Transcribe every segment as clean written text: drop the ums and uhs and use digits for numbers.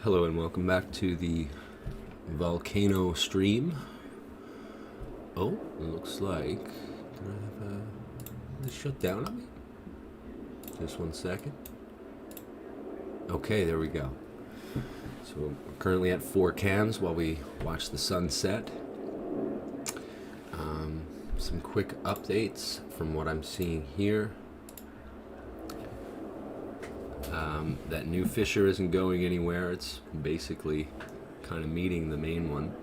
Hello and welcome back to the Volcano stream. Oh, it looks like... Did I have this shut down on me? Just one second. Okay, there we go. So we're currently at 4 cams while we watch the sun set. Some quick updates from what I'm seeing here. That new fissure isn't going anywhere. It's basically kind of meeting the main one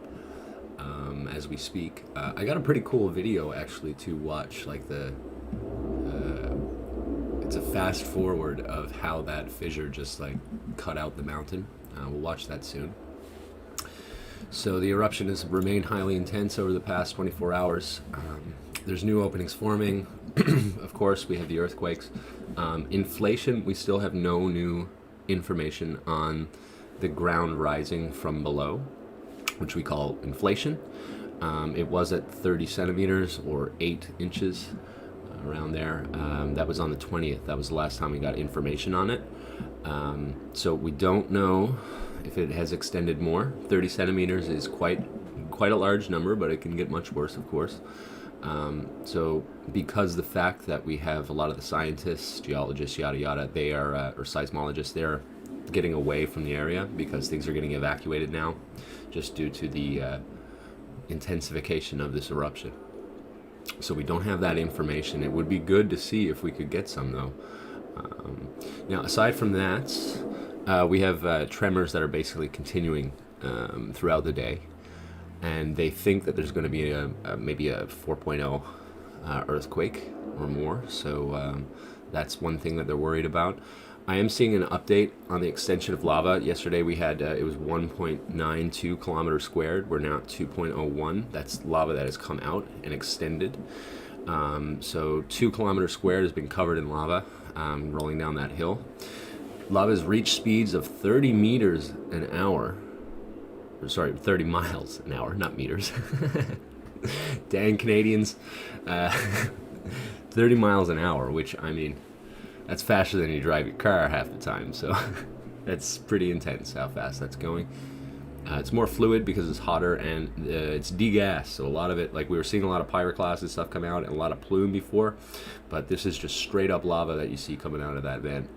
as we speak. I got a pretty cool video actually to watch, like it's a fast forward of how that fissure just like cut out the mountain. We'll watch that soon. So the eruption has remained highly intense over the past 24 hours. There's new openings forming. Of course, we have the earthquakes. Inflation, we still have no new information on the ground rising from below, which we call inflation. It was at 30 centimeters or 8 inches, around there. That was on the 20th. That was the last time we got information on it. So we don't know if it has extended more. 30 centimeters is quite a large number, but it can get much worse, of course. So because the fact that we have a lot of the scientists, geologists, yada yada, they are, or seismologists, they're getting away from the area because things are getting evacuated now just due to the intensification of this eruption. So we don't have that information. It would be good to see if we could get some, though. Now, aside from that, we have tremors that are basically continuing throughout the day. And they think that there's going to be maybe a 4.0 earthquake or more. So that's one thing that they're worried about. I am seeing an update on the extension of lava. Yesterday we had, it was 1.92 kilometers squared. We're now at 2.01. That's lava that has come out and extended. So 2 kilometers squared has been covered in lava, rolling down that hill. Lava has reached speeds of 30 meters an hour. Sorry, 30 miles an hour, not meters. Dang Canadians. 30 miles an hour, which, I mean, that's faster than you drive your car half the time, so that's pretty intense how fast that's going. It's more fluid because it's hotter, and it's degassed, so a lot of it, like we were seeing a lot of pyroclasts and stuff come out and a lot of plume before, but this is just straight up lava that you see coming out of that vent.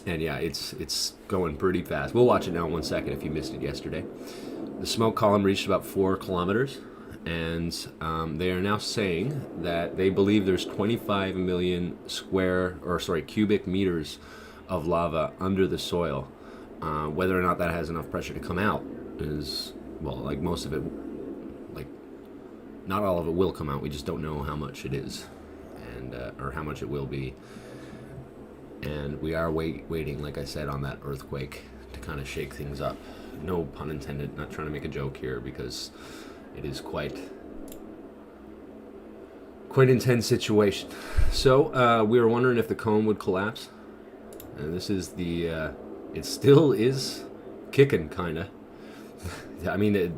And yeah, it's going pretty fast. We'll watch it now in 1 second if you missed it yesterday. The smoke column reached about 4 kilometers, and they are now saying that they believe there's 25 million cubic meters of lava under the soil. Whether or not that has enough pressure to come out is, well, like most of it, like not all of it will come out. We just don't know how much it is, and or how much it will be. And we are waiting, like I said, on that earthquake to kind of shake things up. No pun intended, not trying to make a joke here, because it is quite intense situation. So we were wondering if the cone would collapse. And this is the, it still is kicking, kind of. I mean,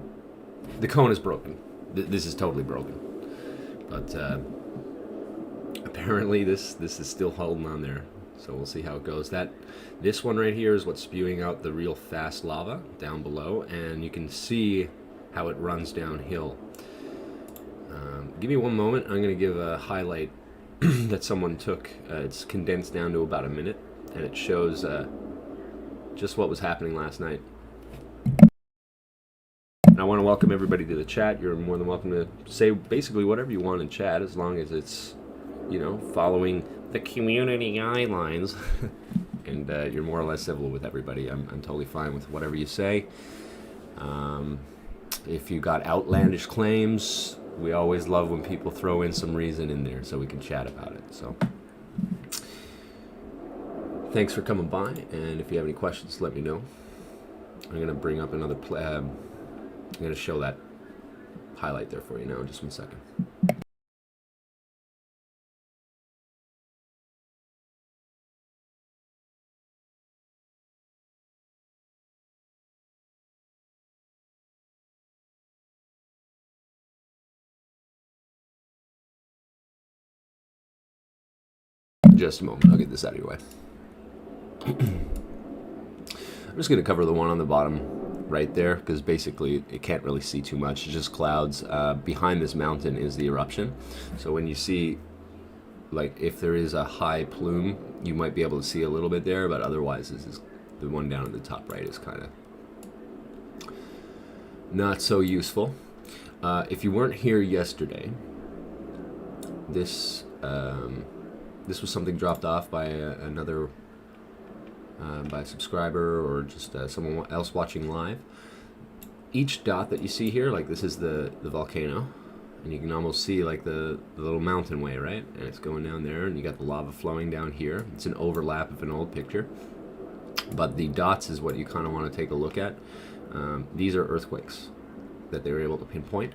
the cone is broken. This is totally broken. But apparently this is still holding on there. So we'll see how it goes. This one right here is what's spewing out the real fast lava down below, and you can see how it runs downhill. Give me one moment. I'm going to give a highlight that someone took. It's condensed down to about a minute, and it shows just what was happening last night. And I want to welcome everybody to the chat. You're more than welcome to say basically whatever you want in chat, as long as it's, you know, following the community guidelines. And you're more or less civil with everybody. I'm totally fine with whatever you say. If you got outlandish claims, we always love when people throw in some reason in there so we can chat about it. So thanks for coming by, and if you have any questions, let me know. I'm going to bring up another I'm going to show that highlight there for you now in just 1 second. Just a moment, I'll get this out of your way. I'm just going to cover the one on the bottom right there, because basically it can't really see too much. It's just clouds. Behind this mountain is the eruption. So when you see, like, if there is a high plume, you might be able to see a little bit there, but otherwise this is the one down at the top right is kind of not so useful. If you weren't here yesterday, this was something dropped off by by a subscriber, or just someone else watching live. Each dot that you see here, like this is the volcano, and you can almost see like the little mountain way, right? And it's going down there, and you got the lava flowing down here. It's an overlap of an old picture, but the dots is what you kind of want to take a look at. These are earthquakes that they were able to pinpoint.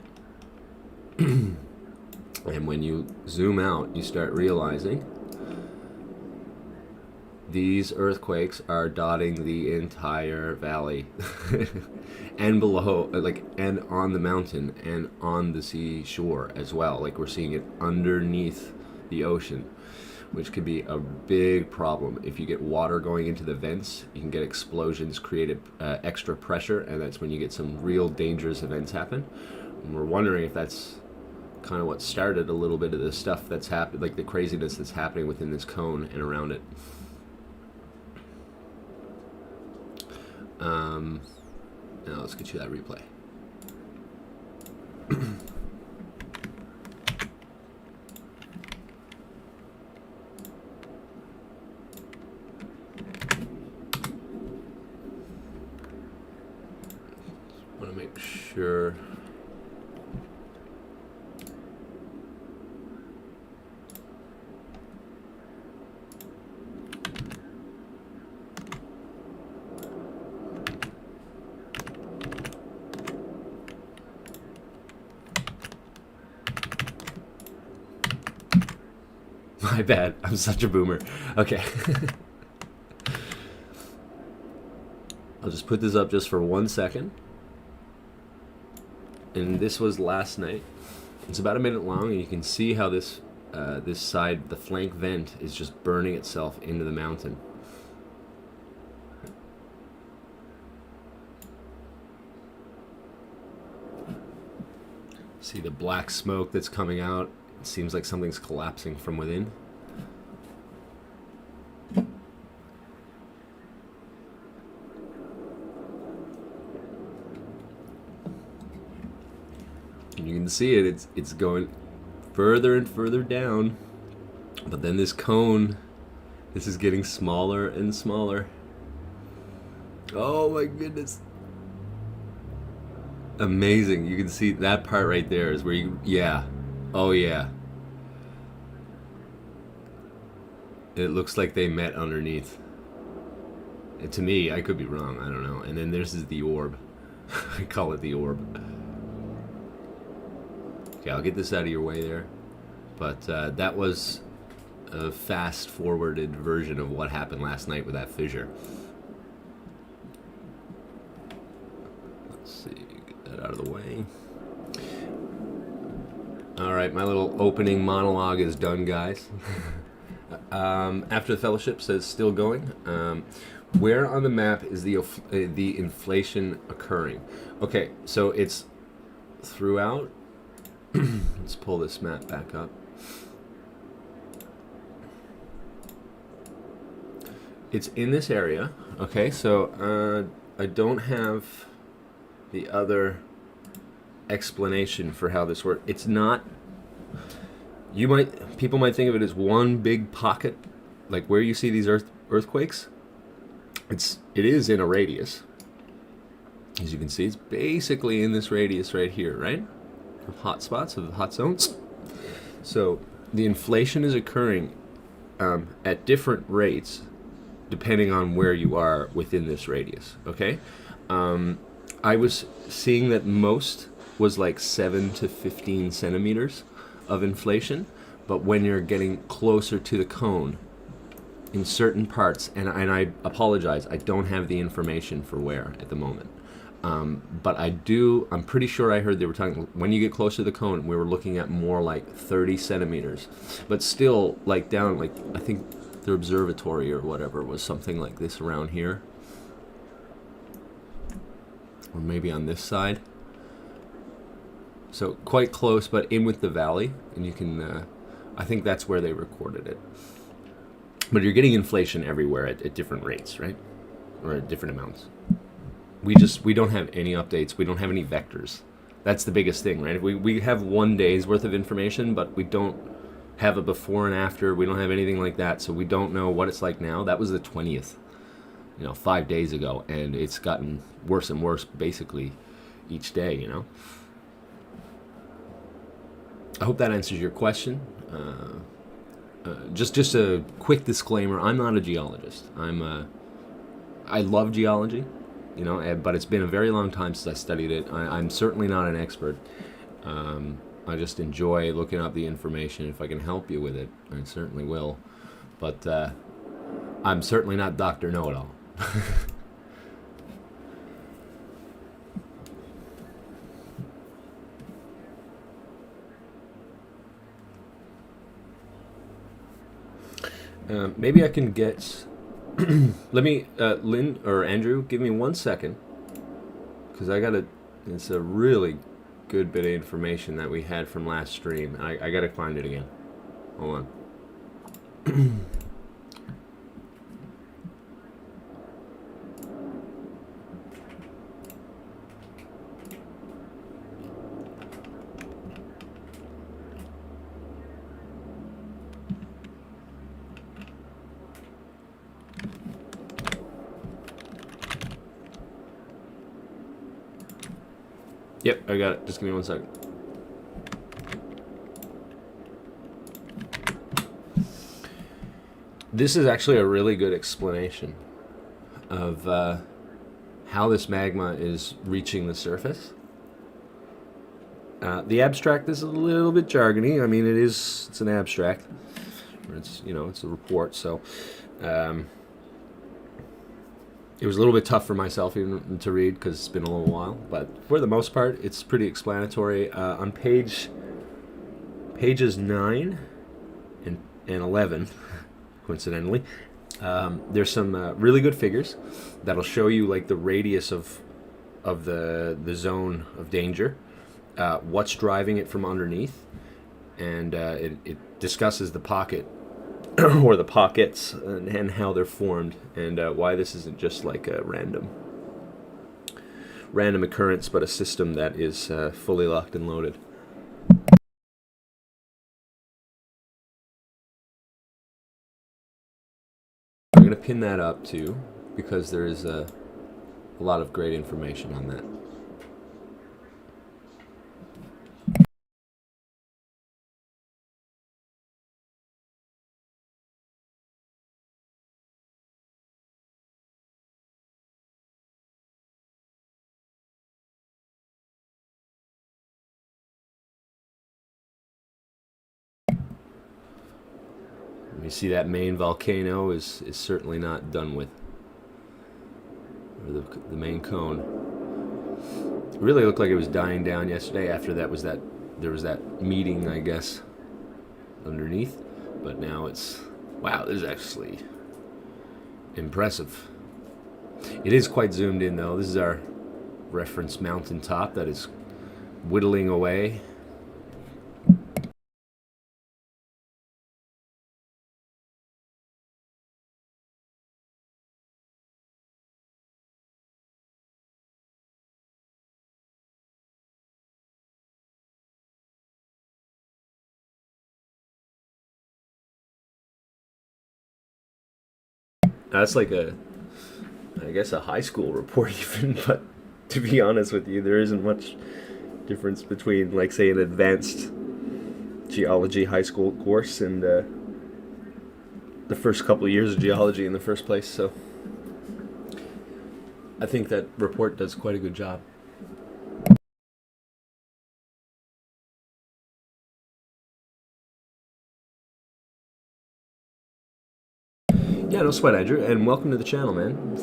And when you zoom out, you start realizing these earthquakes are dotting the entire valley and below, like, and on the mountain and on the seashore as well. Like, we're seeing it underneath the ocean, which could be a big problem. If you get water going into the vents, you can get explosions, create extra pressure, and that's when you get some real dangerous events happen. And we're wondering if that's kind of what started a little bit of the stuff that's happened, like the craziness that's happening within this cone and around it. Now let's get you that replay. Want to make sure. My bad. I'm such a boomer. Okay. I'll just put this up just for 1 second. And this was last night. It's about a minute long, and you can see how this this side, the flank vent, is just burning itself into the mountain. See the black smoke that's coming out. It seems like something's collapsing from within. And you can see it, it's going further and further down. But then this cone, this is getting smaller and smaller. Oh my goodness. Amazing. You can see that part right there is where you, yeah. Oh yeah. It looks like they met underneath. And to me, I could be wrong, I don't know. And then there's the orb. I call it the orb. Okay, I'll get this out of your way there. But that was a fast-forwarded version of what happened last night with that fissure. Let's see, get that out of the way. Alright, my little opening monologue is done, guys. After the fellowship says still going. Where on the map is the inflation occurring? Okay, so it's throughout. Let's pull this map back up. It's in this area. Okay, so I don't have the other explanation for how this works. It's not. People might think of it as one big pocket, like where you see these earthquakes. It is in a radius. As you can see, it's basically in this radius right here, right? Of hot spots, of hot zones. So the inflation is occurring at different rates depending on where you are within this radius. Okay, I was seeing that most was like 7 to 15 centimeters of inflation, but when you're getting closer to the cone in certain parts, and I apologize, I don't have the information for where at the moment, but I'm pretty sure I heard they were talking, when you get closer to the cone, we were looking at more like 30 centimeters, but still like down, like I think the observatory or whatever was something like this around here. or maybe on this side. So quite close, but in with the valley, and you can, I think that's where they recorded it. But you're getting inflation everywhere at different rates, right? Or at different amounts. We don't have any updates. We don't have any vectors. That's the biggest thing, right? We have 1 day's worth of information, but we don't have a before and after. We don't have anything like that, so we don't know what it's like now. That was the 20th, 5 days ago, and it's gotten worse and worse basically each day, I hope that answers your question. Just a quick disclaimer: I'm not a geologist. I love geology, but it's been a very long time since I studied it. I'm certainly not an expert. I just enjoy looking up the information. If I can help you with it, I certainly will. But I'm certainly not Dr. Know-It-All. Maybe I can get... Let me, Lynn or Andrew, give me 1 second. Because it's a really good bit of information that we had from last stream. I gotta find it again. Hold on. Yep, I got it. Just give me 1 second. This is actually a really good explanation of how this magma is reaching the surface. The abstract is a little bit jargony. I mean, it's an abstract. It's a report, so it was a little bit tough for myself even to read because it's been a little while, but for the most part, it's pretty explanatory. On pages 9 and 11, coincidentally, there's some really good figures that'll show you like the radius of the zone of danger, what's driving it from underneath, and it discusses the pocket or the pockets and how they're formed, and why this isn't just like a random occurrence, but a system that is fully locked and loaded. I'm going to pin that up too, because there is a lot of great information on that. You see that main volcano is certainly not done with, or the main cone. It really looked like it was dying down yesterday. After there was that meeting, I guess, underneath. But now it's, wow, this is actually impressive. It is quite zoomed in though. This is our reference mountaintop that is whittling away. That's like I guess a high school report even, but to be honest with you, there isn't much difference between, like, say, an advanced geology high school course and the first couple of years of geology in the first place, so I think that report does quite a good job. Yeah, no sweat, Andrew, and welcome to the channel, man.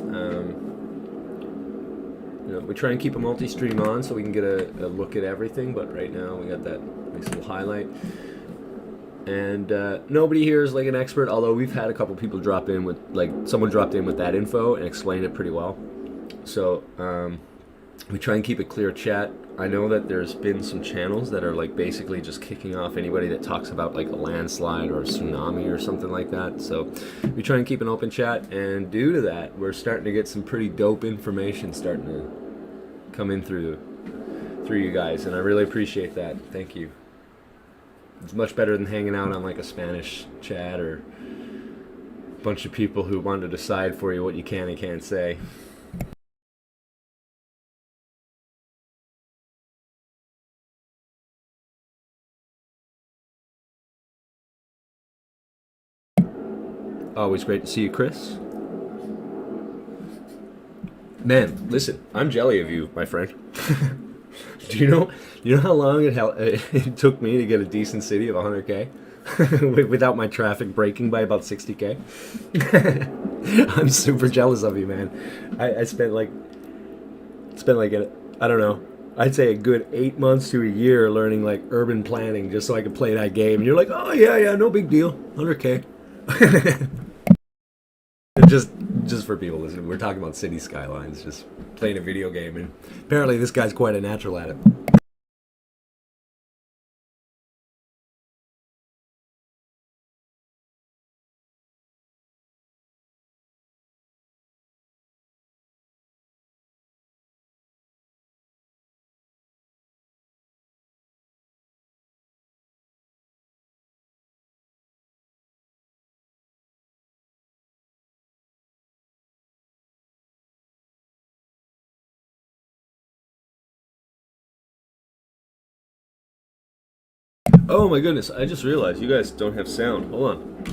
We try and keep a multi-stream on so we can get a look at everything, but right now we got that nice little highlight. And nobody here is like an expert, although we've had a couple people drop in with, like, someone dropped in with that info and explained it pretty well. So We try and keep it clear chat. I know that there's been some channels that are like basically just kicking off anybody that talks about like a landslide or a tsunami or something like that. So we try and keep an open chat, and due to that, we're starting to get some pretty dope information starting to come in through you guys, and I really appreciate that. Thank you. It's much better than hanging out on like a Spanish chat or a bunch of people who want to decide for you what you can and can't say. Always great to see you, Chris. Man, listen, I'm jelly of you, my friend. Do you know how long it took me to get a decent city of 100K without my traffic breaking by about 60K? I'm super jealous of you, man. I spent like I don't know, I'd say a good 8 months to a year learning like urban planning just so I could play that game. And you're like, oh yeah, no big deal, 100K. Just for people listening, we're talking about city skylines, just playing a video game, and apparently this guy's quite a natural at it. Oh my goodness, I just realized you guys don't have sound. Hold on.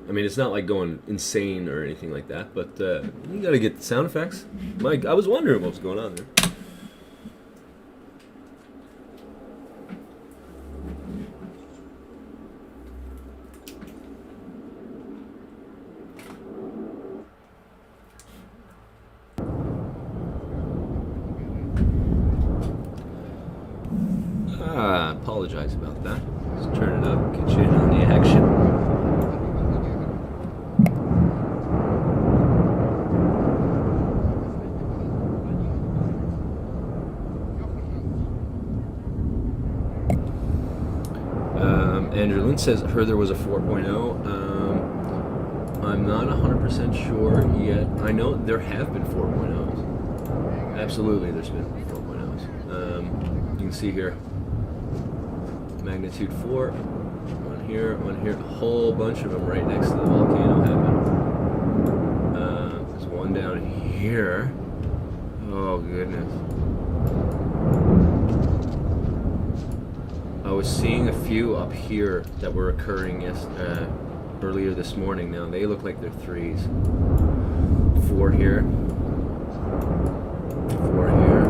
I mean, it's not like going insane or anything like that, but you gotta get the sound effects. I was wondering what was going on there. Apologize about that. Let's turn it up, get you in on the action. Andrew Lynn says, heard there was a 4.0. I'm not 100% sure yet. I know there have been 4.0s. Absolutely, there's been 4.0s. You can see here. Magnitude 4, one here, a whole bunch of them right next to the volcano happened. There's one down here. Oh goodness. I was seeing a few up here that were occurring earlier this morning. Now they look like they're 3s. 4 here. 4 here.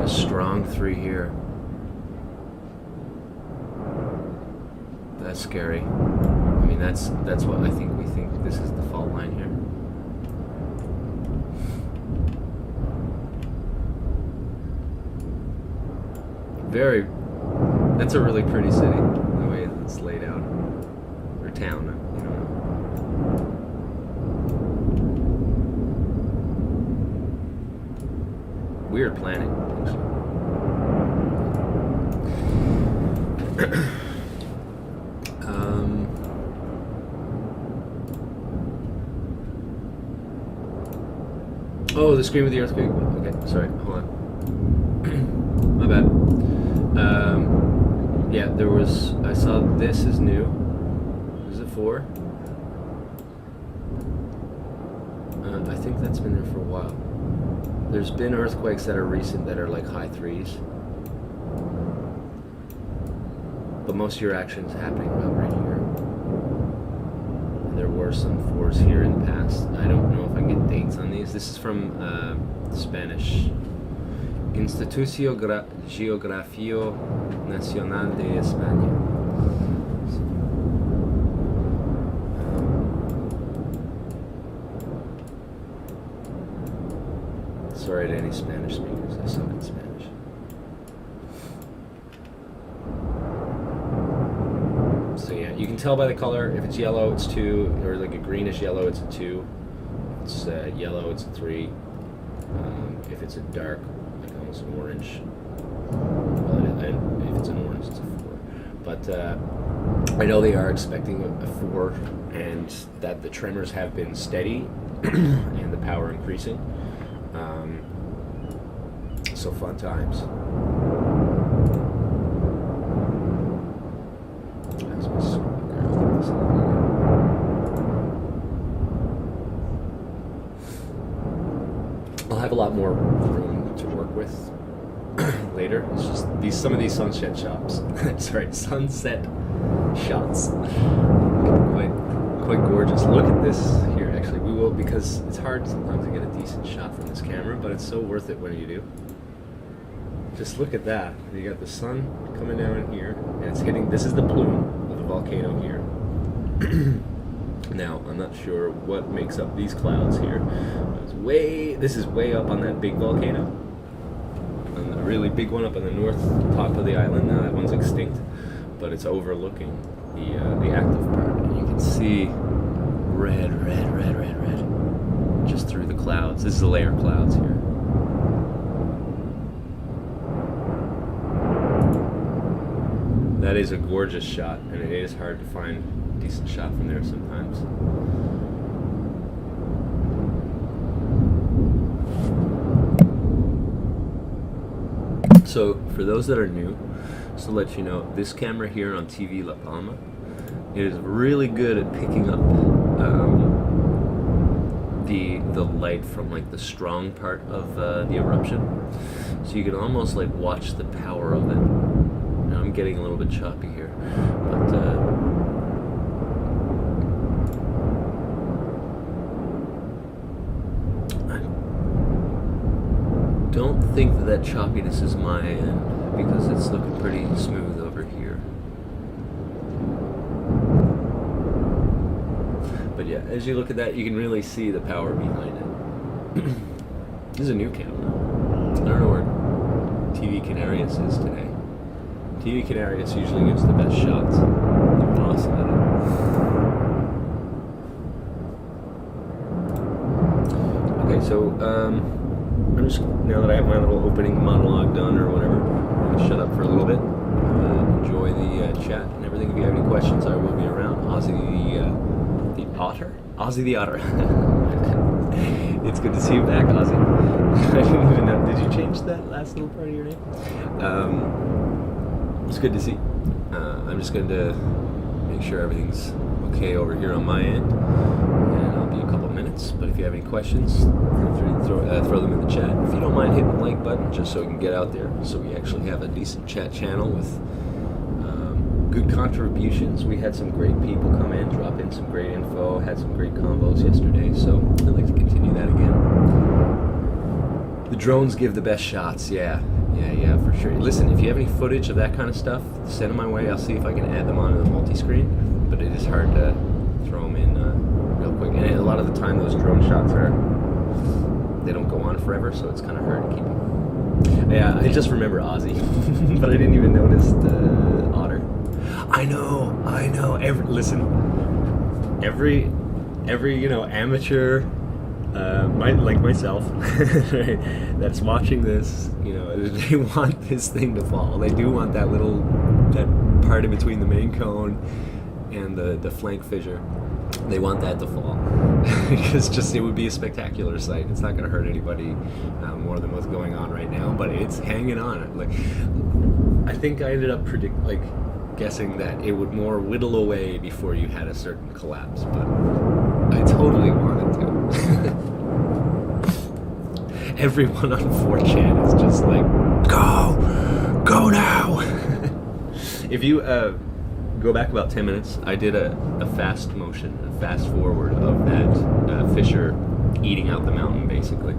Strong 3 here. That's scary. I mean, that's what I think we think this is the fault line here. That's a really pretty city, the way it's laid out. Or town, you know. Weird planning. Oh, the scream of the earthquake. Okay, sorry, hold on. My bad. Yeah, I saw this is new. Is it 4? I think that's been there for a while. There's been earthquakes that are recent that are like high 3s. But most of your action is happening about right here. And there were some 4s here in the past. I don't know if I can get dates on these. This is from Spanish. Instituto Geográfico Nacional de España. Sorry to any Spanish speakers, I suck in Spanish. So yeah, you can tell by the color. If it's yellow, it's 2, or like a greenish yellow, it's a 2. If it's yellow, it's a 3. If it's a dark, like almost an orange, if it's an orange, it's a 4. But I know they are expecting a 4, and that the tremors have been steady and the power increasing. So fun times. I'll have a lot more room to work with later. It's just some of these sunset shots. Sorry, sunset shots. Quite gorgeous. Look at this here. Actually, we will, because it's hard sometimes to get a decent shot from this camera, but it's so worth it when you do. Just look at that. You got the sun coming down in here, and it's hitting. This is the plume of the volcano here. Now, I'm not sure what makes up these clouds here. This is way up on that big volcano. And the really big one up on the north top of the island. Now that one's extinct, but it's overlooking the active part. And you can see red, just through the clouds. This is the layer clouds here. That is a gorgeous shot, and it is hard to find a decent shot from there sometimes. So for those that are new, just to let you know, this camera here on TV La Palma is really good at picking up the light from like the strong part of the eruption. So you can almost like watch the power of it. Now I'm getting a little bit choppy here, but I don't think that choppiness is my end, because it's looking pretty smooth over here. But yeah, as you look at that, you can really see the power behind it. This is a new camera. I don't know where TV Canarias is today. TV Canarias usually gives the best shots. They're awesome at it. Okay, so I'm just, now that I have my little opening monologue done or whatever, I'm going to shut up for a little bit, enjoy the chat and everything. If you have any questions, I will be around. Ozzy the Otter? Ozzy the Otter. It's good to see you back, Ozzy. I didn't even know. Did you change that last little part of your name? It's good to see. I'm just going to make sure everything's okay over here on my end, and I'll be a couple minutes. But if you have any questions, feel free to throw them in the chat. If you don't mind hitting the like button, just so we can get out there, so we actually have a decent chat channel with good contributions. We had some great people come in, drop in some great info, had some great combos yesterday, so I'd like to continue that again. The drones give the best shots, yeah, for sure. Listen, if you have any footage of that kind of stuff, send them my way. I'll see if I can add them onto the multi-screen, but it is hard to throw them in real quick. And a lot of the time, those drone shots they don't go on forever, so it's kind of hard to keep them. Yeah, I just remember Ozzy, but I didn't even notice the Otter. I know. Every amateur, like myself, right, that's watching this, they want this thing to fall. They do want that part in between the main cone and the flank fissure. They want that to fall because it would be a spectacular sight. It's not going to hurt anybody more than what's going on right now, but it's hanging on. Like, I think I ended up guessing that it would more whittle away before you had a certain collapse, but I totally wanted to. Everyone on 4chan is just like, go now. If you go back about 10 minutes, I did a fast forward of that fissure eating out the mountain, basically.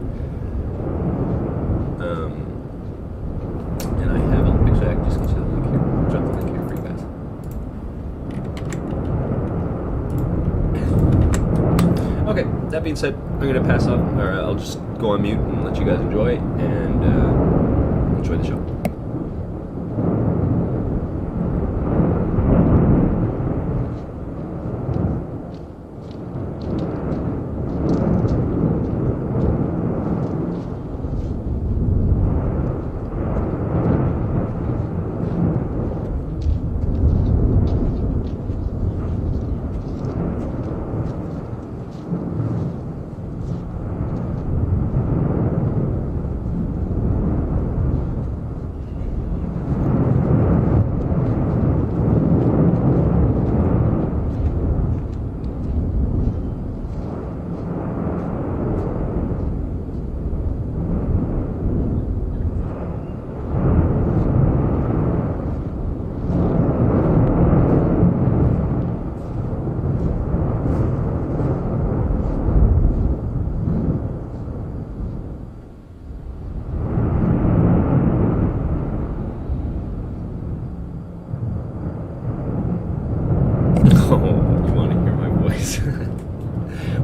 And I have actually, I can just get you the link here. Drop the link here for you guys. Okay, that being said, I'm going to pass off, or I'll just go on mute and let you guys enjoy and enjoy the show.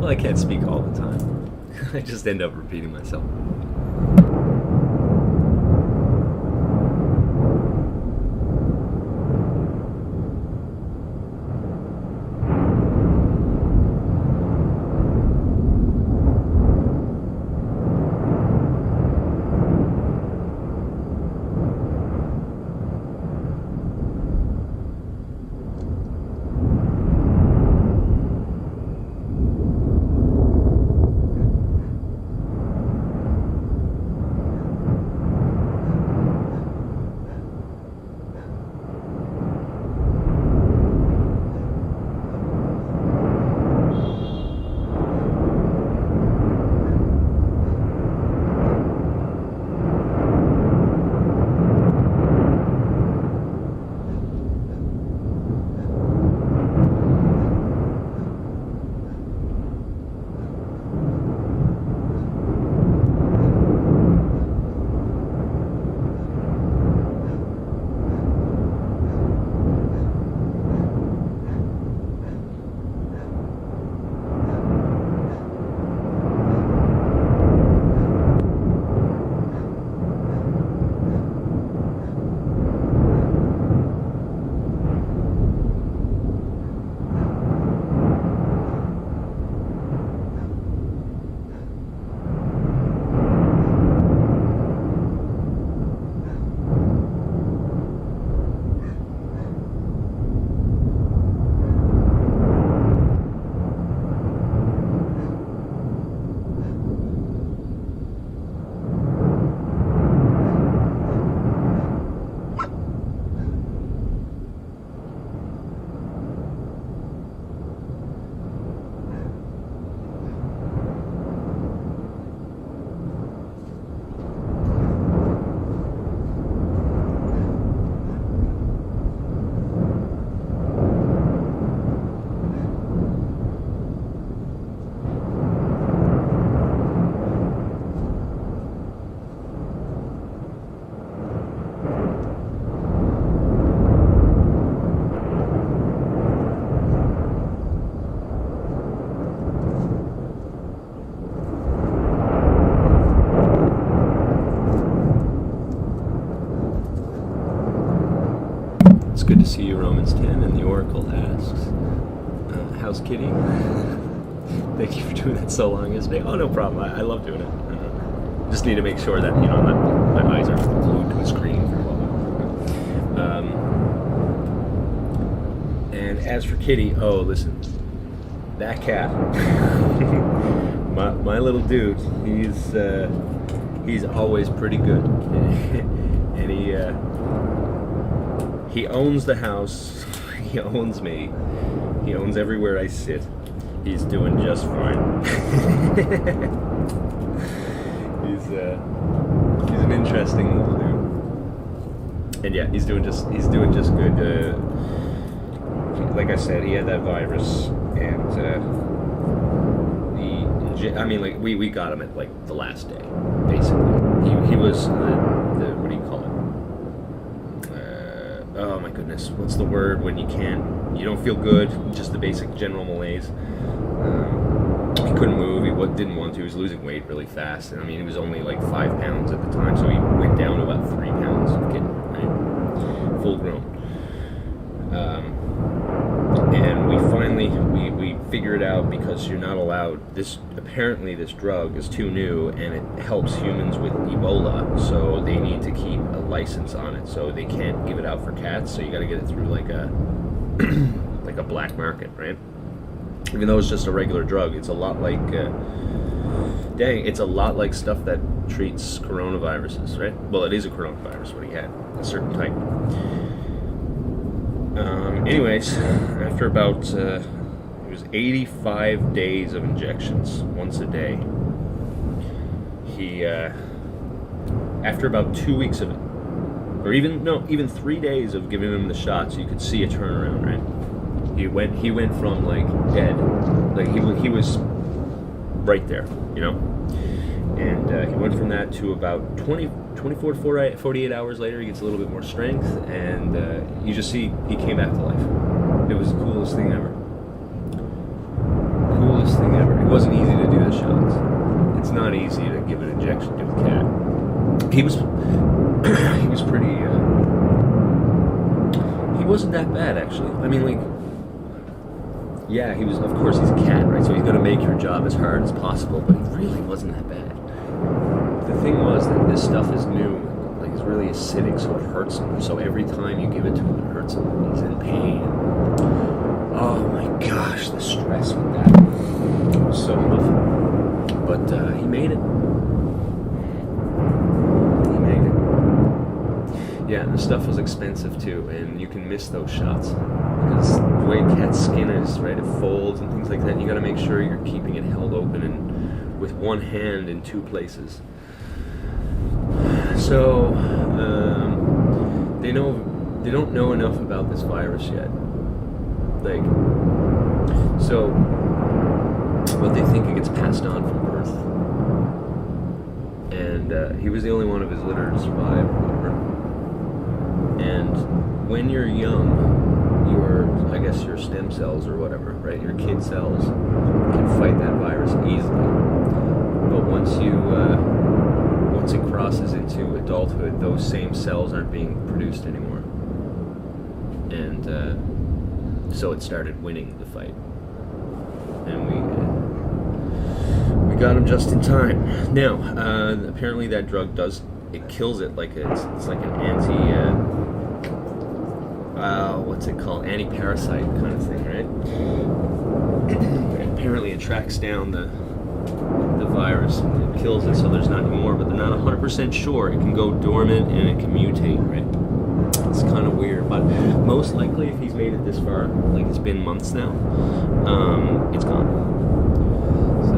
Well, I can't speak all the time. I just end up repeating myself. Good to see you, Romans 10, and the Oracle asks, how's Kitty? Thank you for doing that so long yesterday. Oh, no problem. I love doing it. Just need to make sure that, you know, my eyes are glued to the screen for a while. And as for Kitty, oh, listen, that cat, my little dude, he's always pretty good. And he owns the house, he owns me, he owns everywhere I sit. He's doing just fine. He's an interesting little dude. And yeah, he's doing just good. Like I said, he had that virus, and we got him at like the last day, basically. He was the what do you call it? Oh my goodness, what's the word when you don't feel good, just the basic general malaise. He couldn't move, he didn't want to, he was losing weight really fast, and I mean, he was only like 5 pounds at the time, so he went down to about 3 pounds of kitten, right? Full grown. And we finally, we figured out, because you're not allowed, apparently this drug is too new, and it helps humans with Ebola, so they need to keep a license on it, so they can't give it out for cats, so you gotta get it through like a like a black market, right? Even though it's just a regular drug, it's a lot like it's a lot like stuff that treats coronaviruses, right? Well, it is a coronavirus, what he had, a certain type. Anyways, after about it was 85 days of injections once a day, he after about 2 weeks of it, or even 3 days of giving him the shots, you could see a turnaround, right? He went from like dead, like he was right there, you know, and he went from that to about 24 to 48 hours later, he gets a little bit more strength, and you just see he came back to life. It was the coolest thing ever. Coolest thing ever. not easy to give an injection to a cat. He was he was pretty. He wasn't that bad, actually. I mean, like, yeah, he was. Of course, he's a cat, right? So he's gonna make your job as hard as possible. But he really wasn't that bad. The thing was that this stuff is new. Like, it's really acidic, so it hurts him. So every time you give it to him, it hurts him. He's in pain. Oh my gosh, the stress with that was so rough. But he made it. He made it. Yeah, and the stuff was expensive too, and you can miss those shots because the way cat's skin is, right? It folds and things like that. And you got to make sure you're keeping it held open and with one hand in two places. So they don't know enough about this virus yet. Like, so, but they think it gets passed on from birth. And he was the only one of his litter to survive, or whatever. And when you're young, I guess your stem cells or whatever, right? Your kid cells can fight that virus easily. But once it crosses into adulthood, those same cells aren't being produced anymore. And so it started winning the fight. And we got him just in time. Now, apparently that drug kills it like it's like an what's it called? Anti-parasite kind of thing, right? Apparently it tracks down the virus and it kills it, so there's not any more, but they're not 100% sure. It can go dormant and it can mutate, right? It's kind of weird, but most likely if he's made it this far, like it's been months now, it's gone. So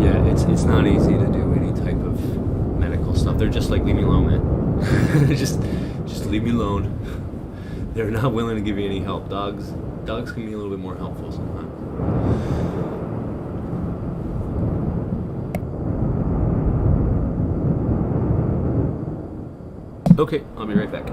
yeah, it's not easy to do any type of medical stuff. They're just like, leave me alone, man. just leave me alone. They're not willing to give you any help. Dogs can be a little bit more helpful sometimes. Okay, I'll be right back.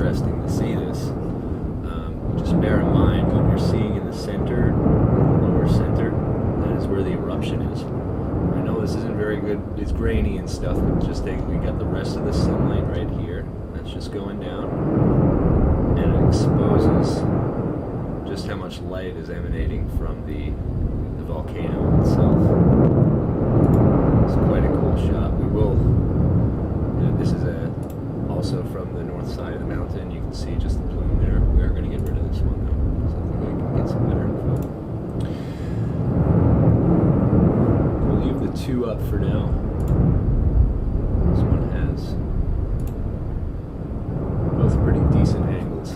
interesting to see this. Just bear in mind what you're seeing in the center, lower center, that is where the eruption is. I know this isn't very good, it's grainy and stuff, but just think we got the rest of the sunlight right here. That's just going down, and it exposes just how much light is emanating from the volcano itself. It's quite a cool shot. We will, this is also from the north side of the mountain. You can see just the plume there. We are going to get rid of this one though, so I think I can get some better info. We'll leave the two up for now. This one has both pretty decent angles.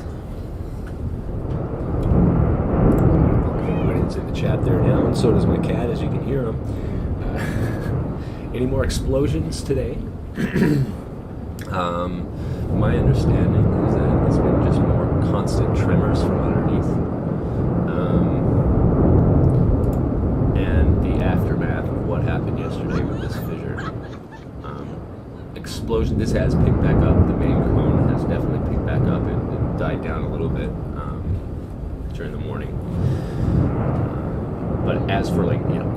Everybody's in the chat there now, and so does my cat, as you can hear him. Any more explosions today? My understanding is that it's been just more constant tremors from underneath, and the aftermath of what happened yesterday with this fissure. Explosion. This has picked back up. The main cone has definitely picked back up and died down a little bit during the morning. But as for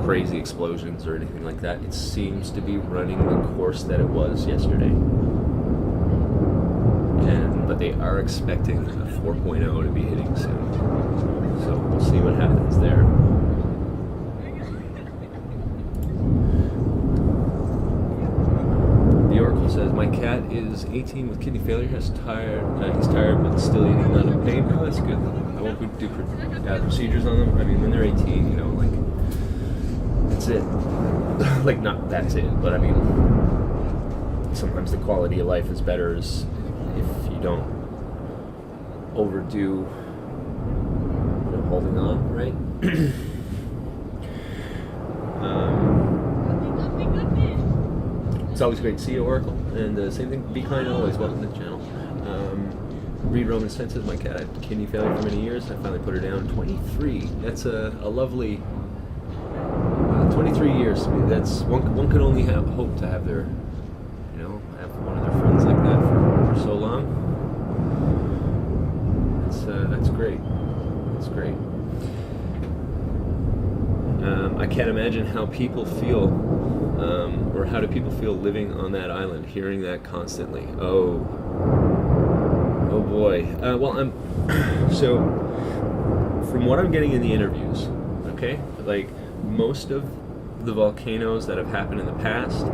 crazy explosions or anything like that, it seems to be running the course that it was yesterday. But they are expecting a 4.0 to be hitting soon. So we'll see what happens there. The Oracle says, my cat is 18 with kidney failure, he's tired but still eating, not in pain. Oh, that's good. I won't do procedures on them. I mean, when they're 18, that's it. Not that's it, but I mean, sometimes the quality of life is better if you don't overdo holding on, right? It's always great to see you, Oracle, and same thing, be kind always, welcome to the channel. Read Roman Senses, my cat had kidney failure for many years, I finally put her down. 23, that's a lovely 23 years to me. That's one could only hope to have their have one of their friends like that for so long. That's great. That's great. I can't imagine how people feel, or how do people feel living on that island, hearing that constantly. Oh boy. Well, so from what I'm getting in the interviews, okay, most of the volcanoes that have happened in the past,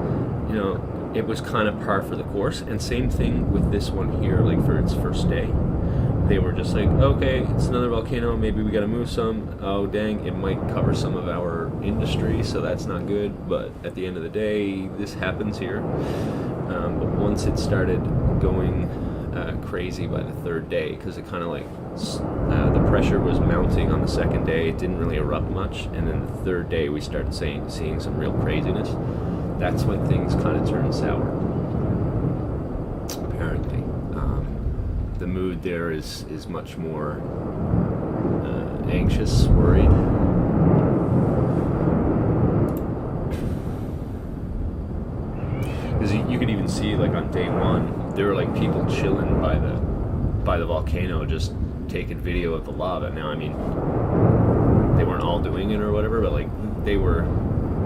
it was kind of par for the course, and same thing with this one here, for its first day. They were just okay, it's another volcano, maybe we gotta move some. Oh dang, it might cover some of our industry, so that's not good, but at the end of the day, this happens here. But once it started going crazy by the third day, because it kind of the pressure was mounting on the second day, it didn't really erupt much, and then the third day we started seeing some real craziness. That's when things kind of turned sour, apparently. The mood there is much more anxious, worried. Because you could even see, on day one, there were people chilling by the volcano, just taking video of the lava. Now, I mean, they weren't all doing it or whatever, but they were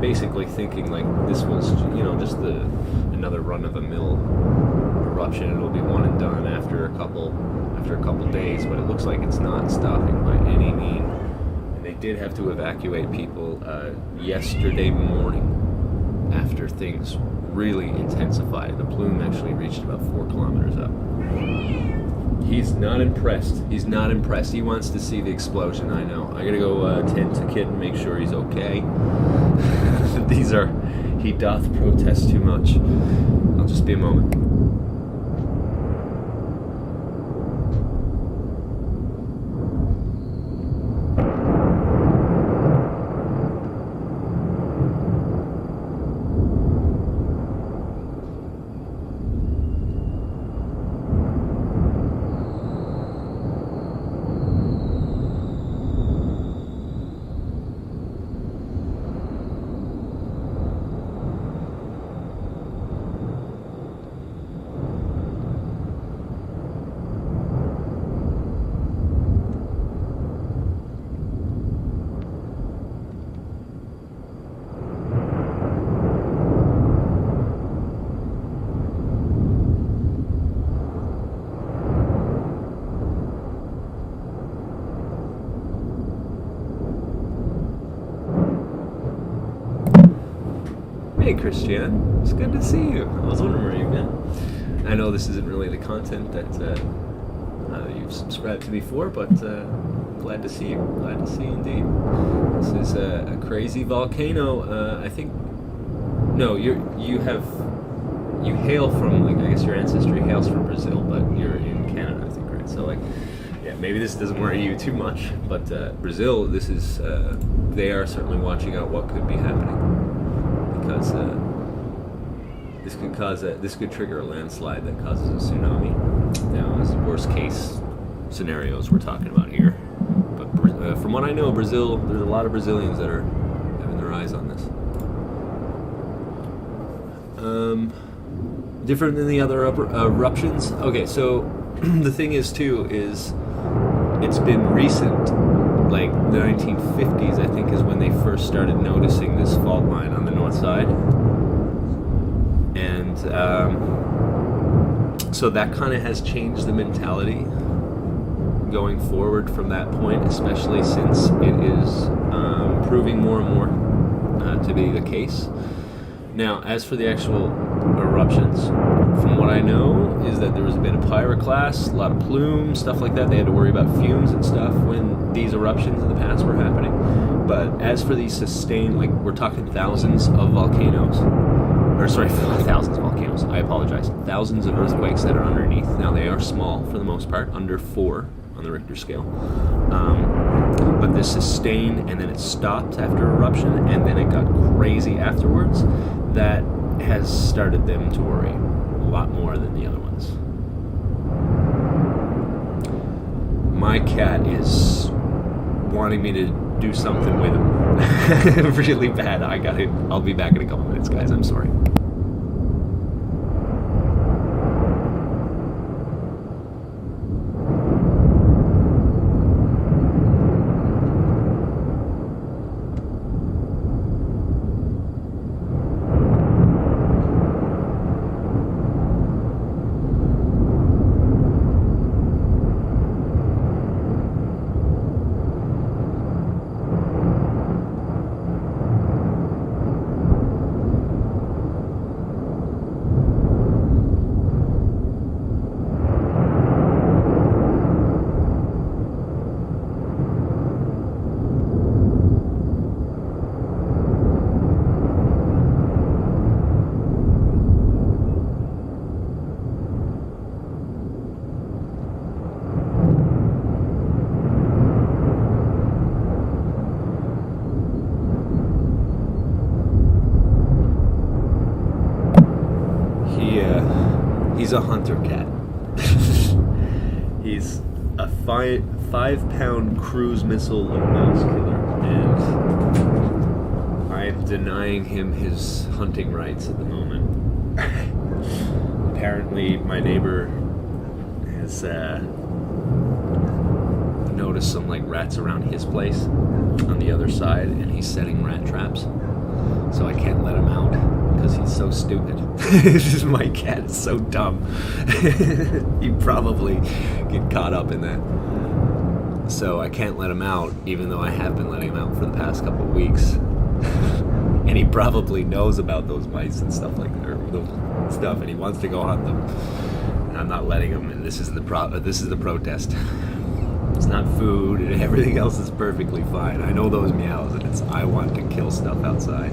basically thinking this was just another run-of-the-mill eruption. It'll be one and done after a couple days, but it looks like it's not stopping by any means. And they did have to evacuate people yesterday morning after things really intensified. The plume actually reached about 4 kilometers up. He's not impressed. He's not impressed. He wants to see the explosion. I know. I gotta go tend to Kid and make sure he's okay. He doth protest too much. I'll just be a moment. Christian. It's good to see you. I was wondering where you've been. I know this isn't really the content that you've subscribed to before, but glad to see you. Glad to see you indeed. This is a crazy volcano. I think. No, you hail from, like, I guess your ancestry hails from Brazil, but you're in Canada, I think, right? So, like, yeah, maybe this doesn't worry you too much, but Brazil, this is, they are certainly watching out what could be happening, because this could trigger a landslide that causes a tsunami. Now, this is worst case scenarios we're talking about here, but from what I know, Brazil, there's a lot of Brazilians that are having their eyes on this. Different than the other eruptions. Okay, so the thing is too is it's been recent, like the 1950s, I think, is when they first started noticing this fault line on the north side, and so that kind of has changed the mentality going forward from that point, especially since it is proving more and more to be the case. Now, as for the actual eruptions, from what I know is that there was a bit of pyroclast, a lot of plumes, stuff like that. They had to worry about fumes and stuff when these eruptions in the past were happening. But as for these sustained, like, we're talking thousands of volcanoes, or sorry, thousands of volcanoes, I apologize, thousands of earthquakes that are underneath. Now, they are small for the most part, under 4 on the Richter scale. But this sustained, and then it stopped after eruption, and then it got crazy afterwards. That has started them to worry a lot more than the other ones. My cat is wanting me to do something with him really bad. I'll be back in a couple minutes, guys. I'm sorry. He's a hunter cat. He's a 5-pound cruise missile mouse killer, and I am denying him his hunting rights at the moment. Apparently, my neighbor has noticed some, like, rats around his place on the other side, and he's setting rat traps, so I can't let him out. Because he's so stupid. My cat is so dumb. He'd probably get caught up in that. So I can't let him out, even though I have been letting him out for the past couple of weeks. And he probably knows about those mice and stuff like that, or those stuff, and he wants to go hunt them. And I'm not letting him. And this is the protest. It's not food, and everything else is perfectly fine. I know those meows, and I want to kill stuff outside.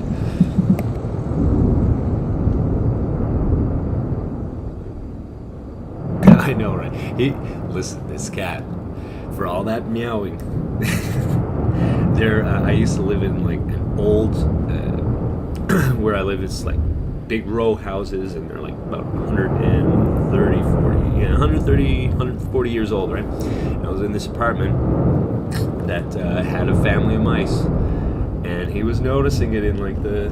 I know, right? Listen, this cat, for all that meowing, I used to live in, like, an old, where I live, it's like big row houses, and they're like about 140 years old, right? And I was in this apartment that had a family of mice, and he was noticing it in, like, the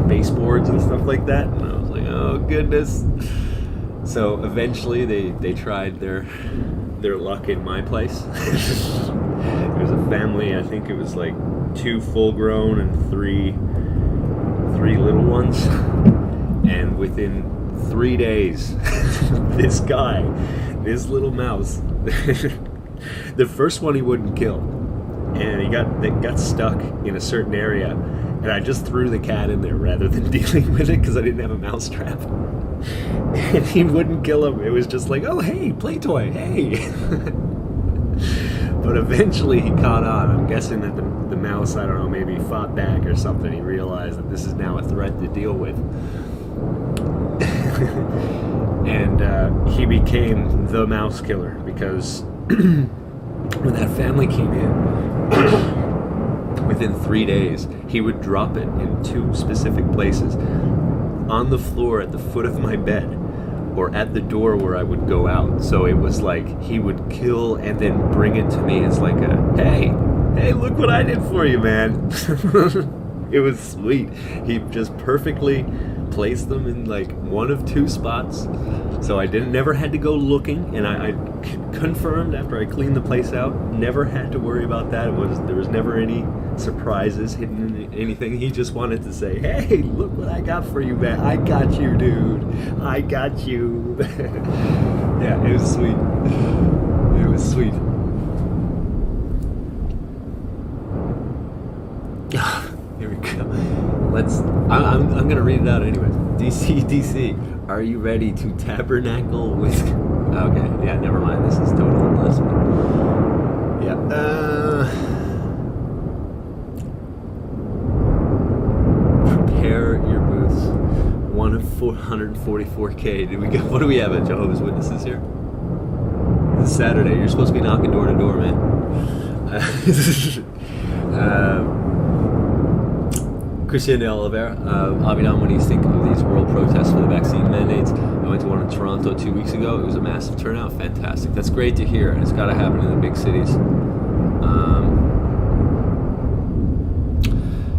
baseboards and stuff like that, and I was like, oh goodness. So eventually they tried their luck in my place. It was a family, I think it was like 2 full-grown and 3 little ones. And within 3 days, this little mouse, the first one he wouldn't kill. And they got stuck in a certain area, And I just threw the cat in there rather than dealing with it because I didn't have a mouse trap. And he wouldn't kill him. It was just like, oh, hey, play toy, hey. But eventually he caught on. I'm guessing that the mouse, I don't know, maybe fought back or something. He realized that this is now a threat to deal with. And he became the mouse killer because when that family came in, within 3 days, he would drop it in 2 specific places. On the floor at the foot of my bed, or at the door where I would go out. So it was like he would kill and then bring it to me. It's like a, hey, look what I did for you, man. It was sweet. He just perfectly placed them in like 1 of 2 spots. So I never had to go looking, and I confirmed after I cleaned the place out, never had to worry about that. There was never any surprises hidden in anything. He just wanted to say, hey, look what I got for you, man. I got you, dude. I got you. Yeah, it was sweet. It was sweet. Here we go. I'm gonna read it out anyways. DC, are you ready to tabernacle with? Okay, yeah, never mind. This is total enlistment. Yeah. Prepare your booths. 1 of 444K. What do we have at Jehovah's Witnesses here? This Saturday. You're supposed to be knocking door to door, man. Christian de Oliveira, Abidon, what do you think of these world protests for the vaccine mandates? I went to one in Toronto 2 weeks ago. It was a massive turnout. Fantastic. That's great to hear. It's got to happen in the big cities.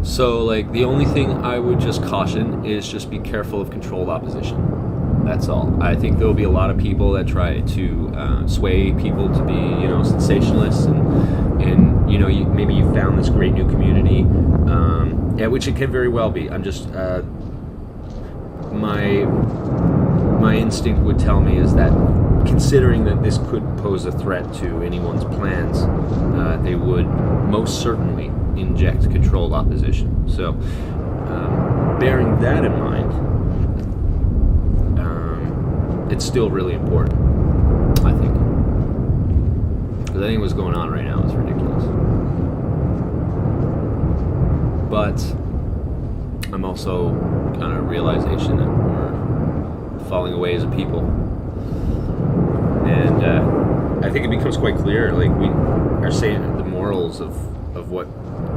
So, like, the only thing I would just caution is just be careful of controlled opposition. That's all. I think there will be a lot of people that try to sway people to be, sensationalists, and maybe you found this great new community. Yeah, which it can very well be. I'm just my instinct would tell me is that considering that this could pose a threat to anyone's plans, they would most certainly inject controlled opposition. So, bearing that in mind, it's still really important, I think, because I think what's going on right now is ridiculous. But I'm also kind of realization that we're falling away as a people, and I think it becomes quite clear. Like, we are saying that the morals of what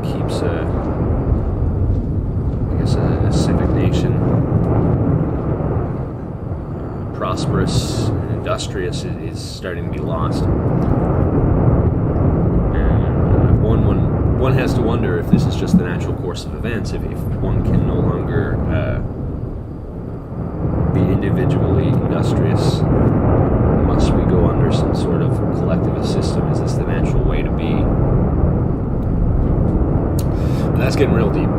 keeps a civic nation prosperous and industrious is starting to be lost. And one has to wonder if this is just the natural course of events, if one can no longer be individually industrious. Must we go under some sort of collectivist system? Is this the natural way to be? But that's getting real deep.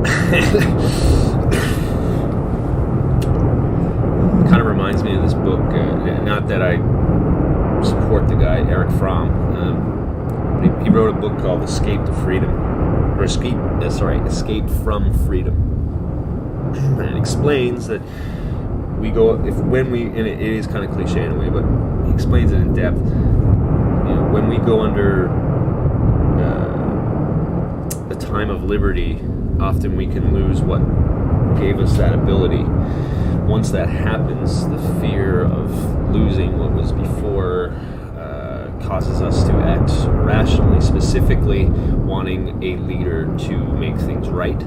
Kind of reminds me of this book, not that I support the guy, Eric Fromm, but he wrote a book called Escape to Freedom, or Escape from Freedom. And it explains that we go, and it is kind of cliche in a way, but he explains it in depth. When we go under a time of liberty, often we can lose what gave us that ability. Once that happens, the fear of losing what was before causes us to act rationally, specifically wanting a leader to make things right.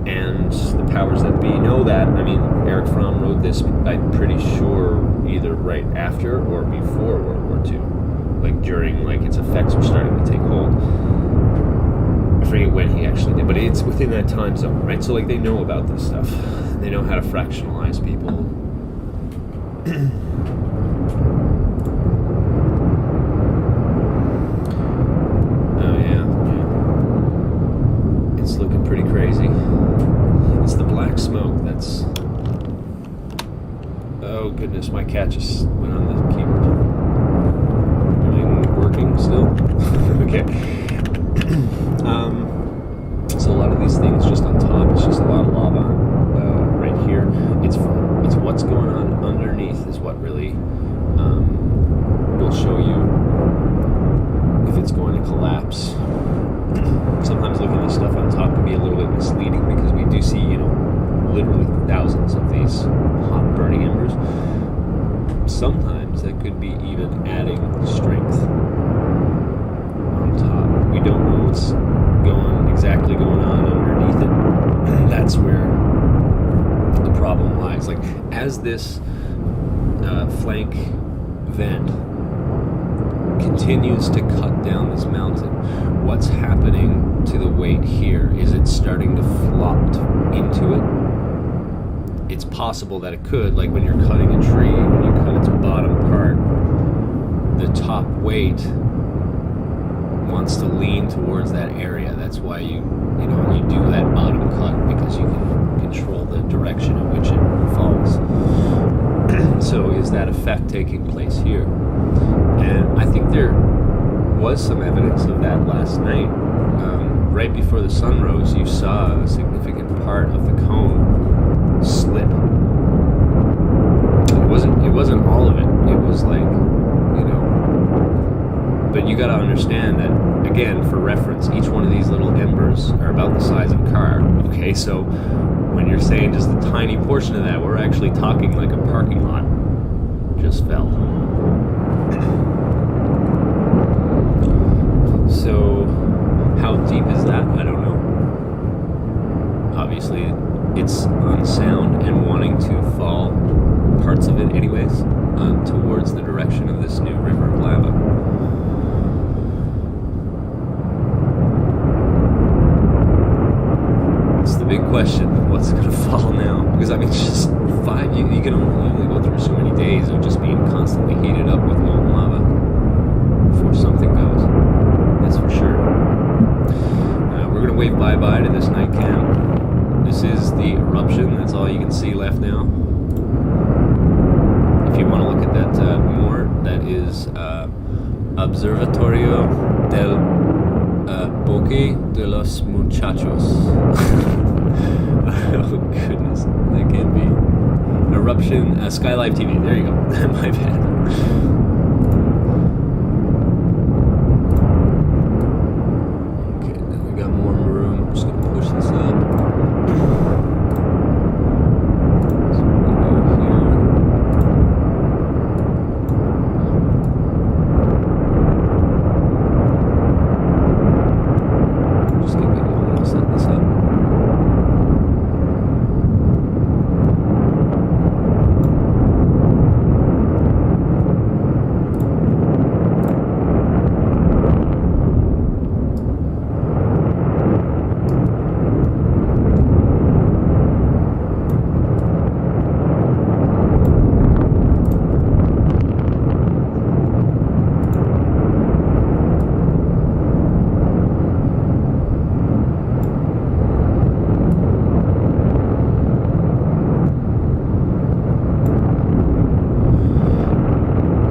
And the powers that be know that. I mean, Eric Fromm wrote this, I'm pretty sure, either right after or before World War II. Like, during, its effects were starting to take hold. I forget when he actually did, but it's within that time zone, right? So, they know about this stuff. They know how to fractionalize people. Oh, yeah. It's looking pretty crazy. It's the black smoke that's... Oh, goodness, my cat just went on the keyboard. Everything working still? Okay. So a lot of these things just on top. It's just a lot of lava right here. It's what's going on underneath is what really will show you if it's going to collapse. Sometimes looking at stuff on top can be a little bit misleading because we do see, literally thousands of these hot burning embers. Sometimes that could be even adding strength on top. We don't know what's exactly going on underneath it. That's where the problem lies. Like, as this flank vent continues to cut down this mountain, what's happening to the weight here? Is it starting to flop into it? It's possible that it could, like when you're cutting a tree, when you cut its bottom part, the top weight wants to lean towards that area. That's why you do that bottom cut, because you can control the direction in which it falls. So is that effect taking place here? And I think there was some evidence of that last night. Right before the sun rose, you saw a significant part of the cone slip. It wasn't all of it. It was like, but you got to understand that, again, for reference, each one of these little embers are about the size of a car. Okay, so when you're saying just a tiny portion of that, we're actually talking like a parking lot just fell. So how deep is that? I don't know. Obviously, it's on sound and wanting to fall, parts of it anyways, towards the direction of this new river of lava. It's the big question, what's going to fall now? Because it's just you can only go through so many days of just being constantly heated up with molten lava before something goes. That's for sure. We're going to wave bye-bye to this night cam. This is the eruption. That's all you can see left now. If you want to look at that more, that is Observatorio del Bosque de los Muchachos. Oh goodness, that can't be. Eruption, Skylive TV. There you go. My bad.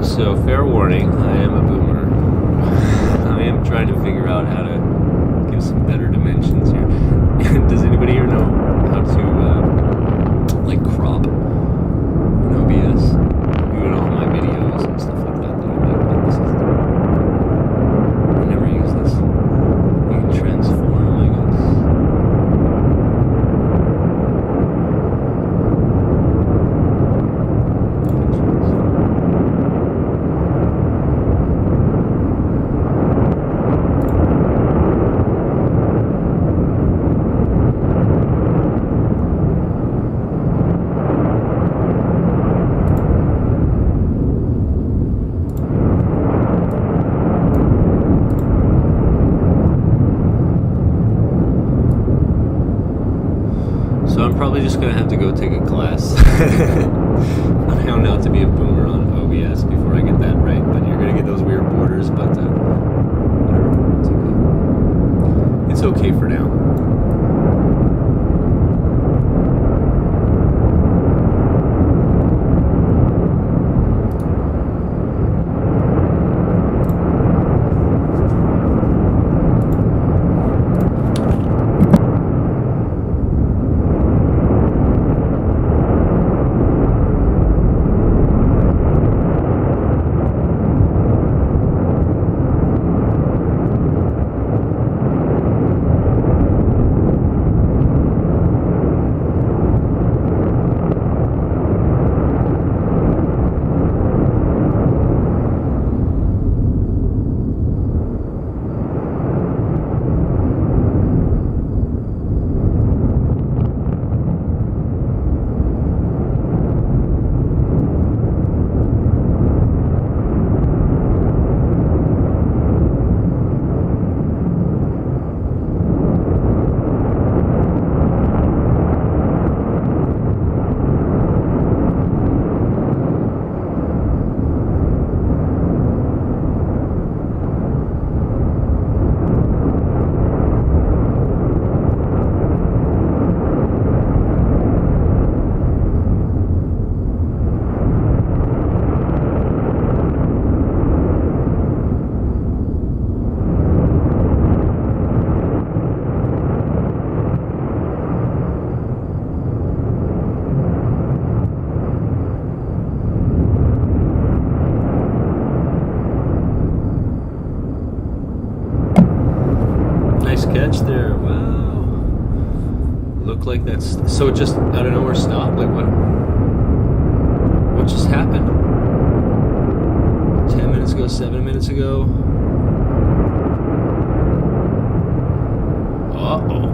So, fair warning, I am a boomer. I am trying to figure out how to give some better dimensions here. Does anybody here know how to, crop in OBS? Doing all my videos and stuff like that I make, but this is I never use this. You can transform, I guess. So I'm probably just going to have to go take a class on how not to be a boomer on OBS before I get that right. But you're going to get those weird borders, but whatever. It's okay for now. patch there. Wow. Looked like that's so it just out of nowhere stopped. Like what just happened? 10 minutes ago, 7 minutes ago. Uh-oh.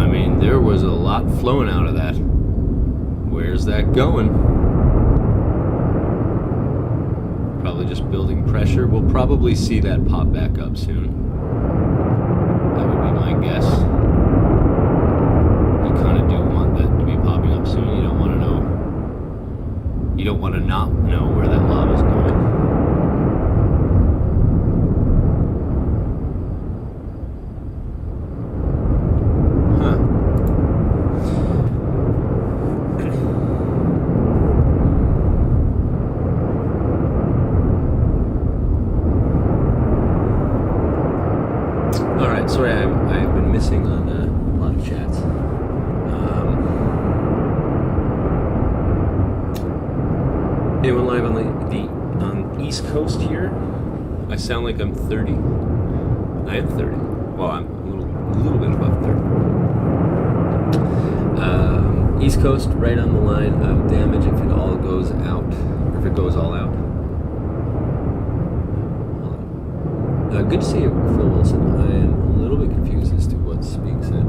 I mean, there was a lot flowing out of that. Where's that going? Probably just building pressure. We'll probably see that pop back up soon. That would be my guess. You kind of do want that to be popping up soon. You don't want to know. You don't want to not know where that lava's going. Sorry, I've been missing on a lot of chats. Anyone live on the East Coast here? I sound like I'm 30. I am 30. Well, I'm a little bit above 30. East Coast, right on the line of damage if it all goes out, or if it goes all out. Good to see you, Phil Wilson. I am a little bit confused as to what's being said.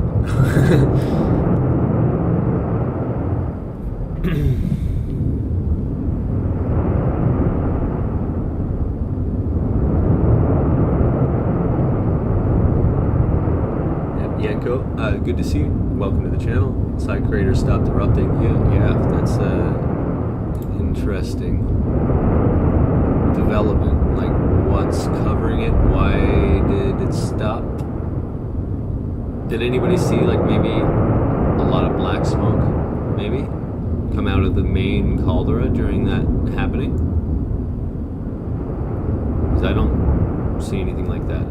Yanko, good to see you. Welcome to the channel. Side creators stopped erupting. Yeah, that's interesting development. Like, what's covering it? Why did it stop? Did anybody see, like, maybe a lot of black smoke, maybe, come out of the main caldera during that happening? Because I don't see anything like that.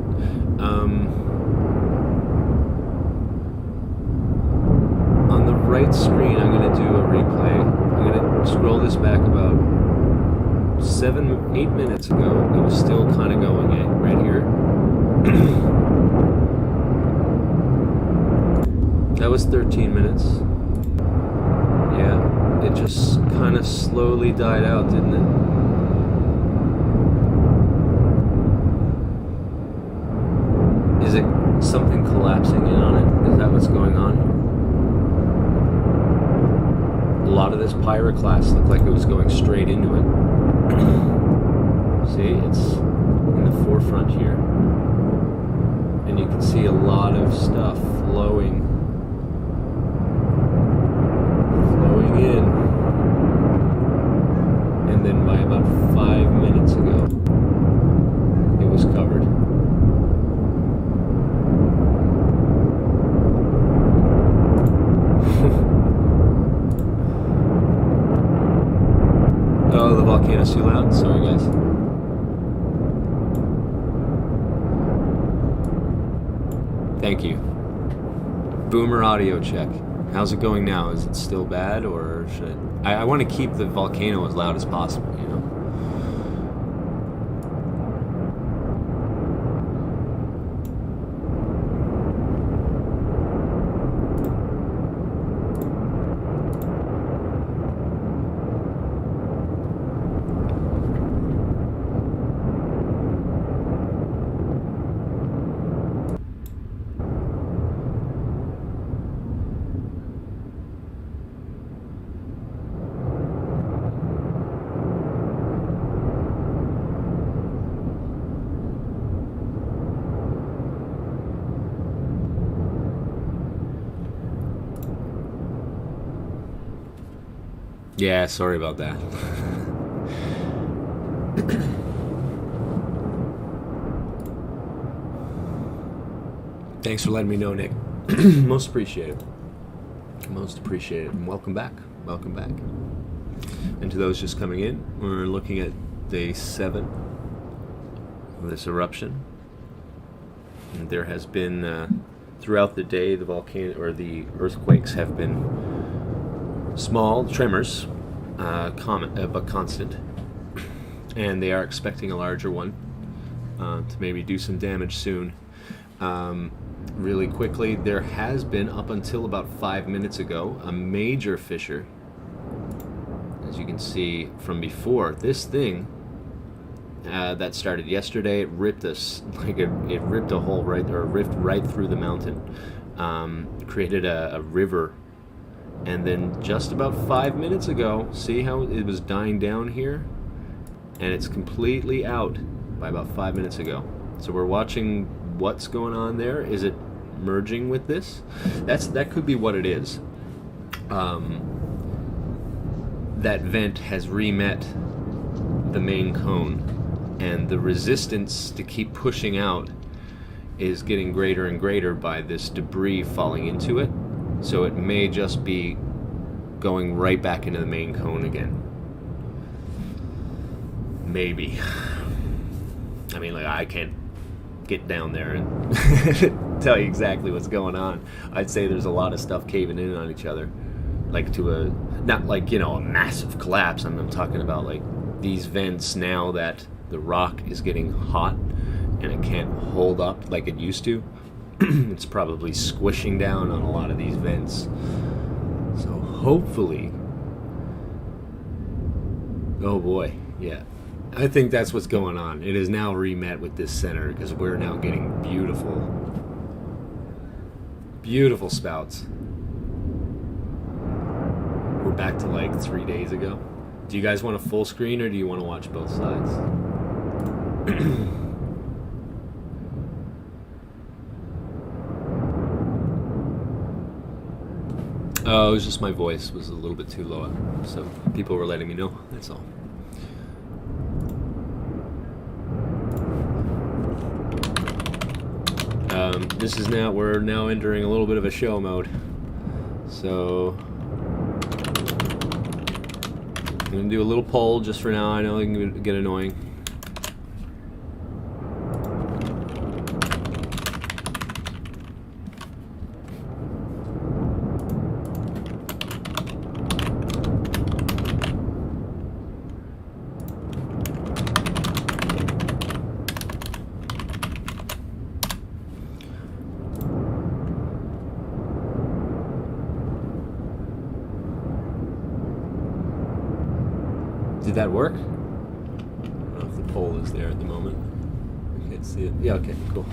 On the right screen, I'm going to do a replay. I'm going to scroll this back about 7-8 minutes ago. It was still kind of going right here. That was 13 minutes. Yeah, it just kind of slowly died out, didn't it? Is it something collapsing in on it? Is that what's going on? A lot of this pyroclast looked like it was going straight into it. See, it's in the forefront here. And you can see a lot of stuff flowing in. And then by about 5 minutes ago, it was covered. Oh, the volcano's too loud? Sorry, guys. Thank you. Boomer audio check. How's it going now? Is it still bad, or should I want to keep the volcano as loud as possible, you know? Yeah, sorry about that. Thanks for letting me know, Nick. Most appreciated. Most appreciated. And welcome back. Welcome back. And to those just coming in, we're looking at day 7 of this eruption. And there has been, throughout the day, the volcano or the earthquakes have been small tremors, but constant, and they are expecting a larger one to maybe do some damage soon. Really quickly, there has been, up until about 5 minutes ago, a major fissure. As you can see from before, this thing that started yesterday, it ripped us like it ripped a hole right, or a rift right through the mountain, created a river, and then just about 5 minutes ago, see how it was dying down here, and it's completely out by about 5 minutes ago. So we're watching what's going on there. Is it merging with this? That could be what it is. That vent has re-met the main cone, and the resistance to keep pushing out is getting greater and greater by this debris falling into it. So it may just be going right back into the main cone again. Maybe. I mean, like, I can't get down there and tell you exactly what's going on. I'd say there's a lot of stuff caving in on each other, like to a, not like, you know, a massive collapse. I'm talking about like these vents, now that the rock is getting hot and it can't hold up like it used to. It's probably squishing down on a lot of these vents. So hopefully, oh boy, yeah, I think that's what's going on. It is now remet with this center, because we're now getting beautiful spouts. We're back to like 3 days ago. Do you guys want a full screen, or do you want to watch both sides? Oh, it was just my voice was a little bit too low, so people were letting me know, that's all. This is now, we're now entering a little bit of a show mode. So I'm gonna do a little poll just for now. I know it can get annoying. Did that work? I don't know if the poll is there at the moment. I can't see it. Yeah, okay, cool.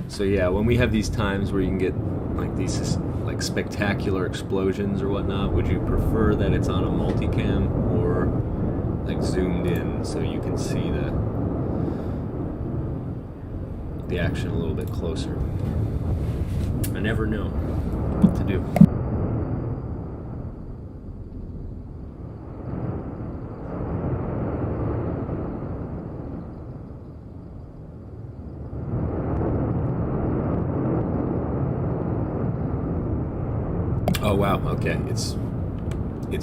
So yeah, when we have these times where you can get like these like spectacular explosions or whatnot, would you prefer that it's on a multicam or like zoomed in so you can see the action a little bit closer? I never know what to do. Oh wow, okay, it's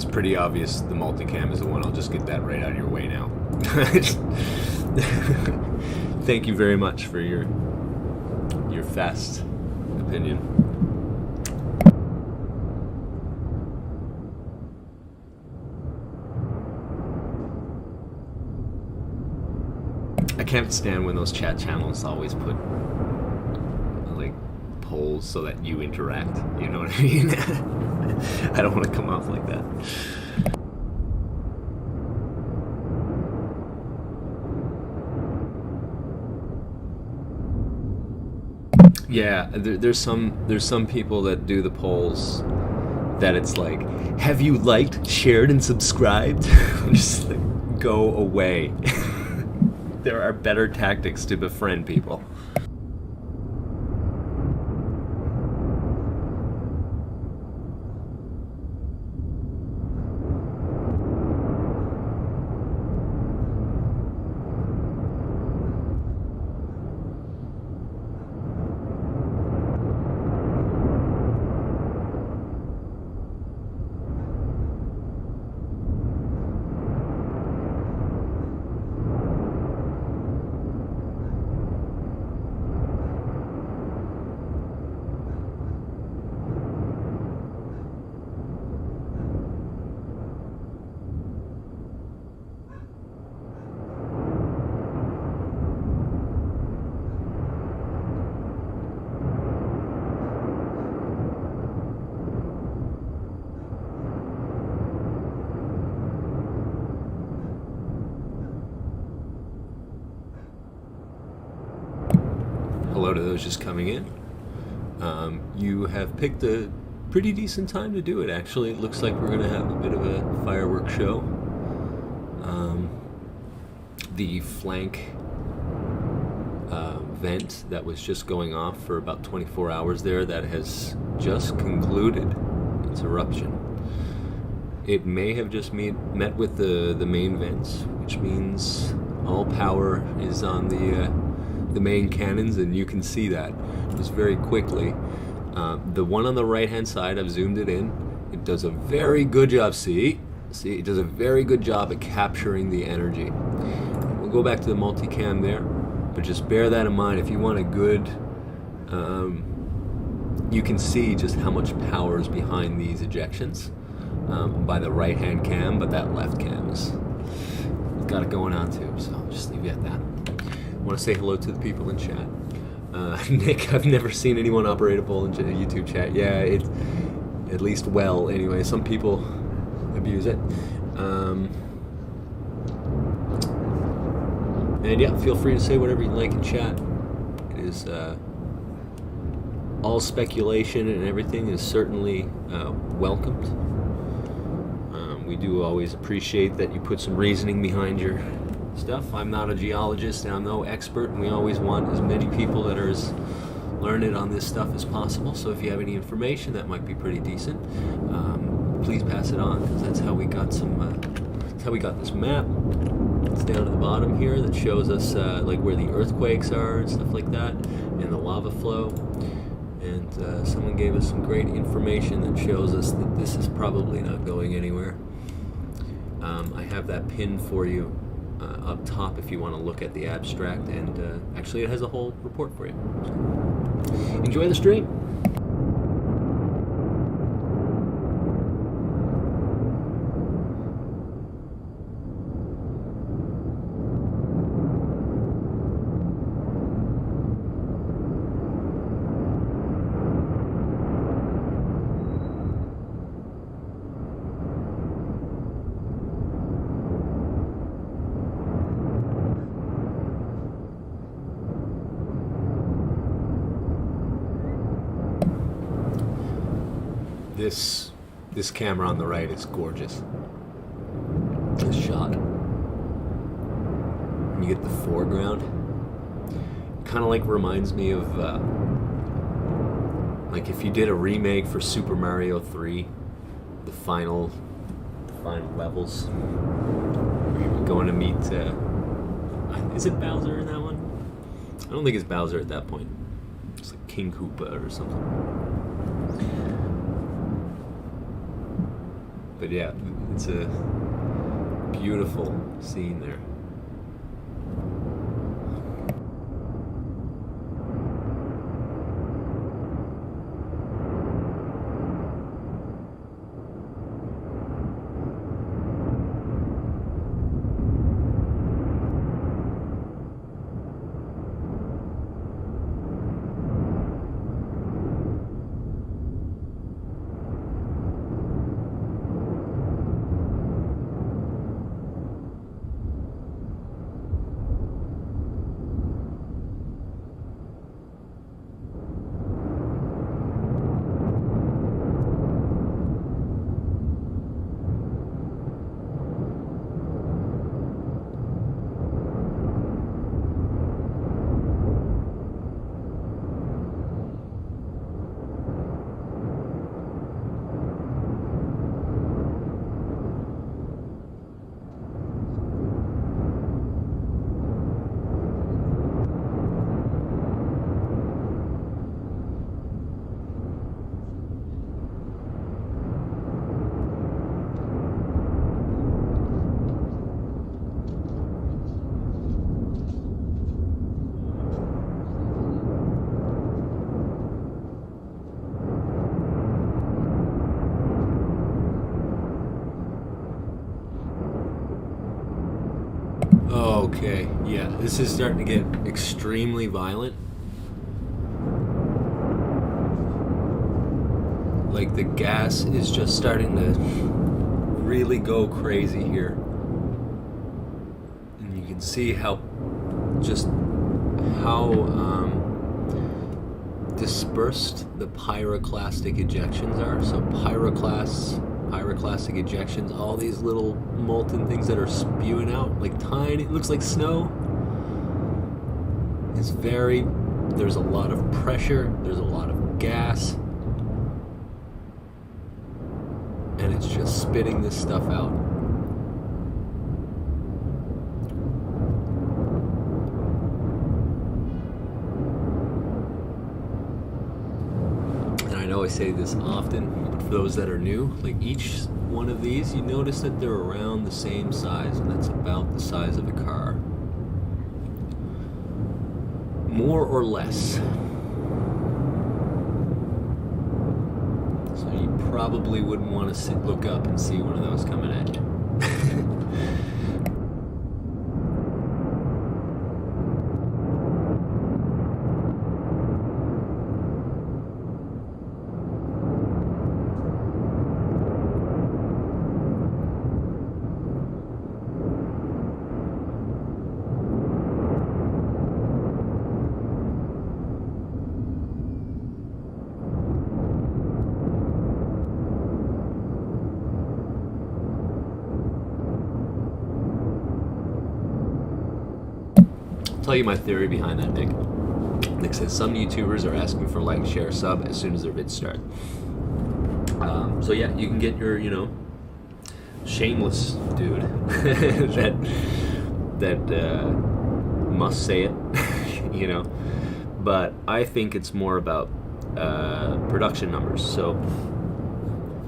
pretty obvious the multicam is the one. I'll just get that right out of your way now. Thank you very much for your fast opinion. I can't stand when those chat channels always put like polls so that you interact, you know what I mean? I don't want to come off like that. Yeah, there's some people that do the polls that it's like, have you liked, shared, and subscribed? Just like, go away. There are better tactics to befriend people. load of those just coming in. You have picked a pretty decent time to do it, actually. It looks like we're going to have a bit of a fireworks show. The flank vent that was just going off for about 24 hours there, that has just concluded its eruption. It may have just met with the main vents, which means all power is on the main cannons, and you can see that just very quickly. The one on the right hand side, I've zoomed it in. It does a very good job. See, it does a very good job at capturing the energy. We'll go back to the multicam there, but just bear that in mind. If you want a good, you can see just how much power is behind these ejections by the right hand cam, but that left cam is got it going on too. So I'll just leave you at that. I want to say hello to the people in chat. Nick, I've never seen anyone operate a bull in YouTube chat. Yeah, it at least well anyway. Some people abuse it. And yeah, feel free to say whatever you like in chat. It is all speculation, and everything is certainly welcomed. We do always appreciate that you put some reasoning behind your stuff. I'm not a geologist and I'm no expert, and we always want as many people that are as learned on this stuff as possible. So if you have any information that might be pretty decent, please pass it on, because that's how we got that's how we got this map. It's down at the bottom here that shows us like where the earthquakes are and stuff like that, and the lava flow. And someone gave us some great information that shows us that this is probably not going anywhere. I have that pinned for you up top if you want to look at the abstract, and actually it has a whole report for you. So, enjoy the stream. This camera on the right is gorgeous. This shot. When you get the foreground, kind of like reminds me of like if you did a remake for Super Mario 3, the final levels, where you're going to meet is it Bowser in that one? I don't think it's Bowser at that point. It's like King Koopa or something. But yeah, it's a beautiful scene there. Okay, yeah, this is starting to get extremely violent. Like the gas is just starting to really go crazy here. And you can see how dispersed the pyroclastic ejections are. So pyroclastic ejections, all these little molten things that are spewing out, like tiny, it looks like snow. There's a lot of pressure, there's a lot of gas, and it's just spitting this stuff out. And I know I say this often, but for those that are new, like each one of these, you notice that they're around the same size, and that's about the size of a car. More or less. So you probably wouldn't want to look up and see one of those coming at you. Tell you my theory behind that, Nick. Nick says some YouTubers are asking for like, share, sub as soon as their vids start. So yeah, you can get your, shameless dude that must say it, But I think it's more about production numbers. So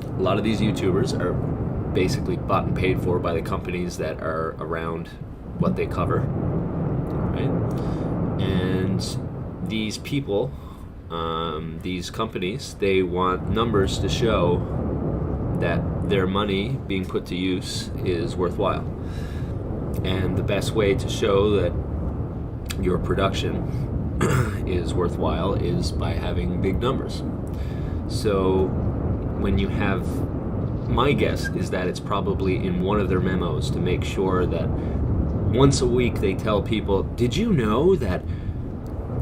a lot of these YouTubers are basically bought and paid for by the companies that are around what they cover. Right? And these people, these companies, they want numbers to show that their money being put to use is worthwhile. And the best way to show that your production is worthwhile is by having big numbers. So when you have, my guess is that it's probably in one of their memos to make sure that once a week they tell people, did you know that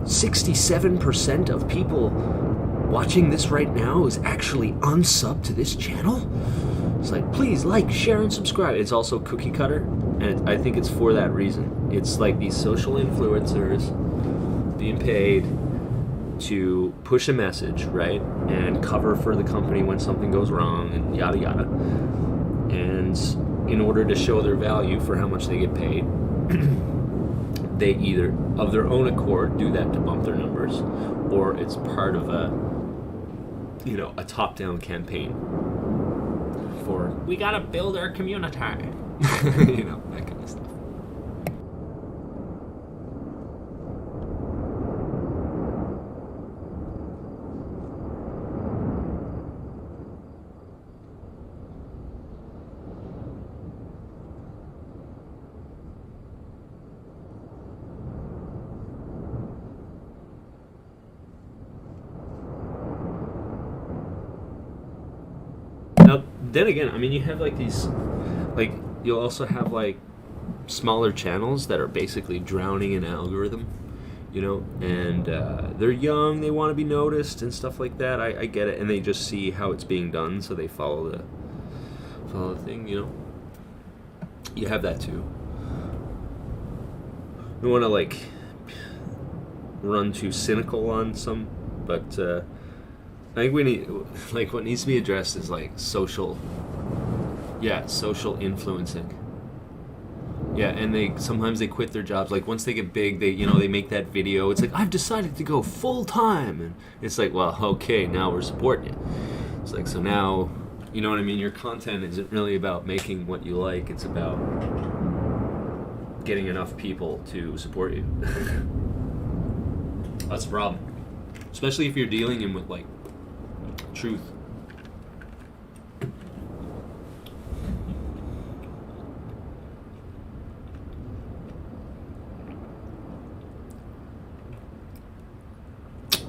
67% of people watching this right now is actually unsubbed to this channel? It's like, please like, share, and subscribe. It's also cookie cutter, and I think it's for that reason. It's like these social influencers being paid to push a message, right? And cover for the company when something goes wrong, and yada yada. And in order to show their value for how much they get paid, they either of their own accord do that to bump their numbers, or it's part of a top-down campaign for, we gotta build our community. That kind of stuff. Now, then again, you have like these, like, you'll also have like smaller channels that are basically drowning in algorithm, and they're young, they want to be noticed and stuff like that. I get it, and they just see how it's being done, so they follow the thing, You have that too. We want to like run too cynical on some, but I think we need, like, what needs to be addressed is like social influencing. Yeah, and sometimes they quit their jobs. Like once they get big, they make that video. It's like, I've decided to go full time, and it's like, well, okay, now we're supporting you. It's like, so now, you know what I mean? Your content isn't really about making what you like. It's about getting enough people to support you. That's the problem, especially if you're dealing in with like truth.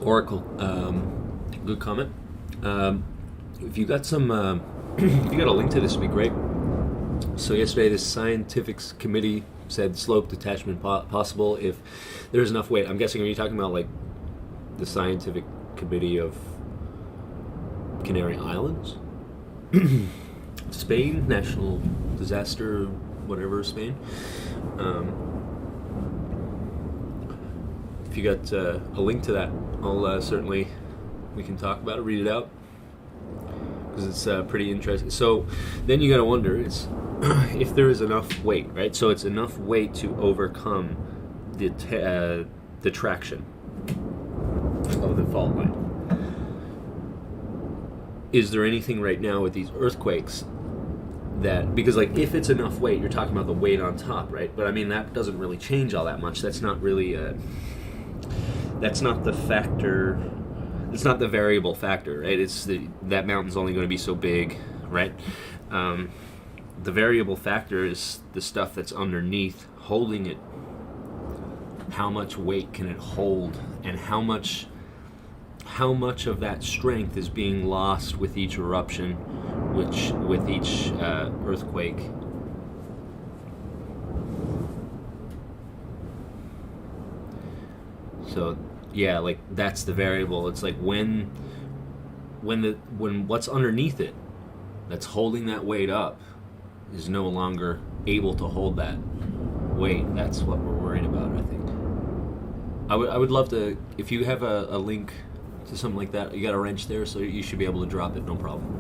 Oracle, good comment. If you got some, if you got a link to this, would be great. So yesterday, this scientific committee said slope detachment possible if there's enough weight. I'm guessing, are you talking about like the scientific Committee of Canary Islands, Spain, National Disaster, whatever, Spain. If you got a link to that, I'll certainly, we can talk about it, read it out, because it's pretty interesting. So then you got to wonder, it's if there is enough weight, right? So it's enough weight to overcome the traction of the fault line. Is there anything right now with these earthquakes that, because like if it's enough weight, you're talking about the weight on top, right? But I mean, that doesn't really change all that much. That's not really that's not the factor. It's not the variable factor, right? It's that mountain's only going to be so big, right? The variable factor is the stuff that's underneath holding it. How much weight can it hold, and how much of that strength is being lost with each eruption, with each earthquake. So yeah, like that's the variable. It's like when what's underneath it that's holding that weight up is no longer able to hold that weight. That's what we're worried about, I think. I would love to, if you have a link to something like that. You got a wrench there, so you should be able to drop it, no problem.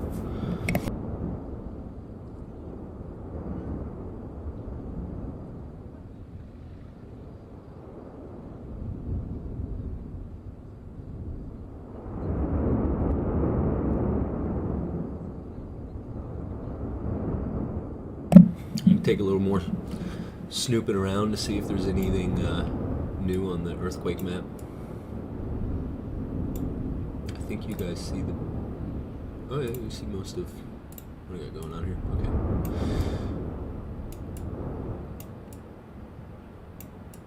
You can take a little more snooping around to see if there's anything new on the earthquake map. I think you guys see the... Oh yeah, you see most of... What do I got going on here? Okay.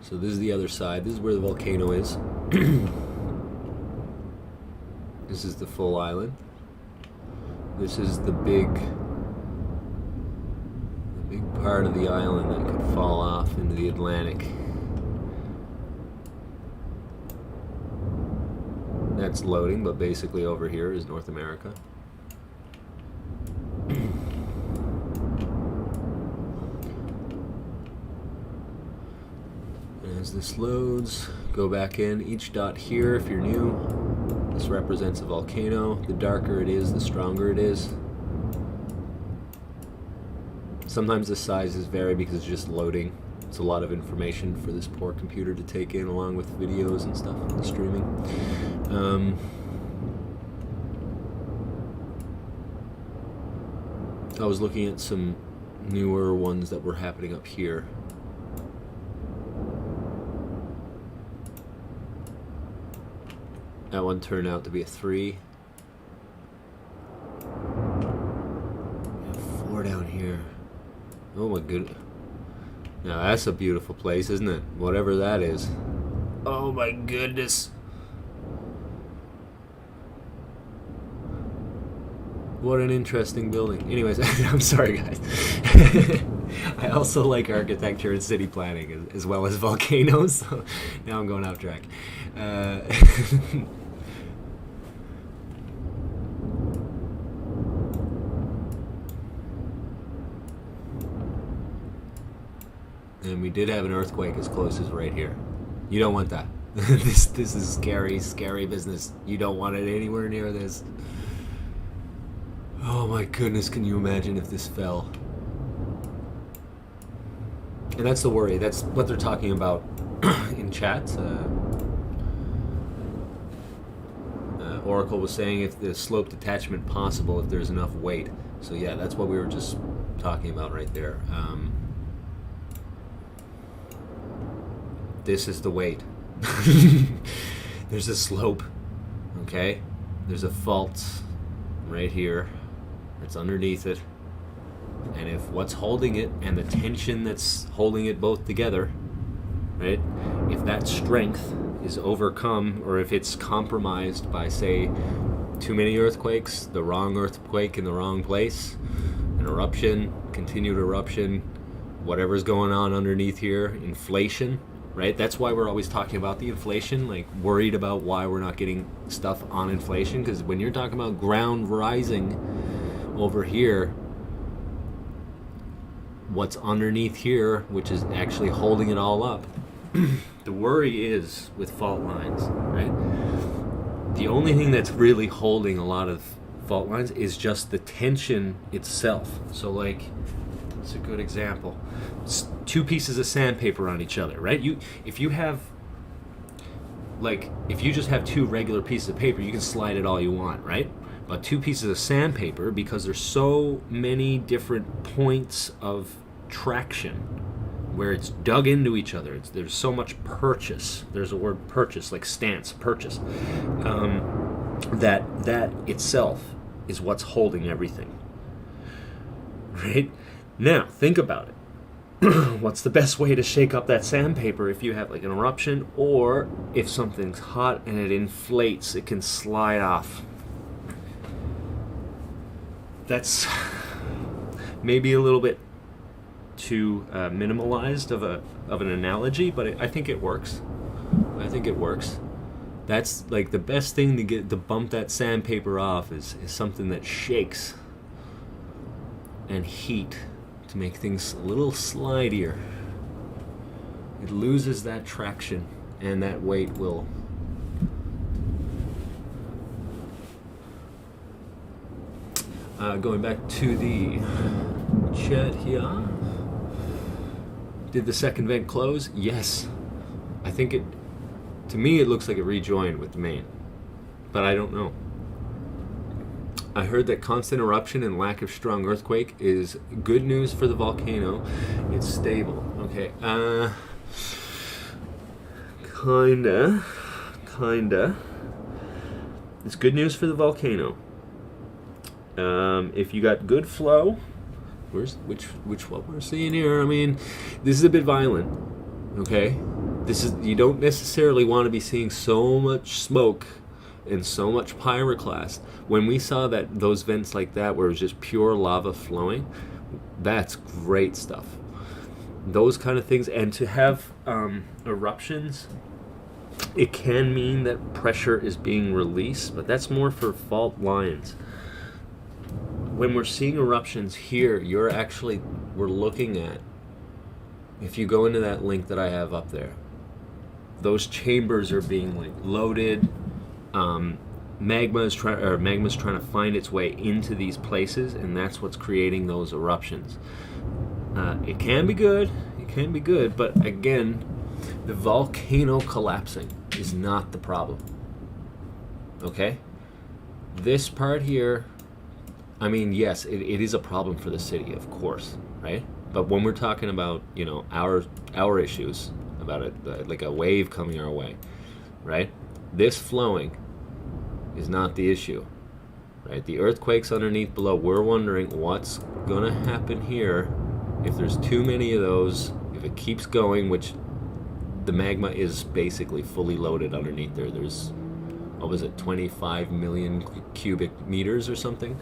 So this is the other side. This is where the volcano is. This is the full island. This is the big part of the island that could fall off into the Atlantic. That's loading, but basically over here is North America. As this loads, go back in. Each dot here, if you're new, this represents a volcano. The darker it is, the stronger it is. Sometimes the sizes vary because it's just loading. It's a lot of information for this poor computer to take in, along with videos and stuff and streaming. I was looking at some newer ones that were happening up here. That one turned out to be a 3. We have 4 down here. Oh my goodness. Now that's a beautiful place, isn't it? Whatever that is. Oh my goodness. What an interesting building. Anyways, I'm sorry guys. I also like architecture and city planning as well as volcanoes, so now I'm going off track. And we did have an earthquake as close as right here. You don't want that. This is scary business. You don't want it anywhere near this. Oh my goodness, can you imagine if this fell? And that's the worry. That's what they're talking about in chat. Oracle was saying if the slope detachment possible if there's enough weight. So yeah, that's what we were just talking about right there. This is the weight. There's a slope, okay? There's a fault right here. It's underneath it. And if what's holding it and the tension that's holding it both together, right? If that strength is overcome, or if it's compromised by, say, too many earthquakes, the wrong earthquake in the wrong place, an eruption, continued eruption, whatever's going on underneath here, inflation, right? That's why we're always talking about the inflation, like worried about why we're not getting stuff on inflation, because when you're talking about ground rising over here, what's underneath here, which is actually holding it all up, the worry is with fault lines, right? The only thing that's really holding a lot of fault lines is just the tension itself. So like, it's a good example. It's two pieces of sandpaper on each other, right? If you just have two regular pieces of paper, you can slide it all you want, right? But two pieces of sandpaper, because there's so many different points of traction where it's dug into each other, there's so much purchase. There's a word purchase, like stance, purchase. That itself is what's holding everything, right? Now, think about it. What's the best way to shake up that sandpaper if you have like an eruption, or if something's hot and it inflates, it can slide off? That's maybe a little bit too minimalized of an analogy, but I think it works. I think it works. That's like the best thing to bump that sandpaper off is something that shakes and heat to make things a little slidier. It loses that traction and that weight will going back to the chat here. Did the second vent close? Yes. I think to me it looks like it rejoined with the main, but I don't know. I heard that constant eruption and lack of strong earthquake is good news for the volcano. It's stable. Okay. Kinda. It's good news for the volcano. If you got good flow, which what we're seeing here, I mean, this is a bit violent. Okay? You don't necessarily want to be seeing so much smoke and so much pyroclast. When we saw those vents like that where it was just pure lava flowing, that's great stuff. Those kind of things, and to have eruptions, it can mean that pressure is being released, but that's more for fault lines. When we're seeing eruptions here, we're looking at, if you go into that link that I have up there, those chambers are being like loaded. Magma's trying to find its way into these places, and that's what's creating those eruptions. It can be good, but again, the volcano collapsing is not the problem. Okay? This part here, I mean, yes, it is a problem for the city, of course, right? But when we're talking about, our issues, about it, like a wave coming our way, right? This flowing is not the issue, right? The earthquakes underneath below, we're wondering what's going to happen here if there's too many of those, if it keeps going, which the magma is basically fully loaded underneath there. There's, 25 million cubic meters or something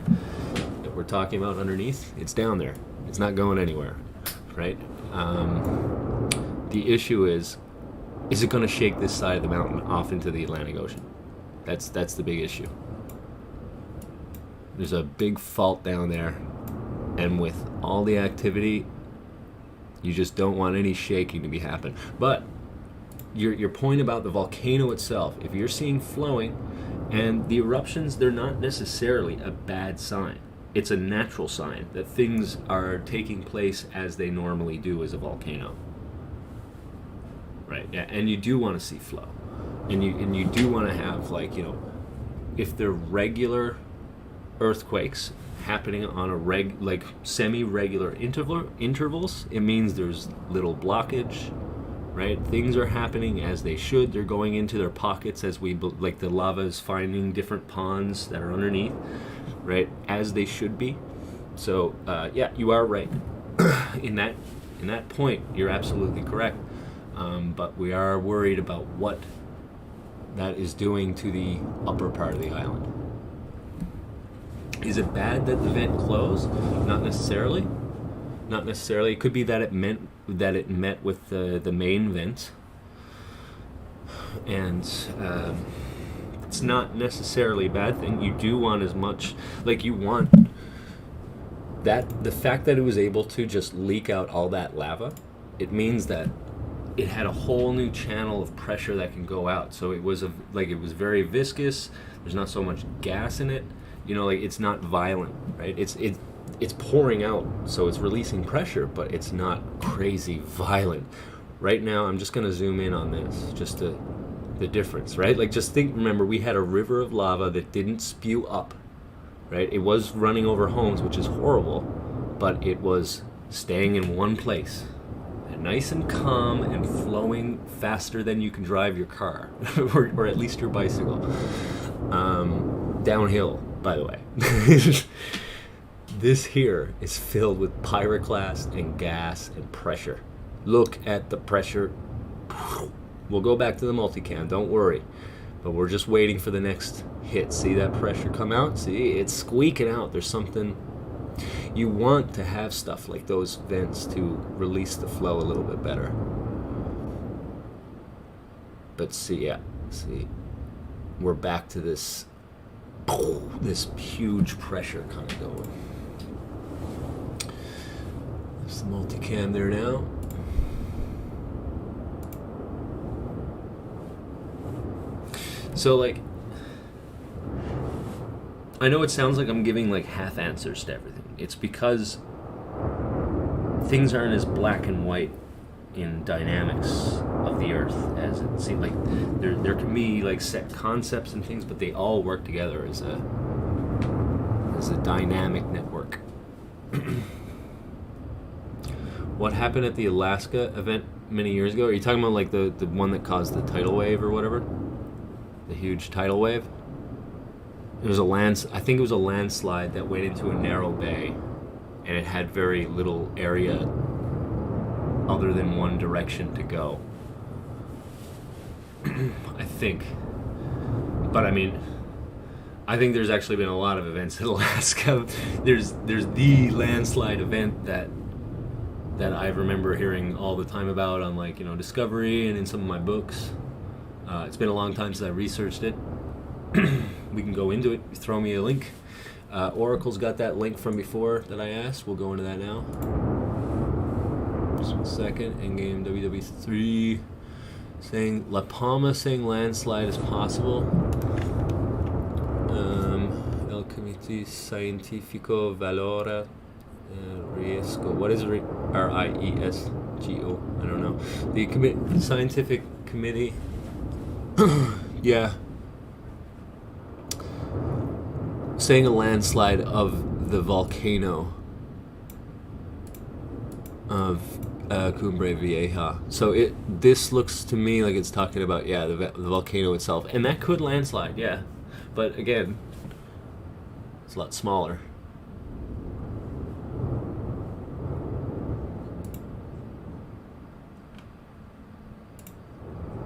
that we're talking about underneath. It's down there. It's not going anywhere, right? The issue is it going to shake this side of the mountain off into the Atlantic Ocean? That's the big issue. There's a big fault down there, and with all the activity, you just don't want any shaking to be happening. But your point about the volcano itself, if you're seeing flowing, and the eruptions, they're not necessarily a bad sign. It's a natural sign that things are taking place as they normally do as a volcano. Right, yeah, and you do want to see flow, and you do want to have, like, if they're regular earthquakes happening on a semi-regular intervals, it means there's little blockage, right? Things are happening as they should. They're going into their pockets as the lava is finding different ponds that are underneath, right? As they should be. So yeah, you are right. in that point, you're absolutely correct. But we are worried about what that is doing to the upper part of the island. Is it bad that the vent closed? Not necessarily. Not necessarily. It could be that it met with the main vent, And it's not necessarily a bad thing. You do want as much, like you want that, the fact that it was able to just leak out all that lava, it means that it had a whole new channel of pressure that can go out. So it was it was very viscous. There's not so much gas in it. You know, like it's not violent, right? It's pouring out, so it's releasing pressure, but it's not crazy violent. Right now, I'm just gonna zoom in on this, just the difference, right? Like just remember, we had a river of lava that didn't spew up, right? It was running over homes, which is horrible, but it was staying in one place. Nice and calm and flowing faster than you can drive your car or at least your bicycle. Downhill, by the way. This here is filled with pyroclast and gas and pressure. Look at the pressure. We'll go back to the multicam, don't worry. But we're just waiting for the next hit. See that pressure come out? See, it's squeaking out. There's something. You want to have stuff like those vents to release the flow a little bit better. But see, we're back to this huge pressure kind of going. There's the multicam there now. So like, I know it sounds like I'm giving like half answers to everything. It's because things aren't as black and white in dynamics of the Earth as it seems. Like there can be like set concepts and things, but they all work together as a dynamic network. What happened at the Alaska event many years ago? Are you talking about like the one that caused the tidal wave or whatever? The huge tidal wave? It was I think it was a landslide that went into a narrow bay, and it had very little area other than one direction to go. I think. But I mean, I think there's actually been a lot of events in Alaska. There's the landslide event that I remember hearing all the time about on, like, you know, Discovery and in some of my books. It's been a long time since I researched it. We can go into it. Throw me a link. Oracle's got that link from before that I asked. We'll go into that now. Just 1 second. Endgame WW3 saying La Palma saying landslide is possible. El Comité Científico Valora Riesgo. What is RIESGO? I don't know. The scientific committee. Yeah. Saying a landslide of the volcano of Cumbre Vieja. So this looks to me like it's talking about, yeah, the volcano itself. And that could landslide, yeah. But again, it's a lot smaller.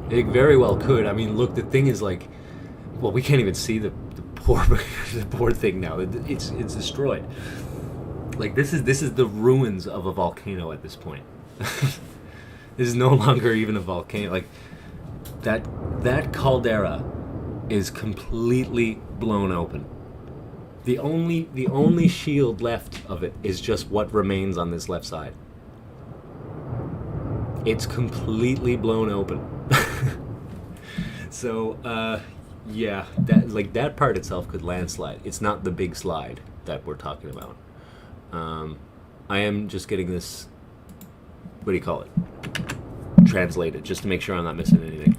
It very well could. I mean, look, the thing is, like, well, we can't even see the poor thing now. It's destroyed. Like, this is the ruins of a volcano at this point. This is no longer even a volcano. Like, that caldera is completely blown open. The only shield left of it is just what remains on this left side. It's completely blown open. So, yeah, that part itself could landslide. It's not the big slide that we're talking about. I am just getting this, what do you call it, translated, just to make sure I'm not missing anything.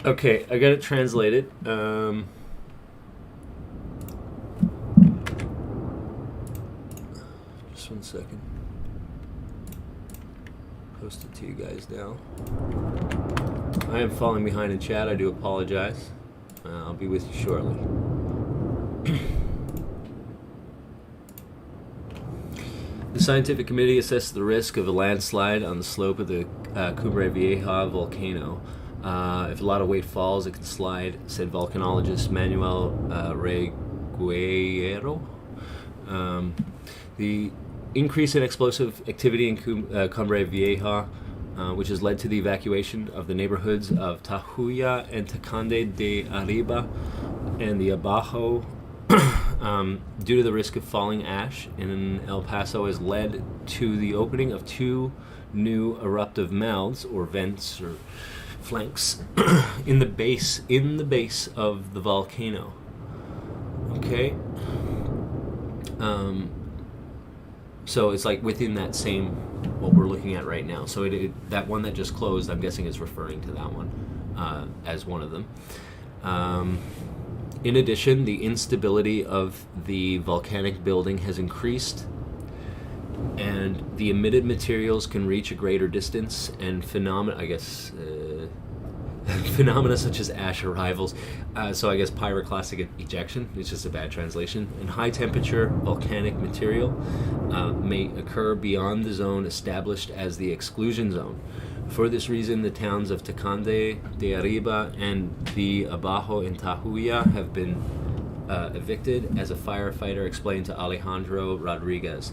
Okay, I got it translated. Just 1 second. Post it to you guys now. I am falling behind in chat. I do apologize. I'll be with you shortly. The scientific committee assessed the risk of a landslide on the slope of the Cumbre Vieja volcano. If a lot of weight falls, it can slide, said volcanologist Manuel Reguero. The increase in explosive activity in Cumbre Vieja, which has led to the evacuation of the neighborhoods of Tahuya and Tacande de Arriba and the Abajo, due to the risk of falling ash in El Paso, has led to the opening of 2 new eruptive mouths or vents or flanks in the base of the volcano. Okay. So it's like within that same what we're looking at right now. So that one that just closed, I'm guessing, is referring to that one as one of them. In addition, the instability of the volcanic building has increased, and the emitted materials can reach a greater distance, and phenomena such as ash arrivals, so I guess pyroclastic ejection, it's just a bad translation, and high temperature volcanic material may occur beyond the zone established as the exclusion zone. For this reason, the towns of Tacande de Arriba and the Abajo in Tahuya have been evicted, as a firefighter explained to Alejandro Rodriguez.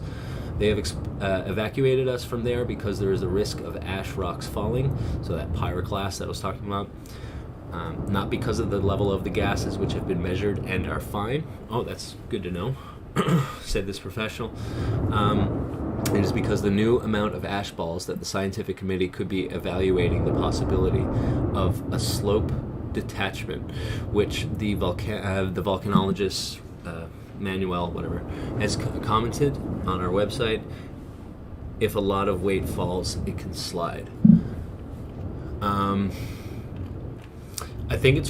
They have evacuated us from there because there is a risk of ash rocks falling, so that pyroclast that I was talking about, not because of the level of the gases, which have been measured and are fine. Oh, that's good to know, said this professional. It is because the new amount of ash balls that the scientific committee could be evaluating the possibility of a slope detachment, which the volcanologist Manuel, whatever, has commented on our website. If a lot of weight falls, it can slide. I think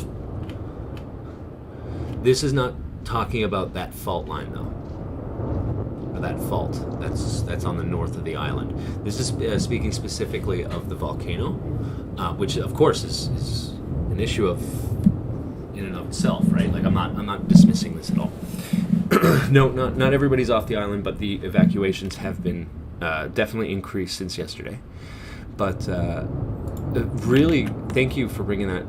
this is not talking about that fault line though. That fault that's on the north of the island. This is speaking specifically of the volcano, which of course is an issue of in and of itself, right? Like I'm not dismissing this at all. No, not everybody's off the island, but the evacuations have been definitely increased since yesterday. But really, thank you for bringing that,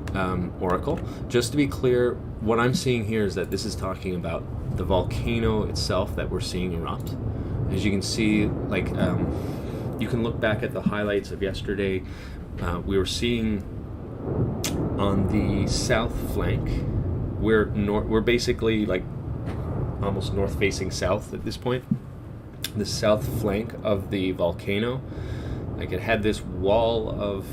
Oracle. Just to be clear, what I'm seeing here is that this is talking about the volcano itself that we're seeing erupt. As you can see, like you can look back at the highlights of yesterday. We were seeing on the south flank, we're basically like almost north facing south at this point. The south flank of the volcano, like it had this wall of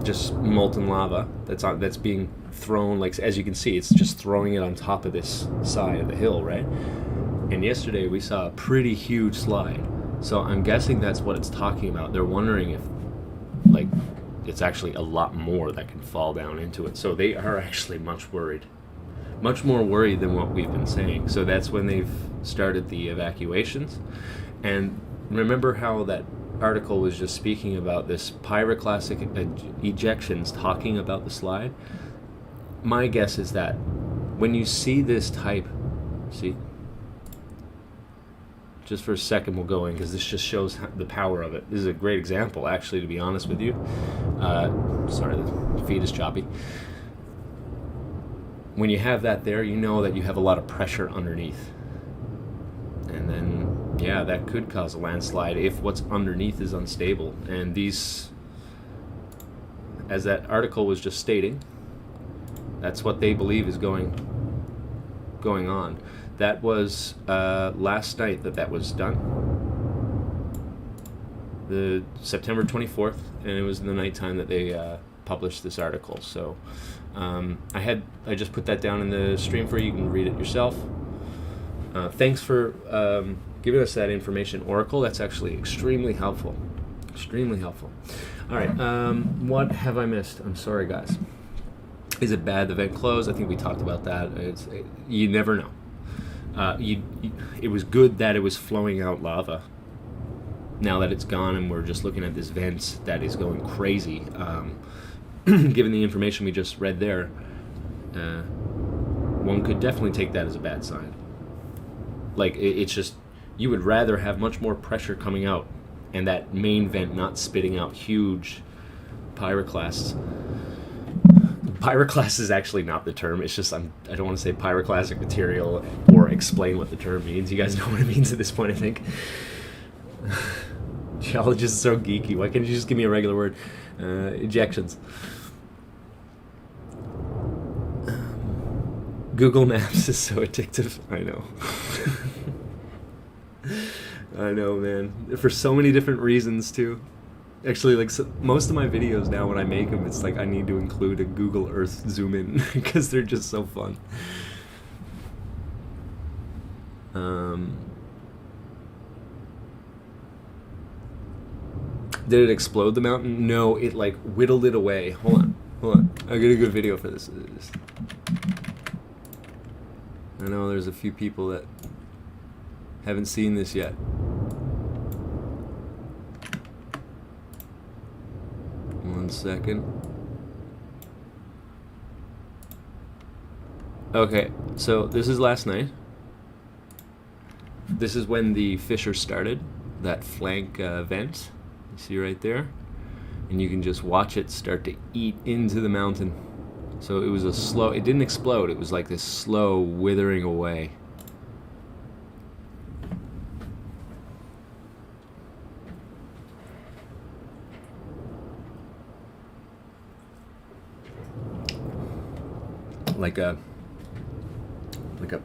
just molten lava that's being thrown, like as you can see, it's just throwing it on top of this side of the hill, right? And yesterday we saw a pretty huge slide. So I'm guessing that's what it's talking about. They're wondering if like it's actually a lot more that can fall down into it. So they are actually much more worried than what we've been saying. So that's when they've started the evacuations. And remember how that article was just speaking about this pyroclastic ejections, talking about the slide? My guess is that when you see this type, see, just for a second we'll go in because this just shows the power of it. This is a great example, actually, to be honest with you. Sorry, the feed is choppy. When you have that there, you know that you have a lot of pressure underneath. And then, yeah, that could cause a landslide if what's underneath is unstable. And these, as that article was just stating, that's what they believe is going on. That was last night that was done, the September 24th, and it was in the nighttime that they published this article. So I just put that down in the stream for you. You can read it yourself. Thanks for giving us that information, Oracle. That's actually extremely helpful. Extremely helpful. All right. What have I missed? I'm sorry, guys. Is it bad the vent closed? I think we talked about that. You never know. It was good that it was flowing out lava. Now that it's gone and we're just looking at this vent that is going crazy, given the information we just read there, one could definitely take that as a bad sign. Like, it's just, you would rather have much more pressure coming out and that main vent not spitting out huge pyroclasts. Pyroclast is actually not the term. It's just I don't want to say pyroclastic material or explain what the term means. You guys know what it means at this point, I think. Geologists are so geeky. Why can't you just give me a regular word? Ejections. Google Maps is so addictive. I know. I know, man. For so many different reasons, too. Actually, like, most of my videos now, when I make them, it's like I need to include a Google Earth zoom in because they're just so fun. Did it explode the mountain? No, it like whittled it away. Hold on. I got a good video for this. I know there's a few people that haven't seen this yet. One second. Okay, so this is last night. This is when the fissure started, that flank vent. You see right there? And you can just watch it start to eat into the mountain. So it was a slow, it didn't explode, it was like this slow withering away. Like a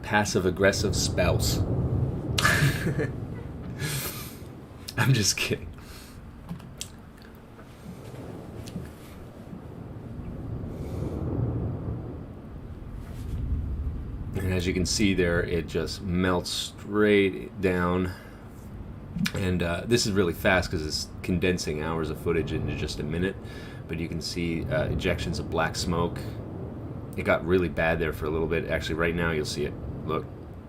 passive-aggressive spouse. I'm just kidding. And as you can see there, it just melts straight down. And this is really fast because it's condensing hours of footage into just a minute. But you can see ejections of black smoke. It got really bad there for a little bit. Actually, right now you'll see it. Look,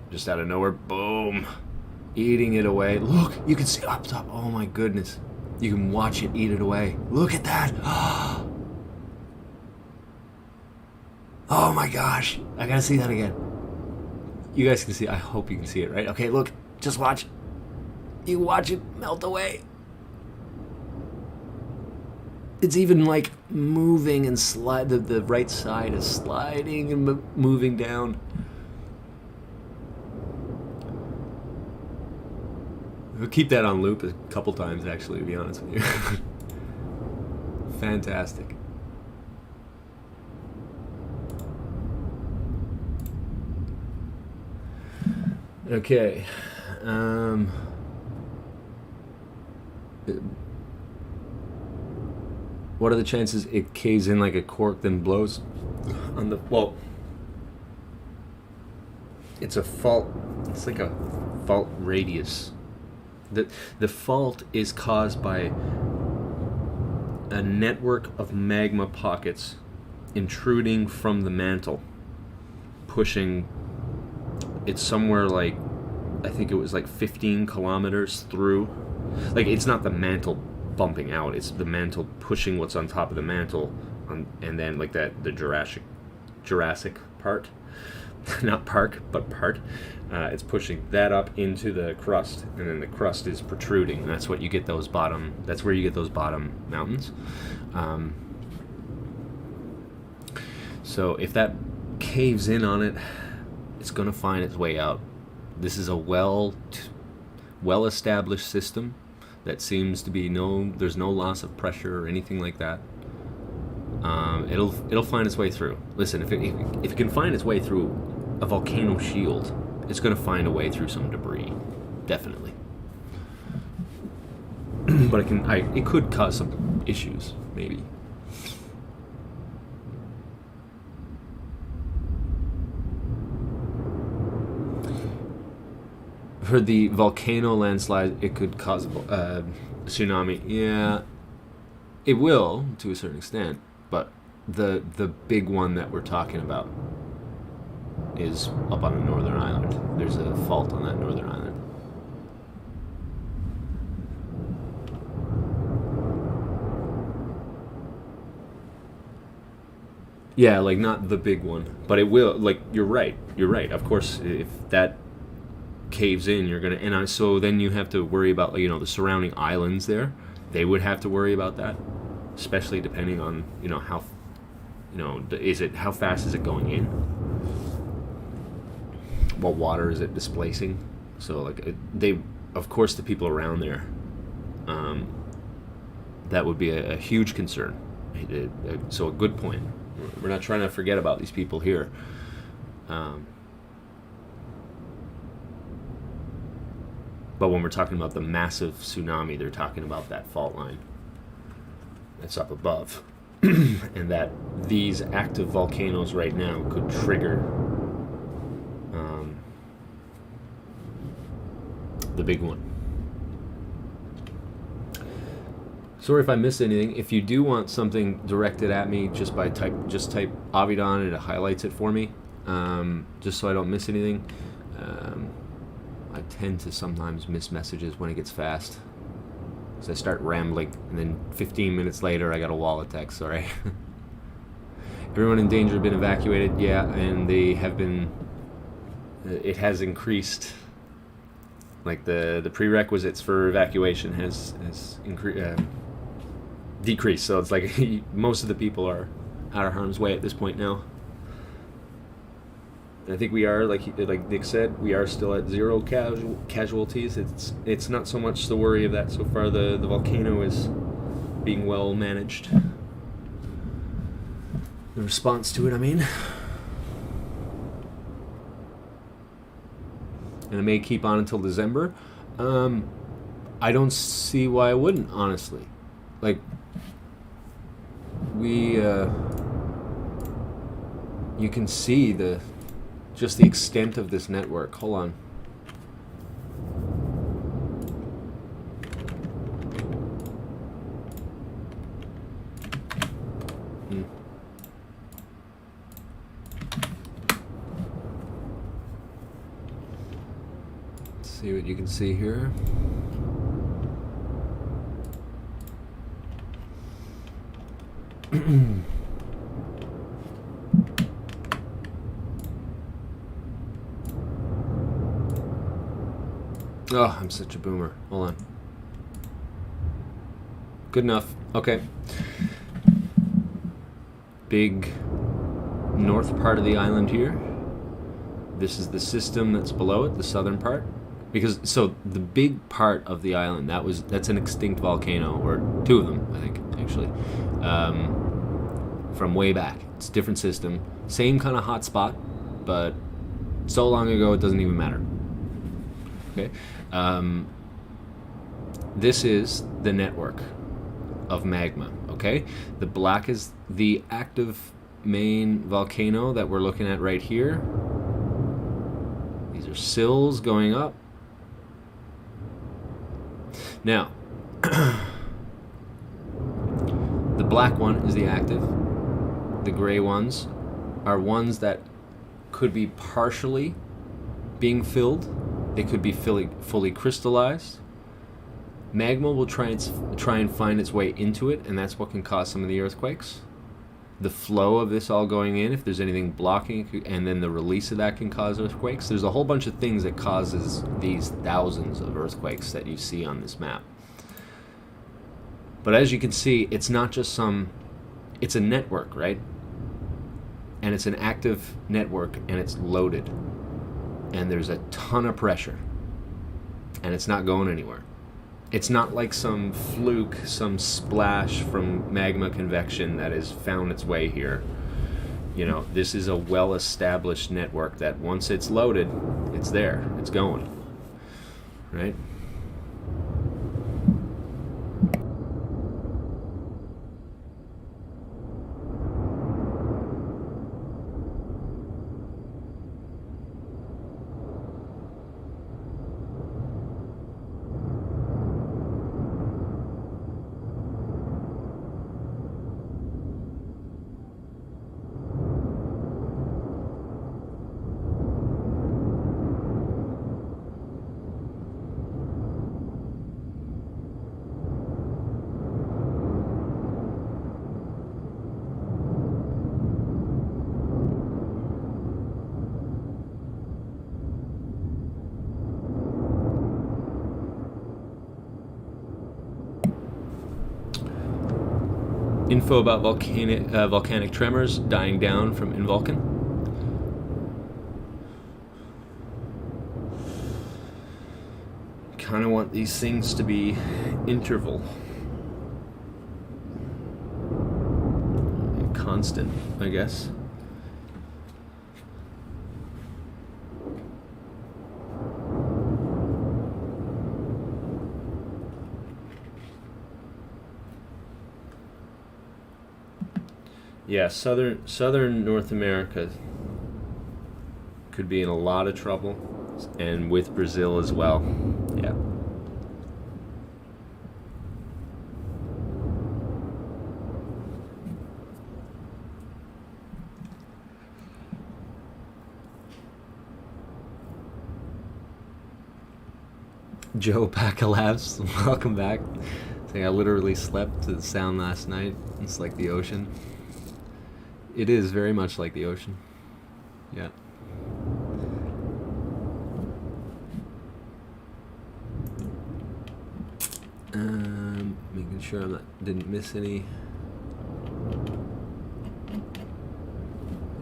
just out of nowhere, boom, eating it away. Look, you can see up top. Oh my goodness. You can watch it eat it away. Look at that. Oh my gosh. I gotta see that again. You guys can see. I hope you can see it, right? Okay, look, just watch. You watch it melt away. It's even like moving and slide. The right side is sliding and moving down. We'll keep that on loop a couple times, actually, to be honest with you. Fantastic. Okay. What are the chances it caves in like a cork, then blows on the... Well, it's a fault. It's like a fault radius. The fault is caused by a network of magma pockets intruding from the mantle, pushing... It's somewhere like, I think it was like 15 kilometers through. Like, it's not the mantle bumping out, it's the mantle pushing what's on top of the mantle, and then like that, the Jurassic part, not park, but part, it's pushing that up into the crust, and then the crust is protruding, and that's what you get those bottom, that's where you get those bottom mountains. So if that caves in on it, it's going to find its way out. This is a well-established system that seems to be there's no loss of pressure or anything like that. It'll find its way through. Listen, if it can find its way through a volcano shield, it's going to find a way through some debris, definitely. But it could cause some issues, maybe. For the volcano landslide, it could cause a tsunami. Yeah, It will, to a certain extent, but the big one that we're talking about is up on the northern island. There's a fault on that northern island. Yeah, like not the big one, but it will. Like you're right. You're right. Of course, if that caves in, you're gonna. So then you have to worry about the surrounding islands there. They would have to worry about that, especially depending on how how fast is it going in? What water is it displacing? So like of course, the people around there, that would be a huge concern. So a good point. We're not trying to forget about these people here. But when we're talking about the massive tsunami, they're talking about that fault line that's up above. And that these active volcanoes right now could trigger the big one. Sorry if I missed anything. If you do want something directed at me, just type Avidon and it highlights it for me, just so I don't miss anything. I tend to sometimes miss messages when it gets fast, so I start rambling, and then 15 minutes later I got a wall of text. Sorry. Everyone in danger have been evacuated. Yeah, and they have been. It has increased. Like the prerequisites for evacuation has decreased. So it's like most of the people are out of harm's way at this point now. And I think we are, like Nick said, we are still at 0 casualties. It's not so much the worry of that so far. The volcano is being well managed. The response to it, I mean. And it may keep on until December. I don't see why it wouldn't, honestly. Like, you can see just the extent of this network. Hold on. Let's see what you can see here. Oh, I'm such a boomer. Hold on. Good enough. Okay. Big north part of the island here. This is the system that's below it, the southern part. Because so the big part of the island, that's an extinct volcano, or two of them, I think, actually. From way back. It's a different system. Same kind of hot spot, but so long ago it doesn't even matter. Okay. This is the network of magma, okay? The black is the active main volcano that we're looking at right here. These are sills going up. Now, the black one is the active. The gray ones are ones that could be partially being filled. They could be fully crystallized. Magma will try and find its way into it, and that's what can cause some of the earthquakes. The flow of this all going in, if there's anything blocking, and then the release of that can cause earthquakes. There's a whole bunch of things that causes these thousands of earthquakes that you see on this map. But as you can see, it's not just it's a network, right? And it's an active network, and it's loaded. And there's a ton of pressure. And it's not going anywhere. It's not like some fluke, some splash from magma convection that has found its way here. This is a well-established network that once it's loaded, it's there. It's going. Right? Info about volcanic tremors dying down from in Vulcan. Kind of want these things to be interval, constant, I guess. Yeah, southern North America could be in a lot of trouble, and with Brazil as well. Yeah. Joe Pacalabs, welcome back. I think I literally slept to the sound last night. It's like the ocean. It is very much like the ocean. Yeah. Making sure didn't miss any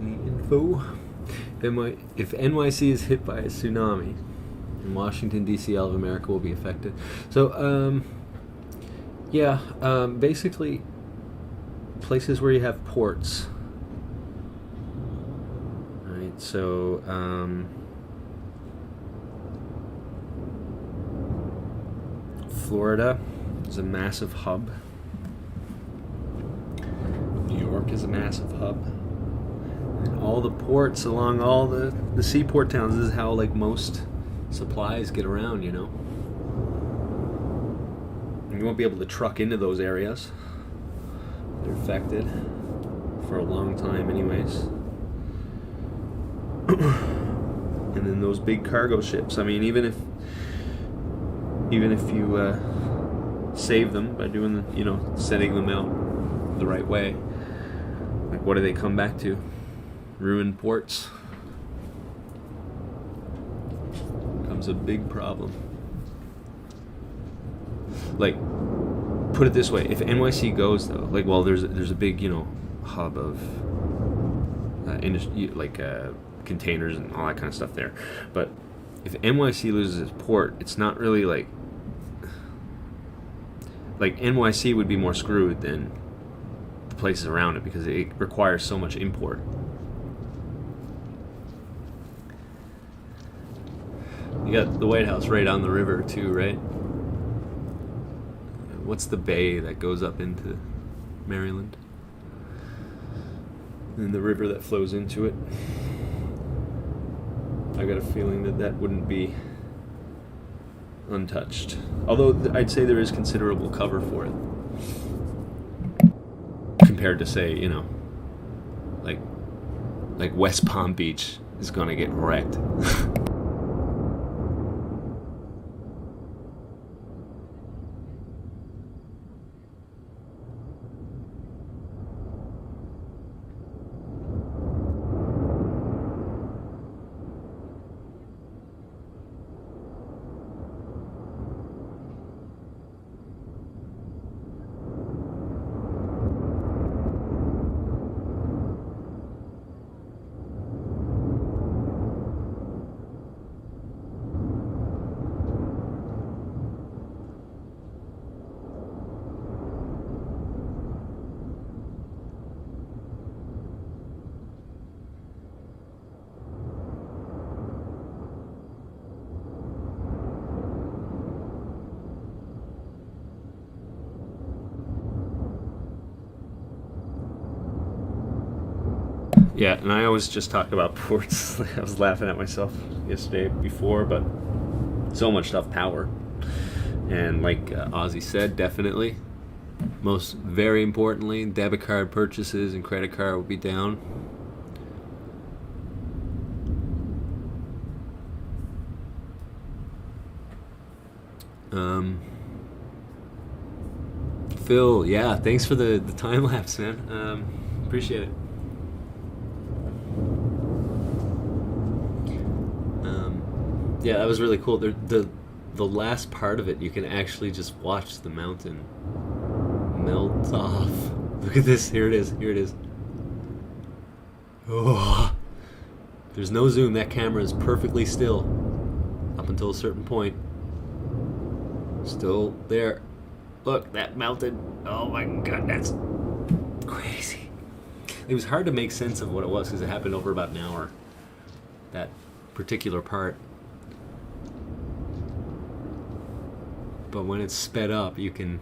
info. If NYC is hit by a tsunami, in Washington D.C., all of America will be affected. So, basically, places where you have ports. Right. So, Florida is a massive hub. New York is a massive hub. And all the ports along all the seaport towns, this is how like most supplies get around, you know. And you won't be able to truck into those areas. They're affected for a long time anyways. And then those big cargo ships, I mean, even if you save them by doing setting them out the right way, like what do they come back to? Ruined ports. Becomes a big problem. Like, put it this way: if NYC goes though, like, well, there's a big hub of industry, like containers and all that kind of stuff there, but if NYC loses its port, it's not really like NYC would be more screwed than the places around it because it requires so much import. You got the White House right on the river too, right? What's the bay that goes up into Maryland? And the river that flows into it. I got a feeling that wouldn't be untouched. Although I'd say there is considerable cover for it. Compared to, say, like West Palm Beach is gonna get wrecked. Yeah, and I always just talk about ports. I was laughing at myself yesterday before, but so much stuff power. And like Ozzy said, definitely. Very importantly, debit card purchases and credit card will be down. Phil, yeah, thanks for the time lapse, man. Appreciate it. Yeah, that was really cool. The last part of it, you can actually just watch the mountain melt off Look at this. Here it is. Here it is. Oh, there's no zoom. That camera is perfectly still up until a certain point. Still there. Look, that melted. Oh my god, that's crazy. It was hard to make sense of what it was because it happened over about an hour. That particular part. But when it's sped up, you can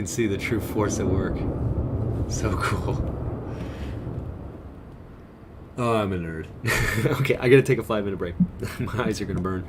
see the true force at work. So cool. Oh, I'm a nerd. Okay, I gotta take a 5-minute break. My eyes are gonna burn.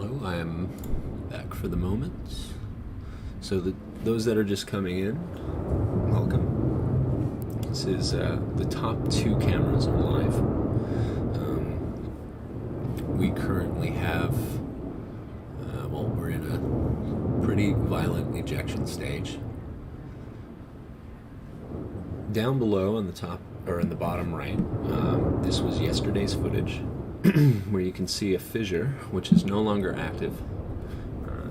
Hello, I'm back for the moment. So those that are just coming in, welcome. This is the top 2 cameras are live. We currently have, well, we're in a pretty violent ejection stage. Down below on the top, or in the bottom right, this was yesterday's footage. Where you can see a fissure, which is no longer active,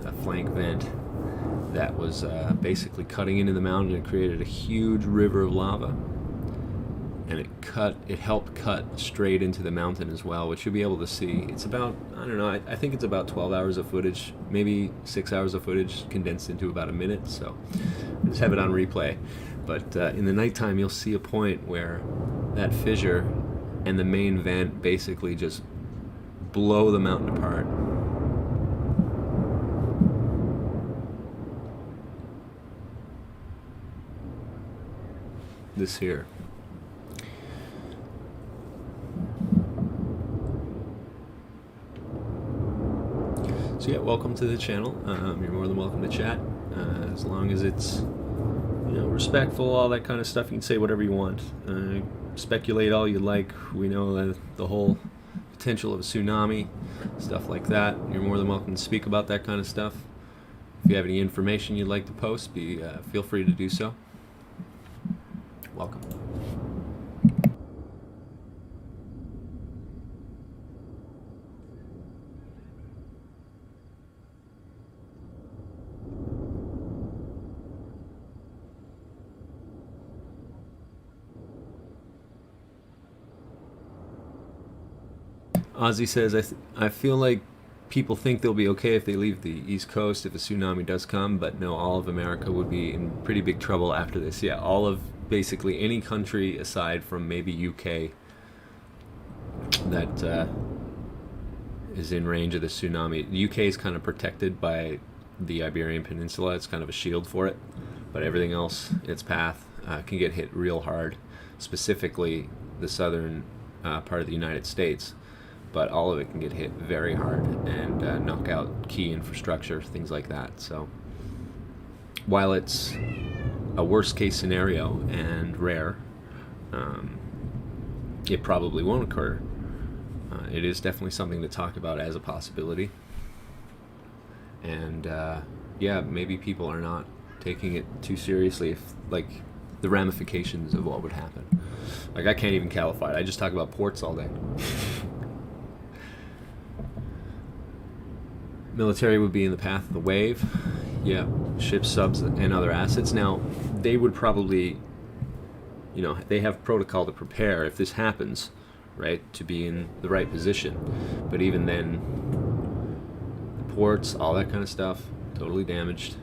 a flank vent that was basically cutting into the mountain and created a huge river of lava, and it helped cut straight into the mountain as well, which you'll be able to see. It's about, I don't know, I think it's about 12 hours of footage, maybe 6 hours of footage condensed into about a minute, so just have it on replay. But in the nighttime you'll see a point where that fissure and the main vent basically just blow the mountain apart. This here. So yeah, welcome to the channel. You're more than welcome to chat, as long as it's, you know, respectful, all that kind of stuff. You can say whatever you want. Speculate all you like. We know the whole potential of a tsunami, stuff like that. You're more than welcome to speak about that kind of stuff. If you have any information you'd like to post, feel free to do so. Welcome. Ozzy says, I feel like people think they'll be okay if they leave the East Coast if a tsunami does come, but no, all of America would be in pretty big trouble after this. Yeah, all of basically any country aside from maybe UK that is in range of the tsunami. The UK is kind of protected by the Iberian Peninsula. It's kind of a shield for it, but everything else, its path, can get hit real hard, specifically the southern part of the United States. But all of it can get hit very hard and knock out key infrastructure, things like that. So while it's a worst case scenario and rare, it probably won't occur. It is definitely something to talk about as a possibility. And yeah, maybe people are not taking it too seriously, if, like, the ramifications of what would happen. Like, I can't even qualify it. I just talk about ports all day. Military would be in the path of the wave. Yeah, ships, subs, and other assets. Now, they would probably, you know, they have protocol to prepare if this happens, right, to be in the right position. But even then, the ports, all that kind of stuff, totally damaged.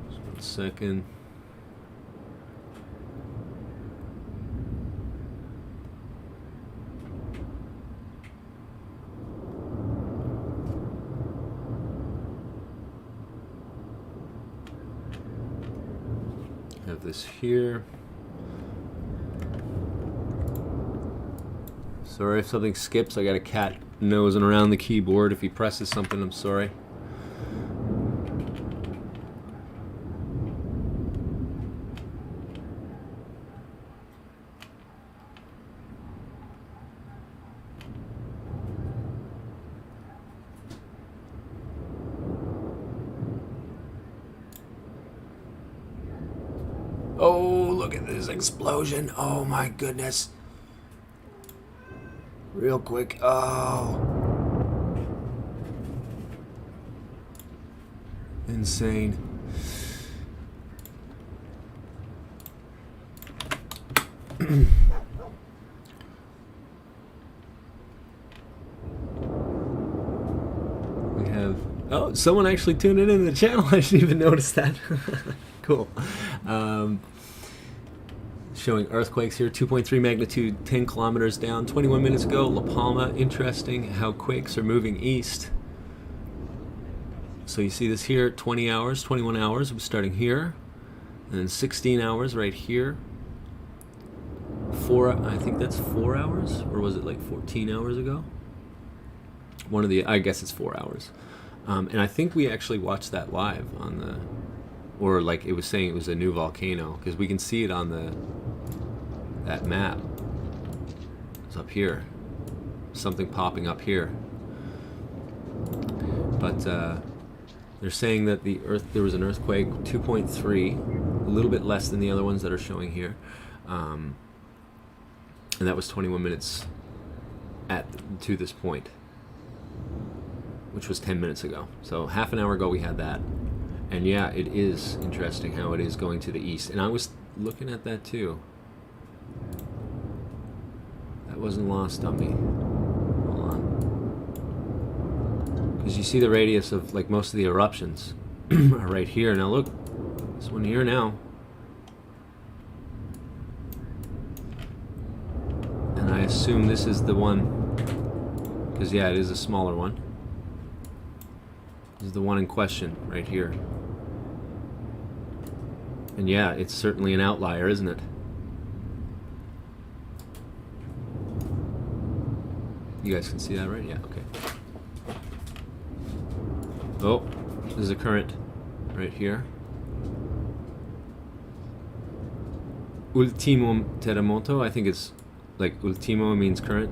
Just 1 second. Have this here. Sorry if something skips. I got a cat nosing around the keyboard. If he presses something, I'm sorry. Oh, look at this explosion. Oh my goodness. Real quick. Oh. Insane. We have... Oh, someone actually tuned in the channel. I didn't even notice that. Cool. Showing earthquakes here, 2.3 magnitude, 10 kilometers down, 21 minutes ago. La Palma, interesting how quakes are moving east. So you see this here, 20 hours, 21 hours, we're starting here, and then 16 hours right here. I think that's 4 hours, or was it like 14 hours ago? I guess it's 4 hours. And I think we actually watched that live on the, or like it was saying it was a new volcano, because we can see it on that map. It's up here. Something popping up here. But they're saying that there was an earthquake, 2.3, a little bit less than the other ones that are showing here. And that was 21 minutes to this point, which was 10 minutes ago. So half an hour ago we had that. And yeah, it is interesting how it is going to the east. And I was looking at that too. That wasn't lost on me. Hold on. Because you see the radius of like most of the eruptions are right here. Now look, this one here now. And I assume this is the one, because yeah, it is a smaller one. This is the one in question right here. And yeah, it's certainly an outlier, isn't it? You guys can see that, right? Yeah, okay. Oh, there's a current right here. Ultimo terremoto, I think it's like ultimo means current,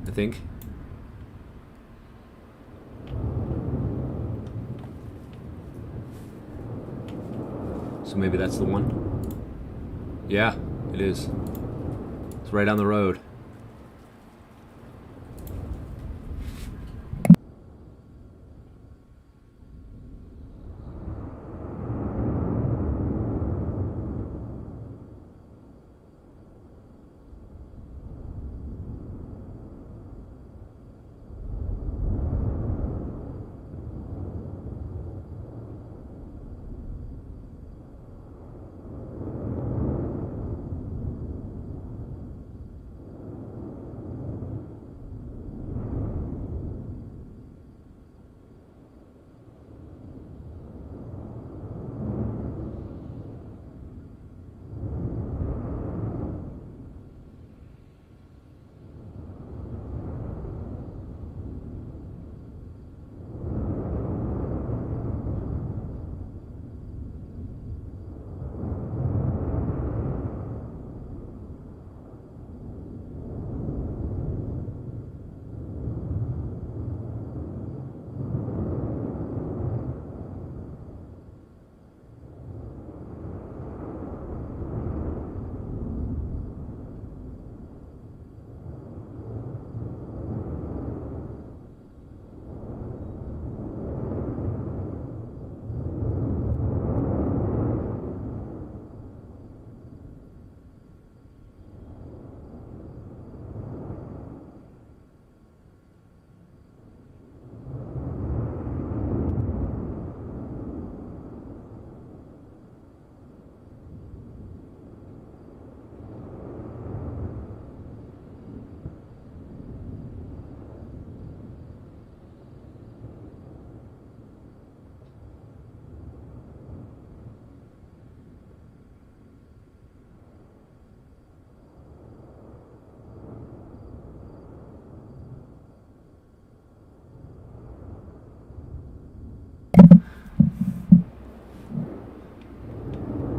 I think. So maybe that's the one. Yeah, it is. It's right on the road.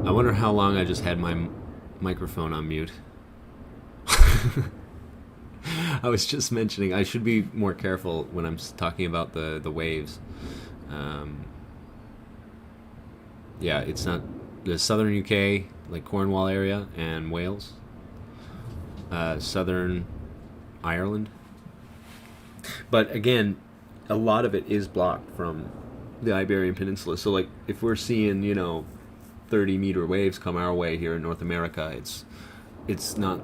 I wonder how long I just had my microphone on mute. I was just mentioning I should be more careful when I'm talking about the waves. Yeah, it's not the southern UK, like Cornwall area and Wales, southern Ireland. But again, a lot of it is blocked from the Iberian Peninsula. So like if we're seeing, 30-meter waves come our way here in North America, it's not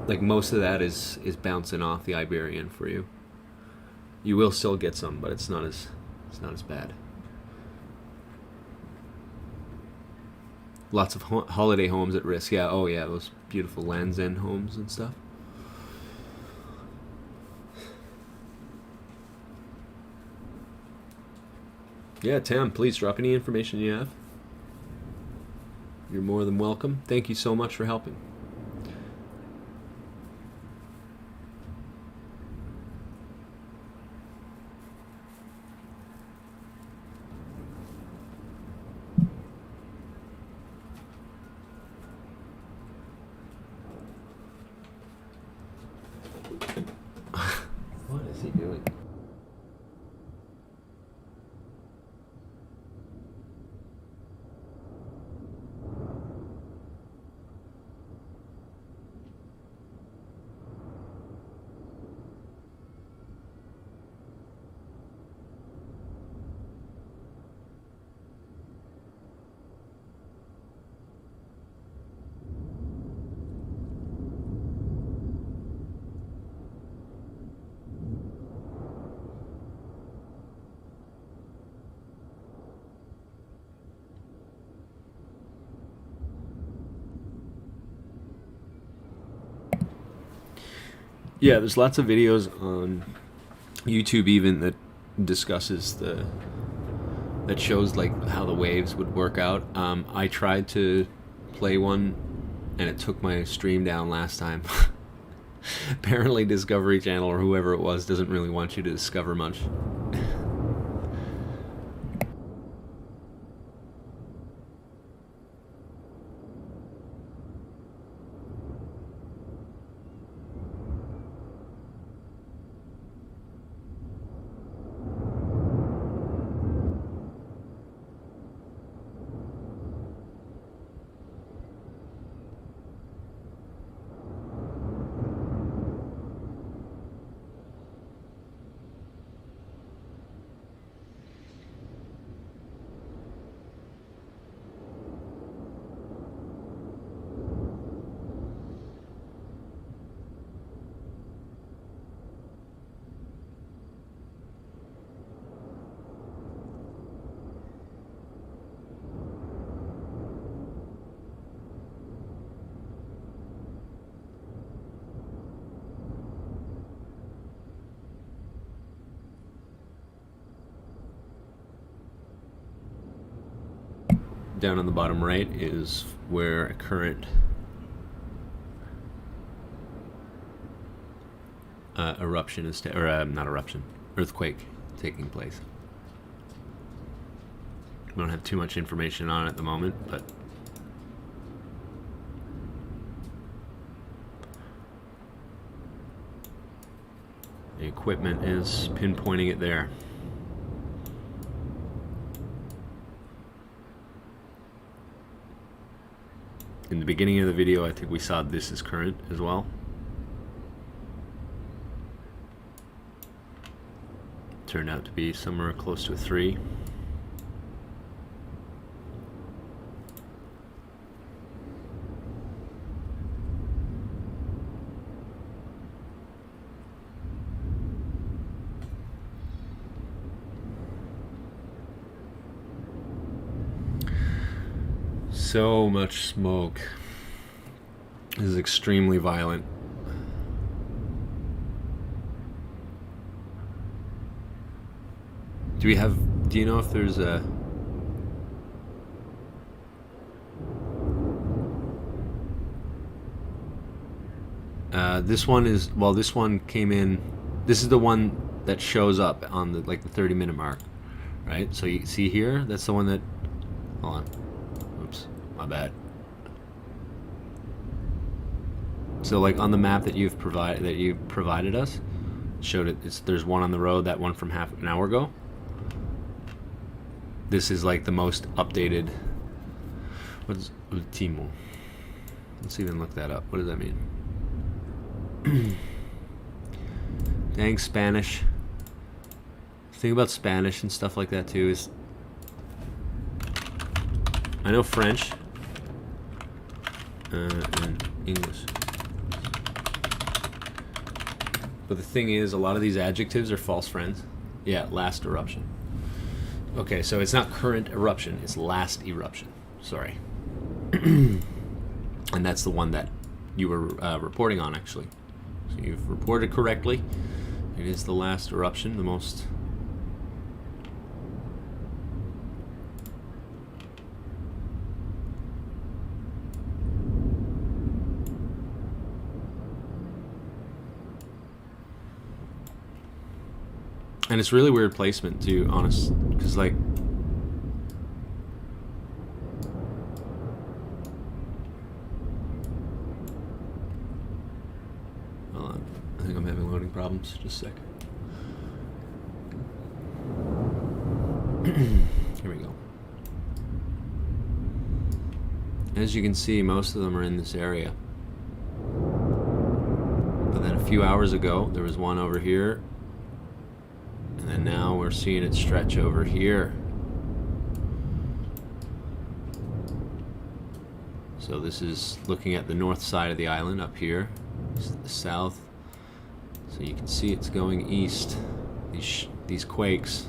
like most of that is bouncing off the Iberian for you. You will still get some, but it's not as bad. Lots of holiday homes at risk. Yeah, oh yeah, those beautiful Land's End homes and stuff. Yeah, Tam, please drop any information you have. You're more than welcome. Thank you so much for helping. he doing? Yeah, there's lots of videos on YouTube even that discusses that shows like how the waves would work out. I tried to play one and it took my stream down last time. Apparently Discovery Channel or whoever it was doesn't really want you to discover much. Down on the bottom right is where a current eruption is, not eruption, earthquake taking place. We don't have too much information on it at the moment, but the equipment is pinpointing it there. In the beginning of the video, I think we saw this is current as well. Turned out to be somewhere close to a 3. So much smoke. This is extremely violent. Do you know if there's a this one is, well, this one came in, this is the one that shows up on the, like, the 30-minute mark, right? So you see here, that's the one that, hold on. Oops, my bad. So like on the map that you provided us, showed it. There's one on the road, that one from half an hour ago. This is like the most updated. What is ultimo? Let's even look that up. What does that mean? Dang Spanish. The thing about Spanish and stuff like that too is, I know French and English. But the thing is, a lot of these adjectives are false friends. Yeah, last eruption. Okay, so it's not current eruption, it's last eruption. Sorry. And that's the one that you were reporting on, actually. So you've reported correctly. It is the last eruption, the most... And it's really weird placement too, honest, because like, hold on, I think I'm having loading problems. Just a sec. Here we go. As you can see, most of them are in this area. But then a few hours ago, there was one over here. And then now we're seeing it stretch over here. So this is looking at the north side of the island up here. This is the south. So you can see it's going east. These quakes.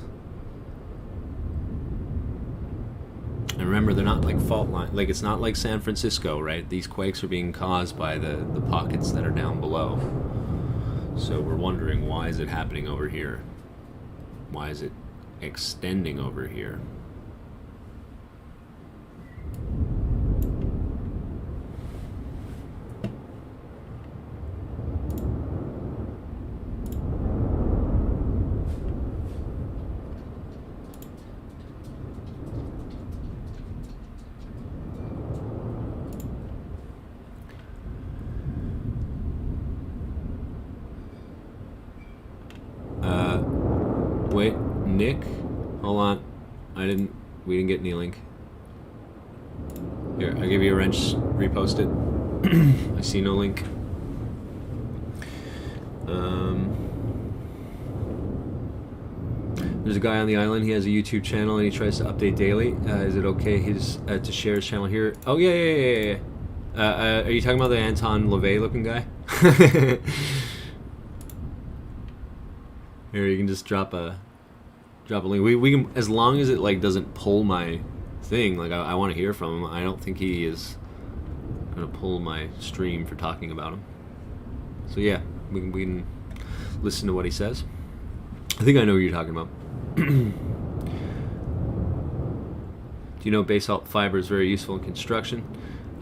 And remember, they're not like fault line. Like, it's not like San Francisco, right? These quakes are being caused by the pockets that are down below. So we're wondering, why is it happening over here? Why is it extending over here? Wait, Nick? Hold on. We didn't get any link. Here, I'll give you a wrench, repost it. I see no link. There's a guy on the island, he has a YouTube channel and he tries to update daily. Is it okay to share his channel here? Oh, yeah. Are you talking about the Anton LaVey looking guy? Here, you can just drop a link. We can, as long as it like doesn't pull my thing. Like, I want to hear from him. I don't think he is gonna pull my stream for talking about him. So yeah, we can listen to what he says. I think I know what you're talking about. Do you know basalt fiber is very useful in construction?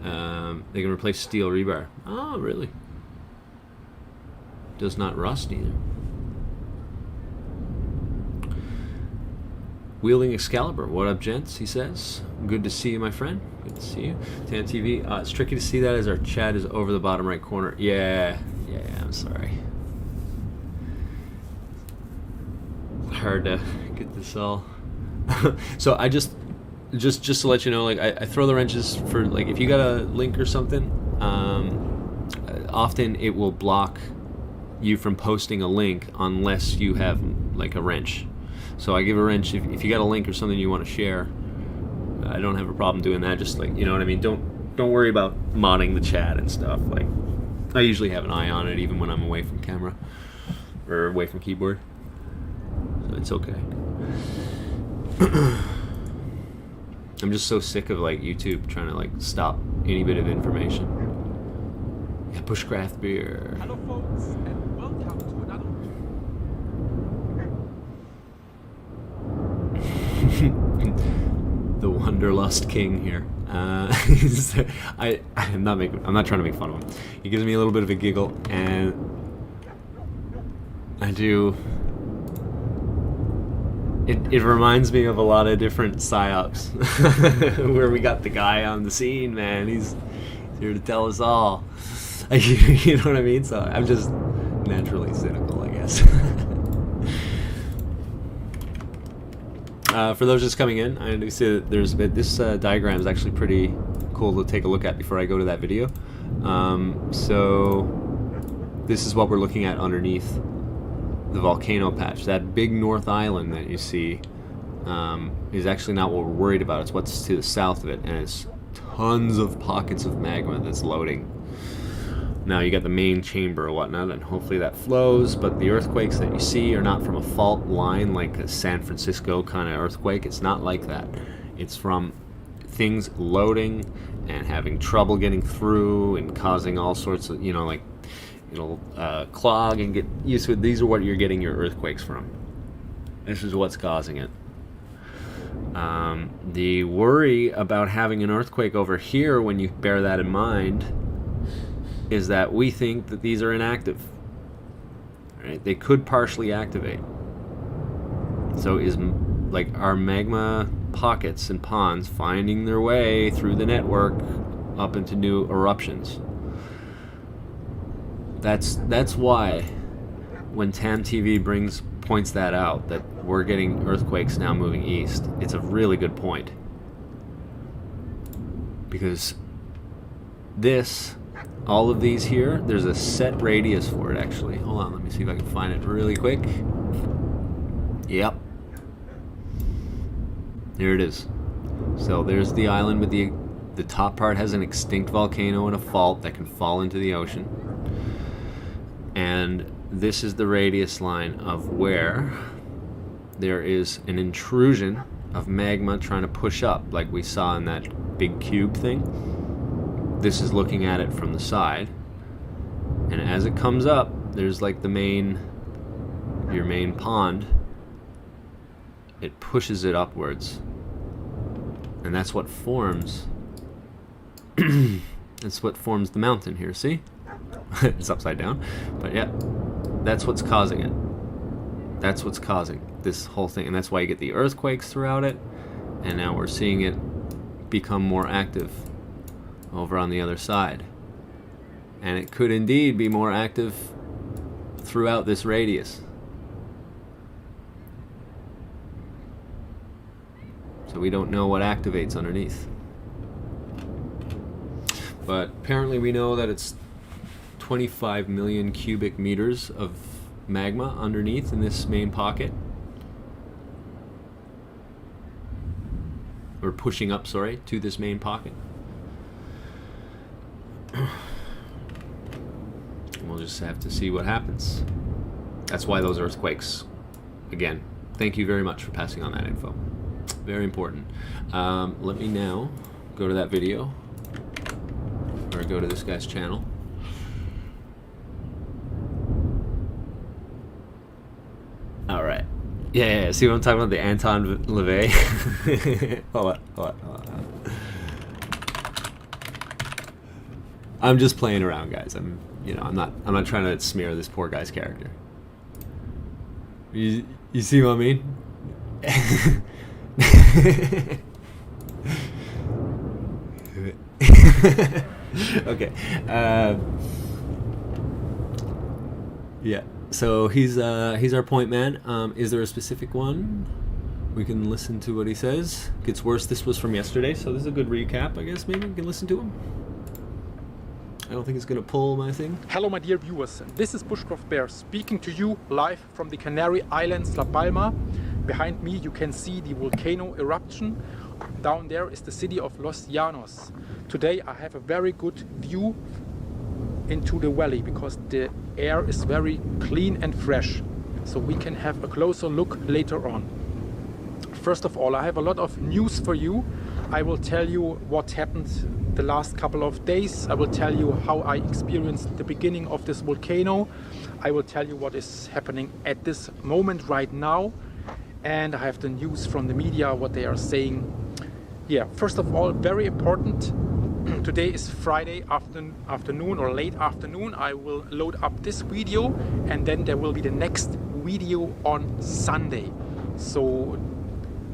They can replace steel rebar. Oh, really? Does not rust either. Wielding Excalibur. What up, gents? He says. Good to see you, my friend. Good to see you. Tan TV. It's tricky to see that as our chat is over the bottom right corner. Yeah, I'm sorry. Hard to get this all. So I just to let you know, like, I throw the wrenches for, like, if you got a link or something, often it will block you from posting a link unless you have like a wrench. So I give a wrench if you got a link or something you want to share. I don't have a problem doing that. Just, like, you know what I mean. Don't worry about modding the chat and stuff. Like, I usually have an eye on it even when I'm away from camera or away from keyboard. So it's okay. I'm just so sick of, like, YouTube trying to, like, stop any bit of information. Yeah, Bushcraft beer. Hello, folks, and welcome to another. The Wanderlust King here. I'm not trying to make fun of him. He gives me a little bit of a giggle, and I do. It reminds me of a lot of different psyops where we got the guy on the scene, man. He's here to tell us all. You know what I mean? So I'm just naturally cynical, I guess. For those just coming in, I do see that there's a bit. This diagram is actually pretty cool to take a look at before I go to that video. So this is what we're looking at underneath the volcano patch. That big North Island that you see is actually not what we're worried about. It's what's to the south of it, and it's tons of pockets of magma that's loading. Now you got the main chamber or whatnot, and hopefully that flows, but the earthquakes that you see are not from a fault line like a San Francisco kind of earthquake. It's not like that. It's from things loading and having trouble getting through and causing all sorts of, you know, like, it'll clog and get used to it. These are what you're getting your earthquakes from. This is what's causing it. The worry about having an earthquake over here, when you bear that in mind, is that we think that these are inactive. Right? They could partially activate. So is, like, our magma pockets and ponds finding their way through the network up into new eruptions. That's why when Tam TV points that out, that we're getting earthquakes now moving east. It's a really good point. Because this, all of these here, there's a set radius for it actually. Hold on, let me see if I can find it really quick. Yep. Here it is. So there's the island with the top part has an extinct volcano and a fault that can fall into the ocean. And this is the radius line of where there is an intrusion of magma trying to push up, like we saw in that big cube thing. This is looking at it from the side. And as it comes up, there's like your main pond. It pushes it upwards. And that's what forms that's what forms the mountain here, see? It's upside down. But yeah, that's what's causing it. That's what's causing this whole thing. And that's why you get the earthquakes throughout it. And now we're seeing it become more active over on the other side. And it could indeed be more active throughout this radius. So we don't know what activates underneath. But apparently we know that it's 25 million cubic meters of magma underneath in this main pocket. Or pushing up, sorry, to this main pocket. And we'll just have to see what happens. That's why those earthquakes, again, thank you very much for passing on that info. Very important. Let me now go to that video, or go to this guy's channel. All right. Yeah. See what I'm talking about? The Anton LaVey. hold on. I'm just playing around, guys. I'm not trying to smear this poor guy's character. You see what I mean? Okay. Yeah. So he's our point man. Is there a specific one? We can listen to what he says. Gets worse. This was from yesterday, so this is a good recap, I guess. Maybe we can listen to him. I don't think it's gonna pull my thing. Hello my dear viewers, this is Bushcraft Bear speaking to you live from the Canary Islands, La Palma. Behind me you can see the volcano eruption. Down there is the city of Los Llanos. Today I have a very good view into the valley because the air is very clean and fresh. So we can have a closer look later on. First of all, I have a lot of news for you. I will tell you what happened the last couple of days. I will tell you how I experienced the beginning of this volcano. I will tell you what is happening at this moment right now. And I have the news from the media, what they are saying. Yeah, first of all, very important. Today is Friday afternoon or late afternoon. I will load up this video and then there will be the next video on Sunday. So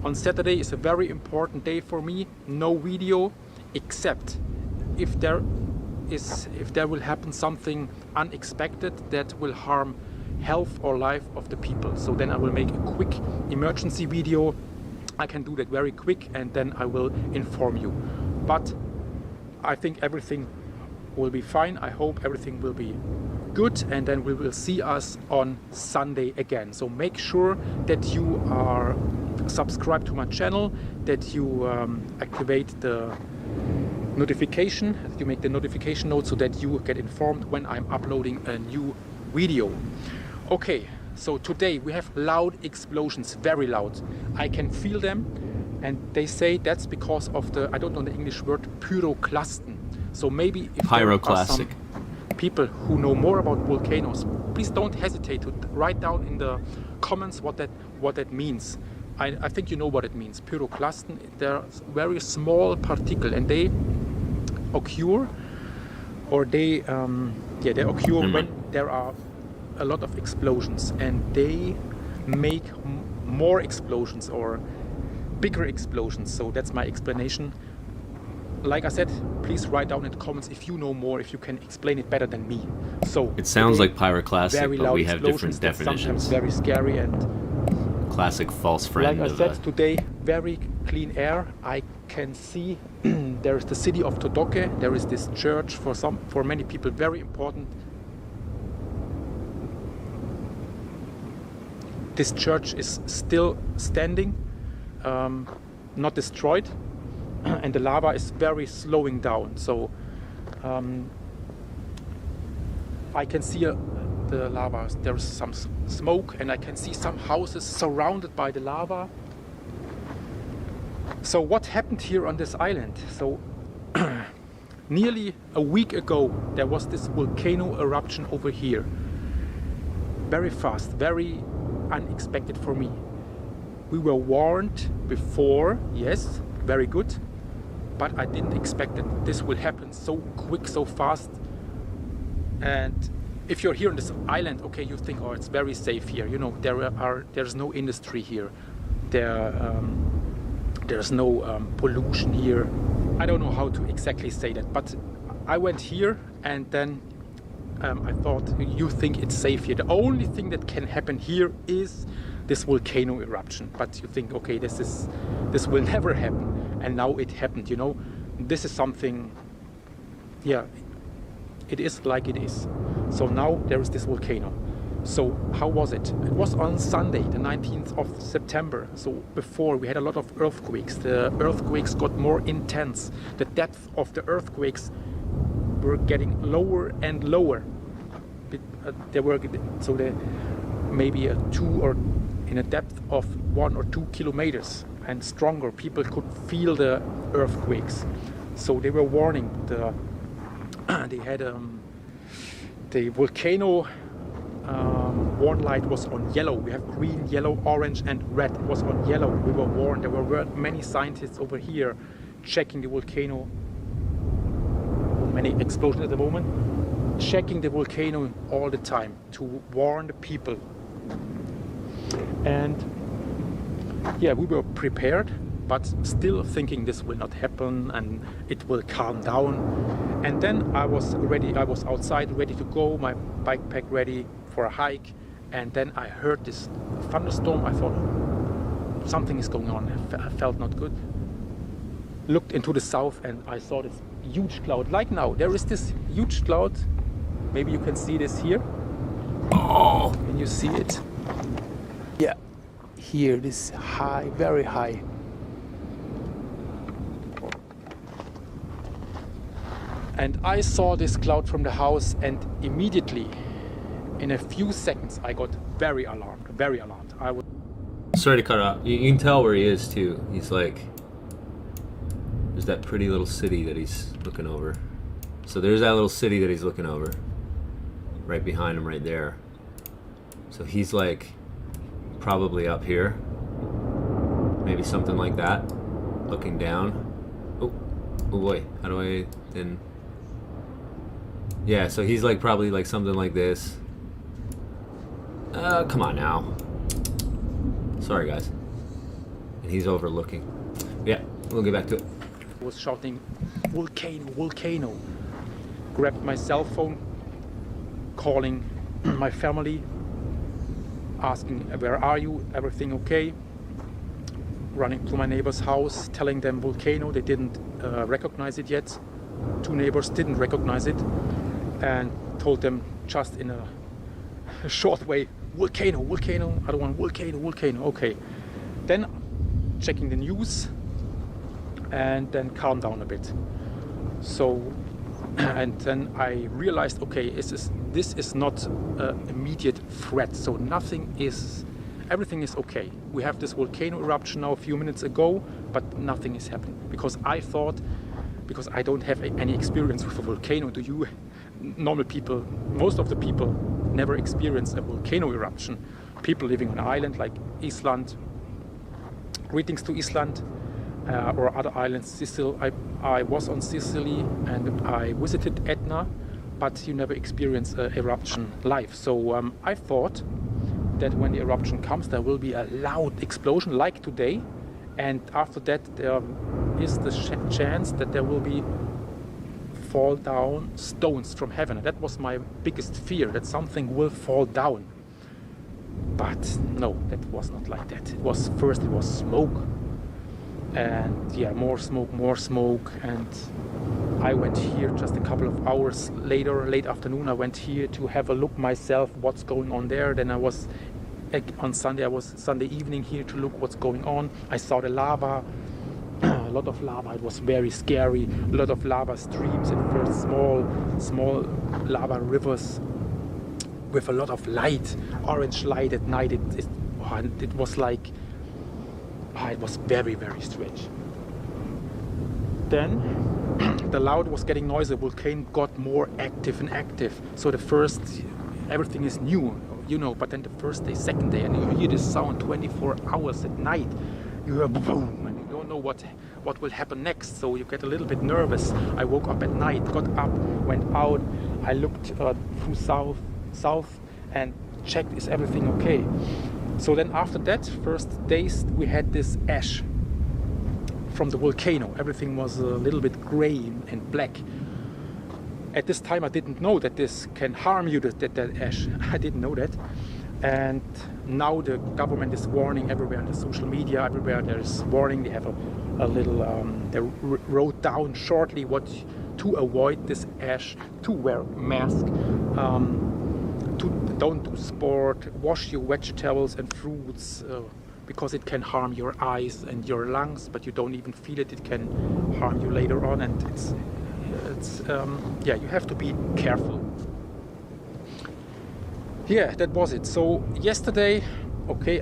on Saturday is a very important day for me. No video, except if there will happen something unexpected that will harm health or life of the people. So then I will make a quick emergency video. I can do that very quick and then I will inform you. But I think everything will be fine. I hope everything will be good and then we will see us on Sunday again. So make sure that you are subscribed to my channel, that you activate the notification, that you make the notification note so that you get informed when I'm uploading a new video. Okay, so today we have loud explosions, very loud. I can feel them and they say that's because of the, I don't know the English word, pyroclastin. So maybe if there are some people who know more about volcanoes, please don't hesitate to write down in the comments what that means. I think you know what it means. Pyroclastin, they're very small particle and they occur, or they occur when there are a lot of explosions and they make more explosions or bigger explosions. So that's my explanation. like I said, please write down in the comments if you know more, if you can explain it better than me. So It sounds today, like pyroclastic, very but loud we have different explosions that's definitions. sometimes very scary, and Classic false friend like I of said, today very clean air. I can see there is the city of Todoke. There is this church for many people very important. This church is still standing, not destroyed, and the lava is very slowing down. So I can see the lava. There's some smoke, and I can see some houses surrounded by the lava. So what happened here on this island? So nearly a week ago there was this volcano eruption over here. Very fast, very unexpected for me. We were warned before, yes, very good, but I didn't expect that this will happen so quick, so fast. And if you're here on this island, okay, you think, oh, it's very safe here. You know, there's no industry here. There's no pollution here. I don't know how to exactly say that, but I went here and then I thought, you think it's safe here. The only thing that can happen here is this volcano eruption. But you think, okay, this will never happen, and now it happened. You know, this is something. Yeah, it is like it is. So now there is this volcano. So how was it? It was on Sunday, the 19th of September. So before we had a lot of earthquakes. The earthquakes got more intense. The depth of the earthquakes were getting lower and lower. They were maybe in a depth of 1 or 2 kilometers and stronger. People could feel the earthquakes, so they were warning. They had the volcano warn light was on yellow. We have green, yellow, orange, and red. It was on yellow. We were warned. There were many scientists over here checking the volcano. Many explosions at the moment, checking the volcano all the time to warn the people. And yeah, we were prepared, but still thinking this will not happen and it will calm down. And then I was ready. I was outside ready to go, my backpack ready for a hike, and then I heard this thunderstorm. I thought something is going on. I felt not good. Looked into the south and I saw this huge cloud. Like now, there is this huge cloud. Maybe you can see this here. Oh, can you see it? Yeah, here, this high, very high. And I saw this cloud from the house, and immediately, in a few seconds, I got very alarmed, very alarmed. Sorry to cut off. You can tell where he is too. He's like, there's that pretty little city that he's looking over. So there's that little city that he's looking over. Right behind him, right there. So he's like probably up here. Maybe something like that. Looking down. Oh boy, how do I then? Yeah, so he's like probably like something like this. Come on now. Sorry guys. And he's overlooking. Yeah, we'll get back to it. Was shouting, volcano, volcano. Grabbed my cell phone, calling my family, asking, where are you, everything okay? Running to my neighbor's house, telling them volcano. They didn't recognize it yet. 2 neighbors didn't recognize it, and told them just in a short way, volcano, volcano, I don't want volcano, volcano. Okay, then checking the news, and then calm down a bit. So, and then I realized, okay, this is not an immediate threat. So everything is okay. We have this volcano eruption now a few minutes ago, but nothing is happening. Because I thought, because I don't have any experience with a volcano, do you? Normal people, most of the people never experience a volcano eruption. People living on an island like Iceland, greetings to Iceland, or other islands. Sicily, I was on Sicily and I visited Etna, but you never experience an eruption live. So I thought that when the eruption comes, there will be a loud explosion like today, and after that there is the chance that there will be fall down stones from heaven. And that was my biggest fear, that something will fall down. But no, that was not like that. It was smoke, and yeah, more smoke. And I went here just a couple of hours later, late afternoon. I went here to have a look myself what's going on there. Then I was on Sunday. I was Sunday evening here to look what's going on. I saw the lava, a lot of lava. It was very scary. A lot of lava streams at first, small lava rivers with a lot of light, orange light at night. It was like, it was very, very strange. Then the loud was getting noisy. The volcano got more active and active. So the first, everything is new, you know, but then the first day, second day, and you hear this sound 24 hours at night. You hear boom, and you don't know what will happen next. So you get a little bit nervous. I woke up at night, got up, went out. I looked through south and checked, is everything okay? So then after that, first days, we had this ash from the volcano. Everything was a little bit gray and black. At this time I didn't know that this can harm you, that ash. I didn't know that. And now the government is warning everywhere on the social media, everywhere there's warning. They have a little, they wrote down shortly what to avoid this ash, to wear a mask, don't do sport, wash your vegetables and fruits, because it can harm your eyes and your lungs, but you don't even feel it. It can harm you later on, and yeah, you have to be careful. Yeah, that was it. So yesterday, okay,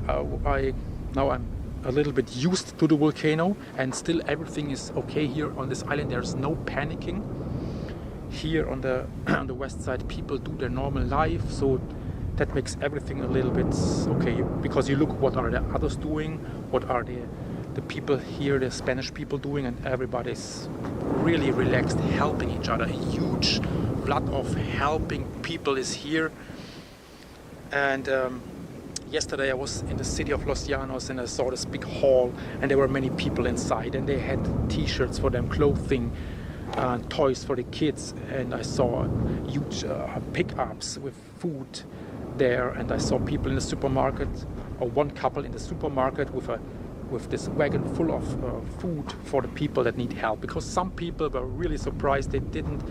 now I'm a little bit used to the volcano, and still everything is okay here on this island. There's no panicking. Here on the west side, people do their normal life, so that makes everything a little bit okay, because you look what are the others doing, what are the people here, the Spanish people doing, and everybody's really relaxed, helping each other. A huge flood of helping people is here. And yesterday I was in the city of Los Llanos, and I saw this big hall, and there were many people inside, and they had t-shirts for them, clothing, toys for the kids, and I saw huge pickups with food there, and I saw people in the supermarket, or one couple in the supermarket with this wagon full of food for the people that need help, because some people were really surprised. They didn't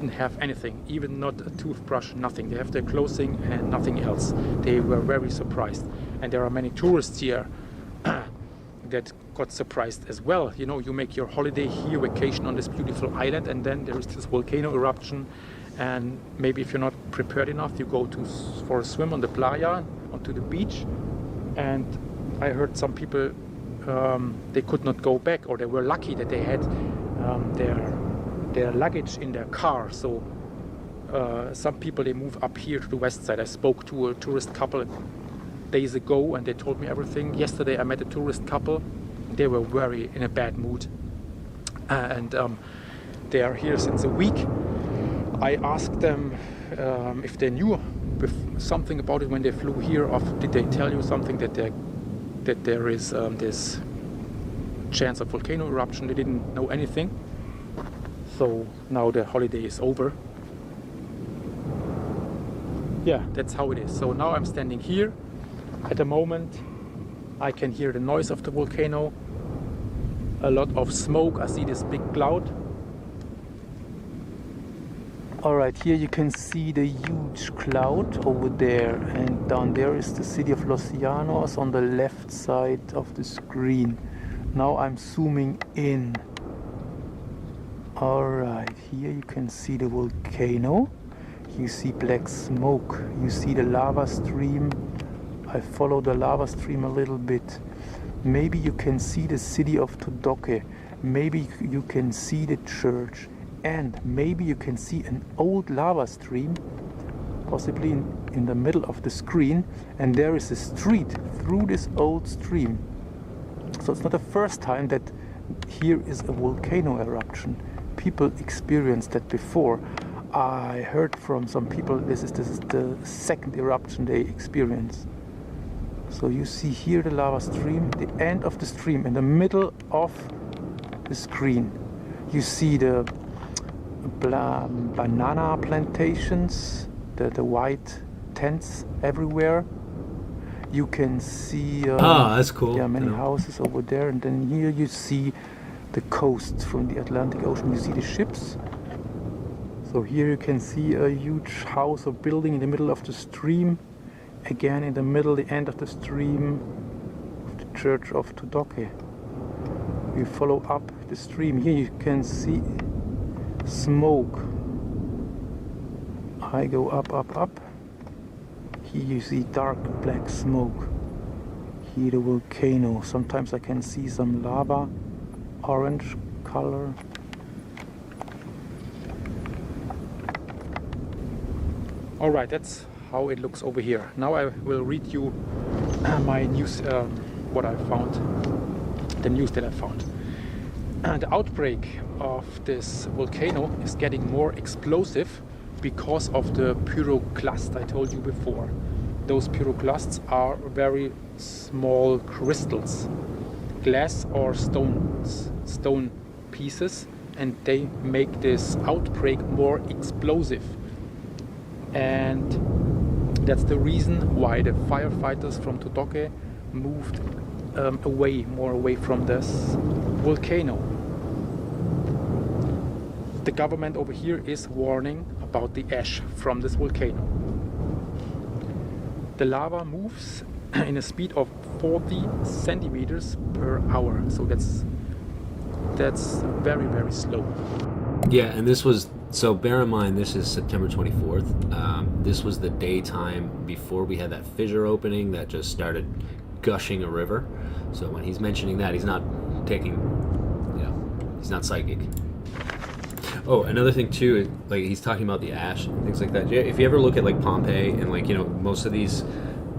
have anything, even not a toothbrush, nothing. They have their clothing and nothing else. They were very surprised, and there are many tourists here that got surprised as well. You know, you make your holiday here, vacation on this beautiful island, and then there is this volcano eruption, and maybe if you're not prepared enough, you go for a swim on the playa, onto the beach, and I heard some people, they could not go back, or they were lucky that they had their luggage in their car. So some people, they move up here to the west side. I spoke to a tourist couple days ago, and they told me everything. Yesterday I met a tourist couple. They were very in a bad mood, and they are here since a week. I asked them if they knew something about it when they flew here, or did they tell you something that there is this chance of volcano eruption. They didn't know anything. So now the holiday is over. Yeah, that's how it is. So now I'm standing here. At the moment I can hear the noise of the volcano, a lot of smoke. I see this big cloud. Alright, here you can see the huge cloud over there, and down there is the city of Los Llanos on the left side of the screen. Now I'm zooming in. Alright, here you can see the volcano. You see black smoke. You see the lava stream. I follow the lava stream a little bit. Maybe you can see the city of Todoque. Maybe you can see the church. And maybe you can see an old lava stream, possibly in the middle of the screen. And there is a street through this old stream. So it's not the first time that here is a volcano eruption. People experienced that before. I heard from some people this is the second eruption they experience. So you see here the lava stream, the end of the stream, in the middle of the screen. You see the banana plantations, the white tents everywhere. You can see that's cool. yeah, many houses over there, and then here you see the coast from the Atlantic Ocean. You see the ships. So here you can see a huge house or building in the middle of the stream. Again in the middle, the end of the stream of the church of Tudoke. We follow up the stream. Here you can see smoke. I go up. Here you see dark black smoke. Here the volcano. Sometimes I can see some lava, orange color. Alright, that's how it looks over here. Now I will read you my news, what I found, the news that I found. The outbreak of this volcano is getting more explosive because of the pyroclast I told you before. Those pyroclasts are very small crystals, glass or stone pieces, and they make this outbreak more explosive. And that's the reason why the firefighters from Tudoke moved more away from this volcano. The government over here is warning about the ash from this volcano. The lava moves in a speed of 40 centimeters per hour, so that's very, very slow. Yeah, and this was, so bear in mind, this is September 24th. This was the daytime before we had that fissure opening that just started gushing a river. So when he's mentioning that, he's not taking, he's not psychic. Oh, another thing too, like he's talking about the ash and things like that. If you ever look at like Pompeii and like, most of these,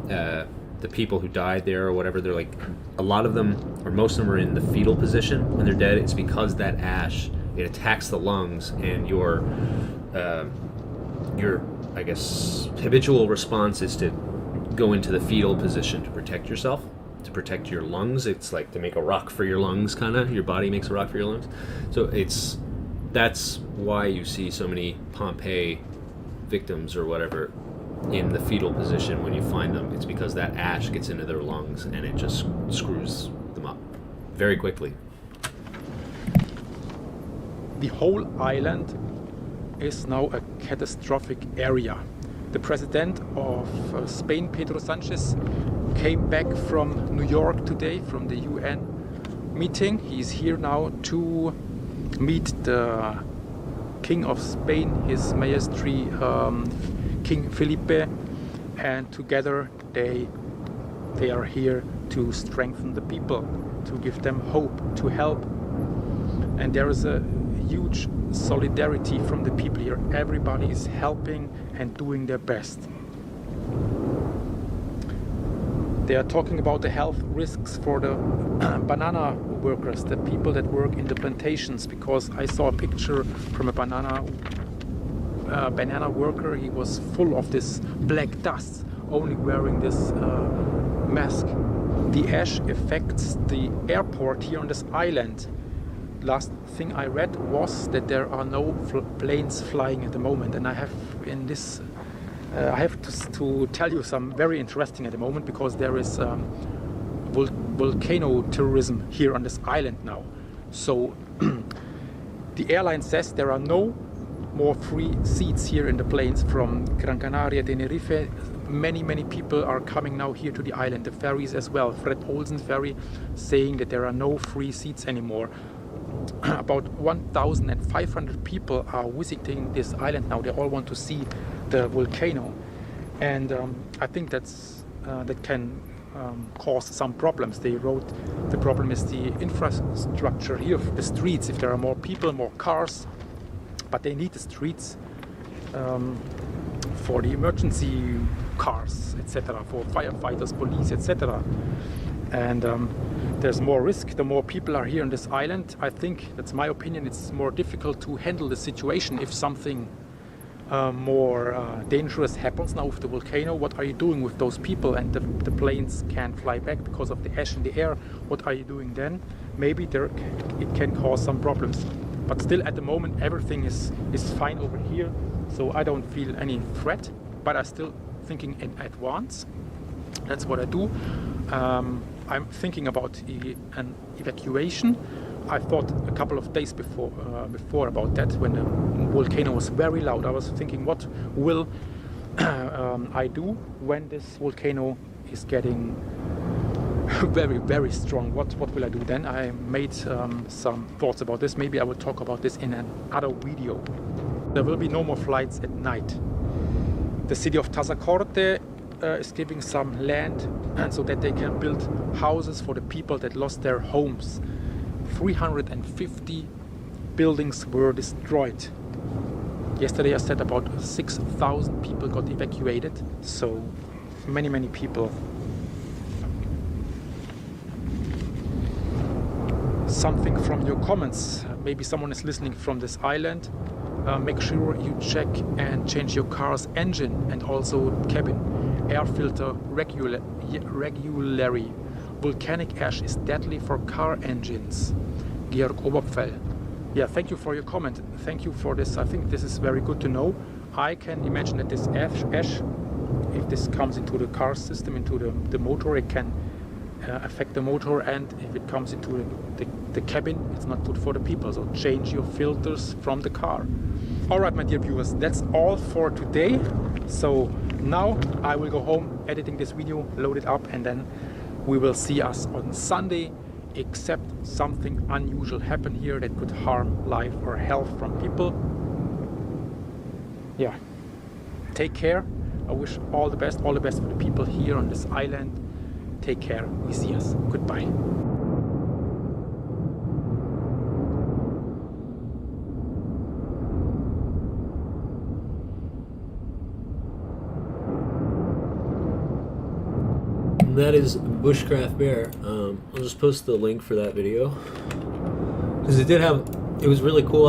the people who died there or whatever, they're like, a lot of them, or most of them are in the fetal position when they're dead. It's because that ash, it attacks the lungs, and your I guess habitual response is to go into the fetal position to protect yourself, to protect your lungs. It's like to make a rock for your lungs, kind of. Your body makes a rock for your lungs. So that's why you see so many Pompeii victims or whatever in the fetal position when you find them. It's because that ash gets into their lungs and it just screws them up very quickly. The whole island is now a catastrophic area. The president of Spain, Pedro Sanchez, came back from New York today from the UN meeting. He's here now to meet the King of Spain, His Majesty King Felipe, and together they are here to strengthen the people, to give them hope, to help. And there is a huge solidarity from the people here. Everybody is helping and doing their best. They are talking about the health risks for the banana workers, the people that work in the plantations, because I saw a picture from a banana worker. He was full of this black dust, only wearing this mask. The ash affects the airport here on this island. Last thing I read was that there are no planes flying at the moment, and I have to tell you some very interesting at the moment, because there is volcano tourism here on this island now. So the airline says there are no more free seats here in the planes from Gran Canaria, Tenerife. Many people are coming now here to the island, the ferries as well. Fred Olsen ferry saying that there are no free seats anymore. About 1,500 people are visiting this island now. They all want to see the volcano, and I think that can cause some problems. They wrote the problem is the infrastructure here, the streets. If there are more people, more cars, but they need the streets for the emergency cars, etc., for firefighters, police, etc. And there's more risk the more people are here on this island. I think, that's my opinion, it's more difficult to handle the situation if something more dangerous happens now with the volcano. What are you doing with those people? And the planes can't fly back because of the ash in the air. What are you doing then? Maybe it can cause some problems. But still, at the moment, everything is fine over here. So I don't feel any threat. But I'm still thinking in advance. That's what I do. I'm thinking about an evacuation. I thought a couple of days before about that, when the volcano was very loud. I was thinking, what will I do when this volcano is getting very, very strong? What will I do then? I made some thoughts about this. Maybe I will talk about this in another video. There will be no more flights at night. The city of Tazacorte is giving some land, and so that they can build houses for the people that lost their homes. 350 buildings were destroyed. Yesterday I said about 6,000 people got evacuated, so many people. Something from your comments. Maybe someone is listening from this island. Make sure you check and change your car's engine and also cabin. Air filter regularly. Volcanic ash is deadly for car engines. Georg Oberpfell. Yeah, thank you for your comment. Thank you for this. I think this is very good to know. I can imagine that this ash, if this comes into the car system, into the motor, it can affect the motor, and if it comes into the cabin, it's not good for the people. So change your filters from the car. Alright, my dear viewers, that's all for today. So now I will go home, editing this video, load it up, and then we will see us on Sunday, except something unusual happened here that could harm life or health from people. Yeah, take care. I wish all the best for the people here on this island. Take care. We see us. Goodbye. That is Bushcraft Bear. I'll just post the link for that video because it was really cool.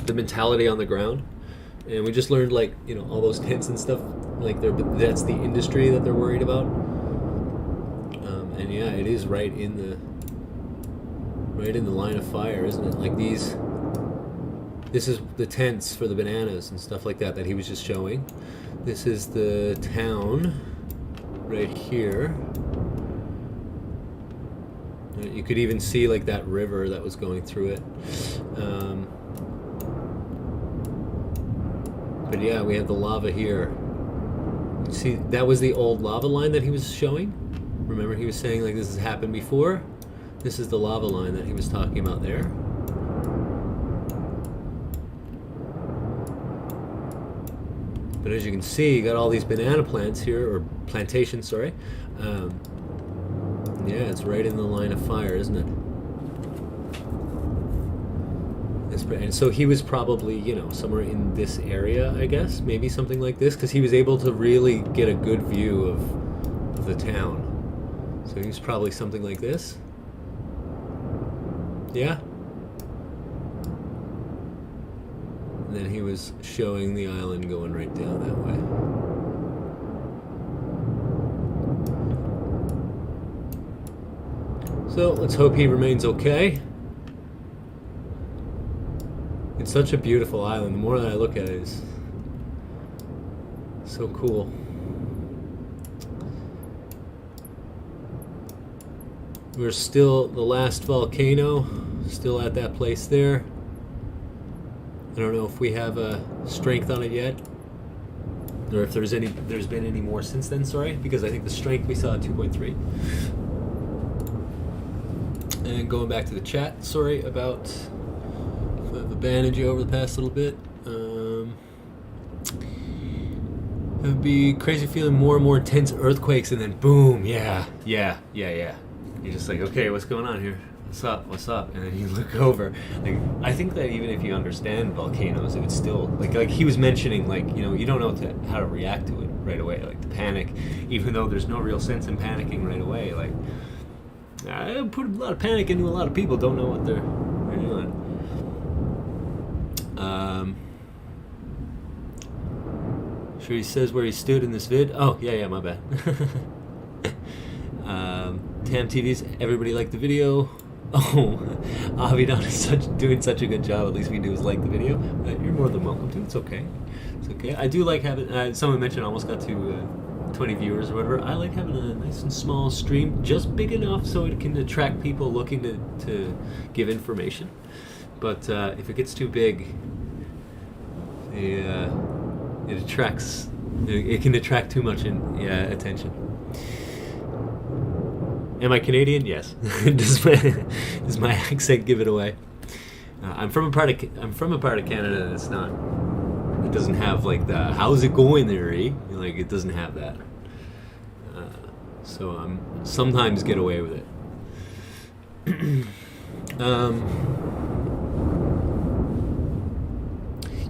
The mentality on the ground, and we just learned all those tents and stuff. That's the industry that they're worried about. And yeah, it is right in the line of fire, isn't it? This is the tents for the bananas and stuff like that he was just showing. This is the town right here. You could even see that river that was going through it. But yeah, we have the lava here. See, that was the old lava line that he was showing. Remember, he was saying this has happened before. This is the lava line that he was talking about there. But as you can see, you got all these banana plants here, or plantations, sorry. Yeah, it's right in the line of fire, isn't it? And so he was probably, somewhere in this area, I guess, maybe something like this, because he was able to really get a good view of the town. So he was probably something like this. Yeah. And then he was showing the island going right down that way. So let's hope he remains okay. It's such a beautiful island. The more that I look at it, it's so cool. We're still the last volcano, still at that place there. I don't know if we have strength on it yet, or if there's been any more since then. Sorry, because I think the strength we saw at 2.3. And going back to the chat, sorry about the bandage over the past little bit. It would be crazy feeling more and more intense earthquakes, and then boom, yeah. You're just okay, what's going on here? What's up? And then you look over. I think that even if you understand volcanoes, it would still like he was mentioning, you don't know how to react to it right away, the panic, even though there's no real sense in panicking right away. I put a lot of panic into a lot of people don't know what they're doing. Sure he says where he stood in this vid. Oh, yeah, my bad. Tam TV's, everybody liked the video. Oh, Avidan is doing such a good job. At least we do is like the video. You're more than welcome to. It's okay. It's okay. I do like having, someone mentioned I almost got to 20 viewers or whatever. I like having a nice and small stream, just big enough so it can attract people looking to give information. But if it gets too big, it attracts. It can attract too much attention. Am I Canadian? Yes. Does my accent give it away? I'm from a part of Canada that's not. It doesn't have like the "how's it going there?" Like it doesn't have that. So I sometimes get away with it.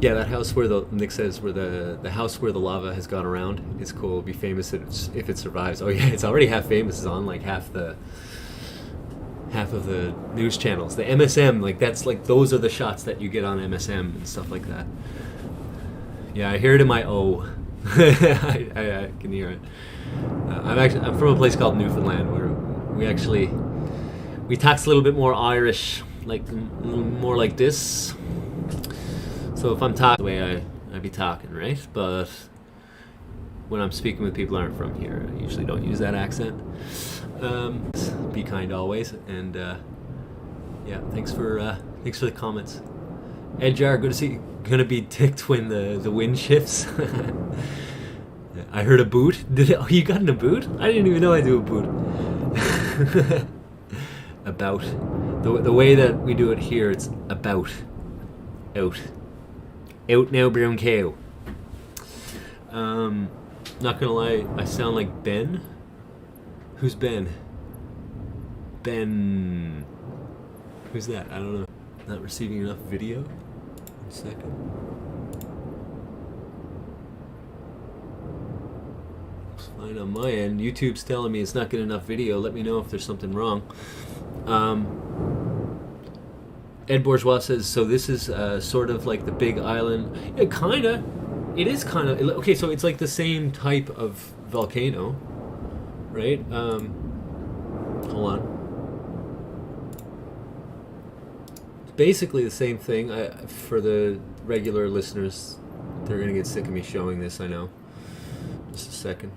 Yeah, that house where Nick says where the house where the lava has gone around is cool. It'll be famous if it survives. Oh yeah, it's already half famous. It's on like half of the news channels. The MSM, like that's like those are the shots that you get on MSM and stuff like that. Yeah, I hear it in my O. I can hear it. I'm from a place called Newfoundland where we talk a little bit more Irish, like more like this. So if I'm talking the way I be talking, right? But when I'm speaking with people who aren't from here, I usually don't use that accent. Be kind always, and yeah, thanks for the comments. Edjar, good to see you. Gonna be ticked when the wind shifts. I heard a boot. Oh, you got in a boot? I didn't even know I do a boot. About the way that we do it here, it's about out. Out now, brown cow. Not gonna lie, I sound like Ben. Who's Ben? Ben. Who's that? I don't know. Not receiving enough video. 1 second. Looks fine on my end. YouTube's telling me it's not getting enough video. Let me know if there's something wrong. Ed Bourgeois says, so this is sort of like the big island. Yeah, kinda. It is kind of. Okay, so it's like the same type of volcano, right? Hold on. It's basically the same thing. For the regular listeners, they're going to get sick of me showing this, I know. Just a second.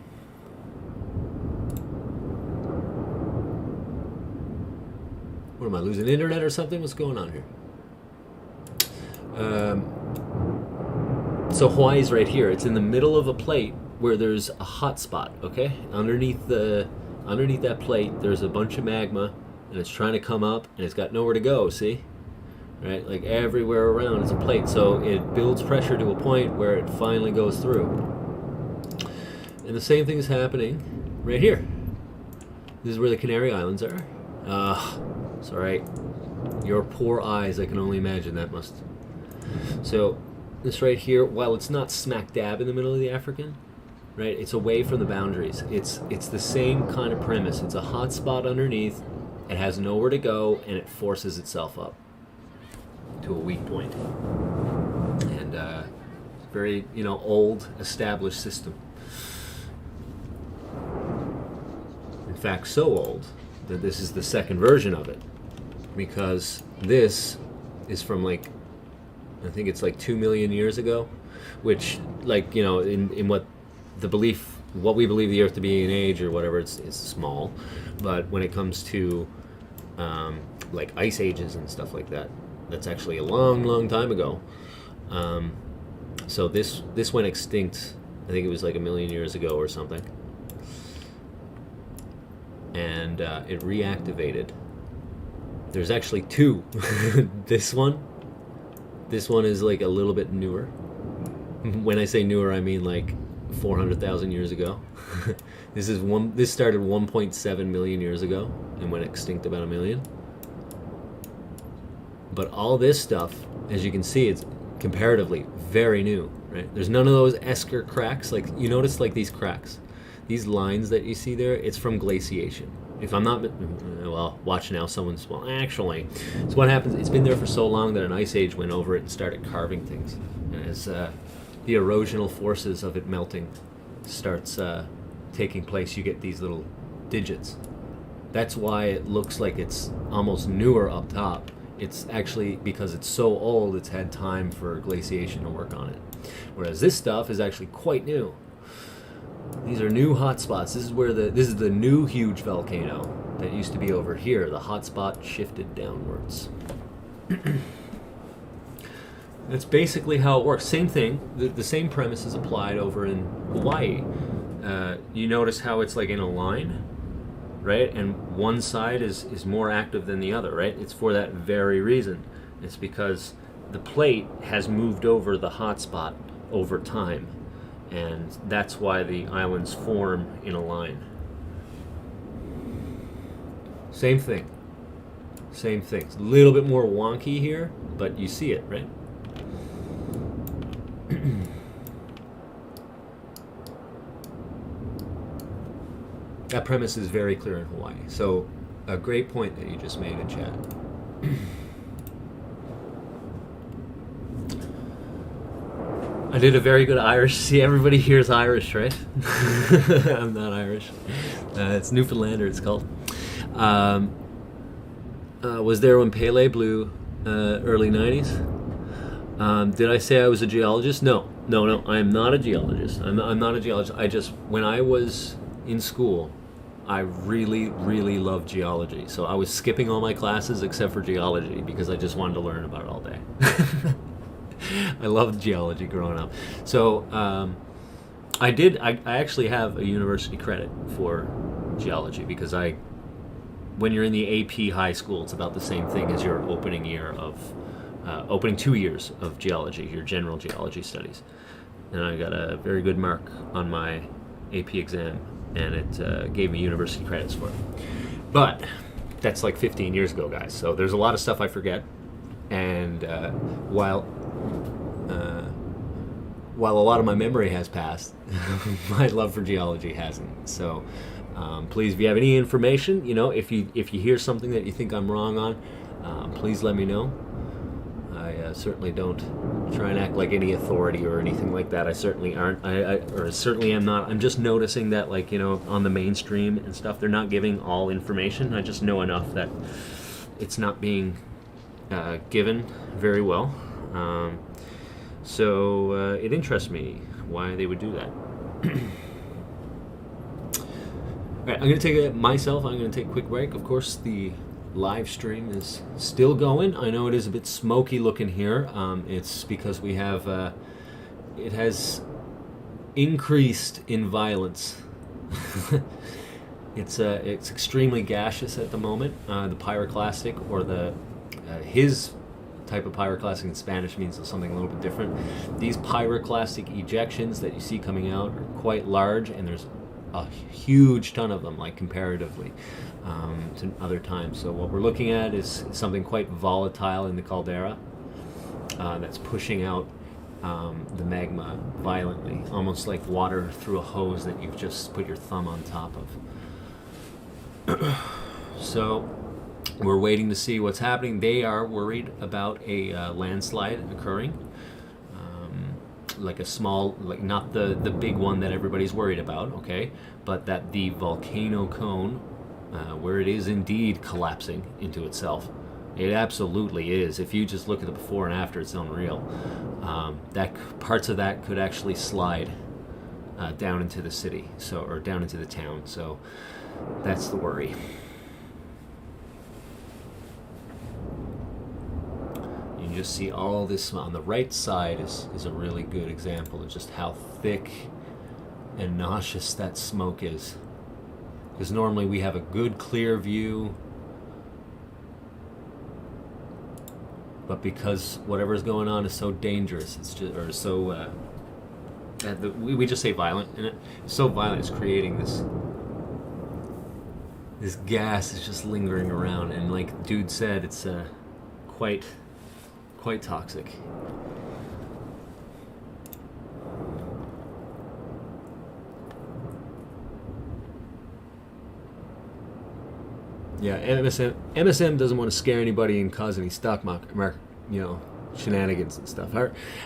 What am I, losing internet or something? What's going on here? So Hawaii's right here. It's in the middle of a plate where there's a hot spot, okay? Underneath that plate, there's a bunch of magma, and it's trying to come up, and it's got nowhere to go, see? Right? Like everywhere around it's a plate, so it builds pressure to a point where it finally goes through. And the same thing is happening right here. This is where the Canary Islands are. It's alright. Your poor eyes, I can only imagine that must. So, this right here, while it's not smack dab in the middle of the African, right, it's away from the boundaries. It's the same kind of premise. It's a hot spot underneath, it has nowhere to go, and it forces itself up to a weak point. And very, old, established system. In fact, so old that this is the second version of it, because this is from I think it's 2 million years ago, which in what we believe the Earth to be in age or whatever, it's small, but when it comes to ice ages and stuff like that, that's actually a long time ago. So this went extinct, I think it was 1 million years ago or something. And it reactivated. There's actually two. This one is a little bit newer. When I say newer, I mean 400,000 years ago. This started 1.7 million years ago and went extinct about 1 million. But all this stuff, as you can see, it's comparatively very new, right? There's none of those esker cracks. You notice these cracks. These lines that you see there, it's from glaciation. If I'm not, watch now, actually. So what happens, it's been there for so long that an ice age went over it and started carving things. And as the erosional forces of it melting starts taking place, you get these little digits. That's why it looks like it's almost newer up top. It's actually because it's so old, it's had time for glaciation to work on it. Whereas this stuff is actually quite new. These are new hotspots. This is the new huge volcano that used to be over here. The hotspot shifted downwards. That's basically how it works. Same thing. The same premise is applied over in Hawaii. You notice how it's like in a line, right? And one side is more active than the other, right? It's for that very reason. It's because the plate has moved over the hotspot over time, and that's why the islands form in a line. Same thing. Same thing. It's a little bit more wonky here, but you see it, right? That premise is very clear in Hawaii. So, a great point that you just made in chat. I did a very good Irish. See, everybody here is Irish, right? I'm not Irish. It's Newfoundlander, it's called. Was there when Pele blew early 90s? Did I say I was a geologist? No, I am not a geologist. I'm not a geologist. When I was in school, I really, really loved geology. So I was skipping all my classes except for geology because I just wanted to learn about it all day. I loved geology growing up. So I actually have a university credit for geology because when you're in the AP high school, it's about the same thing as your opening 2 years of geology, your general geology studies. And I got a very good mark on my AP exam, and it gave me university credits for it. But that's like 15 years ago, guys. So there's a lot of stuff I forget. And while a lot of my memory has passed, my love for geology hasn't. So please, if you have any information, if you hear something that you think I'm wrong on, please let me know. I certainly don't try and act like any authority or anything like that. I certainly aren't. I certainly am not. I'm just noticing that, on the mainstream and stuff, they're not giving all information. I just know enough that it's not being given very well. So it interests me why they would do that. All right, I'm going to take a quick break. Of course, the live stream is still going. I know it is a bit smoky looking here. It's because we have it has increased in violence. It's extremely gaseous at the moment. The pyroclastic, or his type of pyroclastic in Spanish means something a little bit different. These pyroclastic ejections that you see coming out are quite large, and there's a huge ton of them, comparatively to other times. So what we're looking at is something quite volatile in the caldera that's pushing out the magma violently, almost like water through a hose that you've just put your thumb on top of. So we're waiting to see what's happening. They are worried about a landslide occurring, like a small, not the big one that everybody's worried about, okay, but that the volcano cone, where it is indeed collapsing into itself. It absolutely is. If you just look at the before and after, it's unreal. That parts of that could actually slide down into the city, or down into the town. So that's the worry. You just see all this on the right side is a really good example of just how thick and nauseous that smoke is. Because normally we have a good clear view, but because whatever's going on is so dangerous, it's just, or so we just say violent, and it's so violent, it's creating this gas is just lingering around, and like dude said, it's quite toxic. Yeah, MSM doesn't want to scare anybody and cause any stock market shenanigans and stuff.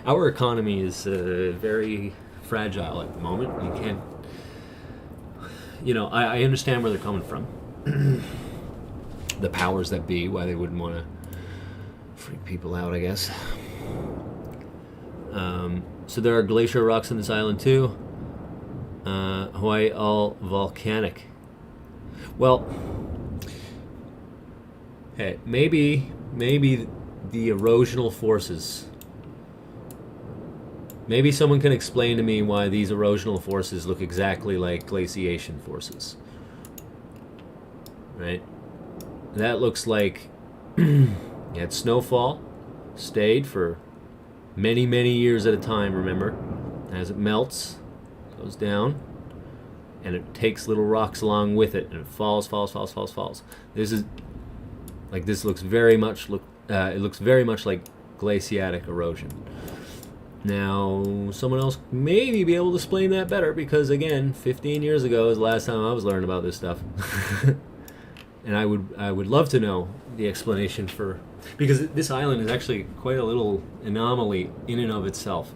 Our economy is very fragile at the moment. You can't, I understand where they're coming from. The powers that be, why they wouldn't want to freak people out, I guess. So there are glacier rocks on this island too. Hawaii all volcanic. Well, hey, maybe the erosional forces. Maybe someone can explain to me why these erosional forces look exactly like glaciation forces. Right? That looks like you had snowfall, stayed for many, many years at a time, remember? As it melts, goes down, and it takes little rocks along with it, and it falls. This looks very much it looks very much like glaciatic erosion. Now, someone else maybe be able to explain that better, because again, 15 years ago is the last time I was learning about this stuff. And I would love to know the explanation for, because this island is actually quite a little anomaly in and of itself.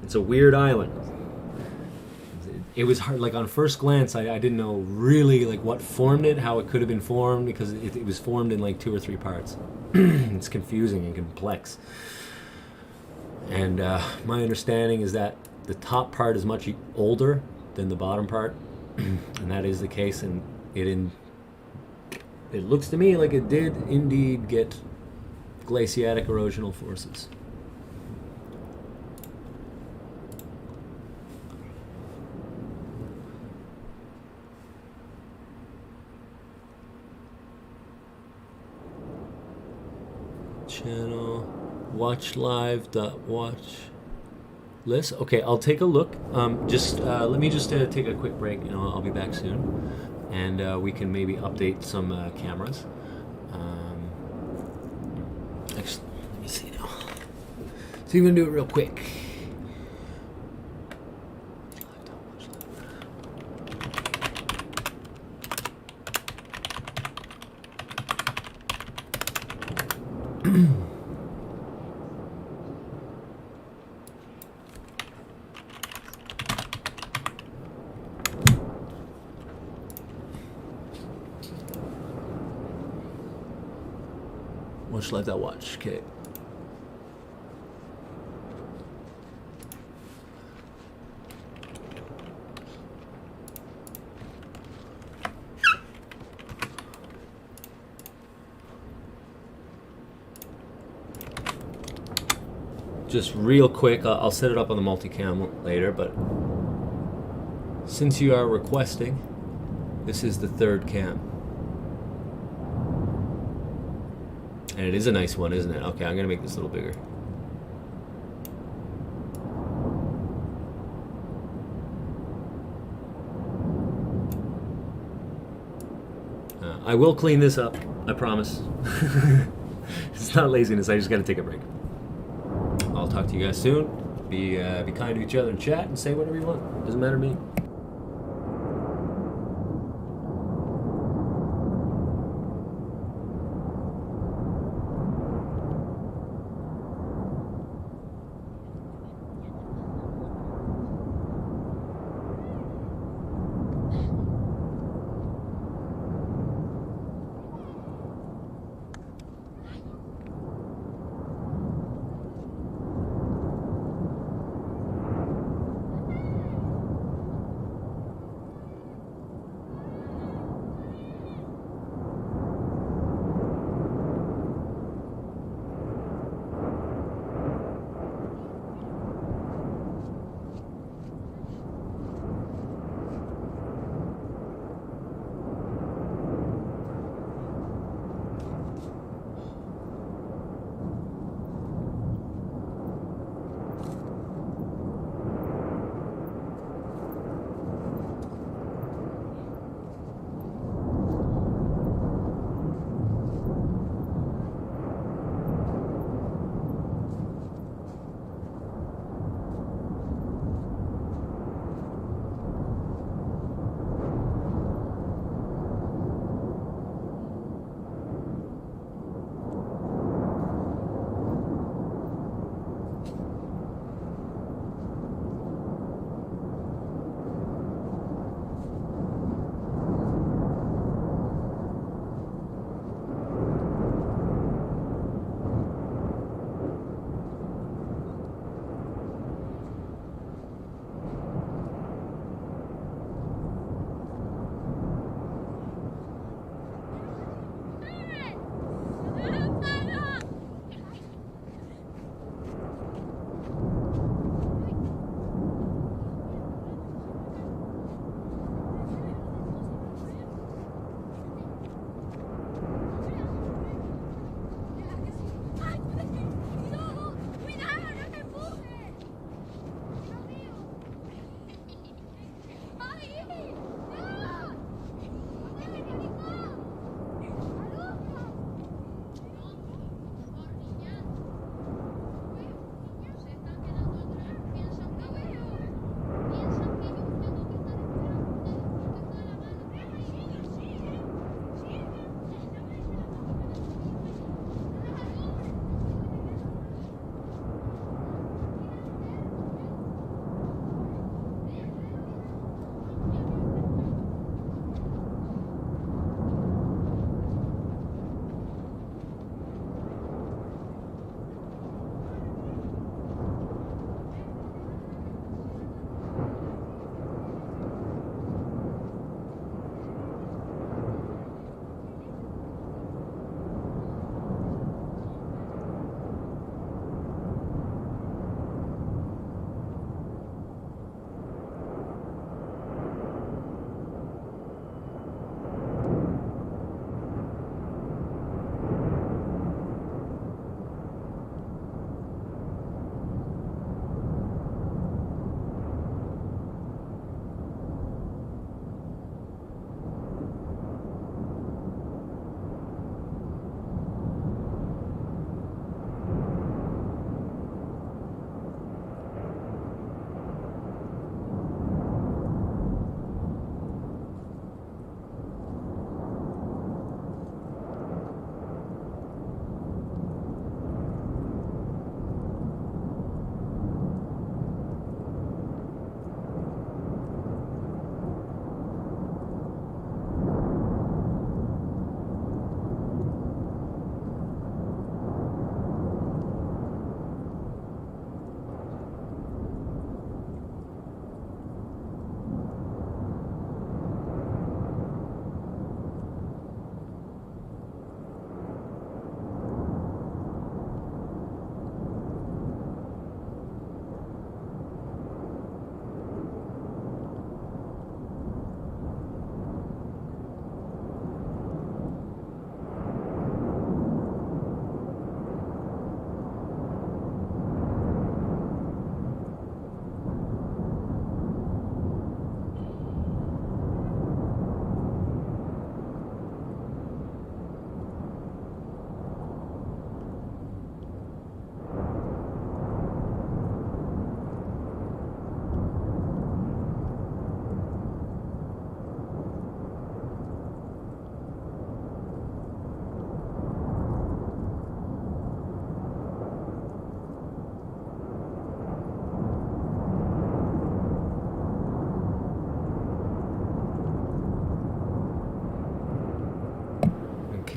It's a weird island. It was hard, like on first glance, I didn't know really like what formed it, how it could have been formed, because it was formed in like 2 or 3 parts. It's confusing and complex. And my understanding is that the top part is much older than the bottom part, and that is the case. And it looks to me like it did indeed get glaciatic erosional forces. Channel watch live dot watch list. Okay, I'll take a look. Let me just take a quick break. I'll be back soon, and we can maybe update some cameras. Actually, let me see now. So you're gonna do it real quick. Watch live that watch. Okay. Just real quick, I'll set it up on the multicam later, but since you are requesting, this is the 3rd cam. And it is a nice one, isn't it? Okay, I'm gonna make this a little bigger. I will clean this up, I promise. It's not laziness, I just gotta take a break. I'll talk to you guys soon. Be kind to each other and chat and say whatever you want. Doesn't matter to me.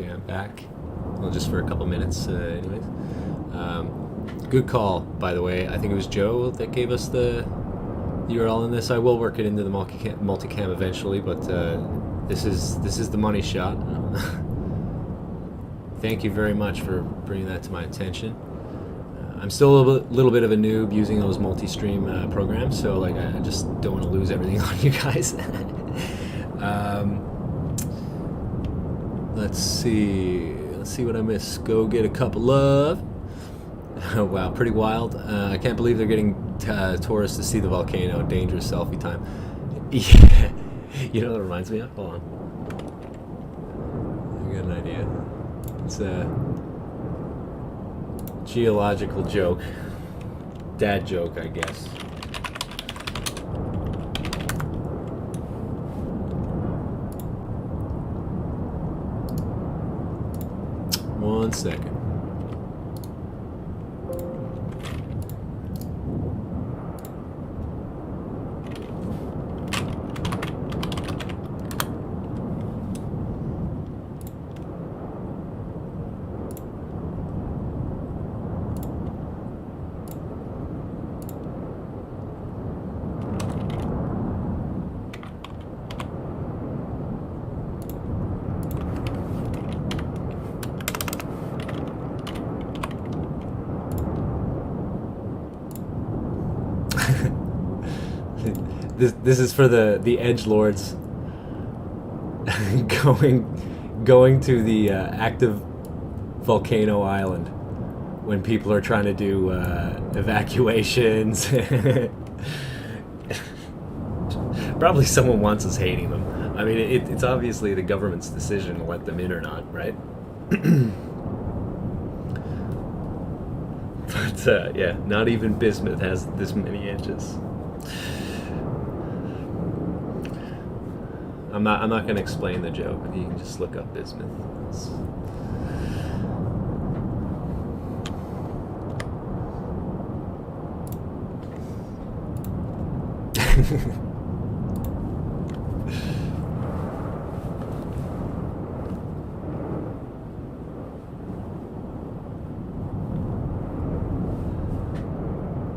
Okay, I'm back. Well, just for a couple minutes, anyways. Good call, by the way. I think it was Joe that gave us the URL in this. I will work it into the multicam eventually, but this is the money shot. Thank you very much for bringing that to my attention. I'm still a little bit of a noob using those multi-stream programs, so like I just don't want to lose everything on you guys. Let's see what I missed. Go get a cup of love. Oh, wow, pretty wild. I can't believe they're getting tourists to see the volcano. Dangerous selfie time. Yeah. You know what it reminds me of? Hold on. I got an idea. It's a geological joke. Dad joke, I guess. One second. This is for the edgelords going to the active volcano island when people are trying to do evacuations. Probably someone wants us hating them. I mean, it's obviously the government's decision to let them in or not, right? But yeah, not even bismuth has this many inches. I'm not going to explain the joke. You can just look up bismuth.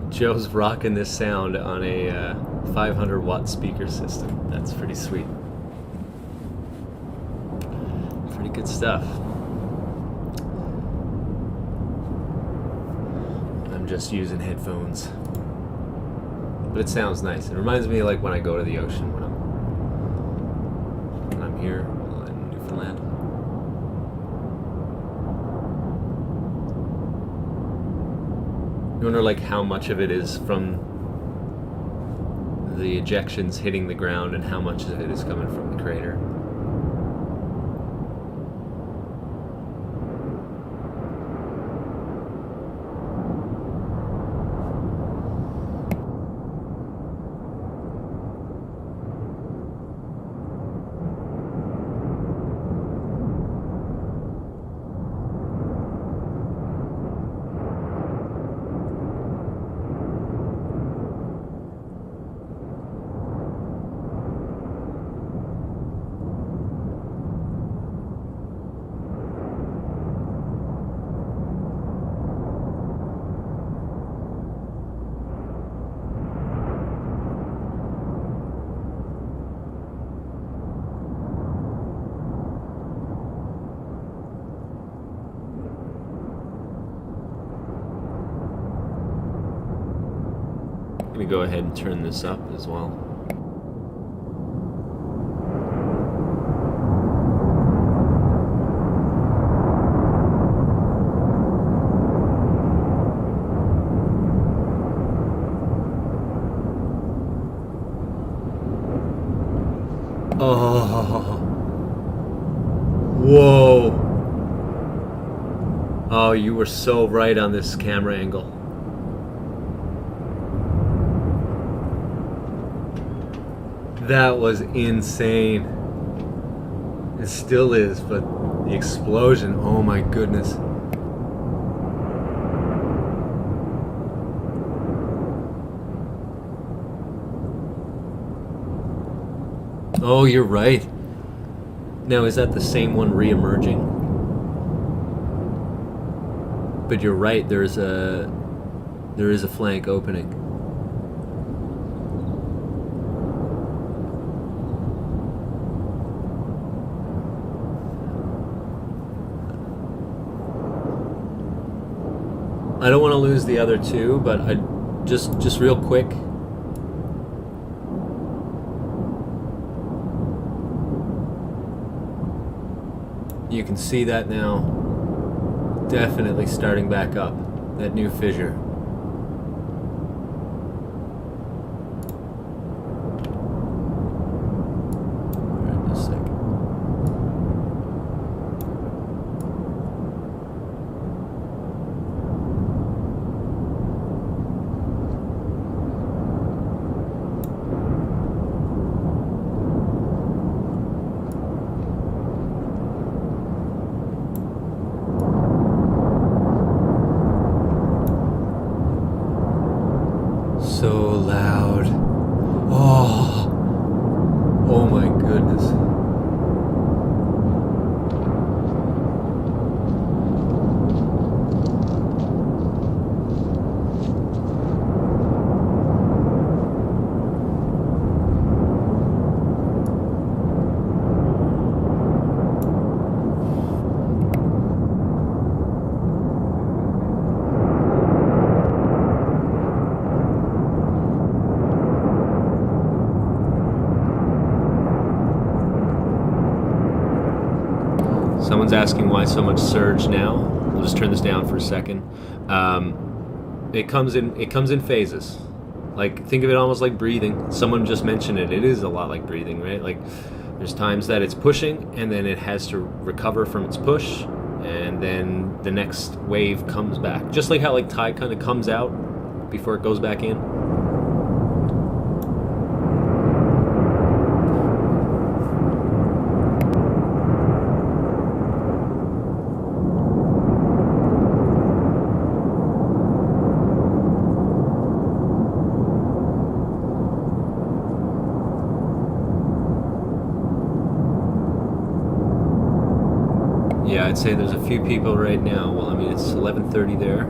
Joe's rocking this sound on a 500 watt speaker system. That's pretty sweet. Pretty good stuff. I'm just using headphones, but it sounds nice. It reminds me of like when I go to the ocean when I'm here in Newfoundland. I wonder like how much of it is from the ejections hitting the ground and how much of it is coming from the crater. I'm going to go ahead and turn this up as well. Oh. Whoa. Oh, you were so right on this camera angle. That was insane. It still is, but the explosion, oh my goodness. Oh, you're right. Now, is that the same one re-emerging? But you're right. There is a flank opening. I don't want to lose the other two, but I just real quick. You can see that now. Definitely starting back up. That new fissure. Alright, just a second. So loud. Oh my goodness. Someone's asking why so much surge now. We'll just turn this down for a second. It comes in phases. Like, think of it almost like breathing. Someone just mentioned it. It is a lot like breathing, right? Like, there's times that it's pushing and then it has to recover from its push, and then the next wave comes back. Just like how like tide kind of comes out before it goes back in. Yeah, I'd say there's a few people right now. Well, I mean, it's 11:30 there.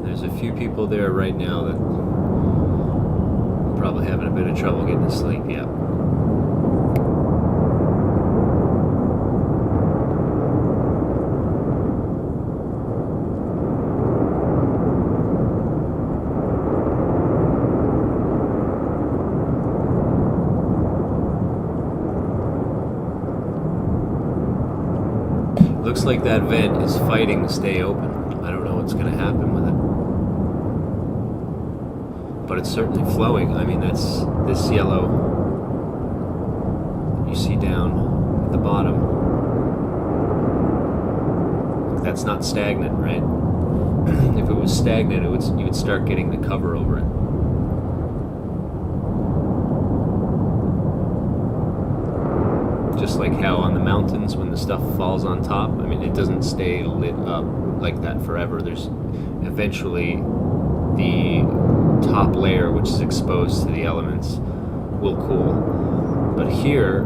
There's a few people there right now that are probably having a bit of trouble getting to sleep. Yeah. Looks like that vent is fighting to stay open. I don't know what's going to happen with it. But it's certainly flowing. I mean, that's this yellow you see down at the bottom. That's not stagnant, right? If it was stagnant, you would start getting the cover over it. Just like how on the mountains when the stuff falls on top, I mean, it doesn't stay lit up like that forever. There's eventually the top layer, which is exposed to the elements, will cool. But here,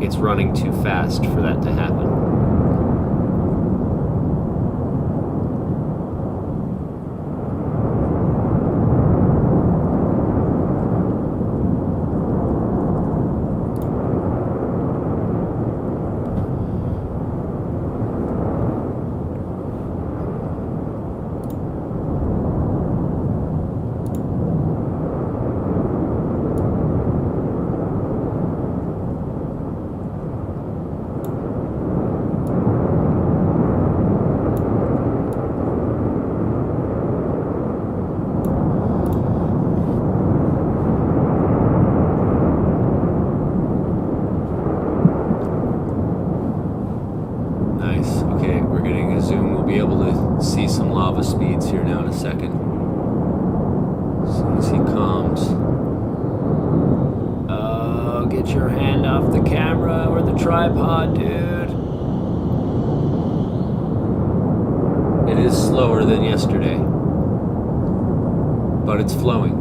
it's running too fast for that to happen. See some lava speeds here now in a second. As soon as he calms. Oh, get your hand off the camera or the tripod, dude. It is slower than yesterday, but it's flowing.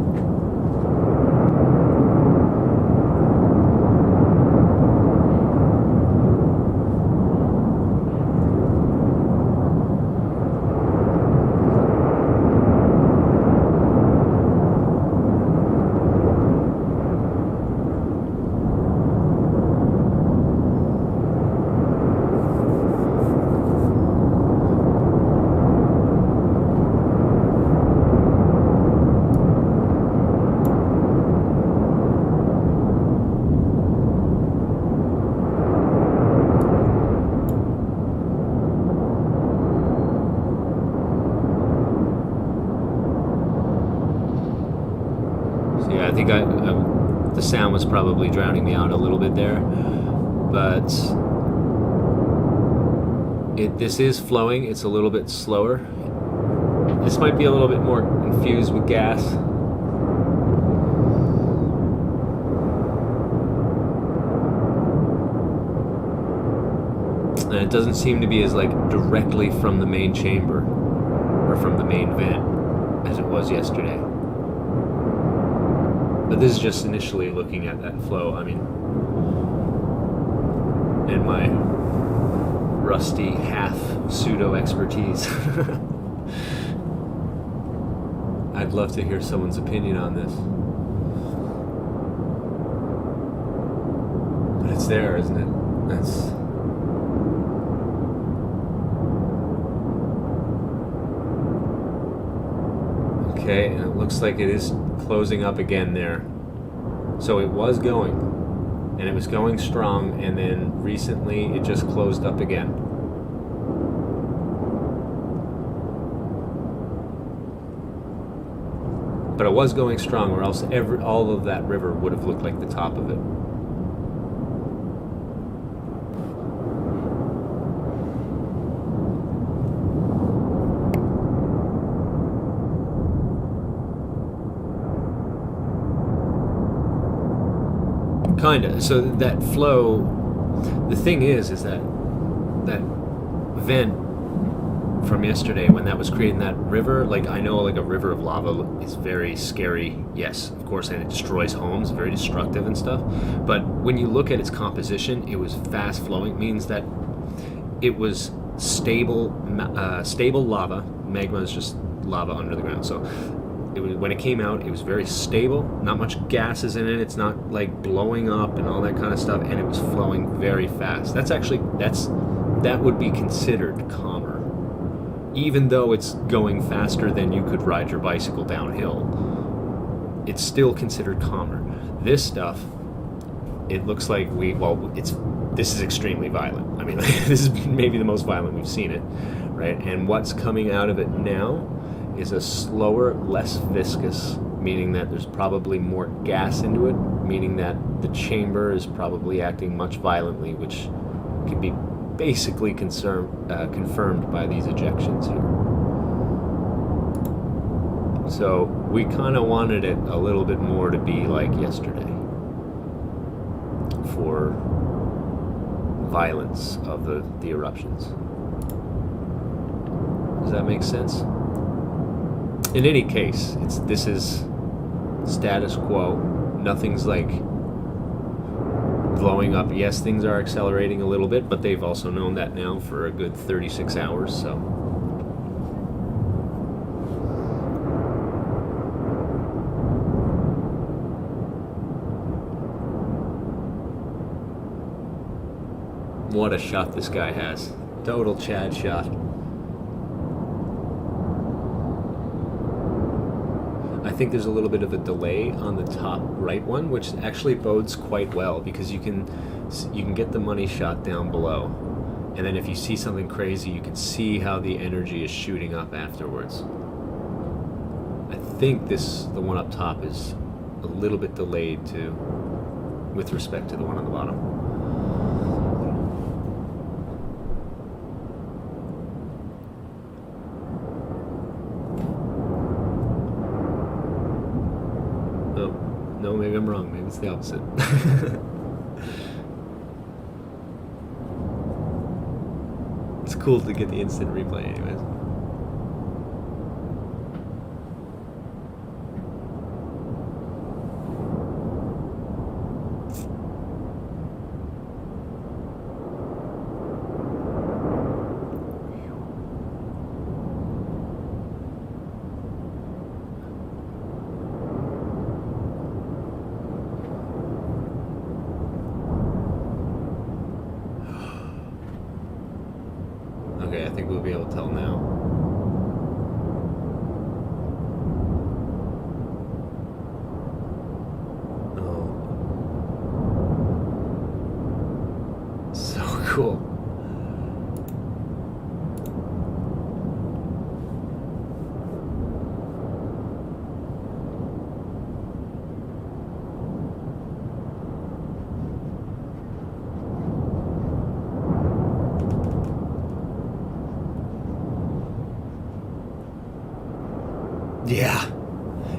Yeah, I think the sound was probably drowning me out a little bit there, but this is flowing. It's a little bit slower. This might be a little bit more infused with gas. And it doesn't seem to be as like directly from the main chamber or from the main vent as it was yesterday. But this is just initially looking at that flow. I mean, and my rusty half pseudo expertise. I'd love to hear someone's opinion on this. But it's there, isn't it? That's... Okay, and it looks like it is closing up again there. So it was going, and it was going strong, and then recently it just closed up again. But it was going strong, or else all of that river would have looked like the top of it. Kinda. So that flow, the thing is that vent from yesterday, when that was creating that river, like I know like a river of lava is very scary, yes, of course, and it destroys homes, very destructive and stuff. But when you look at its composition, it was fast flowing, means that it was stable lava. Magma is just lava under the ground. So when it came out, it was very stable, not much gases in it, it's not like blowing up and all that kind of stuff, and it was flowing very fast. That would be considered calmer. Even though it's going faster than you could ride your bicycle downhill, it's still considered calmer. This stuff, it looks like this is extremely violent. I mean, this is maybe the most violent we've seen it, right? And what's coming out of it now is a slower, less viscous, meaning that there's probably more gas into it, meaning that the chamber is probably acting much violently, which can be basically confirmed by these ejections here. So we kind of wanted it a little bit more to be like yesterday for violence of the eruptions. Does that make sense? In any case, this is status quo. Nothing's like blowing up. Yes, things are accelerating a little bit, but they've also known that now for a good 36 hours, so. What a shot this guy has. Total Chad shot. I think there's a little bit of a delay on the top right one, which actually bodes quite well, because you can get the money shot down below, and then if you see something crazy, you can see how the energy is shooting up afterwards. I think the one up top is a little bit delayed too, with respect to the one on the bottom. No, maybe I'm wrong. Maybe it's the opposite. It's cool to get the instant replay anyways. Okay, I think we'll be able to tell now. Oh. So cool.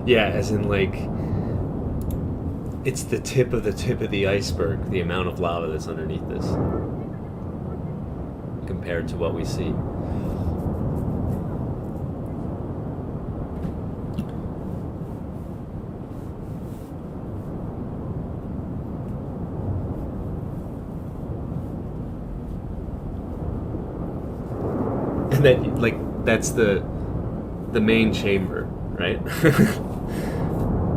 Yeah, as in like it's the tip of the iceberg, the amount of lava that's underneath this compared to what we see. And that, like, that's the main chamber, right?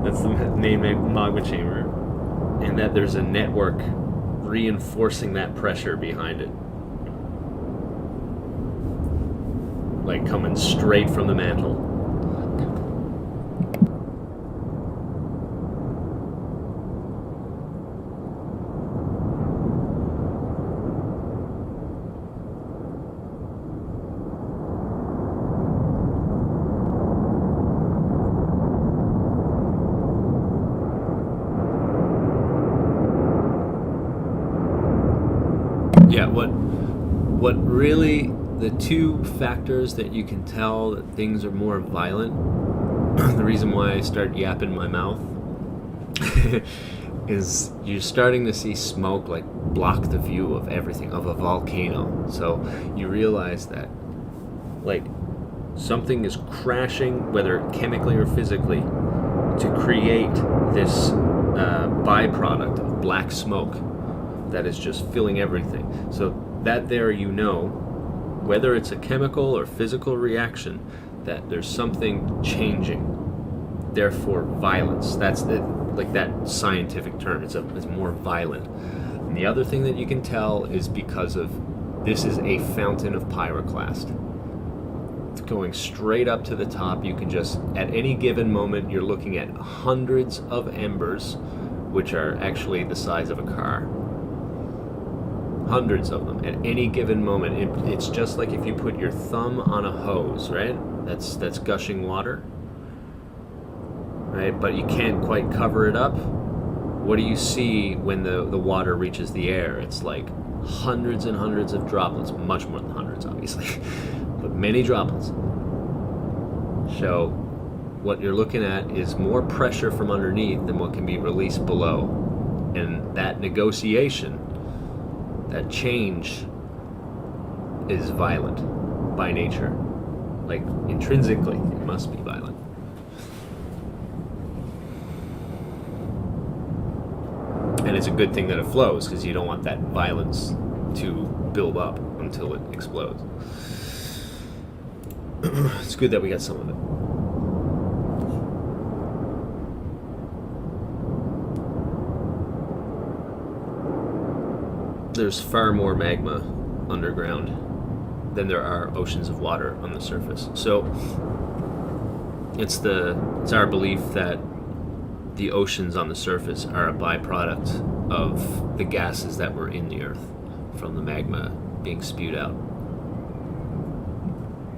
That's the main magma chamber, and that there's a network reinforcing that pressure behind it, like coming straight from the mantle. Yeah, what really, the two factors that you can tell that things are more violent, the reason why I start yapping my mouth is you're starting to see smoke like block the view of everything, of a volcano. So you realize that like something is crashing, whether chemically or physically, to create this byproduct of black smoke that is just filling everything. So that there, you know, whether it's a chemical or physical reaction, that there's something changing. Therefore, violence. That's the, like, that scientific term. It's more violent. And the other thing that you can tell is because of this is a fountain of pyroclast. It's going straight up to the top. You can just, at any given moment, you're looking at hundreds of embers, which are actually the size of a car. Hundreds of them at any given moment. It's just like if you put your thumb on a hose, right? That's gushing water, right? But you can't quite cover it up. What do you see when the water reaches the air? It's like hundreds and hundreds of droplets, much more than hundreds, obviously, but many droplets. So what you're looking at is more pressure from underneath than what can be released below, and that negotiation, that change, is violent by nature. Like, intrinsically, it must be violent. And it's a good thing that it flows, because you don't want that violence to build up until it explodes. It's good that we got some of it. There's far more magma underground than there are oceans of water on the surface. So it's our belief that the oceans on the surface are a byproduct of the gases that were in the earth from the magma being spewed out.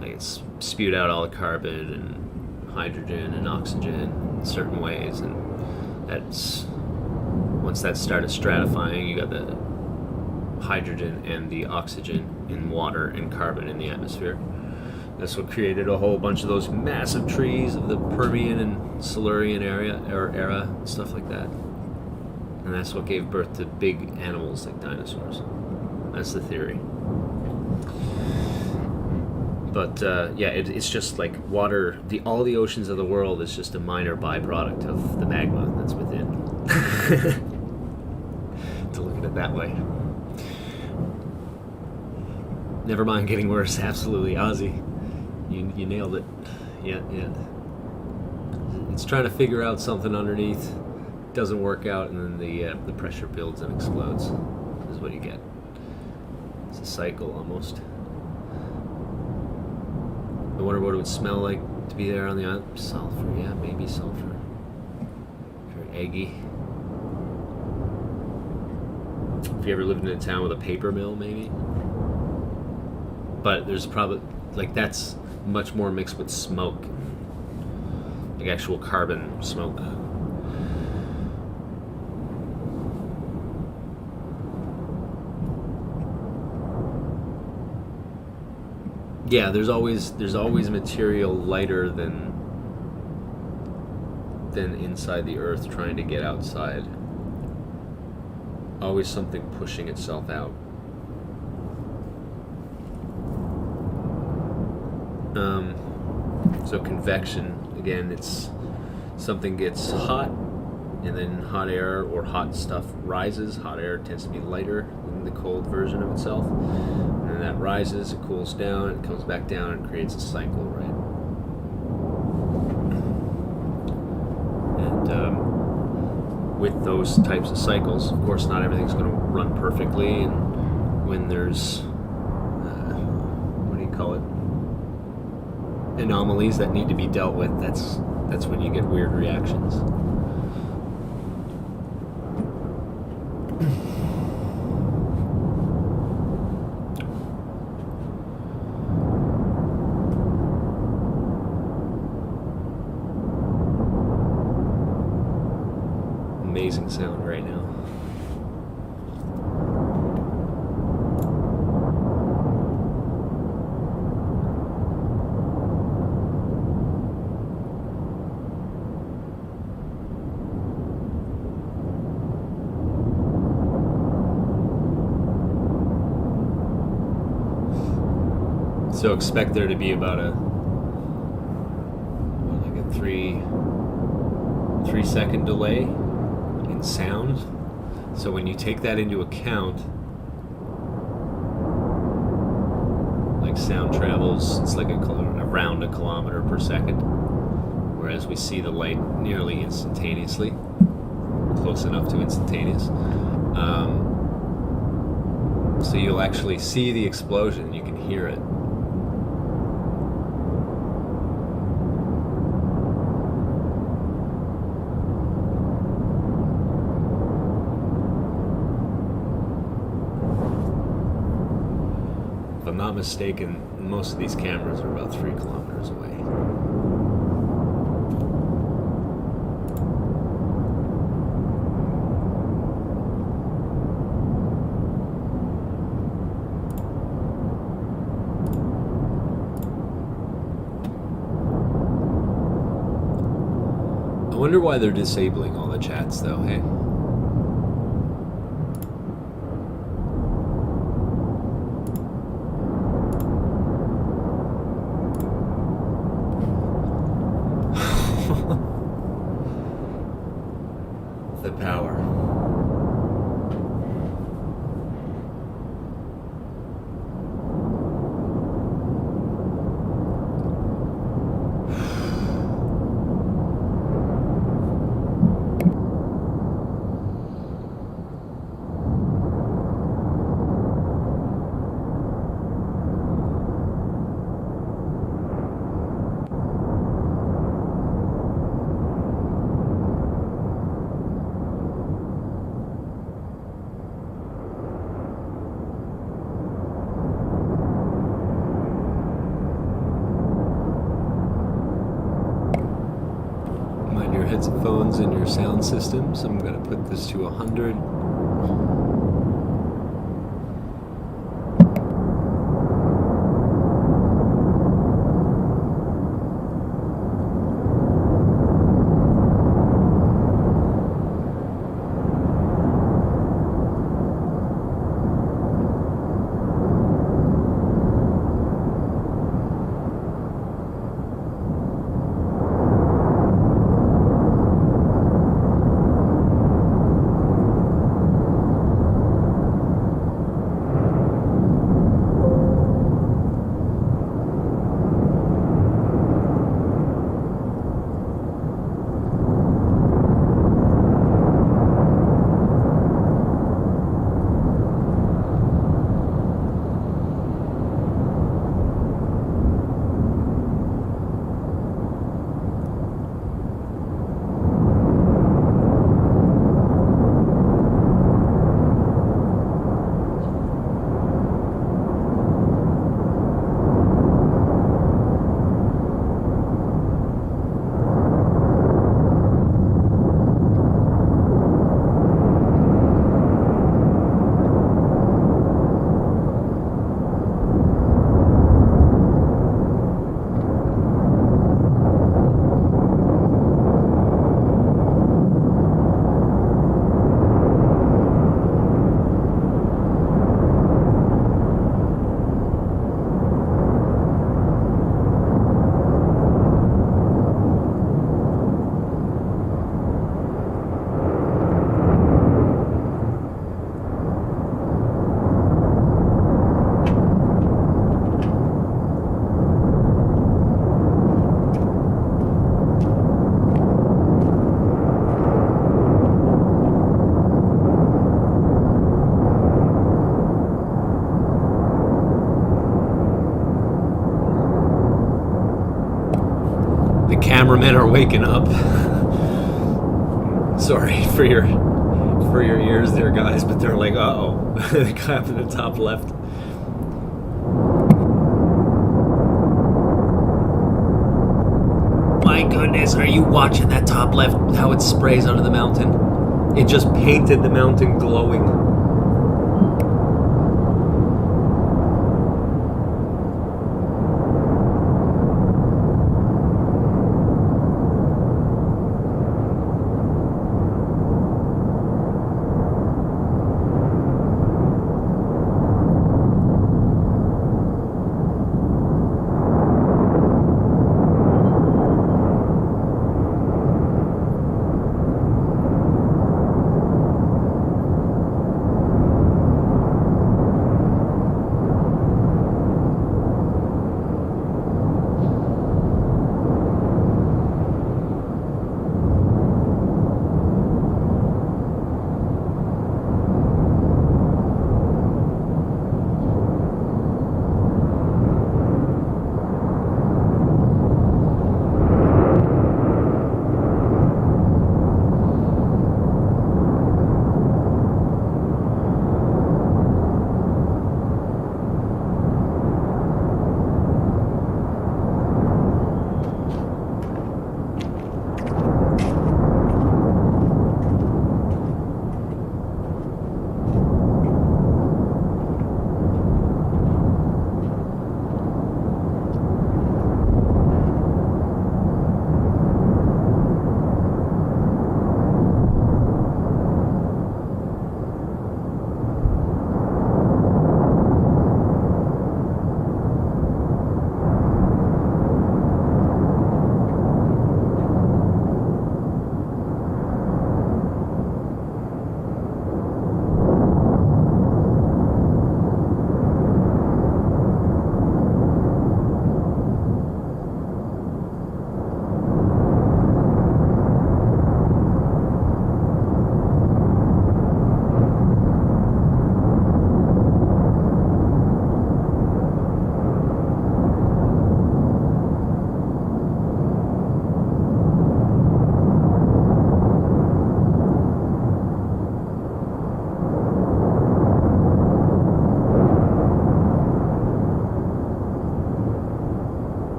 Like, it's spewed out all the carbon and hydrogen and oxygen in certain ways, and that's, once that started stratifying, you got the hydrogen and the oxygen in water and carbon in the atmosphere. That's what created a whole bunch of those massive trees of the Permian and Silurian era and stuff like that. And that's what gave birth to big animals like dinosaurs. That's the theory. But yeah, it's just like water. All the oceans of the world is just a minor byproduct of the magma that's within. To look at it that way. Never mind getting worse. Absolutely, Ozzy. You nailed it. Yeah. It's trying to figure out something underneath. Doesn't work out, and then the pressure builds and explodes. This is what you get. It's a cycle almost. I wonder what it would smell like to be there on the island. Sulfur, yeah, maybe sulfur. Very eggy. Have you ever lived in a town with a paper mill, maybe? But there's probably, like, that's much more mixed with smoke, like actual carbon smoke. Yeah, there's always material lighter than than inside the earth trying to get outside. Always something pushing itself out. So convection, again, it's something gets hot, and then hot air or hot stuff rises. Hot air tends to be lighter than the cold version of itself. And then that rises, it cools down, it comes back down, and creates a cycle, right? And with those types of cycles, of course, not everything's going to run perfectly, and when there's, what do you call it? Anomalies that need to be dealt with, that's when you get weird reactions. Amazing sound right now. So expect there to be about a 3-second delay in sound. So when you take that into account, like sound travels, it's like around a kilometer per second, whereas we see the light nearly instantaneously, close enough to instantaneous. So you'll actually see the explosion, you can hear it. If I'm not mistaken, most of these cameras are about 3 kilometers away. I wonder why they're disabling all the chats though, hey? The power. Headphones in your sound system, so I'm going to put this to 100. cameramen are waking up. Sorry for your ears there, guys, but they're like, uh-oh. The guy up in the top left. My goodness, are you watching that top left, how it sprays onto the mountain? It just painted the mountain glowing.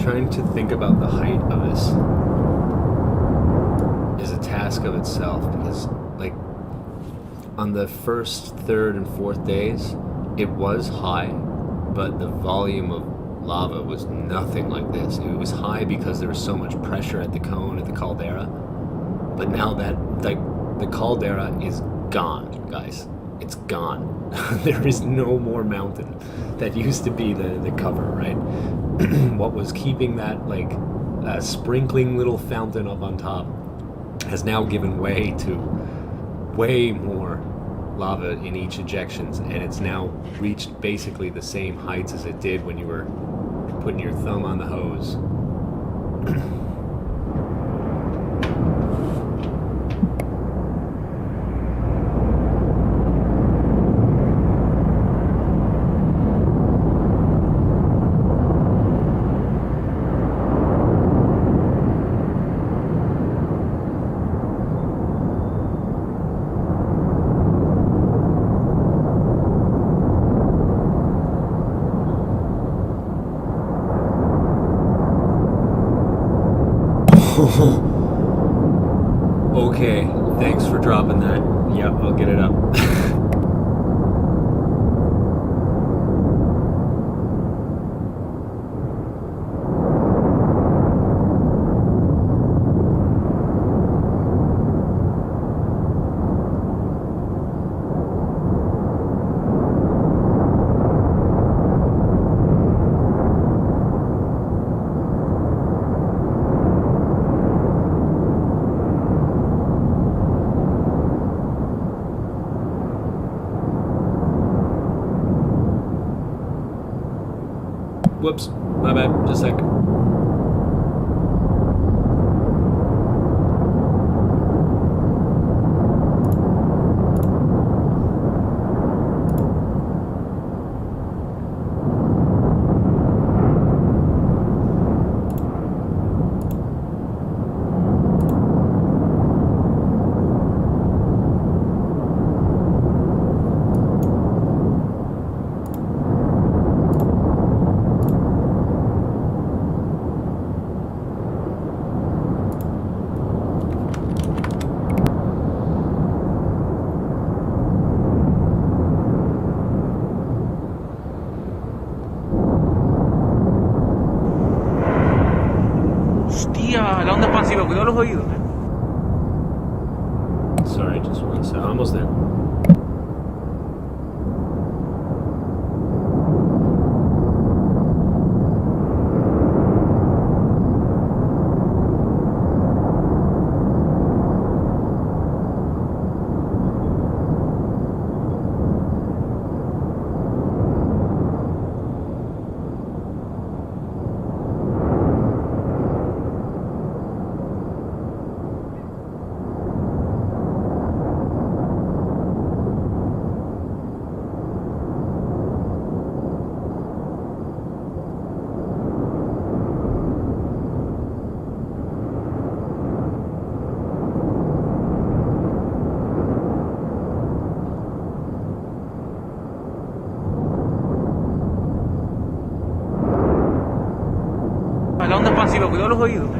Trying to think about the height of this is a task of itself, because like on the first, third, and fourth days it was high, but the volume of lava was nothing like this. It was high because there was so much pressure at the cone, at the caldera, but now that the caldera is gone, guys. It's gone. There is no more mountain. That used to be the cover, right? What was keeping that like sprinkling little fountain up on top has now given way to way more lava in each ejections, and it's now reached basically the same heights as it did when you were putting your thumb on the hose. Okay, thanks for dropping that. Yep, I'll get it up. Whoops, my bad, just a sec. Hostia, la onda expansiva, cuidado los oídos, Sorry, just one second. Almost there. La onda expansiva, cuidado los oídos,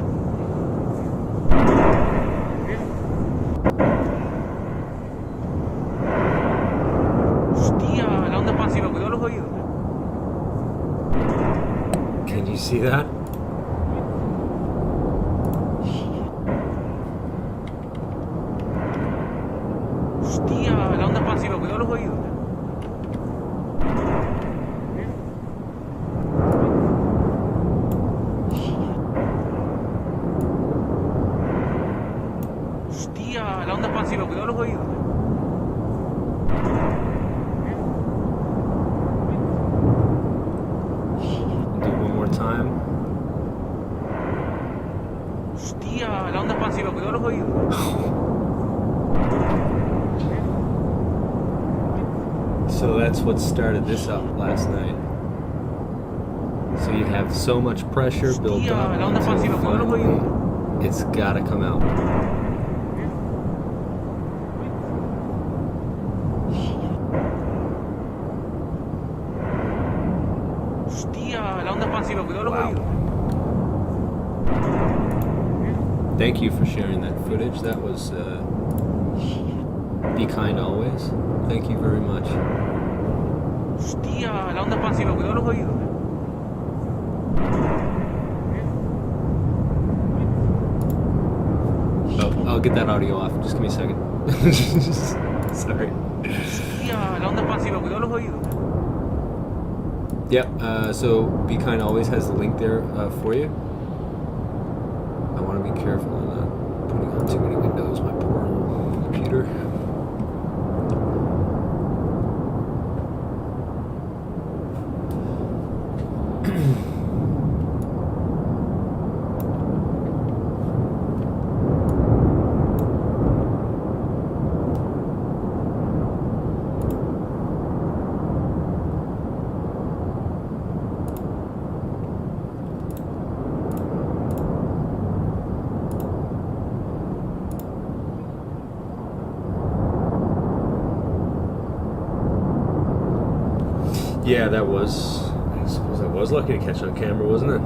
Hostia, la onda expansiva, cuidado los oídos, Can you see that? Hostia, la onda expansiva, cuidado los oídos, Hostia, la onda expansiva, cuidado los oídos, Do it one more time. Hostia, la onda expansiva, cuidado los oídos. So that's what started this up last night. So you have so much pressure built up until finally it's gotta come out. Hostia, la onda expansiva, cuidado los oídos. Thank you for sharing that footage. That was be kind always. Thank you very much. Hostia, la onda expansiva, cuidado los oídos. Oh, I'll get that audio off. Just give me a second. Sorry. Hostia, la onda expansiva, cuidado los oídos. Yep. So Be Kind always has the link there for you. I want to be careful on not putting on too many windows. My poor computer. Yeah, that was. I suppose I was lucky to catch on camera, wasn't it?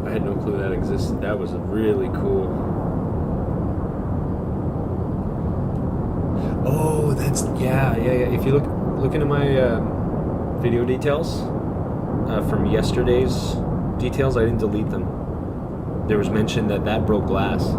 I had no clue that existed. That was really cool. Oh, that's yeah. If you look into my video details from yesterday's details, I didn't delete them. There was mention that broke glass.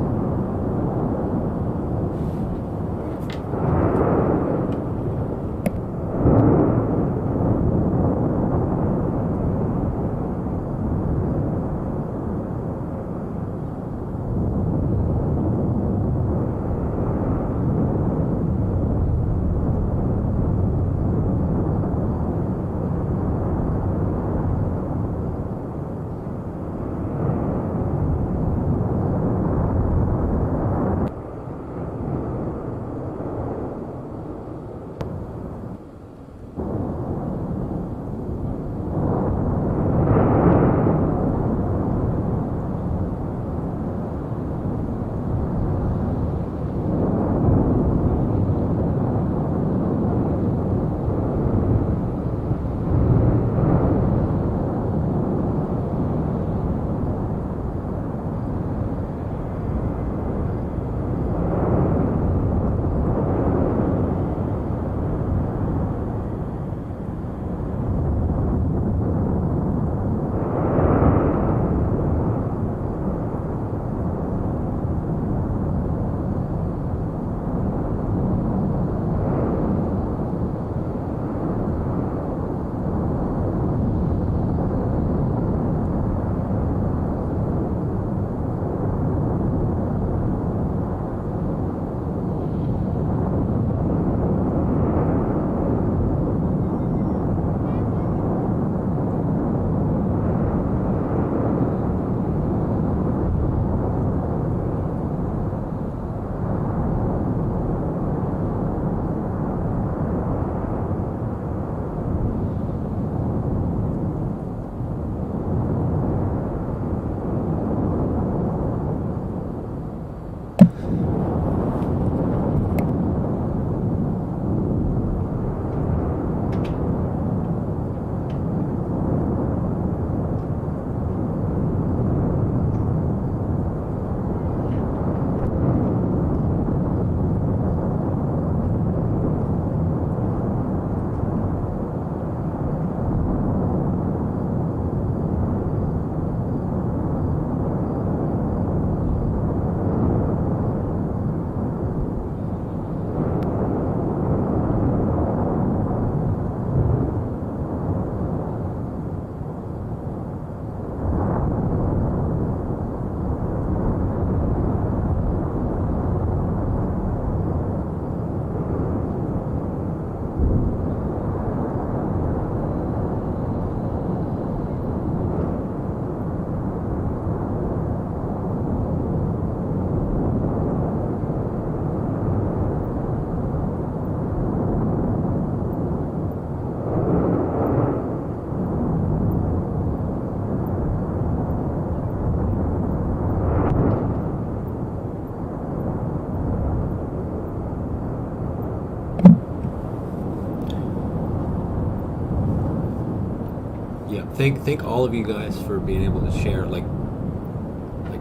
Yeah, thank all of you guys for being able to share. Like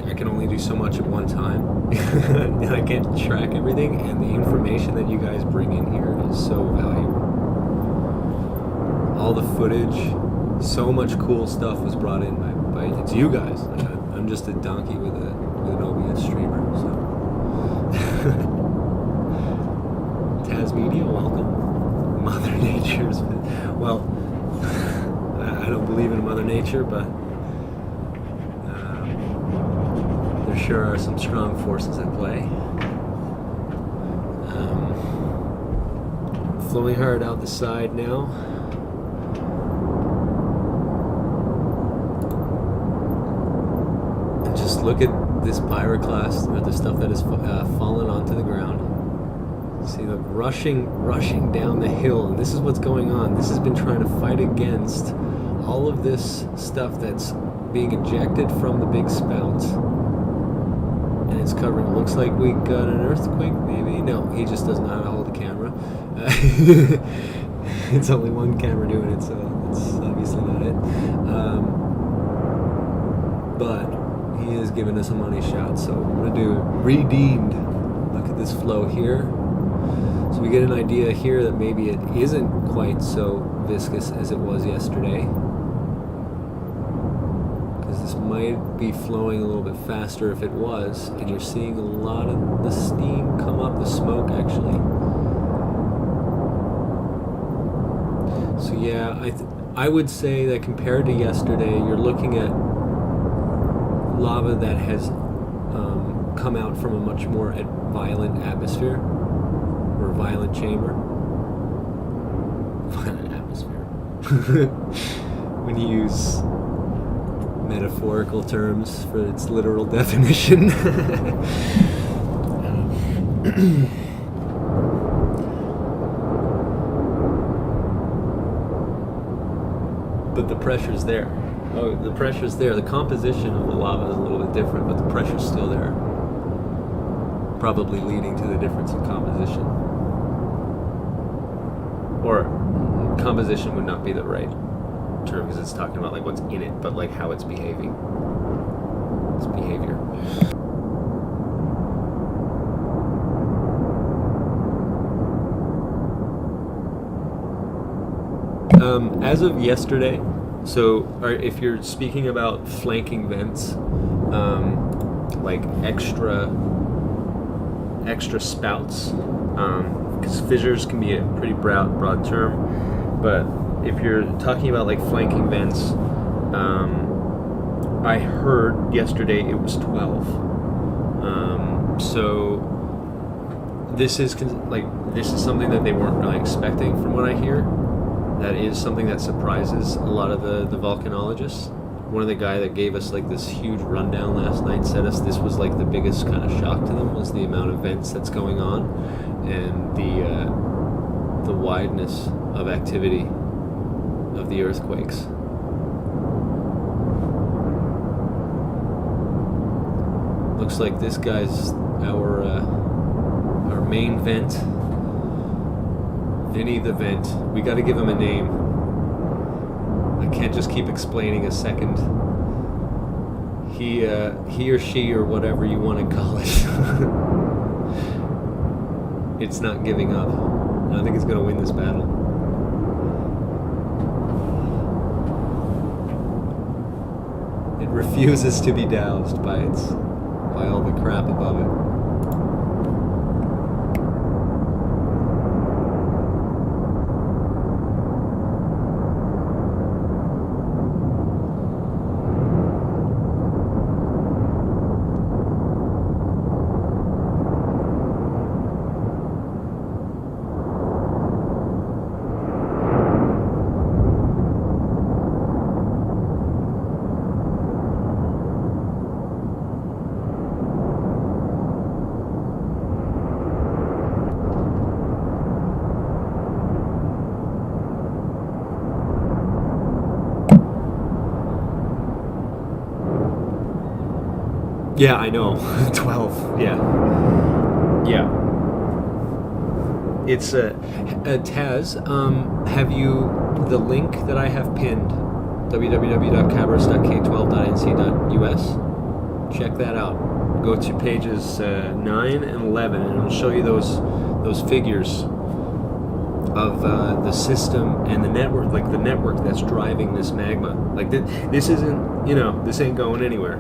I can only do so much at one time, and I can't track everything. And the information that you guys bring in here is so valuable. All the footage, so much cool stuff was brought in by it's you guys. Like I'm just a donkey with an OBS streamer. So Taz Media, welcome. Mother Nature's well. I don't believe in Mother Nature, but there sure are some strong forces at play. Flowing hard out the side now. And just look at this pyroclast, or the stuff that has fallen onto the ground. See the rushing down the hill, and this is what's going on. This has been trying to fight against all of this stuff that's being ejected from the big spouts, and it's covering. Looks like we got an earthquake, maybe. No, he just doesn't know how to hold a camera. It's only one camera doing it, so it's obviously not it. But he is giving us a money shot, so we're gonna do redeemed. Look at this flow here. So we get an idea here that maybe it isn't quite so viscous as it was yesterday, because this might be flowing a little bit faster if it was, and you're seeing a lot of the steam come up, the smoke actually. So yeah, I would say that compared to yesterday, you're looking at lava that has come out from a much more violent atmosphere, or violent chamber. Violent atmosphere. When you use metaphorical terms for its literal definition. But the pressure's there. Oh, the pressure's there. The composition of the lava is a little bit different, but the pressure's still there. Probably leading to the difference in composition. Or composition would not be the right term, because it's talking about like what's in it, but like how it's behaving. Its behavior. As of yesterday, so if you're speaking about flanking vents, like extra spouts, because fissures can be a pretty broad term, but if you're talking about like flanking vents, I heard yesterday it was 12. So this is something that they weren't really expecting, from what I hear. That is something that surprises a lot of the volcanologists. One of the guy that gave us like this huge rundown last night said this was like the biggest kind of shock to them, was the amount of vents that's going on, and the wideness of activity of the earthquakes. Looks like this guy's our main vent. Vinny the Vent. We got to give him a name. I can't just keep explaining a second. He or she, or whatever you want to call it. It's not giving up. I think it's going to win this battle. It refuses to be doused by all the crap above it. Yeah, I know. 12. Yeah. It's Taz. Have you the link that I have pinned www.cabras.k12.nc.us. Check that out. Go to pages 9 and 11, and it'll show you those figures of the system and the network, like the network that's driving this magma. Like this isn't, this ain't going anywhere.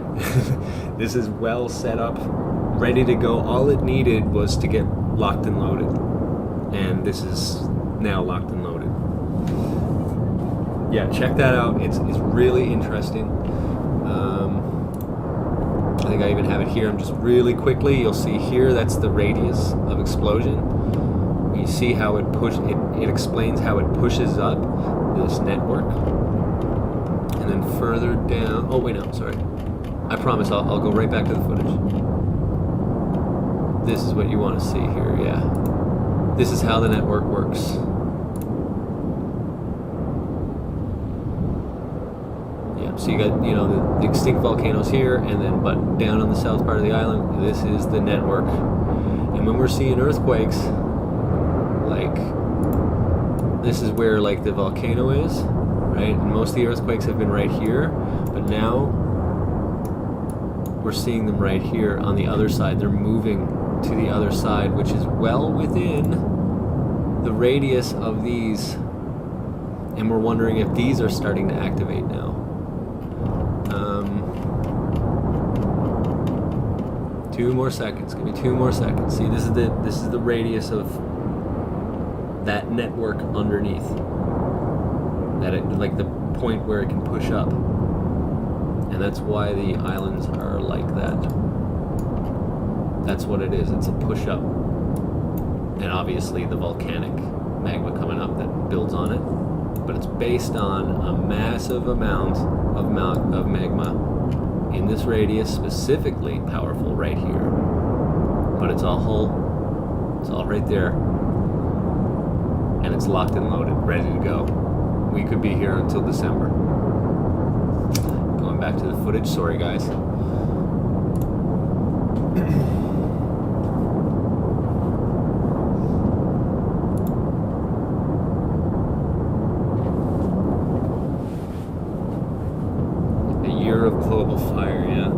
This is well set up, ready to go. All it needed was to get locked and loaded, and this is now locked and loaded. Yeah, check that out. It's really interesting. I think I even have it here. I'm just really quickly. You'll see here. That's the radius of explosion. You see how it explains how it pushes up this network, and then further down. Oh wait, no, sorry. I promise I'll go right back to the footage. This is what you want to see here. Yeah, this is how the network works. Yeah, so you got the extinct volcanoes here, and then but down on the south part of the island, this is the network. And when we're seeing earthquakes, like this is where like the volcano is, right? And most of the earthquakes have been right here, but now we're seeing them right here on the other side. They're moving to the other side, which is well within the radius of these, and we're wondering if these are starting to activate now. 2 more seconds. Give me 2 more seconds. See, this is the radius of that network underneath. That like the point where it can push up, and that's why the islands are like that. That's what it is. It's a push up, and obviously the volcanic magma coming up that builds on it. But it's based on a massive amount of magma in this radius, specifically powerful right here. But it's all right there, and it's locked and loaded, ready to go. We could be here until December. Going back to the footage, sorry guys. Of global fire, yeah.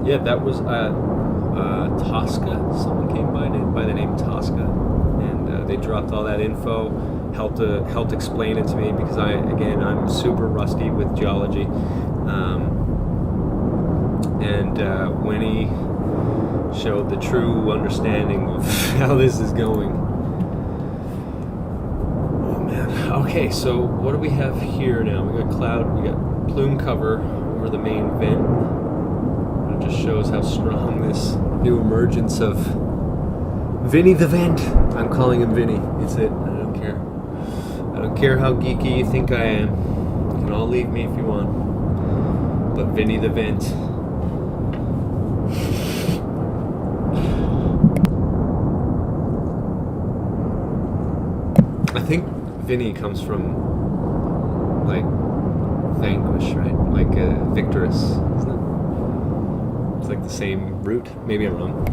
Yeah, that was Tosca. Someone came by the name Tosca, and they dropped all that info, helped explain it to me, because I'm super rusty with geology, and when he showed the true understanding of how this is going. Okay, so what do we have here now? We got plume cover over the main vent. It just shows how strong this new emergence of Vinny the Vent. I'm calling him Vinny. It's it. I don't care. I don't care how geeky you think I am. You can all leave me if you want. But Vinny the Vent. I think Vinny comes from like vanquish, right? Like victorious, isn't it? It's like the same root. Maybe I'm wrong.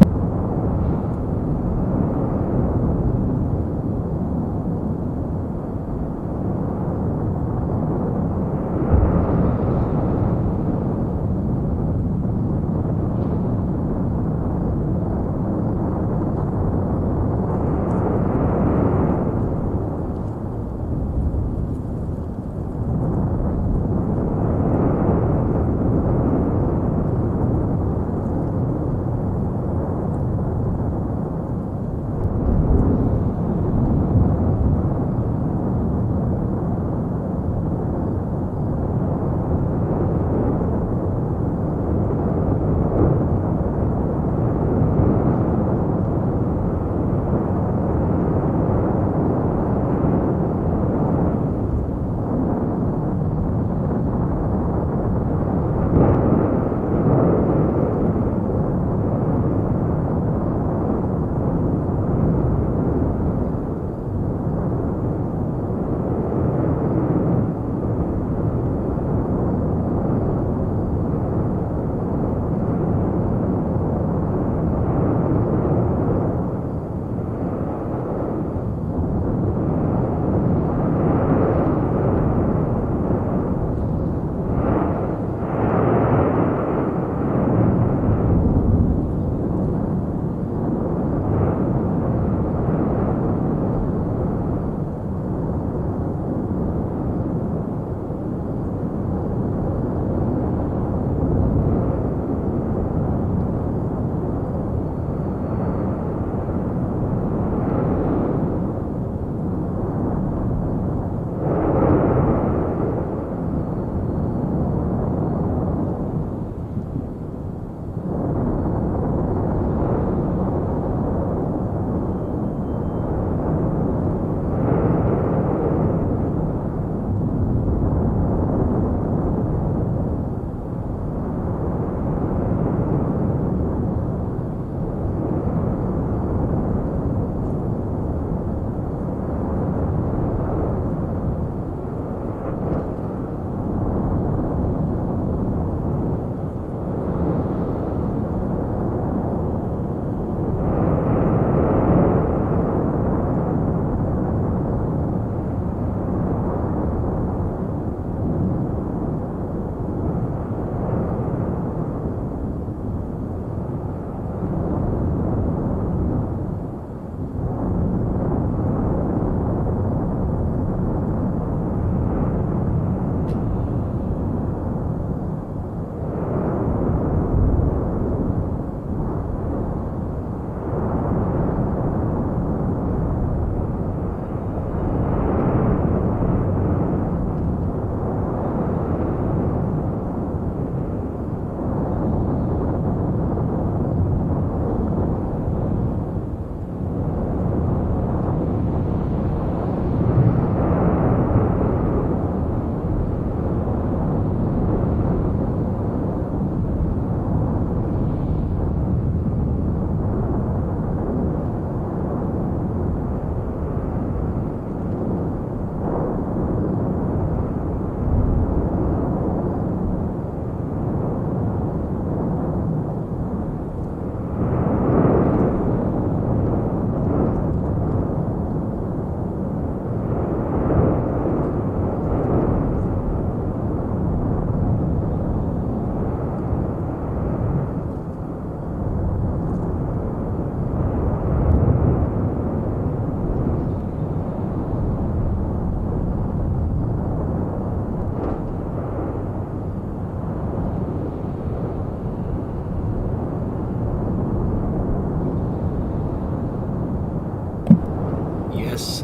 us,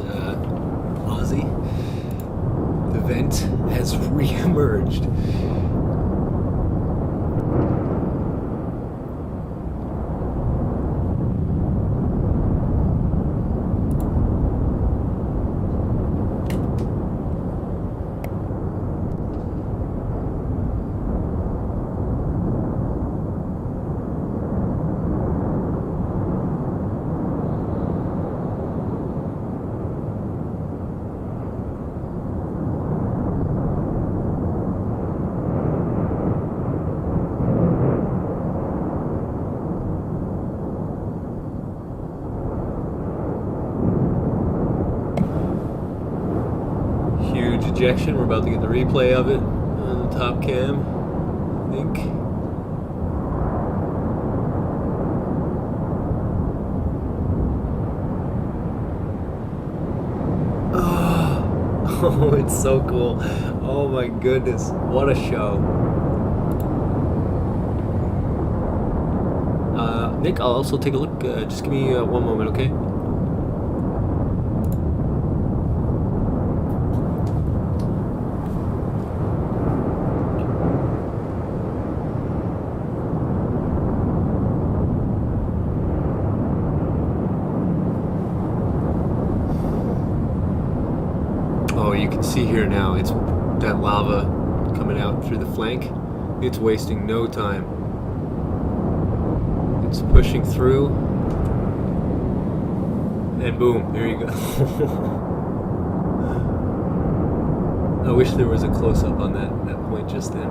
Ozzy. The vent has re-emerged. Huge ejection. We're about to get the replay of it on the top cam, I think. Oh, it's so cool. Oh my goodness, what a show. Nick, I'll also take a look. Just give me one moment, okay? Oh, you can see here now, it's that lava coming out through the flank. It's wasting no time. It's pushing through. And boom, there you go. I wish there was a close-up on that point just then.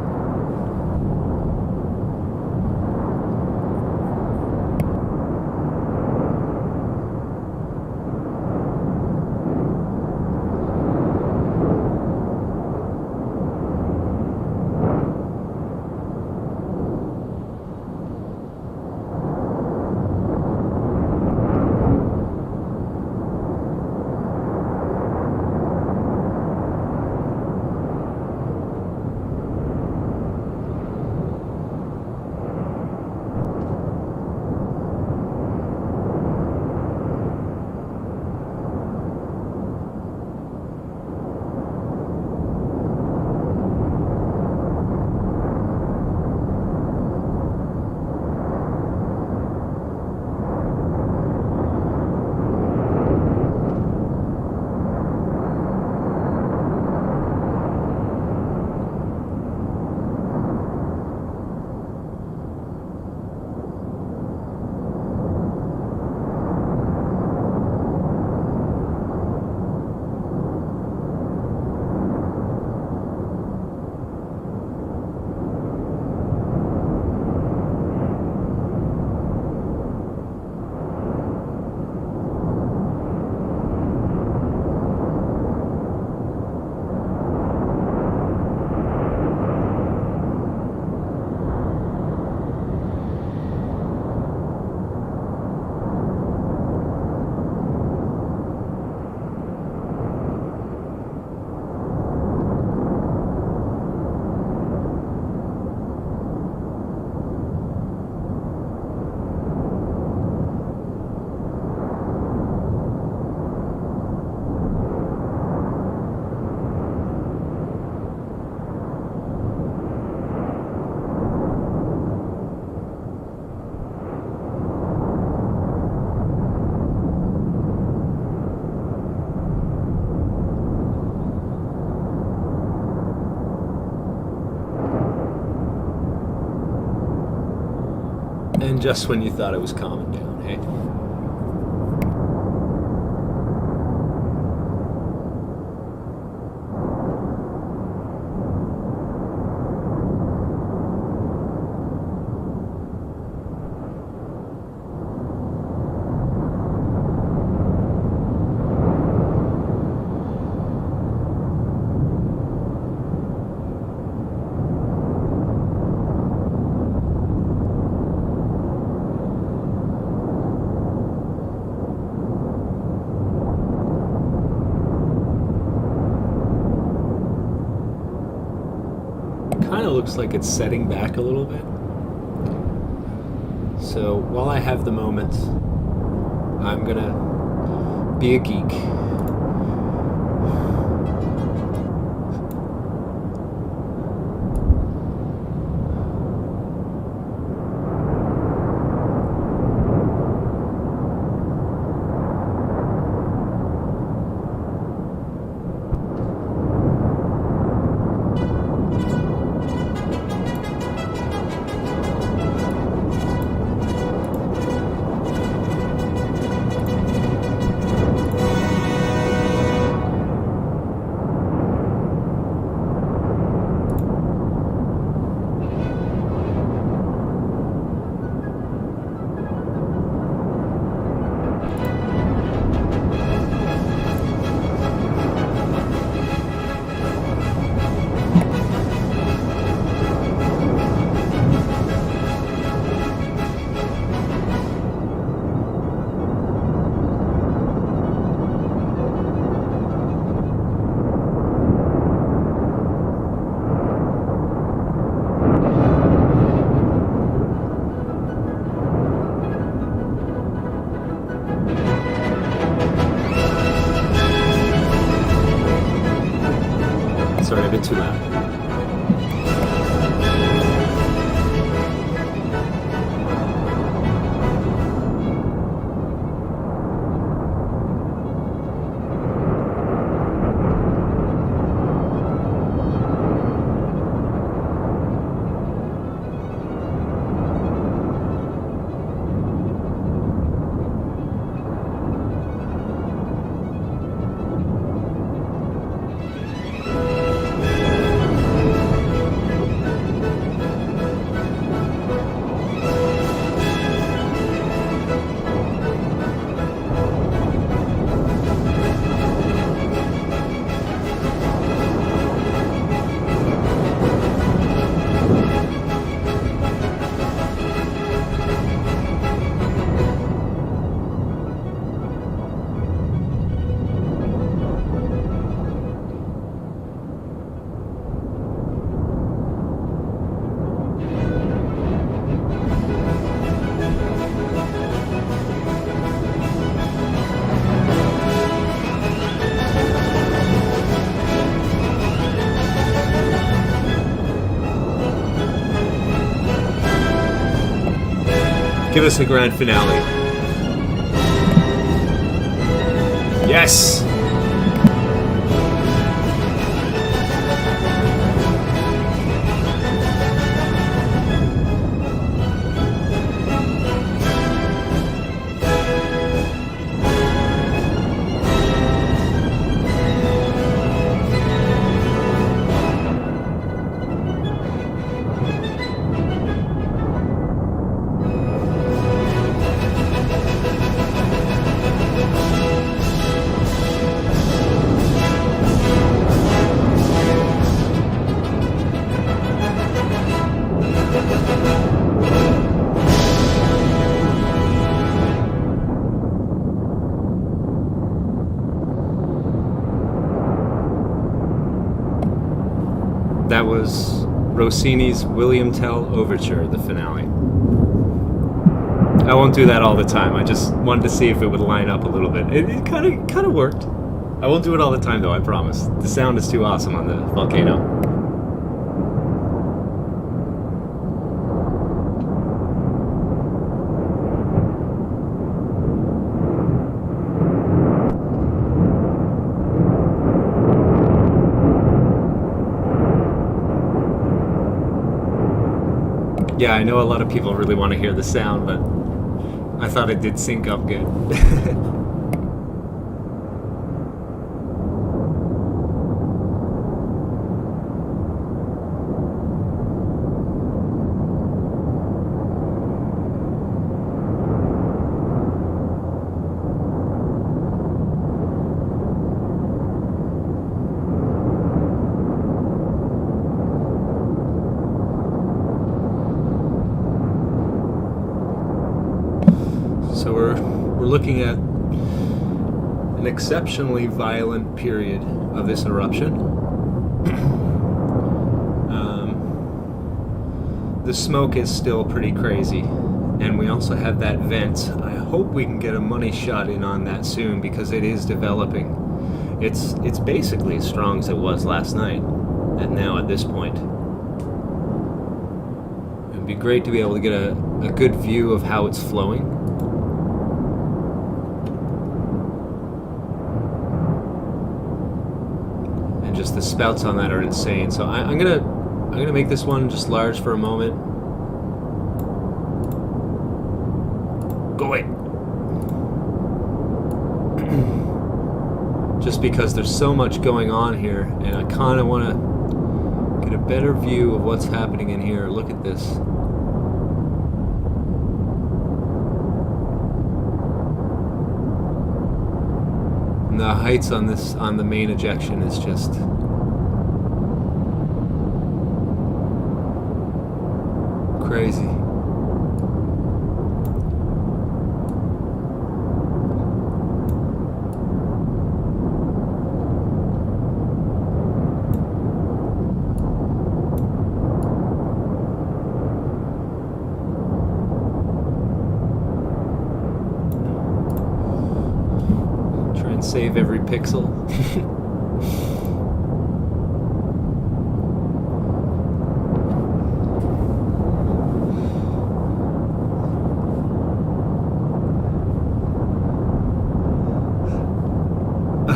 And just when you thought it was calming down, hey? Kind of looks like it's setting back a little bit. So while I have the moment, I'm gonna be a geek sorry, a bit too loud. Give us a grand finale. Yes! That was Rossini's William Tell Overture, the finale. I won't do that all the time. I just wanted to see if it would line up a little bit. It kind of worked. I won't do it all the time, though, I promise. The sound is too awesome on the Volcano. Yeah, I know a lot of people really want to hear the sound, but I thought it did sync up good. So we're looking at an exceptionally violent period of this eruption. The smoke is still pretty crazy, and we also have that vent. I hope we can get a money shot in on that soon because it is developing. It's basically as strong as it was last night, and now at this point. It'd be great to be able to get a good view of how it's flowing. Just the spouts on that are insane. So I'm gonna make this one just large for a moment. Go away. Just because there's so much going on here, and I kind of want to get a better view of what's happening in here. Look at this. And the heights on the main ejection is just crazy. Try and save every pixel.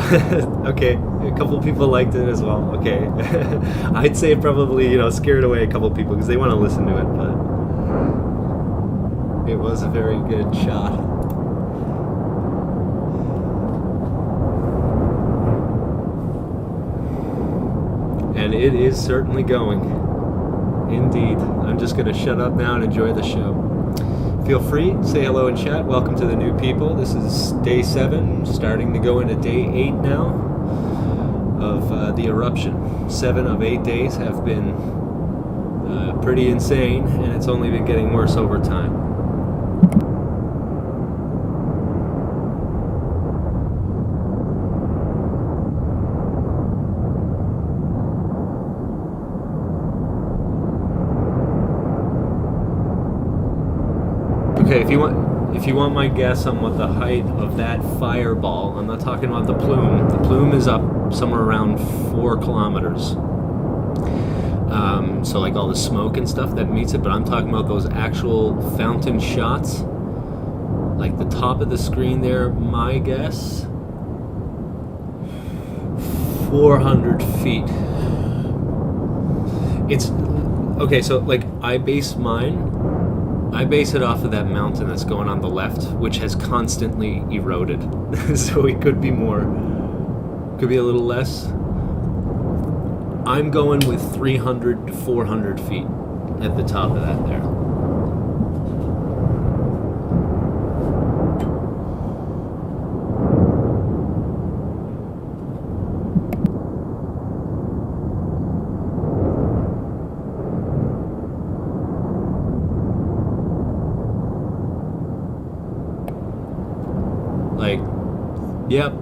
Okay, a couple people liked it as well. Okay. I'd say it probably, scared away a couple people because they want to listen to it, but it was a very good shot. And it is certainly going. Indeed. I'm just going to shut up now and enjoy the show. Feel free, say hello in chat. Welcome to the new people. This is day 7, starting to go into day 8 now of the eruption. 7 of 8 days have been pretty insane, and it's only been getting worse over time. Okay, if you want my guess on what the height of that fireball, I'm not talking about the plume. The plume is up somewhere around 4 kilometers. So like all the smoke and stuff that meets it, but I'm talking about those actual fountain shots. Like the top of the screen there, my guess, 400 feet. It's, okay, so like I base it off of that mountain that's going on the left, which has constantly eroded. So it could be more, could be a little less. I'm going with 300 to 400 feet at the top of that there. Like, yep,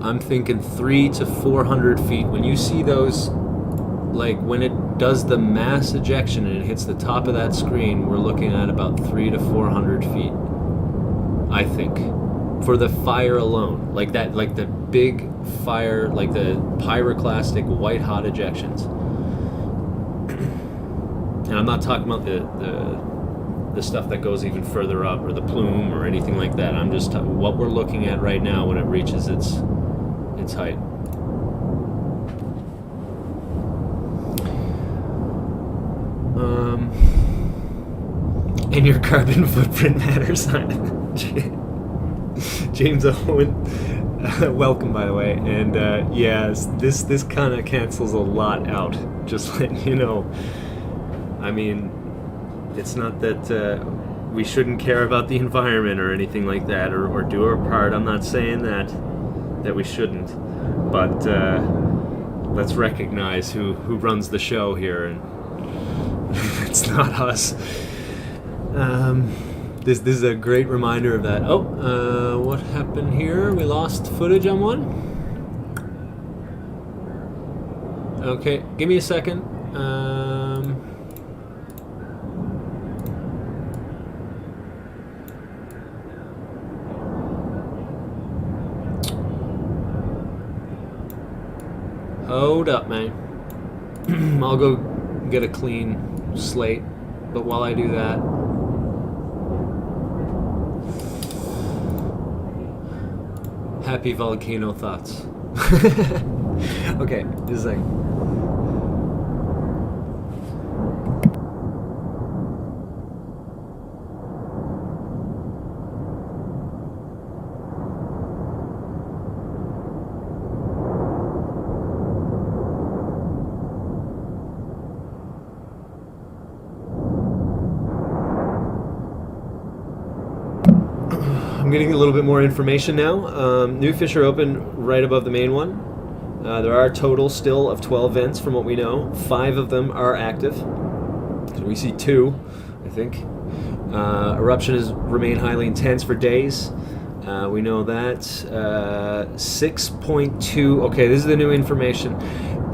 I'm thinking 300 to 400 feet. When you see those, like when it does the mass ejection and it hits the top of that screen, we're looking at about 300 to 400 feet, I think, for the fire alone. Like that, like the big fire, like the pyroclastic white hot ejections. And I'm not talking about the stuff that goes even further up, or the plume or anything like that. I'm just what we're looking at right now when it reaches its height. And your carbon footprint matters. James Owen, welcome by the way. And yes, this kind of cancels a lot out. Just letting you know. I mean, it's not that we shouldn't care about the environment or anything like that, or do our part. I'm not saying that we shouldn't, but let's recognize who runs the show here, and it's not us. This is a great reminder of that. Oh, what happened here? We lost footage on one. Okay, give me a second. Hold up, man. I'll go get a clean slate, but while I do that, happy volcano thoughts. Okay, just a second. I'm getting a little bit more information now. New fissure open right above the main one. There are a total still of 12 vents from what we know. 5 of them are active. So we see 2, I think. Eruption has remained highly intense for days. We know that. 6.2, okay, this is the new information.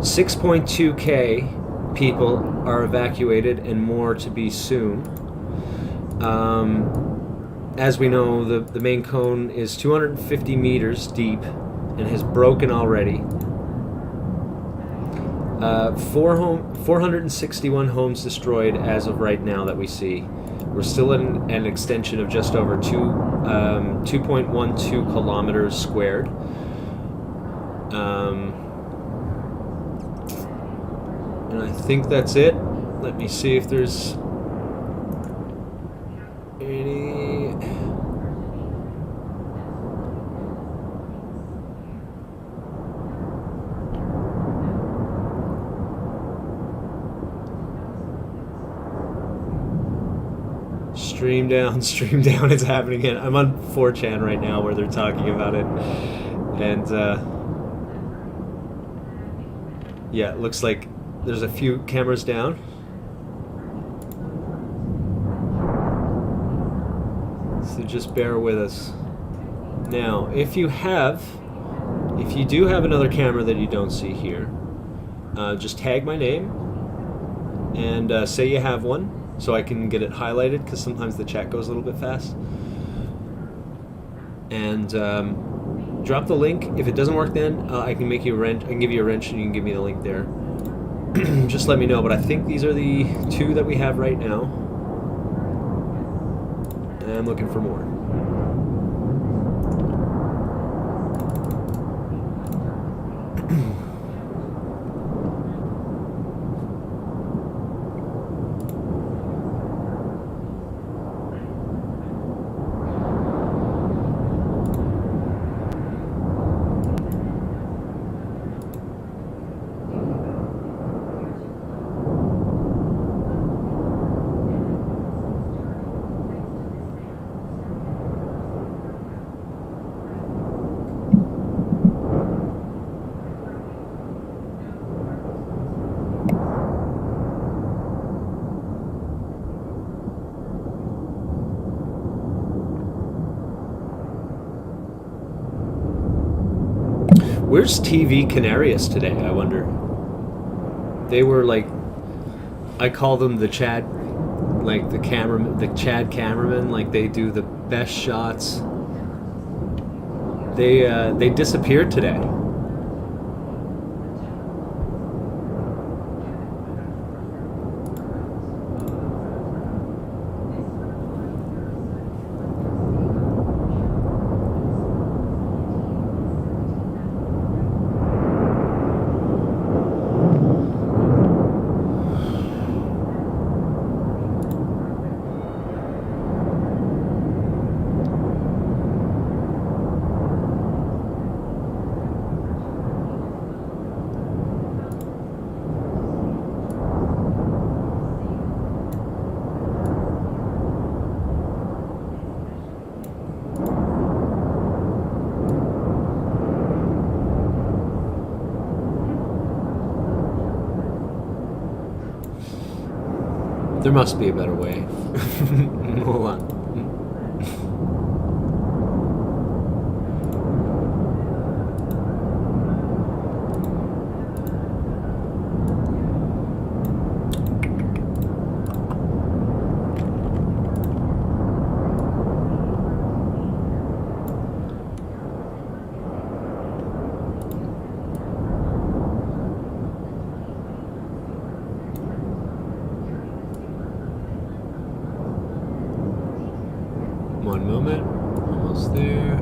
6.2K people are evacuated and more to be soon. As we know, the main cone is 250 meters deep and has broken already. 461 homes destroyed as of right now that we see. We're still in an extension of just over 2.12 kilometers squared. And I think that's it. Let me see if there's any. Stream down, stream down. It's happening again. I'm on 4chan right now where they're talking about it. And yeah, it looks like there's a few cameras down. So just bear with us. Now, if you do have another camera that you don't see here, just tag my name and say you have one so I can get it highlighted, because sometimes the chat goes a little bit fast. And drop the link. If it doesn't work, then I can make you a wrench. I can give you a wrench, and you can give me the link there. Just let me know. But I think these are the two that we have right now. And I'm looking for more. Where's TV Canarius today, I wonder? They were like, I call them the Chad, like the cameraman, the Chad cameraman, like they do the best shots. They disappeared today. There must be a better way. Hold on. One moment, almost there.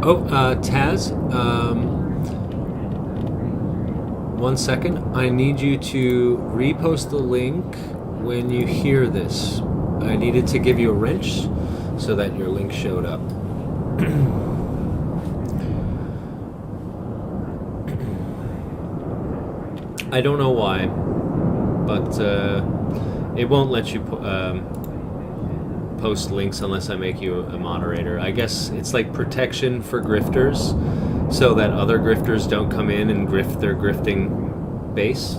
Oh, Taz, 1 second. I need you to repost the link when you hear this. I needed to give you a wrench so that your link showed up. I don't know why, but it won't let you post links unless I make you a moderator. I guess it's like protection for grifters, so that other grifters don't come in and grift their grifting base.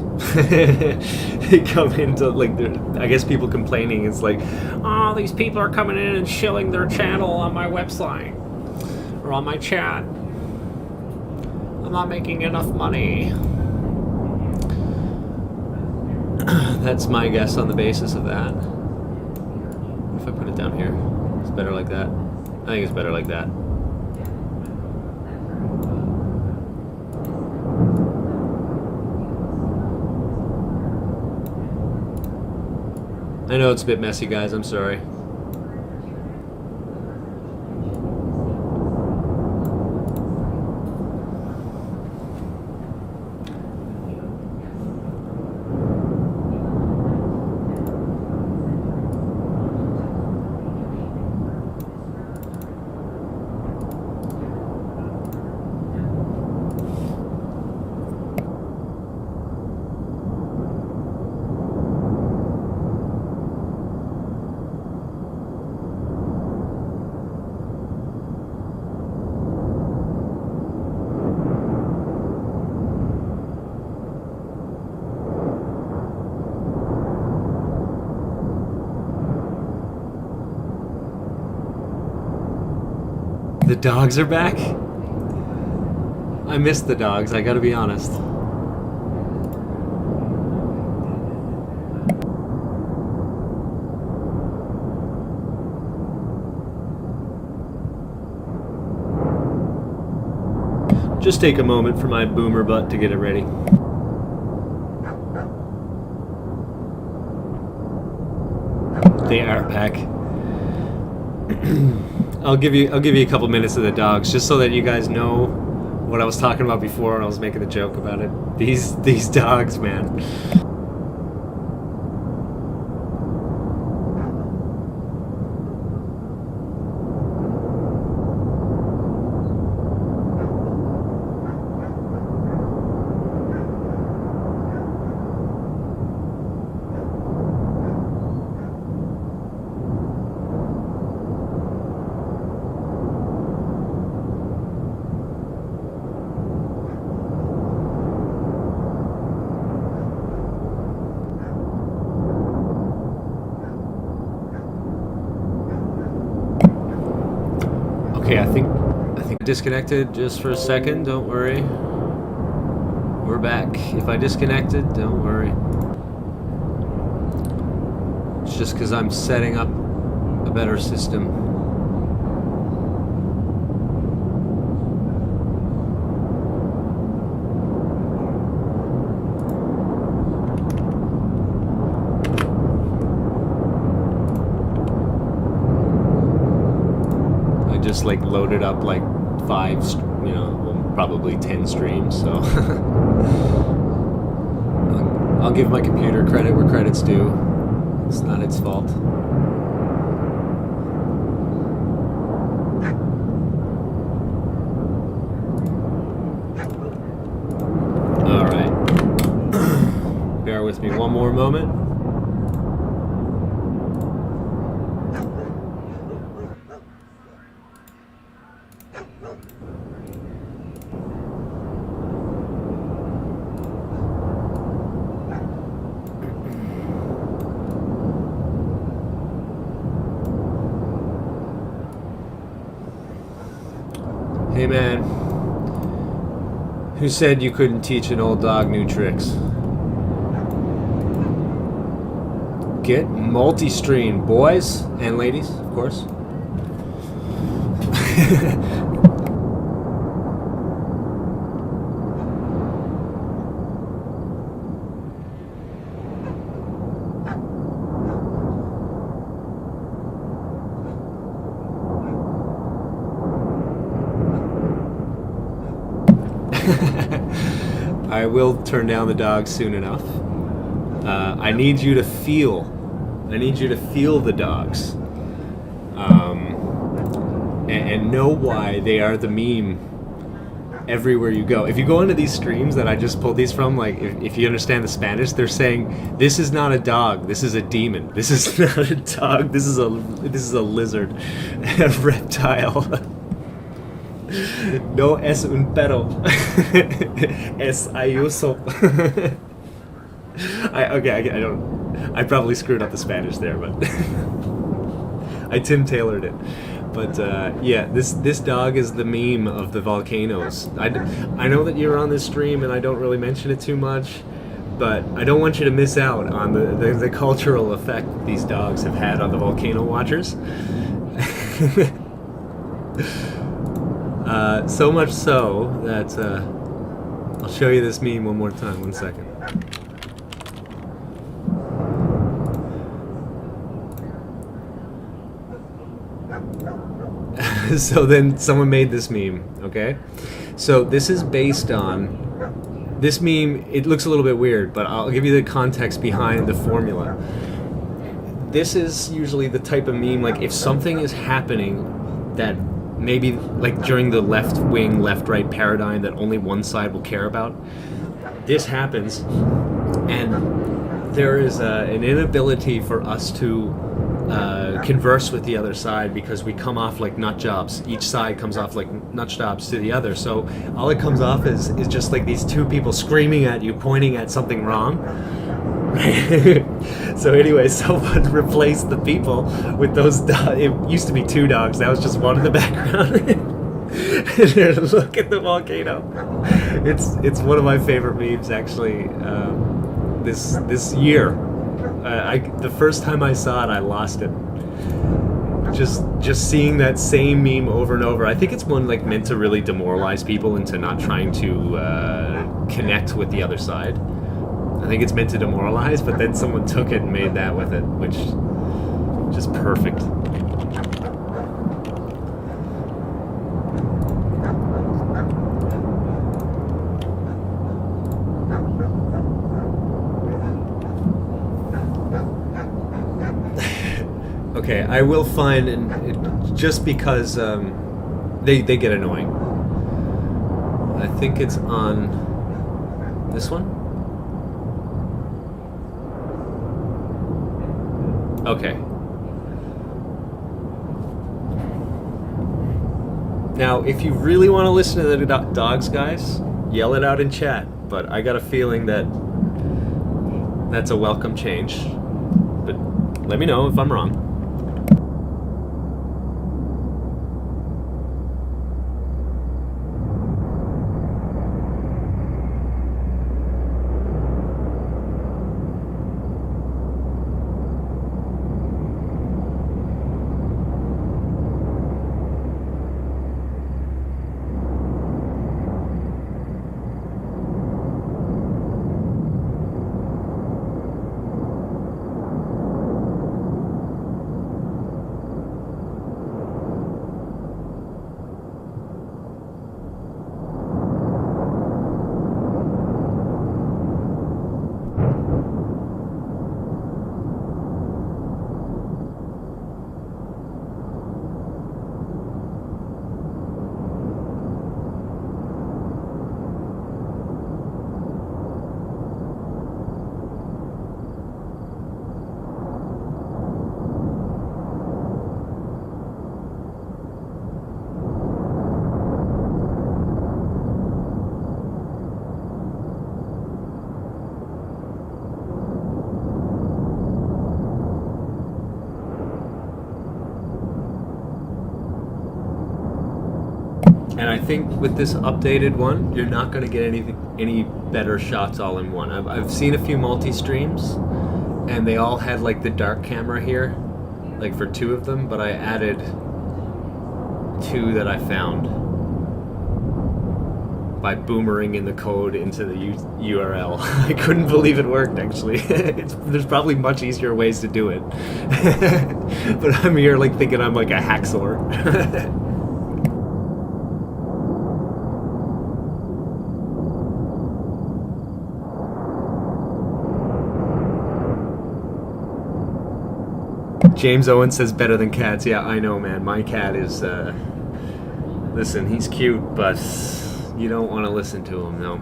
They come into, like, I guess people complaining, it's like, oh, these people are coming in and shilling their channel on my website or on my chat. I'm not making enough money. That's my guess on the basis of that. If I put it down here, it's better like that. I think it's better like that. I know it's a bit messy, guys. I'm sorry. The dogs are back? I missed the dogs, I gotta be honest. Just take a moment for my boomer butt to get it ready. They are back. I'll give you a couple minutes of the dogs, just so that you guys know what I was talking about before when I was making the joke about it. These dogs, man. Okay, I think I disconnected just for a second. Don't worry. We're back. If I disconnected, don't worry. It's just because I'm setting up a better system. Just like loaded up like 5, well, probably 10 streams, so I'll give my computer credit where credit's due. It's not its fault. All right. Bear with me one more moment. Hey man, who said you couldn't teach an old dog new tricks? Get multi-stream, boys and ladies, of course. I will turn down the dogs soon enough. I need you to feel the dogs. and know why they are the meme everywhere you go. If you go into these streams that I just pulled these from, like if you understand the Spanish, they're saying this is not a dog, this is a demon. This is not a dog. This is a lizard, a reptile. No es un perro, es ayuso. I probably screwed up the Spanish there, but I Tim Taylored it. But yeah, this dog is the meme of the volcanoes. I know that you're on this stream and I don't really mention it too much, but I don't want you to miss out on the cultural effect these dogs have had on the volcano watchers. So much so that I'll show you this meme one more time. 1 second. So then someone made this meme, okay? So this is based on... This meme, it looks a little bit weird, but I'll give you the context behind the formula. This is usually the type of meme, like if something is happening that maybe like during the left wing, left right paradigm that only one side will care about, this happens, and there is an inability for us to converse with the other side because we come off like nut jobs. Each side comes off like nut jobs to the other. So all it comes off is just like these two people screaming at you, pointing at something wrong. So anyway, someone replaced the people with those dogs. It used to be two dogs. Now it's just one in the background. Look at the volcano. It's one of my favorite memes actually. This year. The first time I saw it, I lost it. Just seeing that same meme over and over. I think it's one like meant to really demoralize people into not trying to connect with the other side. I think it's meant to demoralize, but then someone took it and made that with it, which just perfect. Okay, I will find, and just because they get annoying. I think it's on this one. Okay. Now, if you really want to listen to the dogs, guys, yell it out in chat. But I got a feeling that that's a welcome change. But let me know if I'm wrong. And I think with this updated one, you're not going to get any better shots all in one. I've seen a few multi-streams, and they all had like the dark camera here, like for two of them, but I added two that I found by boomeranging the code into the URL. I couldn't believe it worked, actually. There's probably much easier ways to do it. But I'm here like thinking I'm like a hacksaw. James Owen says better than cats. Yeah, I know, man. My cat is Listen, he's cute, but you don't want to listen to him, no.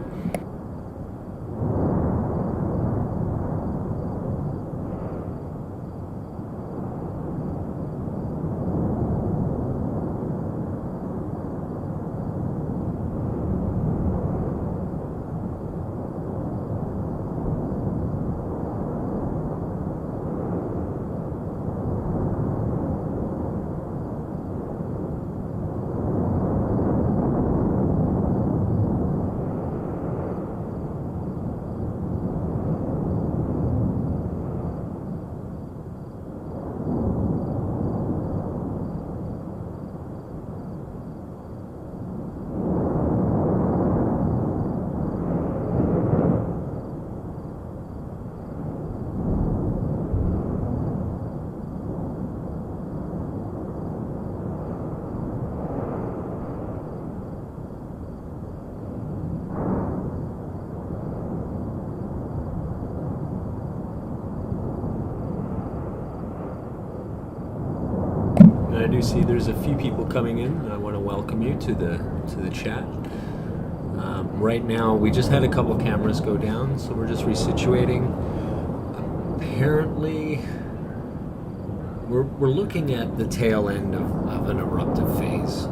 I do see there's a few people coming in. I want to welcome you to the chat. Right now, we just had a couple cameras go down, so we're just resituating. Apparently, we're looking at the tail end of an eruptive phase.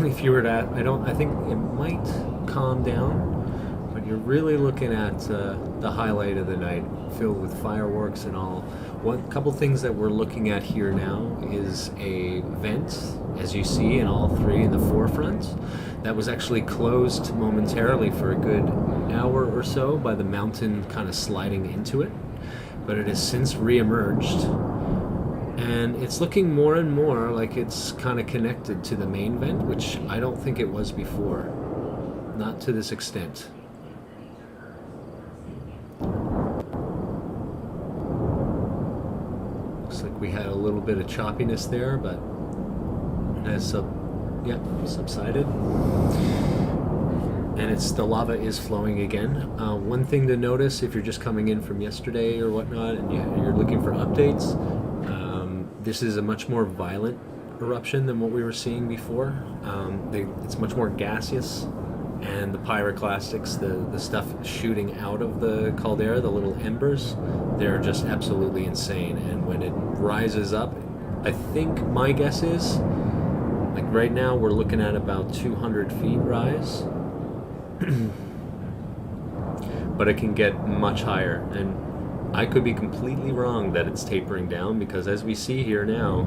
If you were to, I think it might calm down, but you're really looking at the highlight of the night, filled with fireworks and all. One couple things that we're looking at here now is a vent, as you see in all three in the forefront, that was actually closed momentarily for a good hour or so by the mountain kind of sliding into it, but it has since re-emerged, and it's looking more and more like it's kind of connected to the main vent, which I don't think it was before, not to this extent. Like we had a little bit of choppiness there, but it has subsided, and the lava is flowing again. One thing to notice if you're just coming in from yesterday or whatnot and you're looking for updates, this is a much more violent eruption than what we were seeing before. It's much more gaseous, and the pyroclastics, the stuff shooting out of the caldera, the little embers, they're just absolutely insane. And when it rises up, I think my guess is, like right now we're looking at about 200 feet rise, but it can get much higher. And I could be completely wrong that it's tapering down, because as we see here now,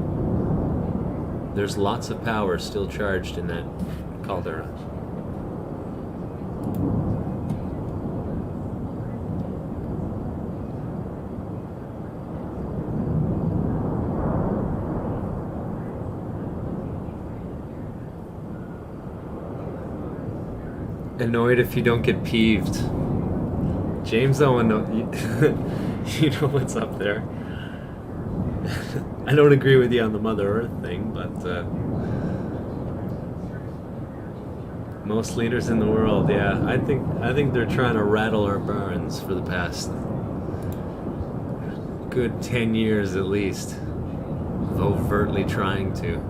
there's lots of power still charged in that caldera. Annoyed if you don't get peeved. James Owen, you know what's up there. I don't agree with you on the Mother Earth thing, but most leaders in the world, yeah, I think they're trying to rattle our barns for the past good 10 years at least, of overtly trying to.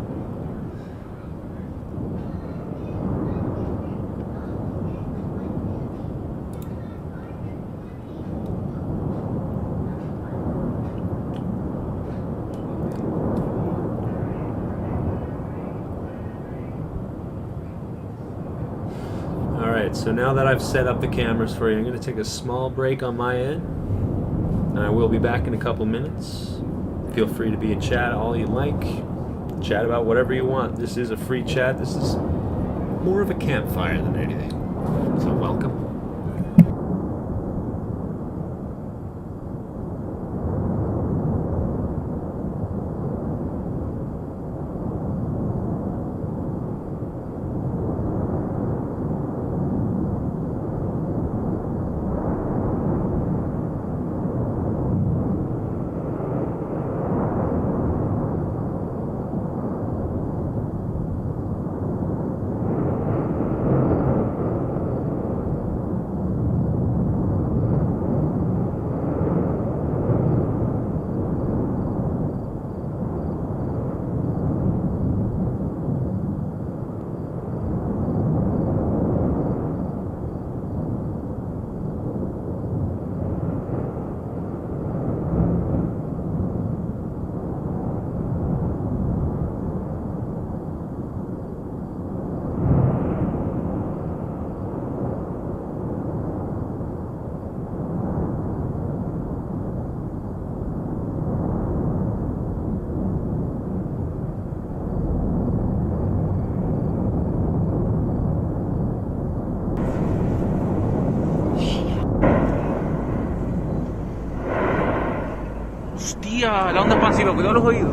So now that I've set up the cameras for you, I'm going to take a small break on my end, and I will be back in a couple minutes. Feel free to be in chat all you like. Chat about whatever you want. This is a free chat. This is more of a campfire than anything. So welcome. Hostia, la onda expansiva, cuidado los oídos,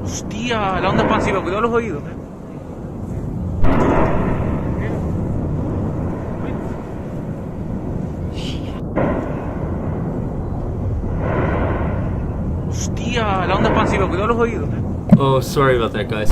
Hostia, la onda expansiva, cuidado los oídos, Hostia, la onda expansiva, cuidado los oídos. Oh, sorry about that, guys.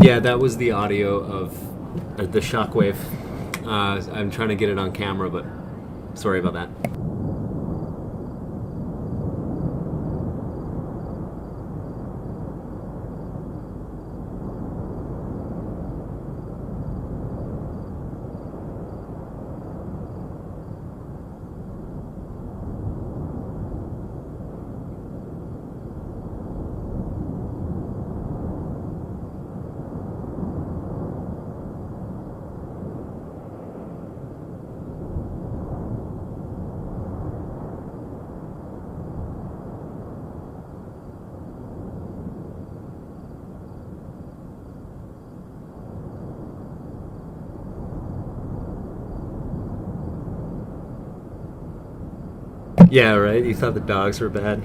Yeah, that was the audio of the shockwave. I'm trying to get it on camera, but sorry about that. Yeah, right? You thought the dogs were bad?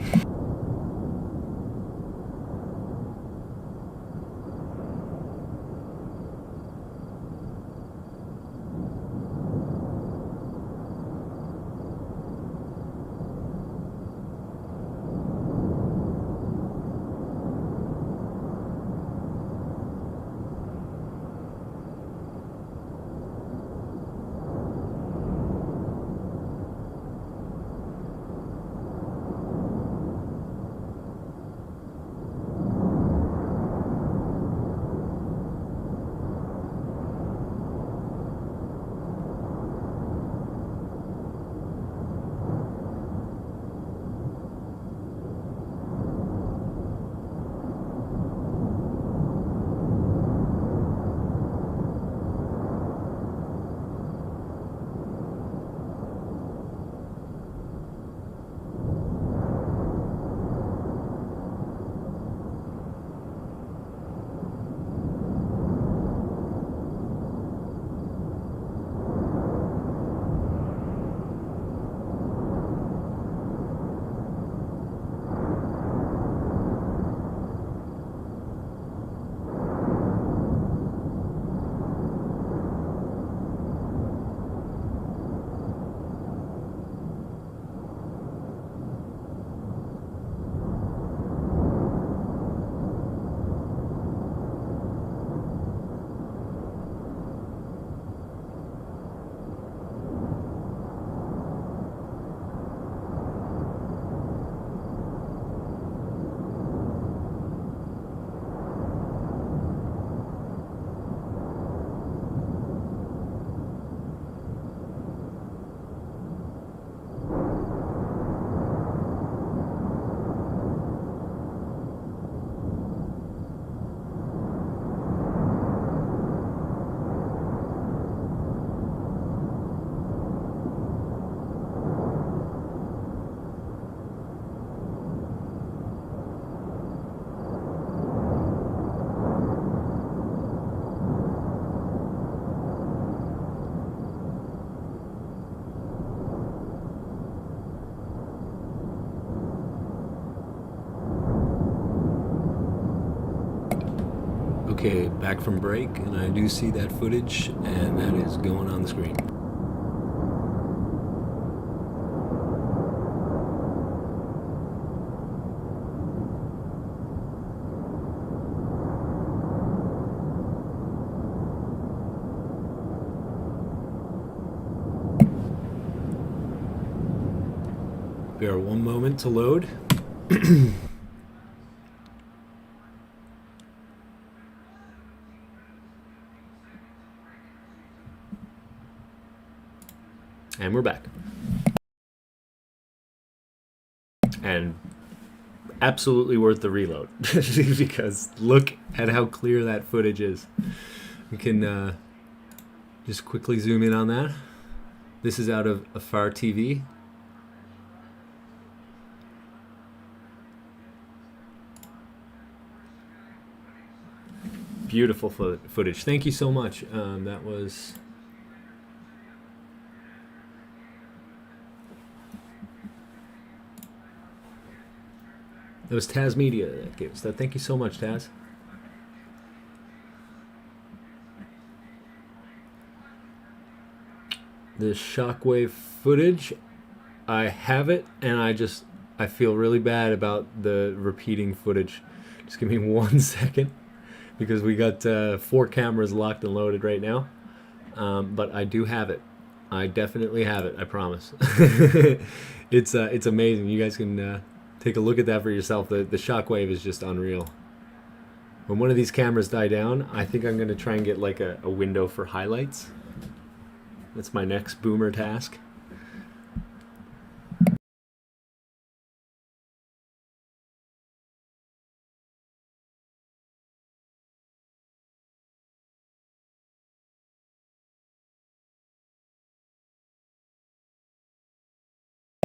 Okay, back from break, and I do see that footage, and that is going on the screen. Bear one moment to load. And we're back. And absolutely worth the reload because look at how clear that footage is. We can just quickly zoom in on that. This is out of a Far TV. Beautiful footage. Thank you so much. That was... That was Taz Media that gave us that. Thank you so much, Taz. The shockwave footage, I have it, and I feel really bad about the repeating footage. Just give me 1 second, because we got 4 cameras locked and loaded right now. But I do have it. I definitely have it. I promise. It's amazing. You guys can take a look at that for yourself. The shockwave is just unreal. When one of these cameras die down, I think I'm going to try and get like a window for highlights. That's my next boomer task.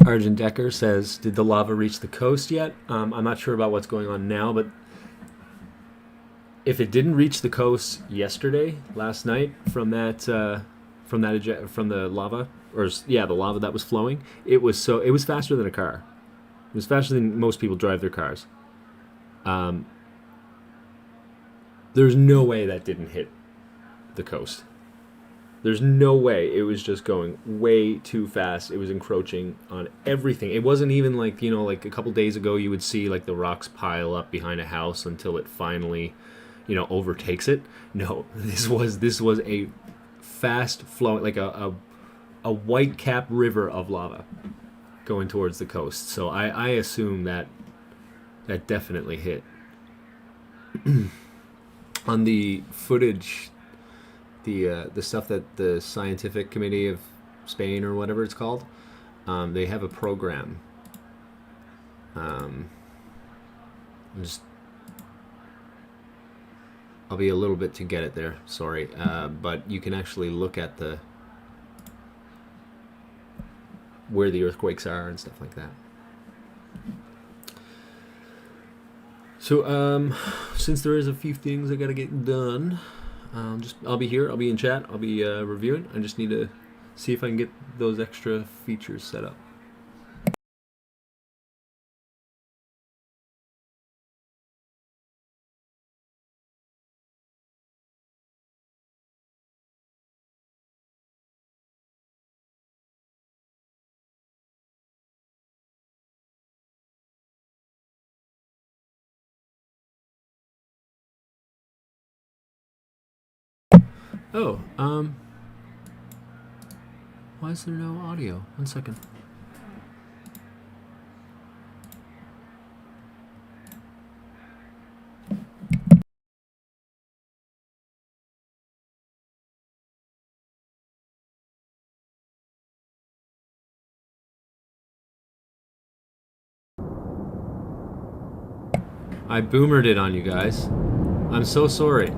Argent Decker says, did the lava reach the coast yet? I'm not sure about what's going on now, but if it didn't reach the coast last night from the lava, the lava that was flowing, it was faster than a car. It was faster than most people drive their cars. There's no way that didn't hit the coast. There's no way. It was just going way too fast. It was encroaching on everything. It wasn't even like, like a couple days ago you would see like the rocks pile up behind a house until it finally, overtakes it. No, this was a fast flowing, like a white cap river of lava going towards the coast. So I assume that definitely hit. On the footage, the stuff that the Scientific Committee of Spain or whatever it's called, they have a program. I'll be a little bit to get it there, sorry, but you can actually look at where the earthquakes are and stuff like that. So since there is a few things I gotta get done, I'll be here, I'll be in chat, I'll be reviewing. I just need to see if I can get those extra features set up. Oh, why is there no audio? 1 second. I boomered it on you guys. I'm so sorry.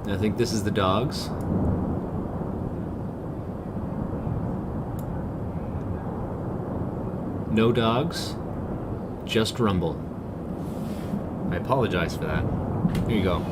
I think this is the dogs. No dogs, just rumble. I apologize for that. Here you go.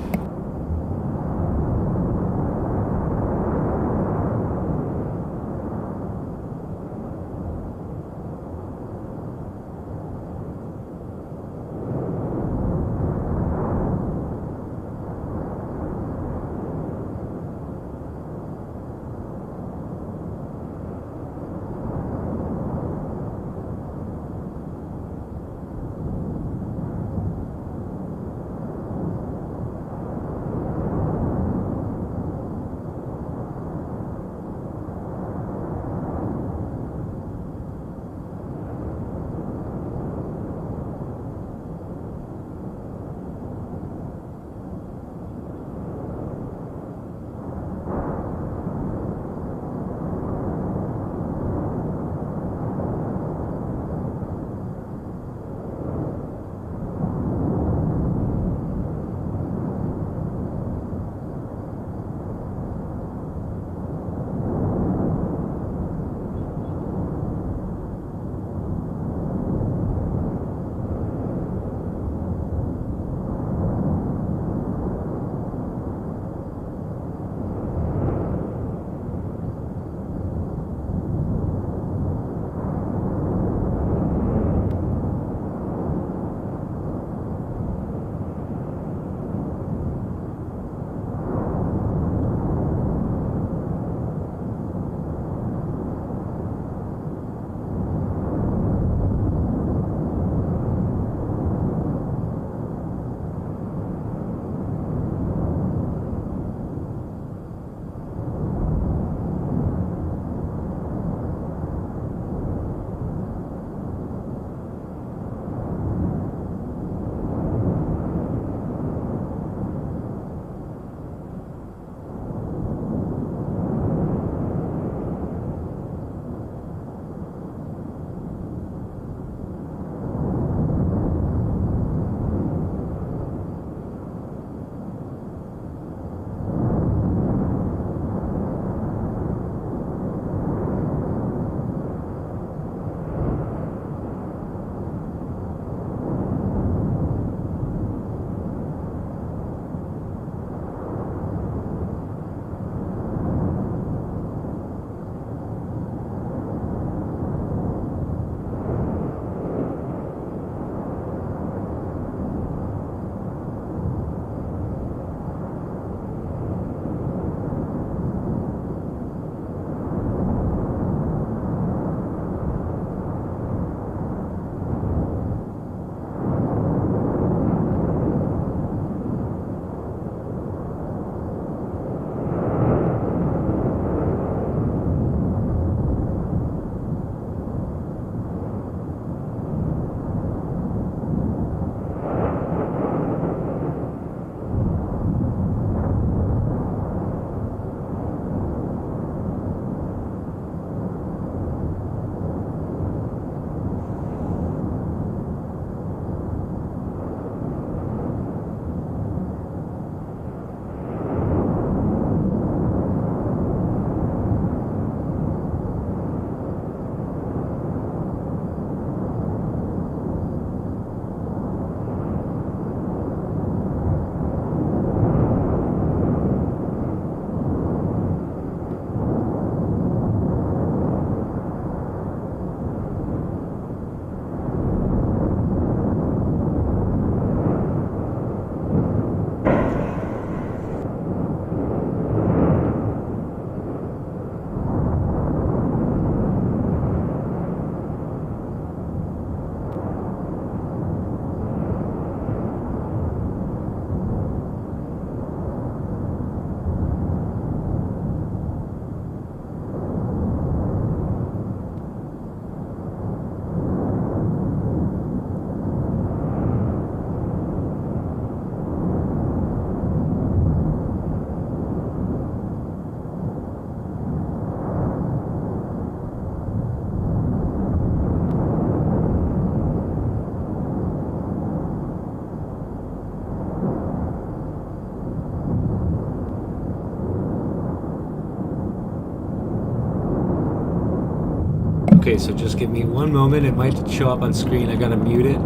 Okay, so just give me one moment. It might show up on screen. I gotta mute it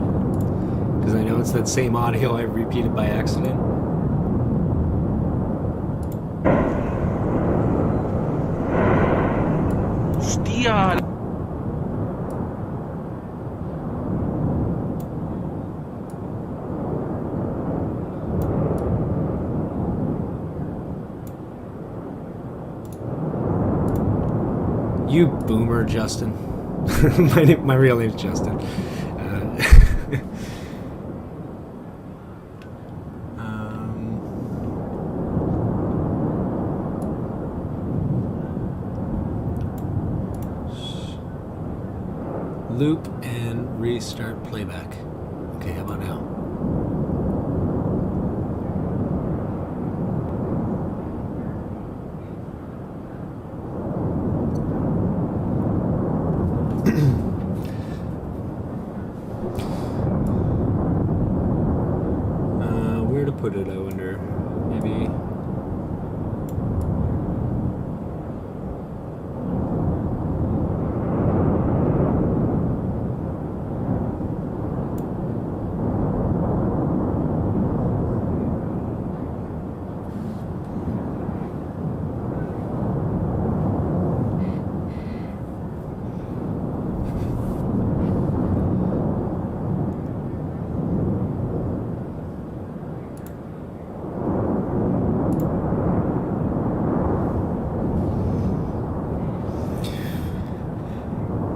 because I know it's that same audio I repeated by accident. Hostia. You boomer, Justin. My real name's Justin. Loop and restart playback. Okay, how about now? Where to put it, I wonder. Maybe.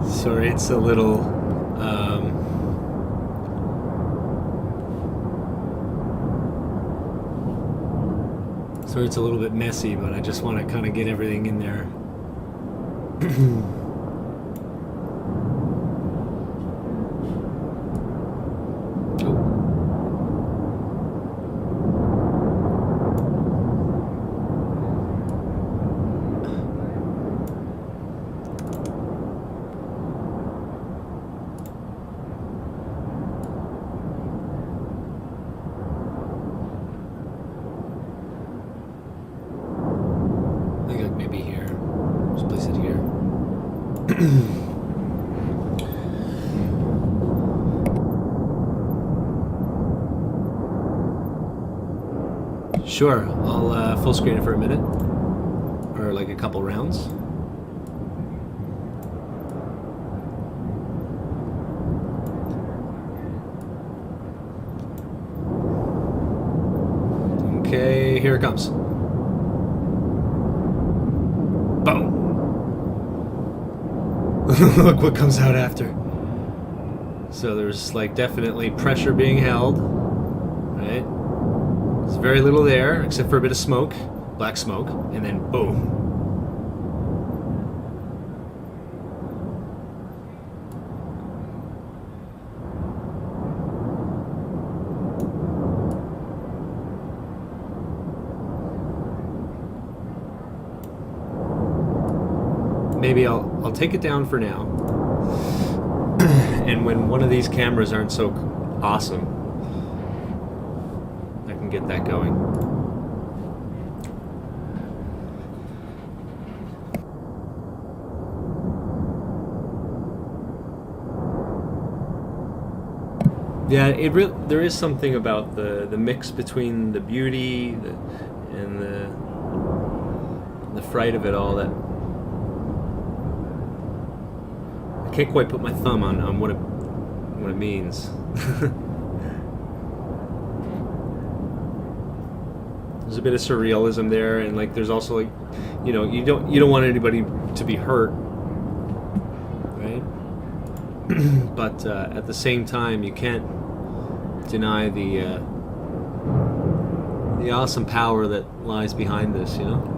Sorry, it's a little sorry, it's a little bit messy, but I just want to kind of get everything in there. Maybe here. Just place it here. Sure, I'll full screen it for a minute, or like a couple rounds. Okay, here it comes. Boom! Look what comes out after. So there's like definitely pressure being held, right? There's very little there except for a bit of smoke, black smoke, and then boom. Maybe I'll take it down for now. And when one of these cameras aren't so awesome, I can get that going. Yeah, there is something about the mix between the beauty and the fright of it all that I can't quite put my thumb on what it means. There's a bit of surrealism there, and like there's also like, you know, you don't want anybody to be hurt, right? But at the same time, you can't deny the awesome power that lies behind this, you know.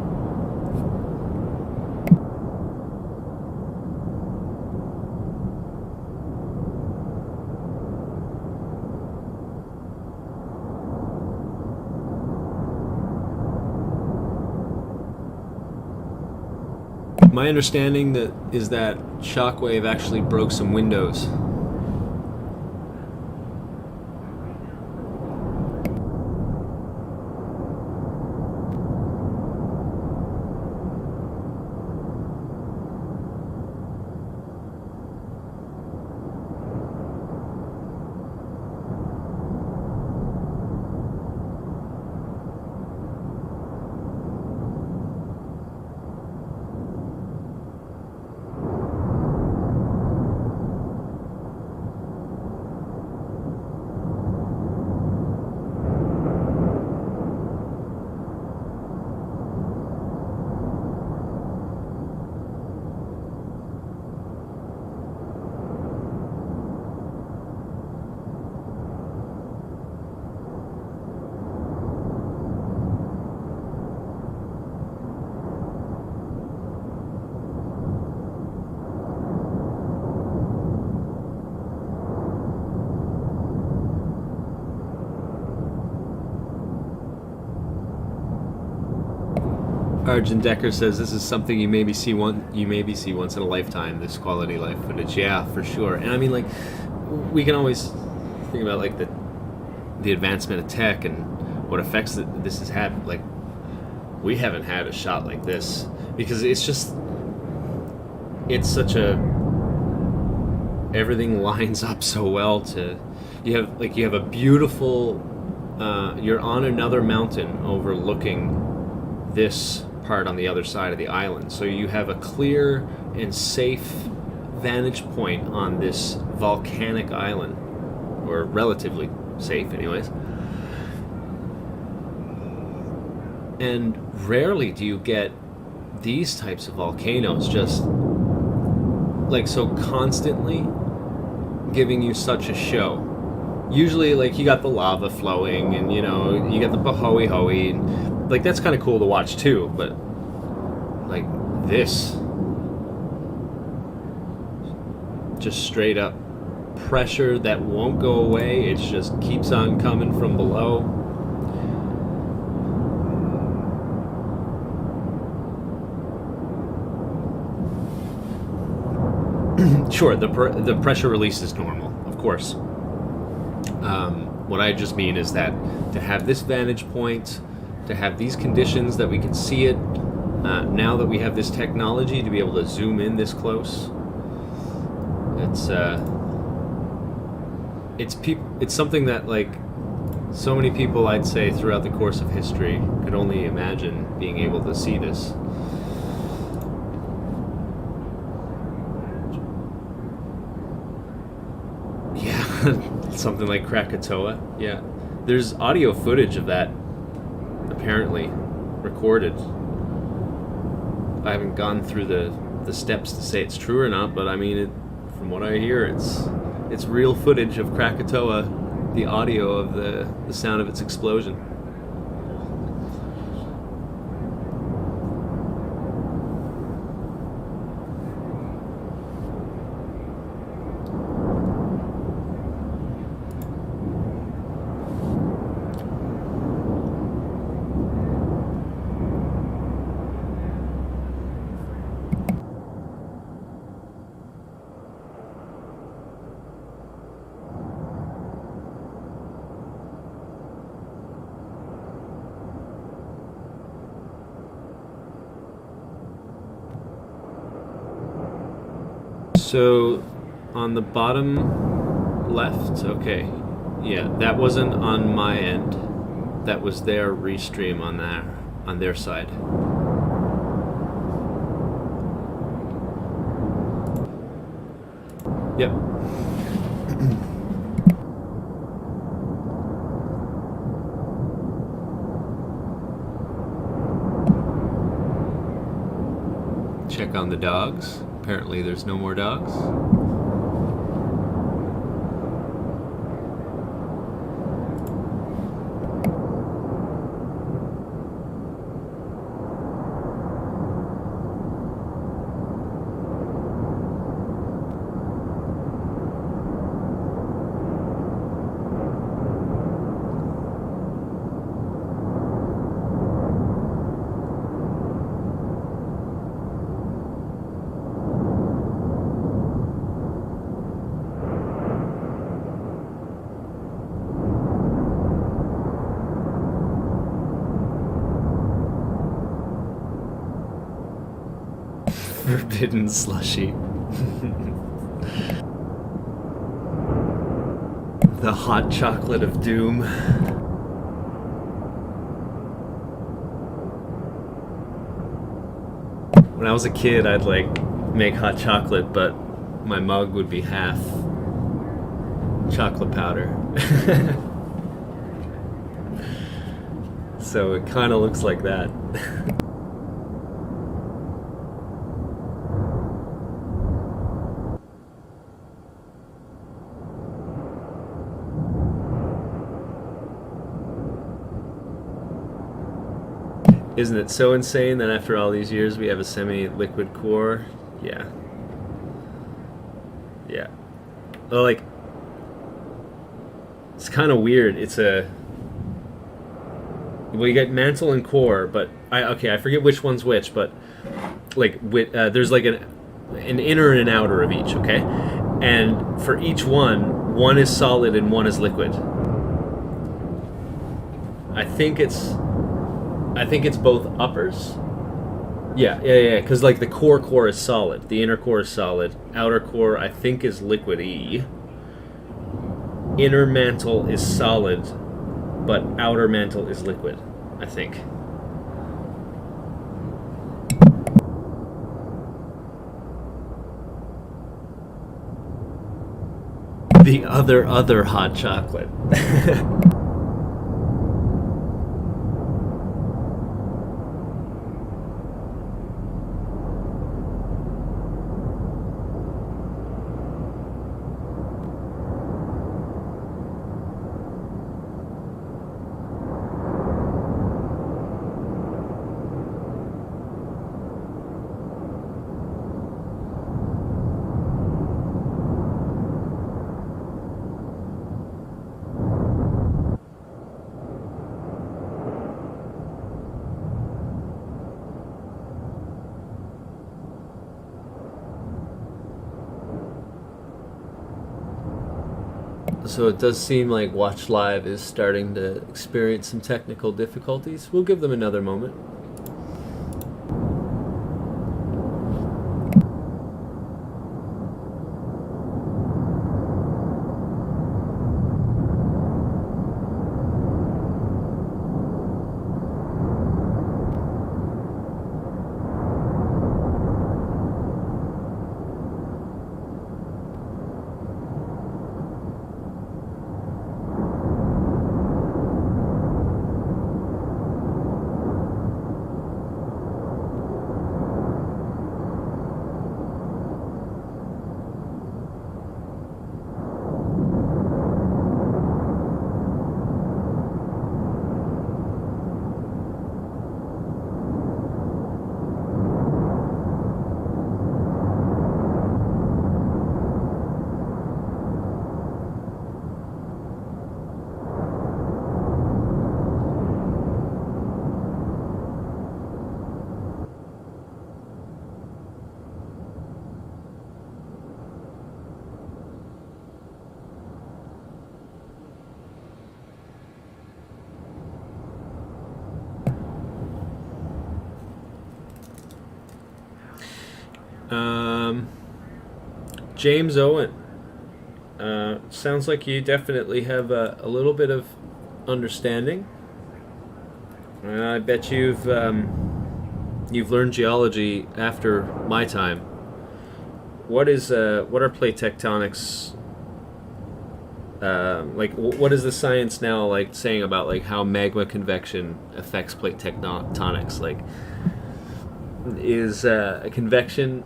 My understanding is that Shockwave actually broke some windows. Sergeant Decker says this is something you maybe see once in a lifetime. This quality life footage, yeah, for sure. And I mean, like, we can always think about like the advancement of tech and what effects that this has had. Like, we haven't had a shot like this because it's such a, everything lines up so well to, you have a beautiful, you're on another mountain overlooking this part on the other side of the island, so you have a clear and safe vantage point on this volcanic island, or relatively safe anyways. And rarely do you get these types of volcanoes just like so constantly giving you such a show. Usually, like, you got the lava flowing and, you know, you got the pahoe-hoe, and like that's kind of cool to watch too, but like this, just straight up pressure that won't go away. It just keeps on coming from below. Sure, the pressure release is normal, of course. What I just mean is that to have this vantage point, to have these conditions that we can see it, now that we have this technology to be able to zoom in this close, it's something that, like, so many people, I'd say, throughout the course of history could only imagine being able to see this. Something like Krakatoa, yeah. There's audio footage of that, apparently, recorded. I haven't gone through the steps to say it's true or not, but I mean, from what I hear, it's real footage of Krakatoa, the audio of the sound of its explosion. So, on the bottom left, okay, yeah, that wasn't on my end. That was their restream on their side. Yep. Check on the dogs. Apparently there's no more dogs. Forbidden slushy. The hot chocolate of doom. When I was a kid, I'd like make hot chocolate, but my mug would be half chocolate powder. So it kind of looks like that. Isn't it so insane that after all these years we have a semi-liquid core? Yeah. Yeah. Well, like, it's kind of weird. Well, you get mantle and core, but I forget which one's which, but like there's like an inner and an outer of each, okay? And for each one is solid and one is liquid. I think it's both uppers. Yeah, because like the core is solid, the inner core is solid, outer core I think is liquidy. Inner mantle is solid, but outer mantle is liquid, I think. The other hot chocolate. So it does seem like Watch Live is starting to experience some technical difficulties. We'll give them another moment. James Owen, sounds like you definitely have a little bit of understanding. I bet you've learned geology after my time. What are plate tectonics? Like, what is the science now like saying about like how magma convection affects plate tectonics? Like, is a convection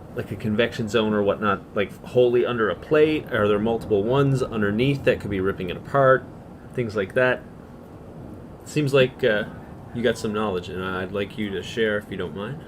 zone or whatnot like wholly under a plate? Are there multiple ones underneath that could be ripping it apart? Things like that. Seems like you got some knowledge, and I'd like you to share if you don't mind.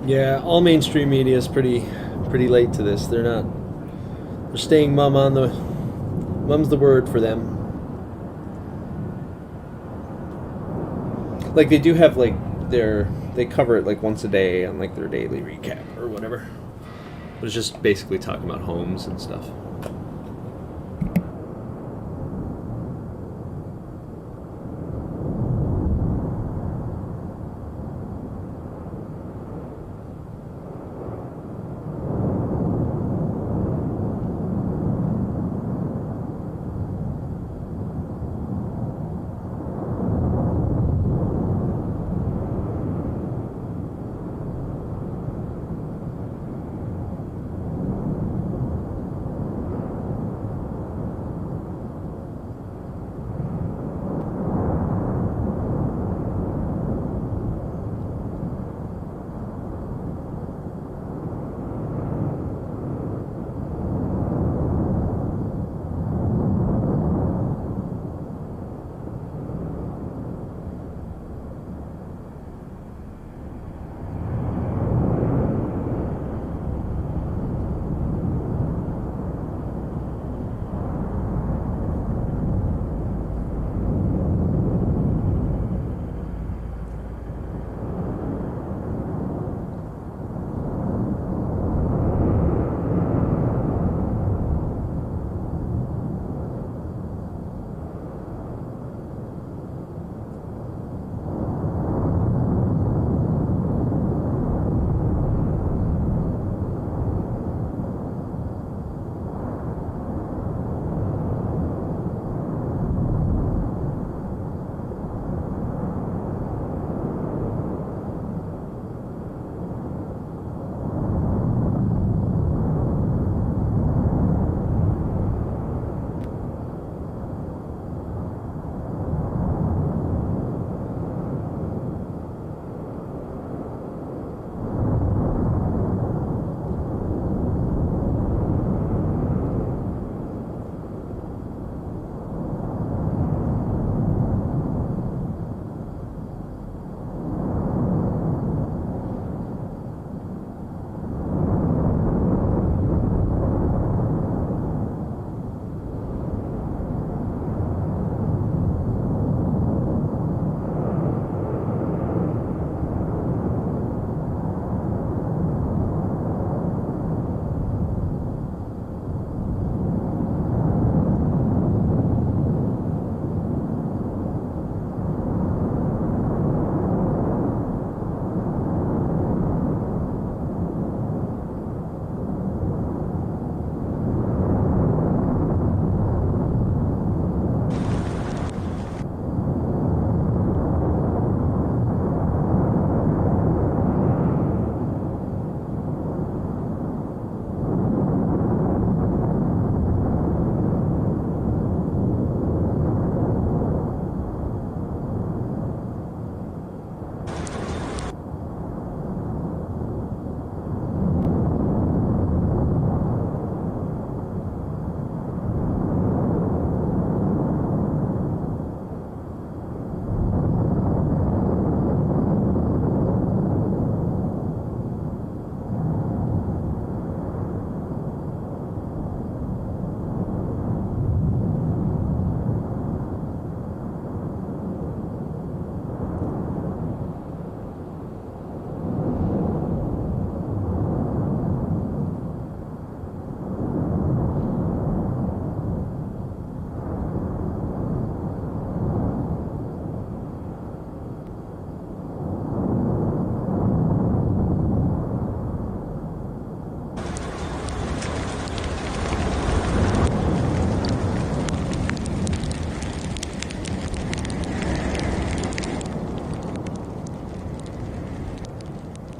Yeah, all mainstream media is pretty late to this. They're staying mum's the word for them. Like they do have like they cover it like once a day on like their daily recap or whatever. But it's just basically talking about homes and stuff.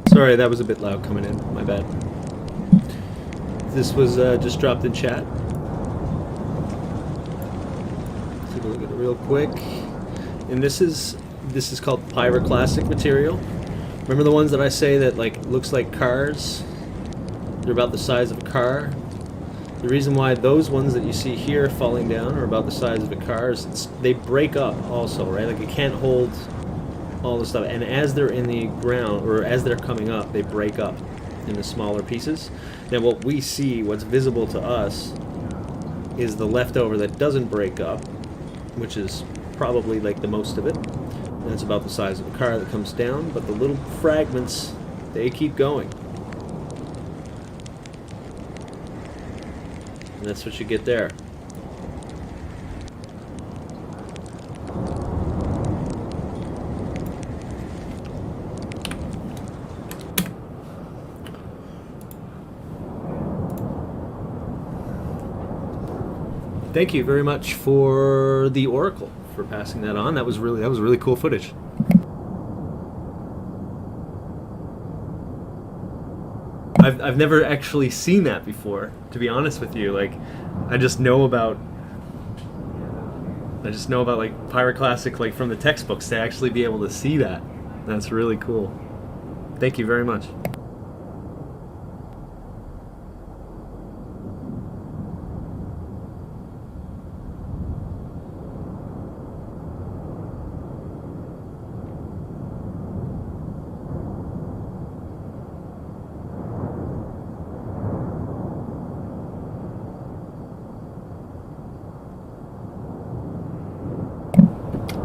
Sorry, that was a bit loud coming in. My bad. This was just dropped in chat. Take a look at it real quick. And this is called pyroclastic material. Remember the ones that I say that like looks like cars? They're about the size of a car. The reason why those ones that you see here falling down are about the size of a car is they break up also, right? Like it can't hold all the stuff. And as they're in the ground, or as they're coming up, they break up into smaller pieces. Now what we see, what's visible to us, is the leftover that doesn't break up, which is probably like the most of it. That's about the size of a car that comes down, but the little fragments, they keep going. And that's what you get there. Thank you very much for the Oracle for passing that on. That was really cool footage. I've never actually seen that before, to be honest with you. Like, I just know about like pyroclastic, like from the textbooks, to actually be able to see that. That's really cool. Thank you very much.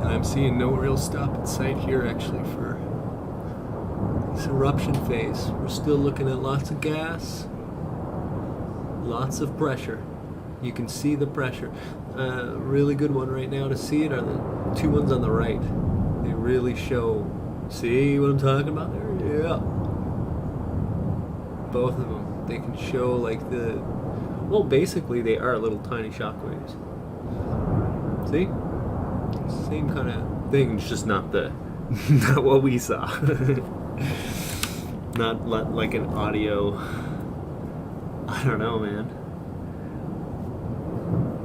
I'm seeing no real stop in sight here, actually, for this eruption phase. We're still looking at lots of gas, lots of pressure. You can see the pressure. Really good one right now to see it are the two ones on the right. They really show. See what I'm talking about there? Yeah. Both of them. They can show like the. Well, basically, they are little tiny shockwaves. See? Same kind of thing, it's just not not what we saw. Not like an audio. I don't know, man.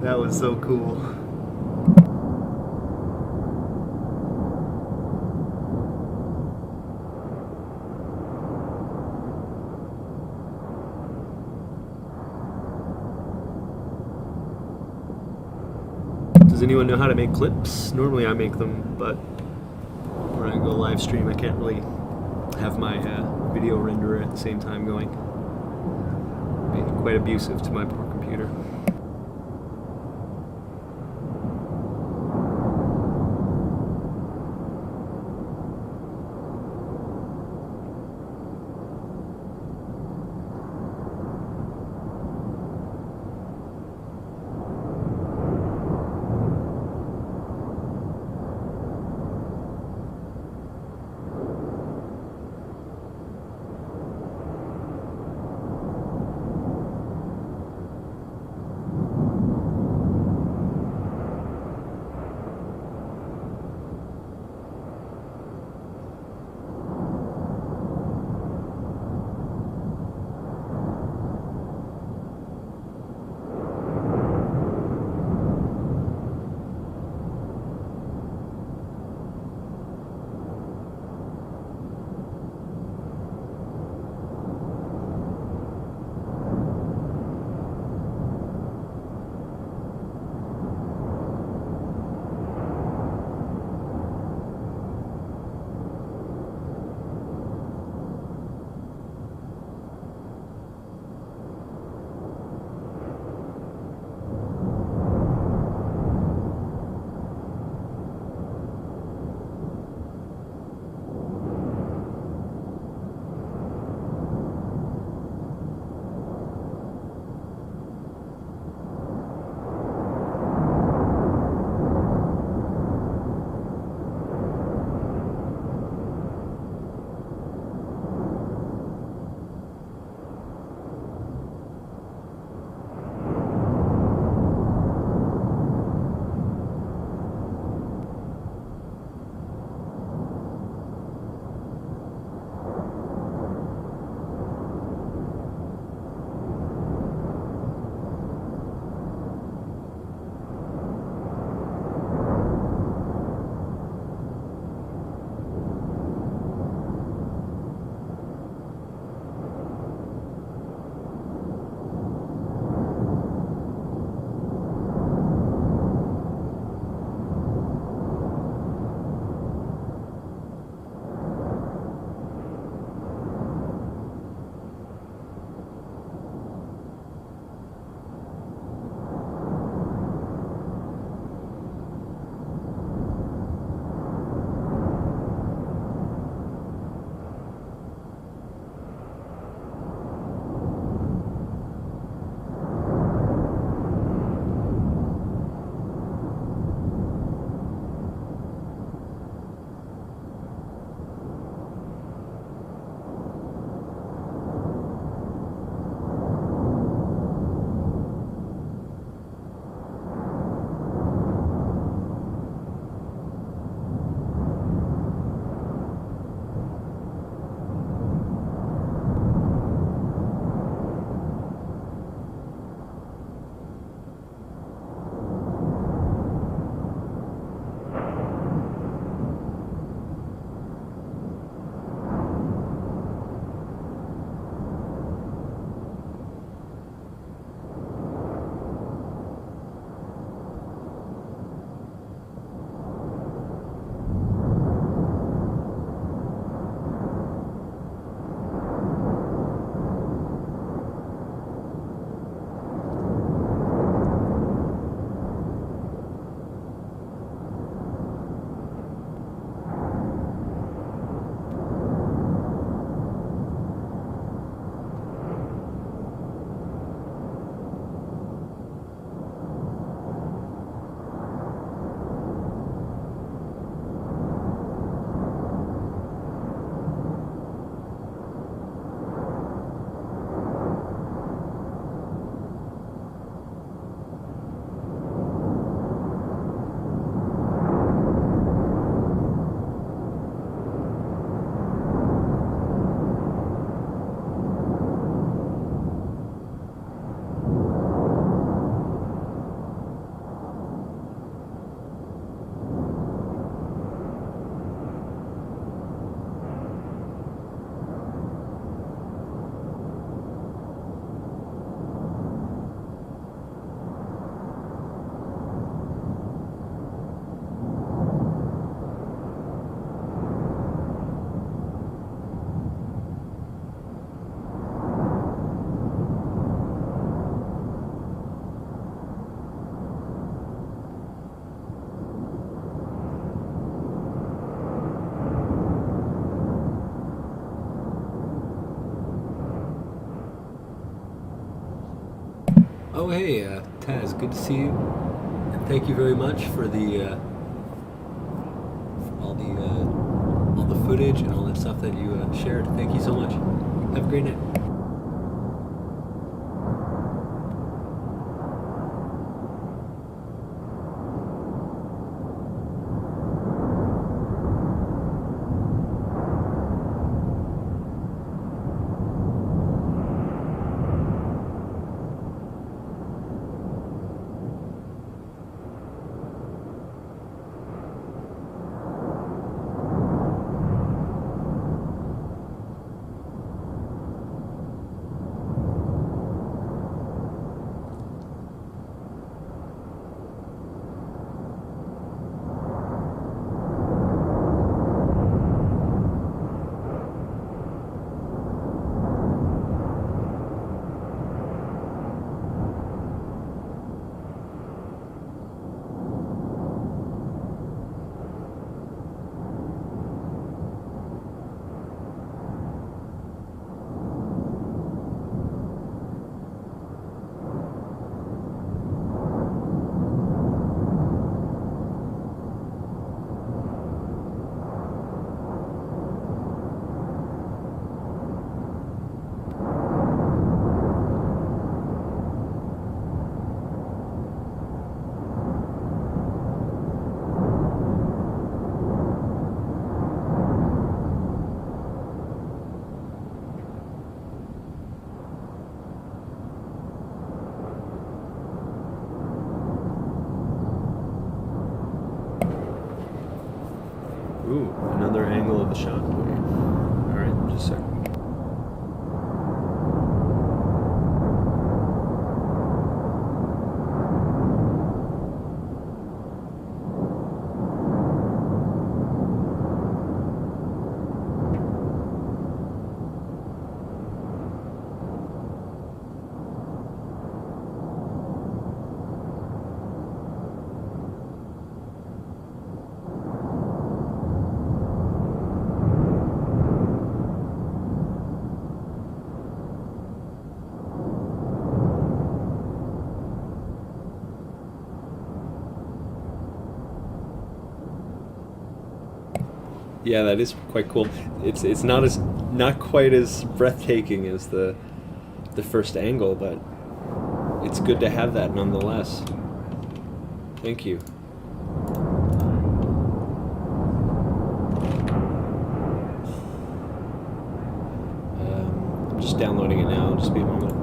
That was so cool. Does anyone know how to make clips? Normally I make them, but when I go live stream I can't really have my video renderer at the same time going. It'd be quite abusive to my poor computer. Oh, hey, Taz, good to see you. And thank you very much for the for all the footage and all that stuff that you shared. Thank you so much. Have a great night. Ooh, another angle of the shot for you. Alright, just a second. Yeah, that is quite cool. It's not quite as breathtaking as the first angle, but it's good to have that nonetheless. Thank you. I'm just downloading it now. Just be a moment.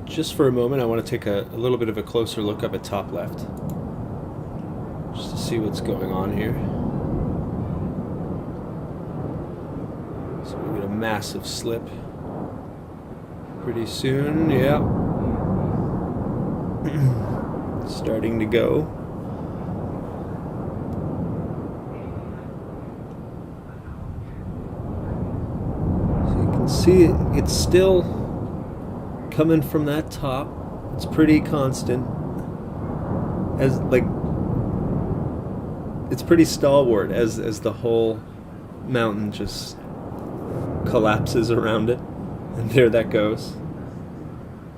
Just for a moment, I want to take a little bit of a closer look up at top left, just to see what's going on here. So we get a massive slip pretty soon. Yeah, starting to go. So you can see it's still coming from that top. It's pretty constant, as like it's pretty stalwart as the whole mountain just collapses around it, and there that goes.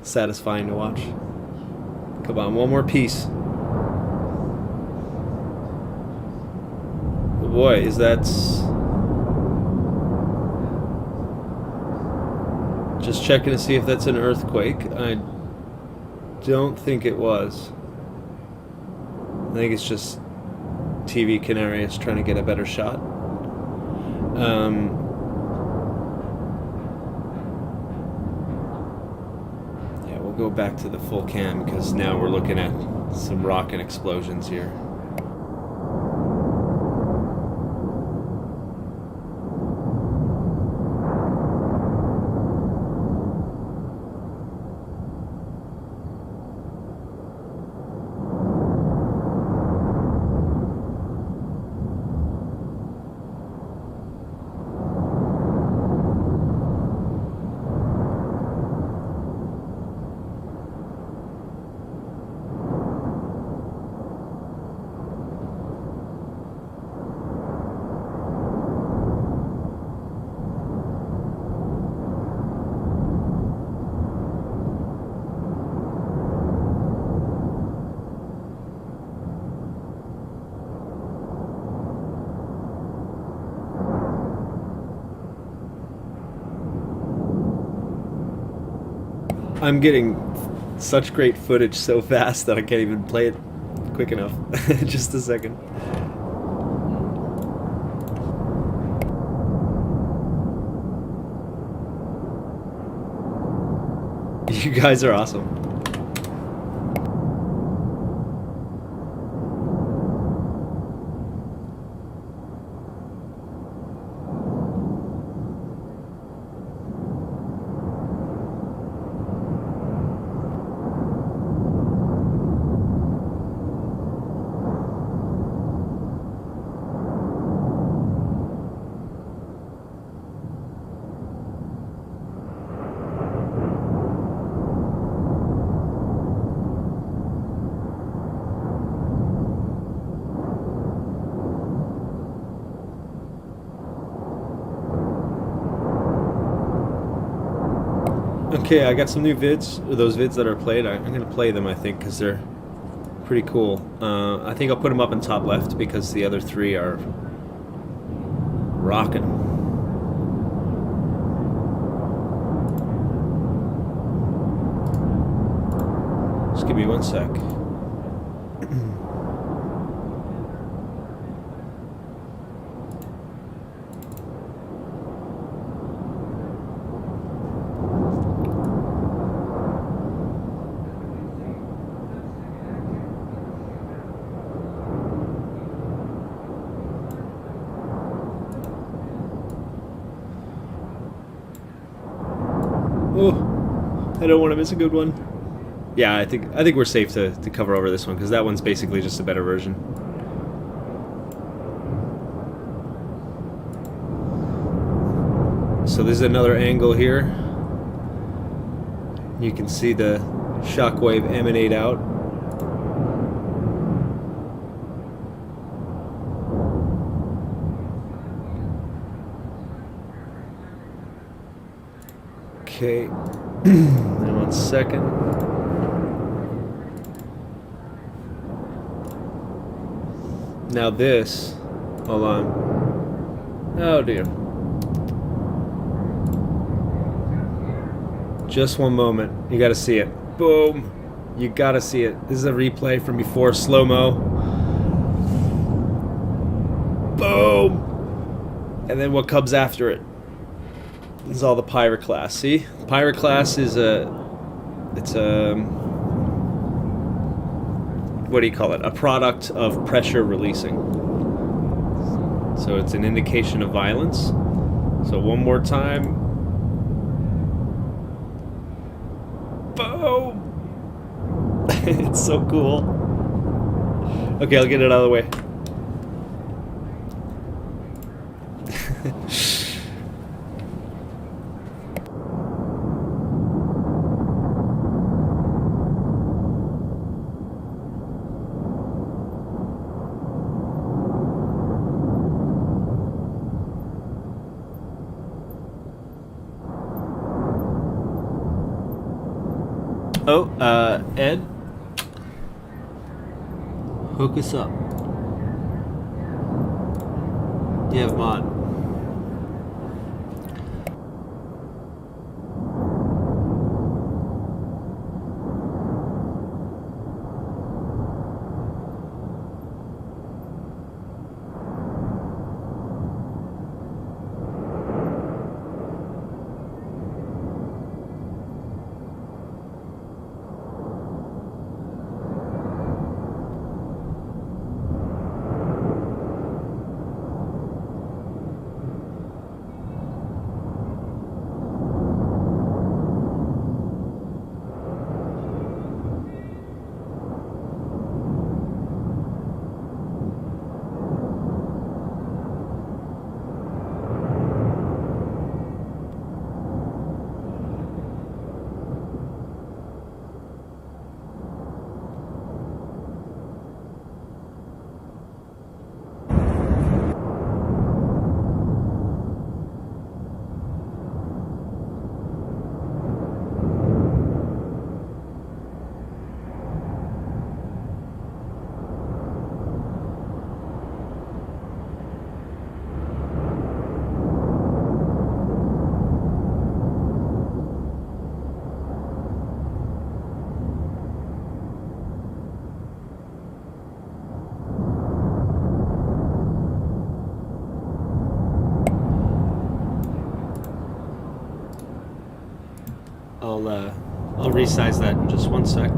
Satisfying to watch. Come on, one more piece. Oh boy, is that Just checking to see if that's an earthquake. I don't think it was. I think it's just TV Canarias trying to get a better shot. Yeah, we'll go back to the full cam because now we're looking at some rocket explosions here. I'm getting such great footage so fast that I can't even play it quick enough. Just a second. You guys are awesome. Okay, I got some new vids, or those vids that are played. I'm going to play them, I think, because they're pretty cool. I think I'll put them up in top left because the other three are rocking. Just give me one sec. Oh, I don't want to miss a good one. Yeah, I think we're safe to cover over this one because that one's basically just a better version. So there's another angle here. You can see the shockwave emanate out. Okay, and 1 second. Now this, hold on. Oh dear. Just one moment. You gotta see it. Boom. You gotta see it. This is a replay from before slow-mo. Boom. And then what comes after it. This is all the pyroclast. See? Pyroclast is what do you call it? A product of pressure releasing. So it's an indication of violence. So one more time. Boom! It's so cool. Okay, I'll get it out of the way. Oh, Ed? Hook us up. You have mod. I'll resize that in just one sec.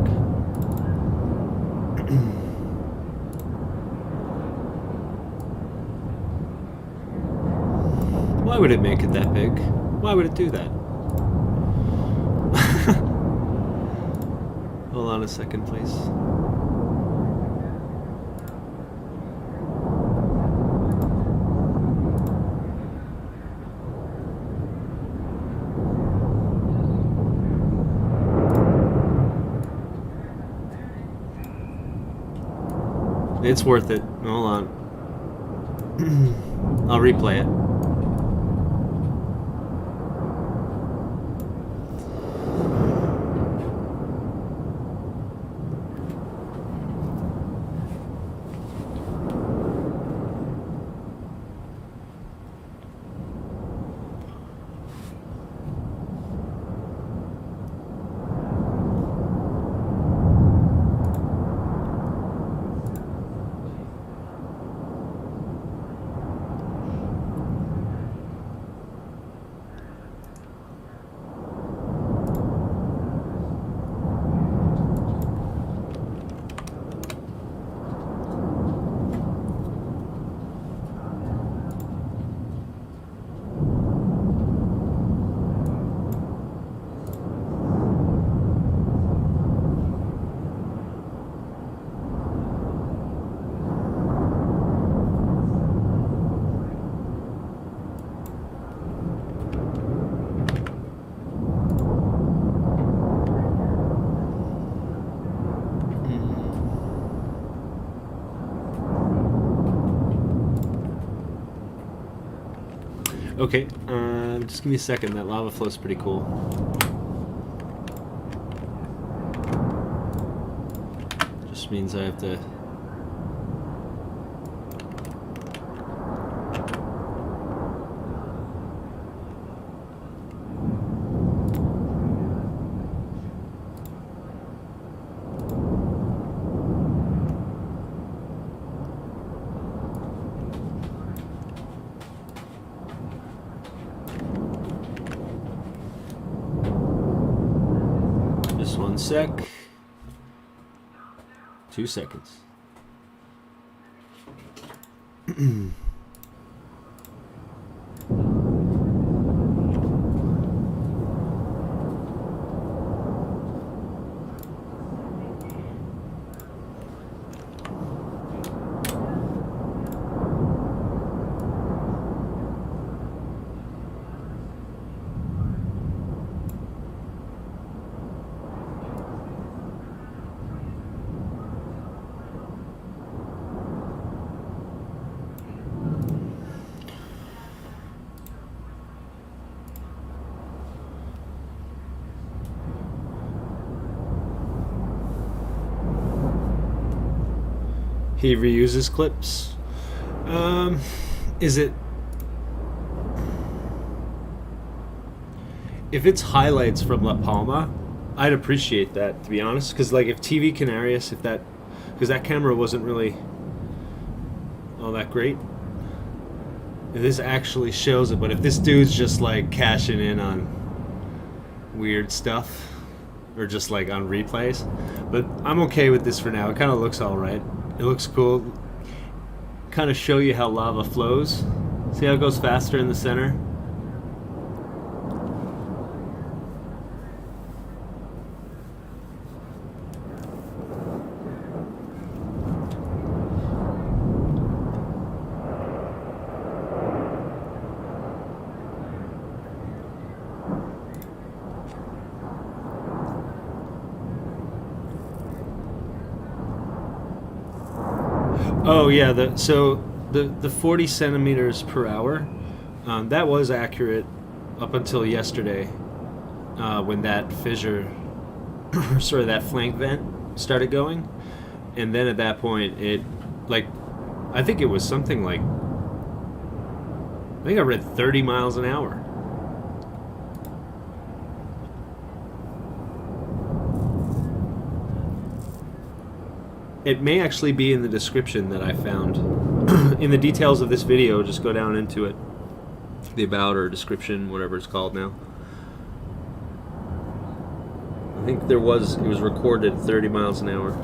Why would it make it that big? Why would it do that? Hold on a second, please. It's worth it. Hold on. I'll replay it. Okay, just give me a second. That lava flow's pretty cool. Just means I have to... One sec. 2 seconds. He reuses clips. Is it... If it's highlights from La Palma, I'd appreciate that, to be honest. Because, like, if TV Canarias, if that... Because that camera wasn't really all that great. If this actually shows it, but if this dude's just, like, cashing in on weird stuff, or just, like, on replays. But I'm okay with this for now. It kind of looks alright. It looks cool. Kind of show you how lava flows. See how it goes faster in the center? Oh yeah, the 40 centimeters per hour, that was accurate up until yesterday, when that fissure, sort of that flank vent started going, and then at that point it, like, I think it was something like, I think I read 30 miles an hour. It may actually be in the description that I found. In the details of this video, just go down into it. The about or description, whatever it's called now. I think it was recorded 30 miles an hour.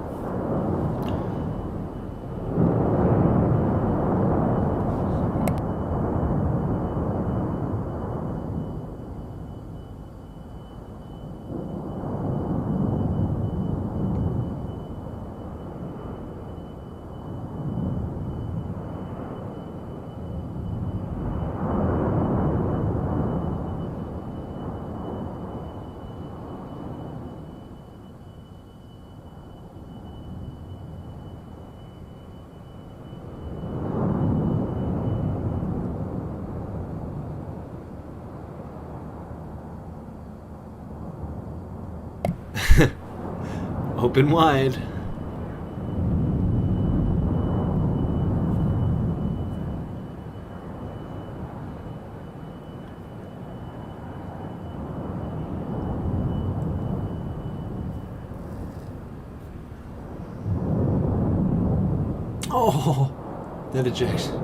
Open wide. Oh, that ejection.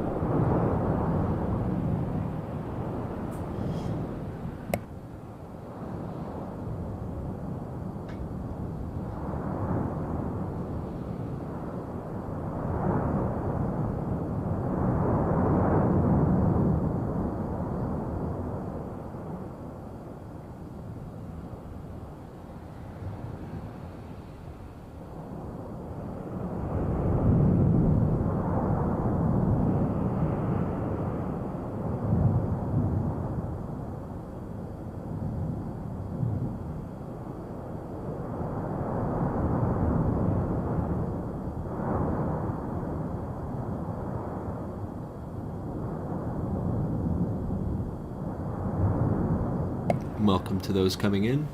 Welcome to those coming in.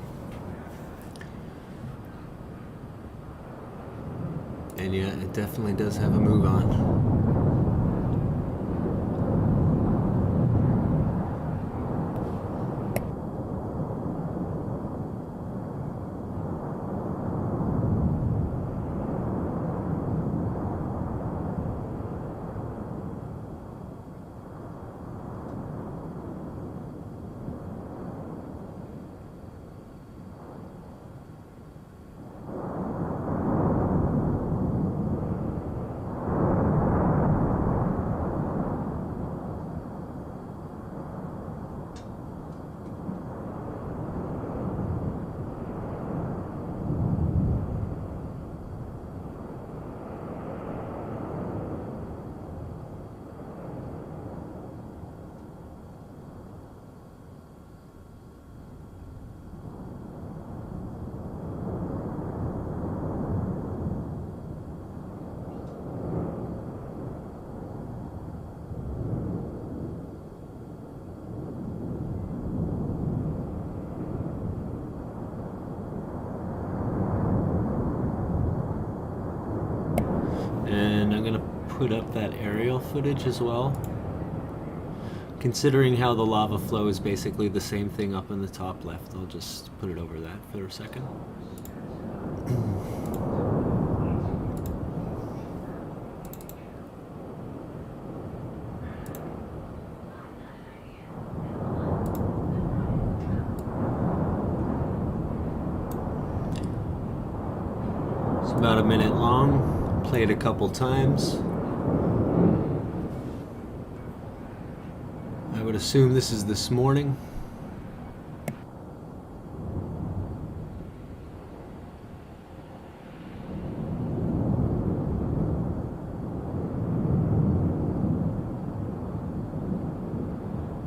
And yeah, it definitely does have a move on. And I'm going to put up that aerial footage as well. Considering how the lava flow is basically the same thing up in the top left, I'll just put it over that for a second. It's about a minute long. Play it a couple times. I would assume this is this morning.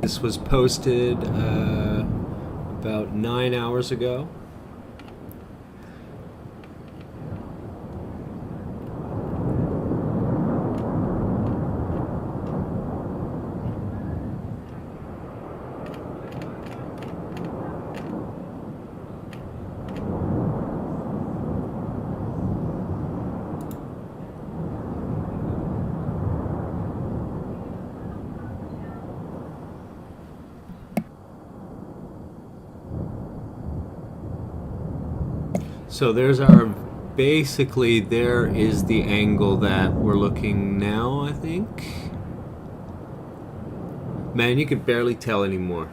This was posted about 9 hours ago. So there's our, basically there is the angle that we're looking now, I think. Man, you can barely tell anymore.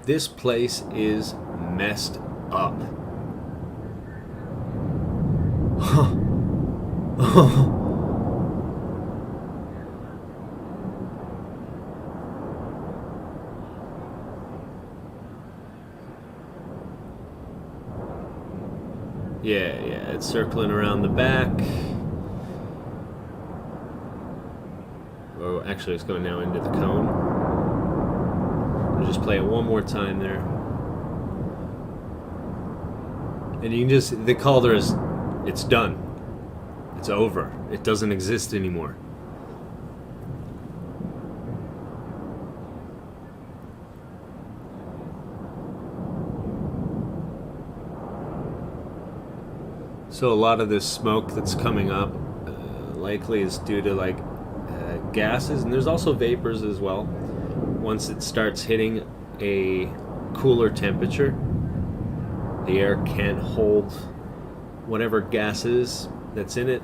This place is messed up. Oh. Yeah, it's circling around the back. Oh, actually, it's going now into the cone. We'll just play it one more time there. And you can just, the cauldron is, it's done. It's over. It doesn't exist anymore. So a lot of this smoke that's coming up likely is due to like gases, and there's also vapors as well. Once it starts hitting a cooler temperature, the air can't hold whatever gases that's in it.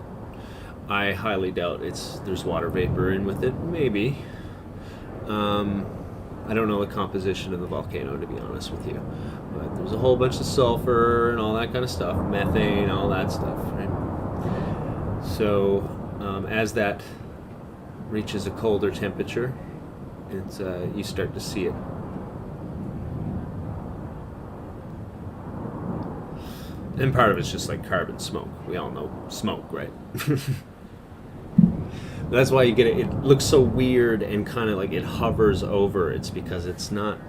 I highly doubt there's water vapor in with it. Maybe. I don't know the composition of the volcano, to be honest with you. But there's a whole bunch of sulfur and all that kind of stuff, methane, all that stuff, right? So as that reaches a colder temperature, it's you start to see it. And part of it's just like carbon smoke. We all know smoke, right? That's why you get it. It looks so weird and kind of like it hovers over. It's because it's not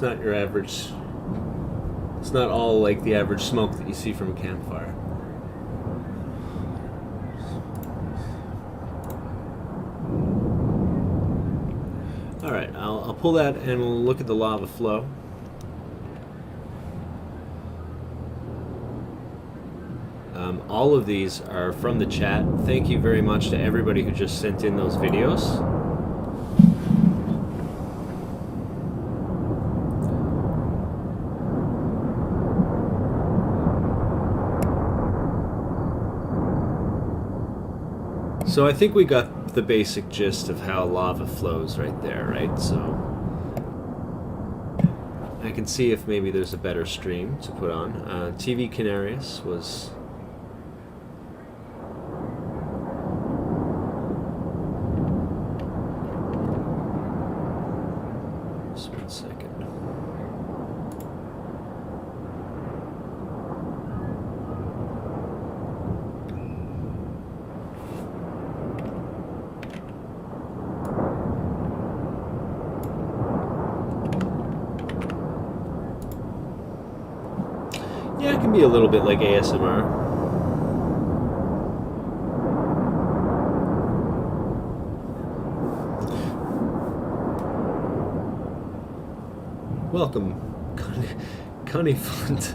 your average. It's not all like the average smoke that you see from a campfire. All right, I'll pull that and we'll look at the lava flow. All of these are from the chat. Thank you very much to everybody who just sent in those videos. So I think we got the basic gist of how lava flows right there, right? So I can see if maybe there's a better stream to put on. TV Canarius was... Just 1 second. Yeah, it can be a little bit like ASMR. Welcome, Connie Font.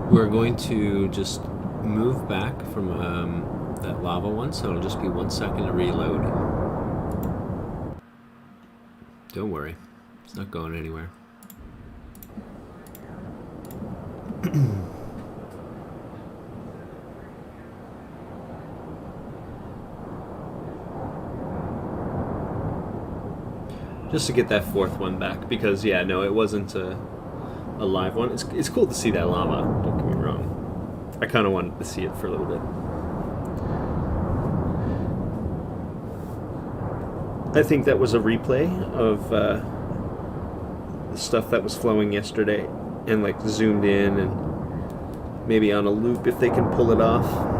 We're going to just move back from that lava one, so it'll just be 1 second to reload. Don't worry, it's not going anywhere. Just to get that fourth one back, because yeah, no, it wasn't a live one. It's cool to see that lava, don't get me wrong. I kind of wanted to see it for a little bit. I think that was a replay of the stuff that was flowing yesterday, and like zoomed in and maybe on a loop if they can pull it off.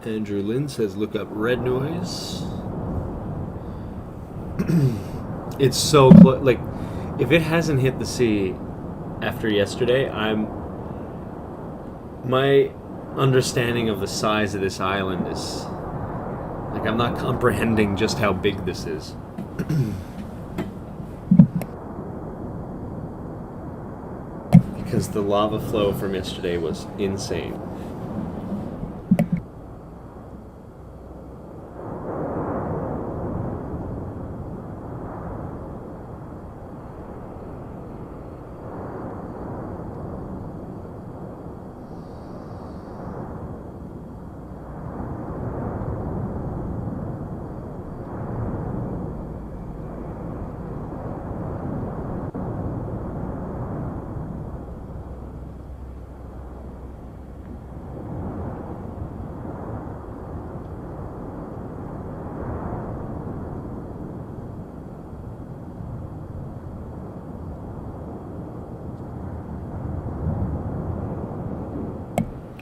Andrew Lynn says, look up red noise. It's so close. Like, if it hasn't hit the sea after yesterday, my understanding of the size of this island is, like, I'm not comprehending just how big this is. Because the lava flow from yesterday was insane.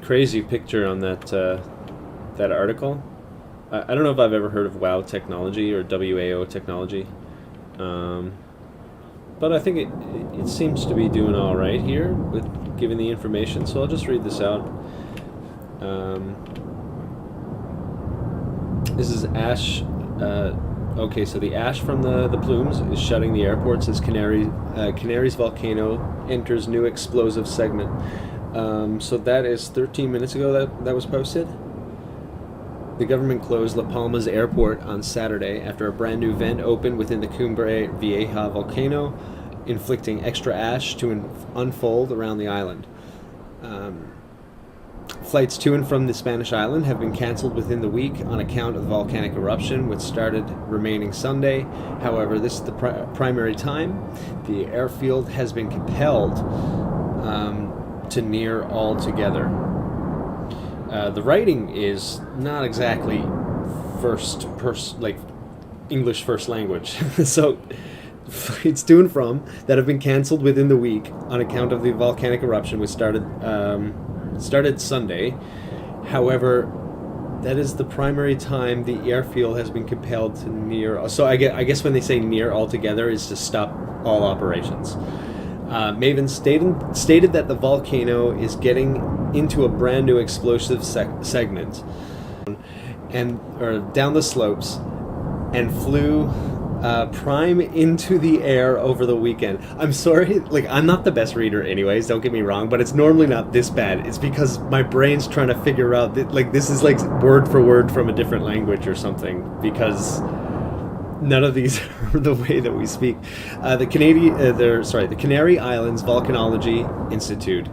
Crazy picture on that article. I don't know if I've ever heard of WOW technology or WAO technology, but I think it seems to be doing all right here with giving the information. So I'll just read this out. This is ash. Okay, so the ash from the plumes is shutting the airports as Canary's volcano enters new explosive segment. So that is 13 minutes ago that was posted. The government closed La Palma's airport on Saturday after a brand new vent opened within the Cumbre Vieja volcano, inflicting extra ash to unfold around the island. Flights to and from the Spanish island have been cancelled within the week on account of the volcanic eruption, which started remaining Sunday. However, this is the primary time the airfield has been compelled to near altogether. The writing is not exactly English first language. So flights to and from that have been cancelled within the week on account of the volcanic eruption, which started Sunday. However, that is the primary time the airfield has been compelled to near. So I guess when they say near altogether is to stop all operations. Maven stated that the volcano is getting into a brand new explosive segment or down the slopes, and flew prime into the air over the weekend. I'm sorry, like, I'm not the best reader anyways, don't get me wrong, but it's normally not this bad. It's because my brain's trying to figure out that, like, this is like word for word from a different language or something, because none of these are the way that we speak. The Canary Islands Volcanology Institute,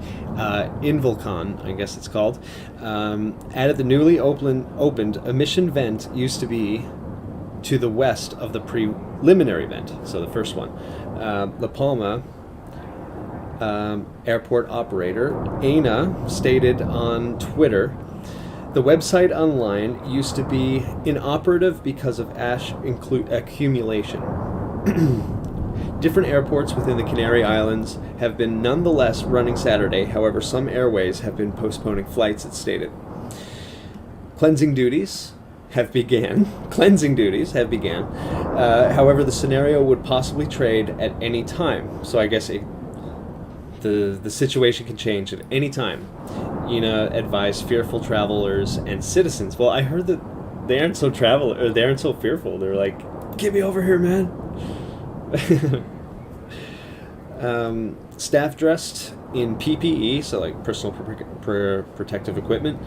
in Volcan, I guess it's called, added the newly opened emission vent used to be to the west of the preliminary vent, so the first one. La Palma airport operator Ana stated on Twitter, the website online used to be inoperative because of ash accumulation. Different airports within the Canary Islands have been nonetheless running Saturday. However, some airways have been postponing flights, it stated. Cleansing duties have began. However, the scenario would possibly trade at any time. So I guess the situation can change at any time. Ina advised fearful travelers and citizens. Well, I heard that they aren't so fearful. They're like, get me over here, man. Staff dressed in PPE, so like personal protective equipment,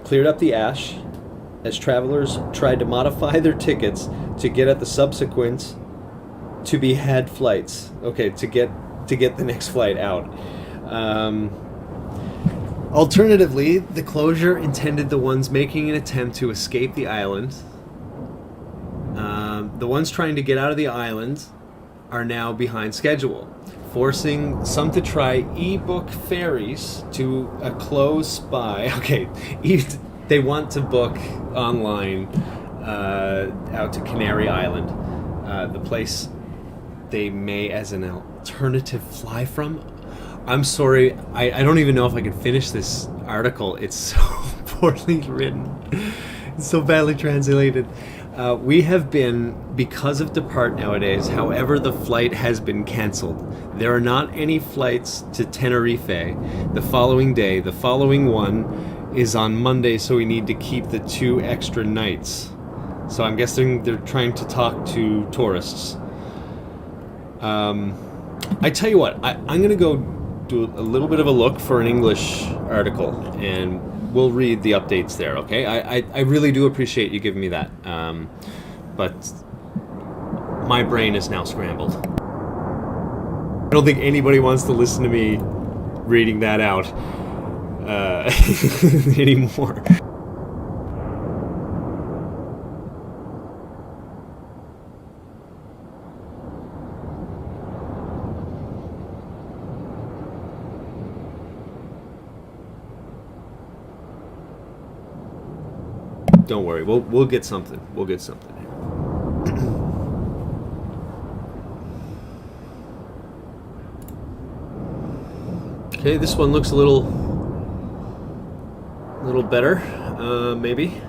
cleared up the ash as travelers tried to modify their tickets to get at the subsequent to-be-had flights. Okay, to get the next flight out. Alternatively, the closure intended the ones making an attempt to escape the island. The ones trying to get out of the island are now behind schedule, forcing some to try e-book ferries to a close by. Okay, they want to book online out to Canary Island, the place they may as an alternative fly from. I'm sorry, I don't even know if I can finish this article. It's so poorly written. It's so badly translated. We have been, because of Depart nowadays, however, the flight has been cancelled. There are not any flights to Tenerife the following day. The following one is on Monday, so we need to keep the 2 extra nights. So I'm guessing they're trying to talk to tourists. I tell you what, I'm going to go do a little bit of a look for an English article, and we'll read the updates there, okay? I really do appreciate you giving me that, but my brain is now scrambled. I don't think anybody wants to listen to me reading that out anymore. Don't worry, we'll get something. We'll get something. Okay, this one looks a little better, maybe.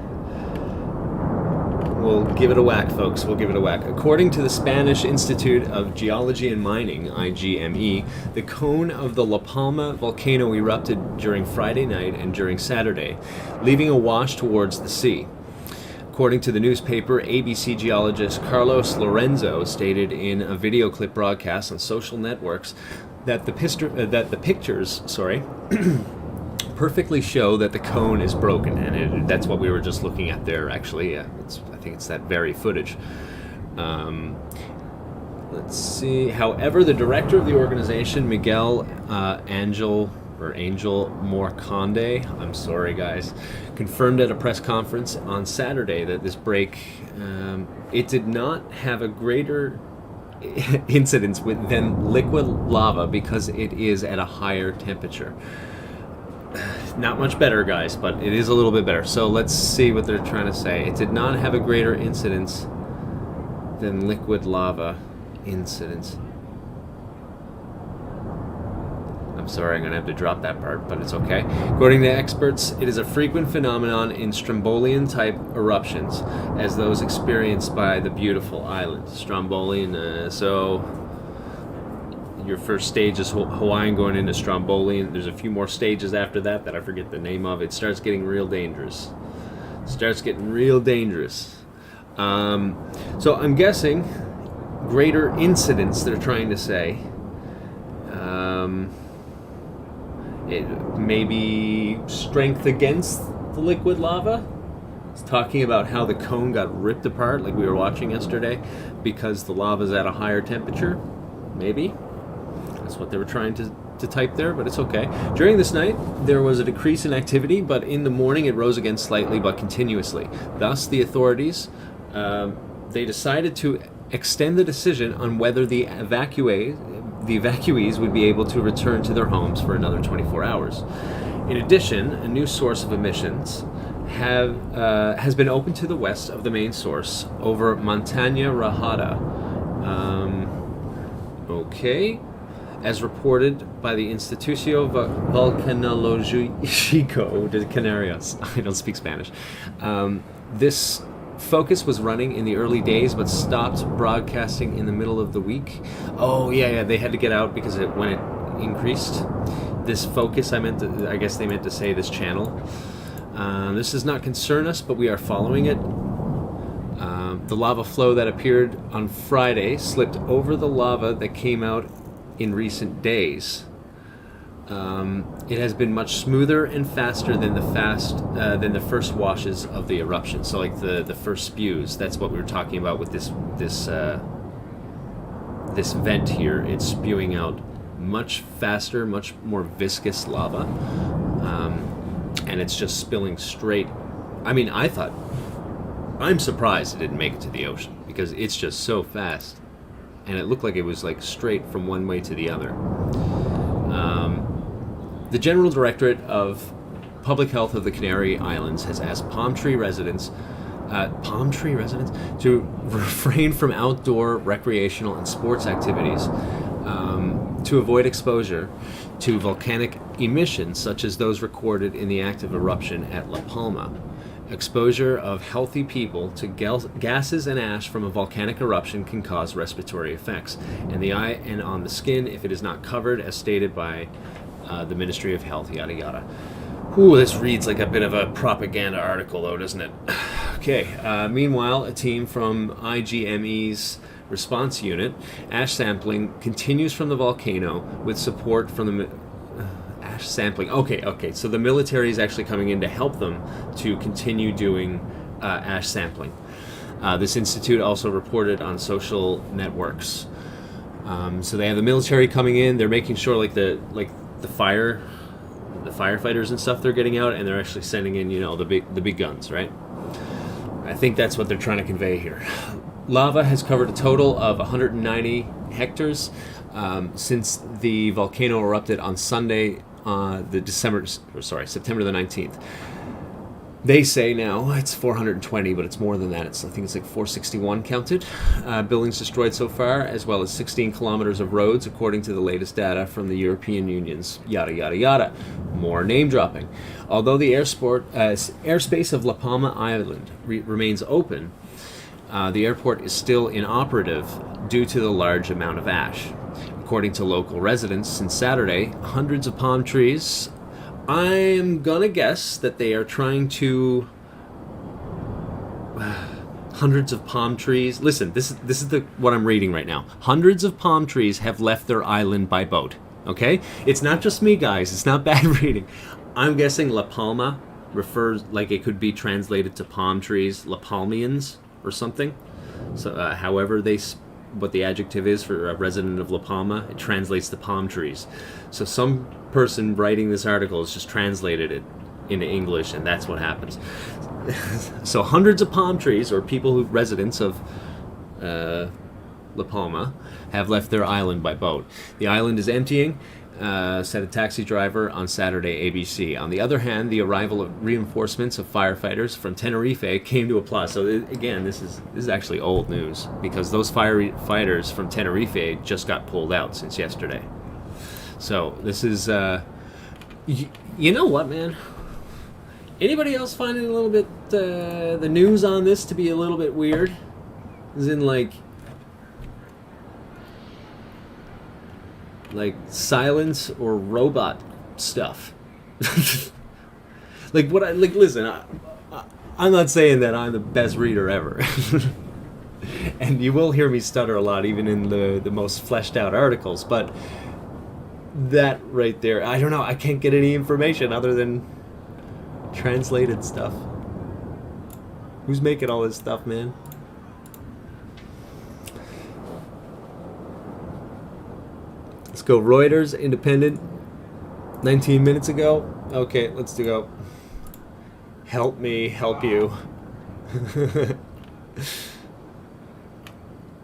We'll give it a whack, folks. We'll give it a whack. According to the Spanish Institute of Geology and Mining, IGME, the cone of the La Palma volcano erupted during Friday night and during Saturday, leaving a wash towards the sea. According to the newspaper, ABC geologist Carlos Lorenzo stated in a video clip broadcast on social networks that the pictures perfectly show that the cone is broken, and that's what we were just looking at there. Actually, I think it's that very footage. Let's see. However, the director of the organization, Miguel Angel Morconde, I'm sorry guys, confirmed at a press conference on Saturday that this break, it did not have a greater incidence than liquid lava because it is at a higher temperature. Not much better, guys, but it is a little bit better. So let's see what they're trying to say. It did not have a greater incidence than liquid lava incidence. I'm sorry, I'm going to have to drop that part, but it's okay. According to experts, it is a frequent phenomenon in strombolian-type eruptions, as those experienced by the beautiful island. Strombolian, so your first stage is Hawaiian going into strombolian. There's a few more stages after that I forget the name of. It starts getting real dangerous. So I'm guessing greater incidence, they're trying to say. It may be strength against the liquid lava. It's talking about how the cone got ripped apart like we were watching yesterday because the lava's at a higher temperature. Maybe. That's what they were trying to type there, but it's okay. During this night, there was a decrease in activity, but in the morning it rose again slightly but continuously. Thus, the authorities, they decided to extend the decision on whether the evacuees would be able to return to their homes for another 24 hours. In addition, a new source of emissions has been opened to the west of the main source over Montaña Rajada. Okay. As reported by the Instituto Volcanologico de Canarias. I don't speak Spanish. This focus was running in the early days, but stopped broadcasting in the middle of the week. Oh yeah, they had to get out because when increased. This focus, I guess they meant to say this channel. This does not concern us, but we are following it. The lava flow that appeared on Friday slipped over the lava that came out in recent days. It has been much smoother and faster than the first washes of the eruption. So like the first spews. That's what we were talking about with this vent here. It's spewing out much faster, much more viscous lava, and it's just spilling straight. I mean, I'm surprised it didn't make it to the ocean because it's just so fast, and it looked like it was like straight from one way to the other. The General Directorate of Public Health of the Canary Islands has asked palm tree residents to refrain from outdoor recreational and sports activities to avoid exposure to volcanic emissions such as those recorded in the active eruption at La Palma. Exposure of healthy people to gases and ash from a volcanic eruption can cause respiratory effects in the eye and on the skin if it is not covered as stated by the Ministry of Health, yada yada. Ooh, this reads like a bit of a propaganda article though, doesn't it? Okay, meanwhile, a team from IGME's response unit, ash sampling continues from the volcano with support from the ash sampling. Okay, so the military is actually coming in to help them to continue doing ash sampling. This institute also reported on social networks. So they have the military coming in, they're making sure the firefighters and stuff they're getting out, and they're actually sending in, the big guns, right? I think that's what they're trying to convey here. Lava has covered a total of 190 hectares since the volcano erupted on Sunday, September the 19th. They say now it's 420, but it's more than that. I think it's like 461 counted. Buildings destroyed so far, as well as 16 kilometers of roads, according to the latest data from the European Union's yada yada yada. More name dropping. Although the airspace of La Palma Island remains open, the airport is still inoperative due to the large amount of ash. According to local residents, since Saturday, hundreds of palm trees. I'm gonna guess that they are trying to hundreds of palm trees. Listen, this is what I'm reading right now. Hundreds of palm trees have left their island by boat. Okay, it's not just me, guys. It's not bad reading. I'm guessing La Palma refers, like it could be translated to palm trees, La Palmians or something. So, however what the adjective is for a resident of La Palma, it translates to palm trees. So some person writing this article has just translated it into English, and that's what happens. So hundreds of palm trees, or residents of La Palma, have left their island by boat. The island is emptying, said a taxi driver on Saturday ABC. On the other hand, the arrival of reinforcements of firefighters from Tenerife came to a plus. So again, this is actually old news, because those firefighters from Tenerife just got pulled out since yesterday. So this is, you know what, man? Anybody else finding a little bit the news on this to be a little bit weird? As in like silence or robot stuff. Listen, I'm not saying that I'm the best reader ever. And you will hear me stutter a lot even in the most fleshed out articles, but that right there, I don't know, I can't get any information other than translated stuff. Who's making all this stuff, man? Let's go. Reuters, Independent, 19 minutes ago. Okay, let's go. Help me help you.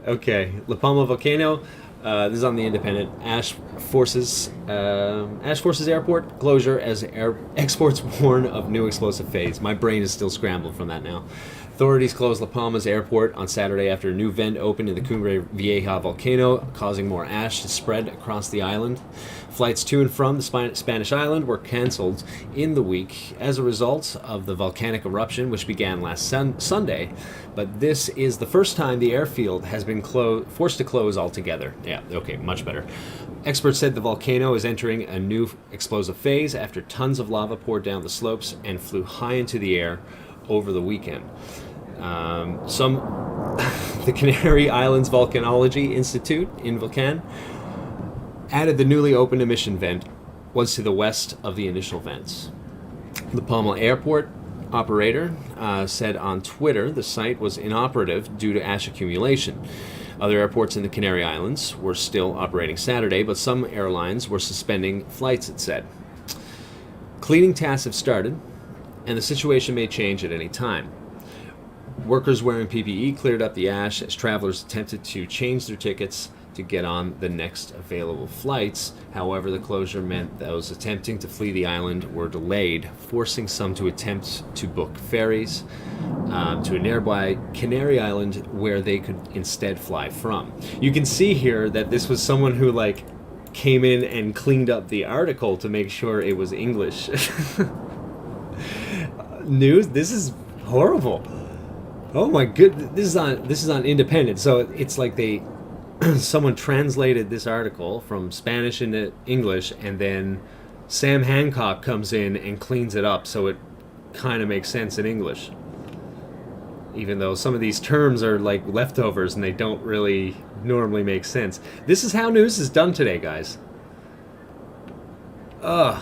Okay, La Palma Volcano. This is on the Independent. Ash forces airport closure as exports warn of new explosive phase. My brain is still scrambled from that now. Authorities closed La Palma's airport on Saturday after a new vent opened in the Cumbre Vieja volcano, causing more ash to spread across the island. Flights to and from the Spanish island were cancelled in the week as a result of the volcanic eruption, which began last Sunday. But this is the first time the airfield has been forced to close altogether. Yeah, okay, much better. Experts said the volcano is entering a new explosive phase after tons of lava poured down the slopes and flew high into the air over the weekend. The Canary Islands Volcanology Institute in Volcano added the newly opened emission vent was to the west of the initial vents. The Palma Airport operator said on Twitter the site was inoperative due to ash accumulation. Other airports in the Canary Islands were still operating Saturday, but some airlines were suspending flights, it said. Cleaning tasks have started, and the situation may change at any time. Workers wearing PPE cleared up the ash as travelers attempted to change their tickets to get on the next available flights. However, the closure meant those attempting to flee the island were delayed, forcing some to attempt to book ferries to a nearby Canary Island where they could instead fly from. You can see here that this was someone who came in and cleaned up the article to make sure it was English. News, this is horrible. Oh my goodness, this is on Independent, so it's like someone translated this article from Spanish into English, and then Sam Hancock comes in and cleans it up so it kind of makes sense in English. Even though some of these terms are like leftovers and they don't really normally make sense. This is how news is done today, guys. Ugh.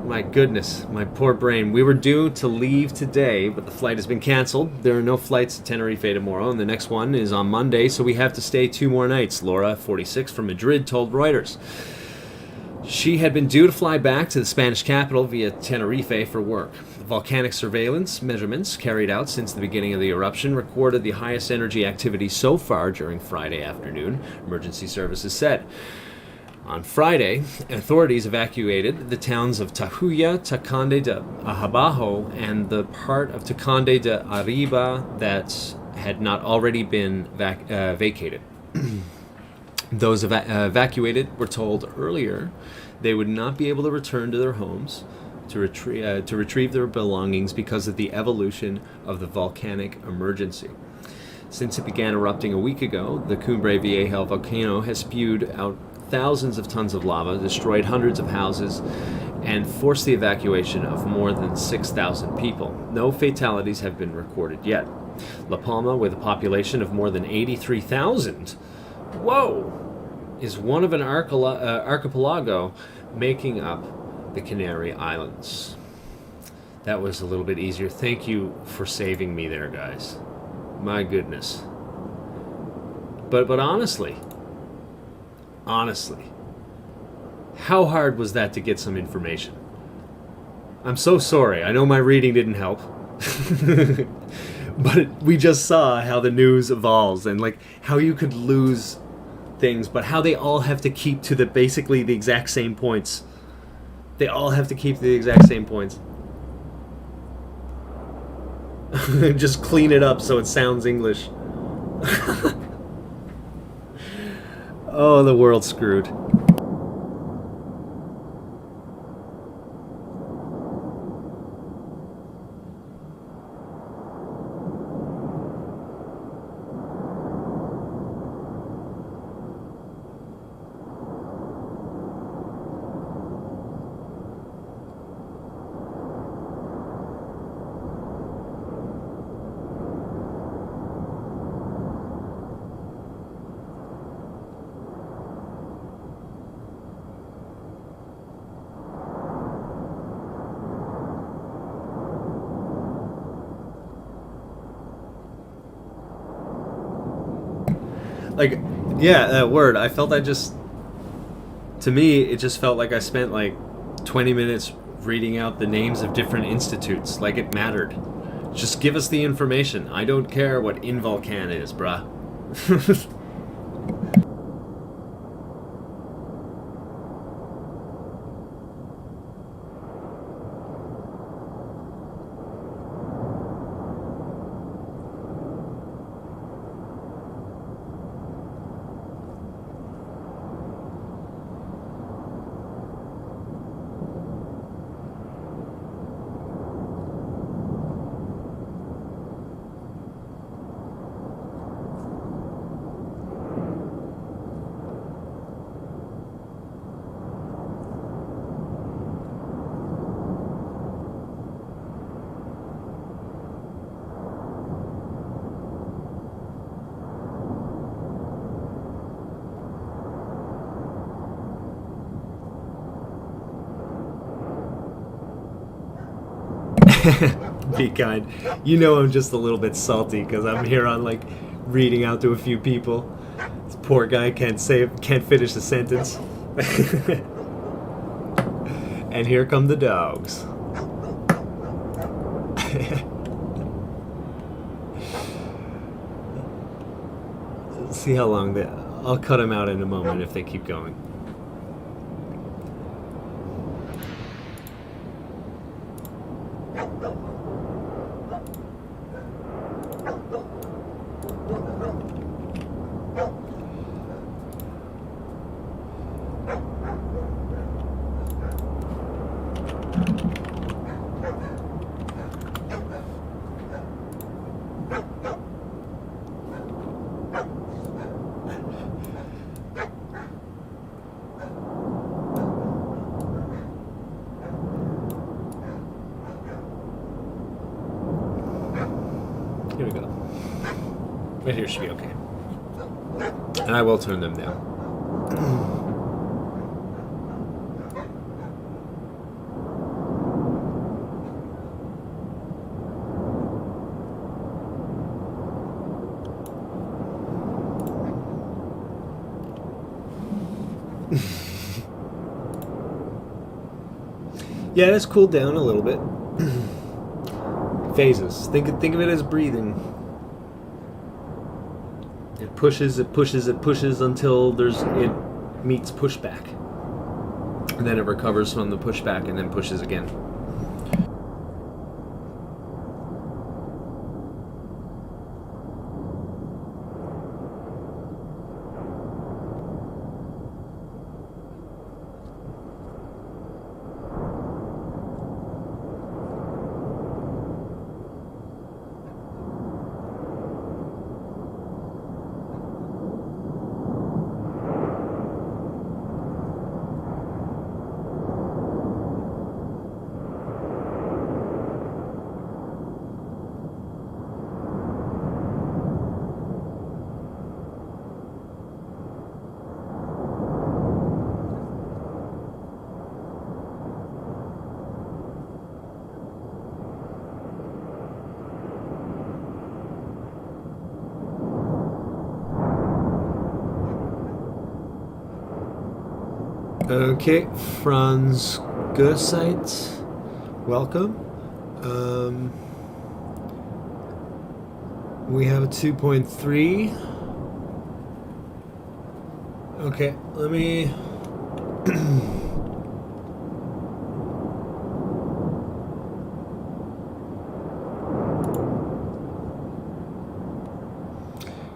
My goodness, my poor brain. We were due to leave today, but the flight has been canceled. There are no flights to Tenerife tomorrow, and the next one is on Monday, so we have to stay 2 more nights, Laura, 46, from Madrid, told Reuters. She had been due to fly back to the Spanish capital via Tenerife for work. The volcanic surveillance measurements carried out since the beginning of the eruption recorded the highest energy activity so far during Friday afternoon, emergency services said. On Friday, authorities evacuated the towns of Tahuya, Tacande de Abajo, and the part of Tacande de Arriba that had not already been vacated. Those evacuated were told earlier they would not be able to return to their homes to retrieve their belongings because of the evolution of the volcanic emergency. Since it began erupting a week ago, the Cumbre Vieja volcano has spewed out thousands of tons of lava, destroyed hundreds of houses, and forced the evacuation of more than 6,000 people. No fatalities have been recorded yet. La Palma, with a population of more than 83,000, is one of an archipelago making up the Canary Islands. That was a little bit easier. Thank you for saving me there, guys. My goodness. But honestly, how hard was that to get some information? I'm so sorry. I know my reading didn't help. But we just saw how the news evolves and how you could lose things, but how they all have to keep to basically the exact same points. They all have to keep to the exact same points. Just clean it up so it sounds English. Oh, the world's screwed. That word. I felt to me, it just felt like I spent 20 minutes reading out the names of different institutes, like it mattered. Just give us the information. I don't care what Involcan is, bruh. Be kind. You know I'm just a little bit salty because I'm here on like reading out to a few people. This poor guy can't finish the sentence. And here come the dogs. See how long I'll cut them out in a moment if they keep going. Here we go. Right here should be okay. And I will turn them down. Yeah, it's cooled down a little bit. Phases. Think of it as breathing. It pushes until it meets pushback. And then it recovers from the pushback and then pushes again. Okay, Franz Gerseit, welcome. We have a 2.3. Okay, let me...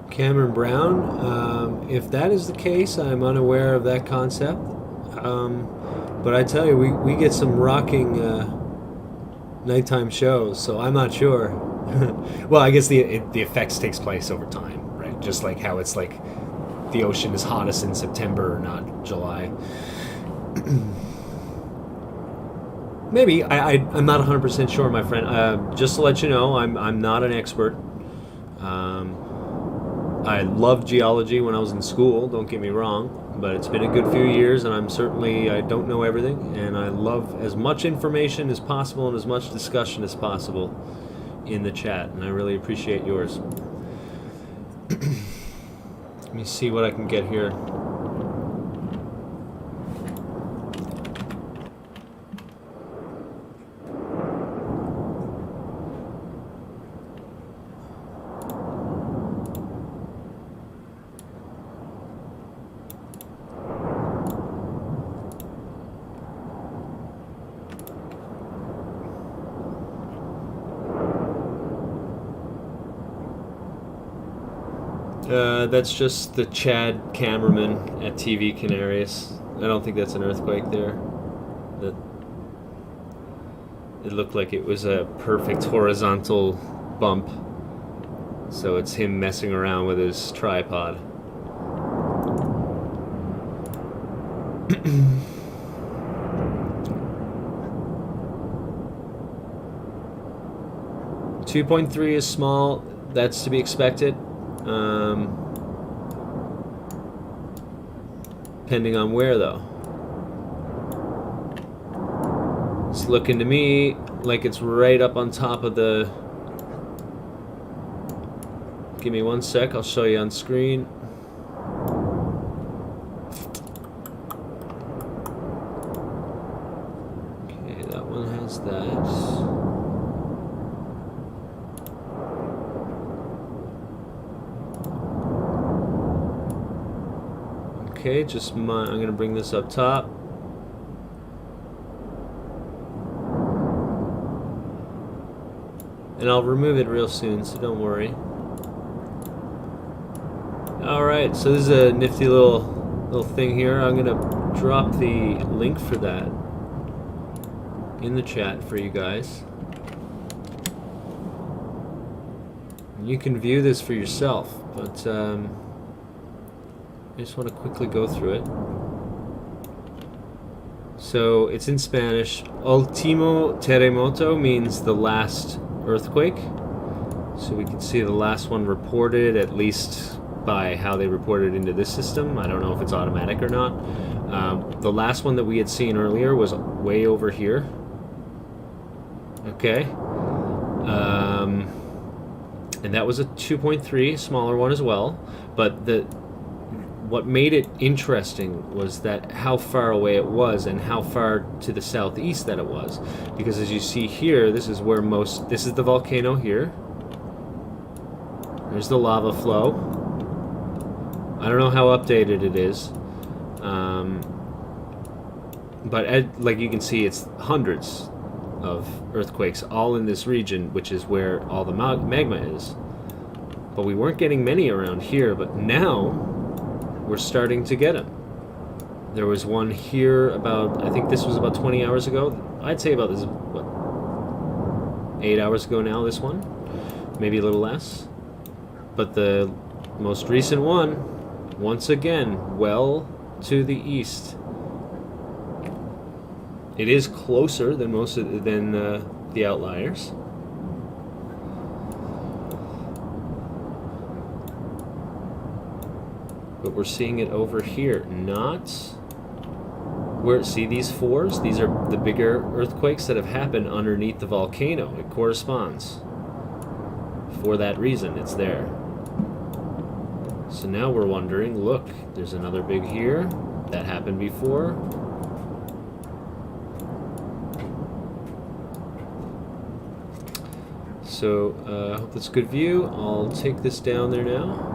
Cameron Brown, if that is the case, I'm unaware of that concept. But I tell you, we get some rocking nighttime shows, so I'm not sure. Well, I guess the effects takes place over time, right? Just like how it's like the ocean is hottest in September, not July. Maybe I'm not 100% sure, my friend. Just to let you know, I'm not an expert. I loved geology when I was in school. Don't get me wrong. But it's been a good few years, and I don't know everything, and I love as much information as possible and as much discussion as possible in the chat, and I really appreciate yours. Let me see what I can get here. That's just the Chad cameraman at TV Canarias. I don't think that's an earthquake there. It looked like it was a perfect horizontal bump. So it's him messing around with his tripod. .3 is small. That's to be expected. Depending on where, though. It's looking to me like it's right up on top of the... Give me 1 sec, I'll show you on screen. Okay, that one has that. Okay, I'm gonna bring this up top. And I'll remove it real soon, so don't worry. Alright, so this is a nifty little thing here. I'm gonna drop the link for that in the chat for you guys. You can view this for yourself, but I just want to quickly go through it. So it's in Spanish. Ultimo terremoto means the last earthquake. So we can see the last one reported, at least by how they reported into this system. I don't know if it's automatic or not. The last one that we had seen earlier was way over here. Okay. And that was a 2.3, smaller one as well. But what made it interesting was that how far away it was and how far to the southeast that it was. Because as you see here, this is where this is the volcano here. There's the lava flow. I don't know how updated it is. But like you can see, it's hundreds of earthquakes all in this region, which is where all the magma is. But we weren't getting many around here, but now we're starting to get them. There was one here I think this was about 20 hours ago. I'd say about 8 hours ago now, this one. Maybe a little less. But the most recent one, once again, well to the east. It is closer than the outliers. But we're seeing it over here, not where. See these fours? These are the bigger earthquakes that have happened underneath the volcano. It corresponds. For that reason, it's there. So now we're wondering, look, there's another big here. That happened before. So, I hope that's a good view. I'll take this down there now.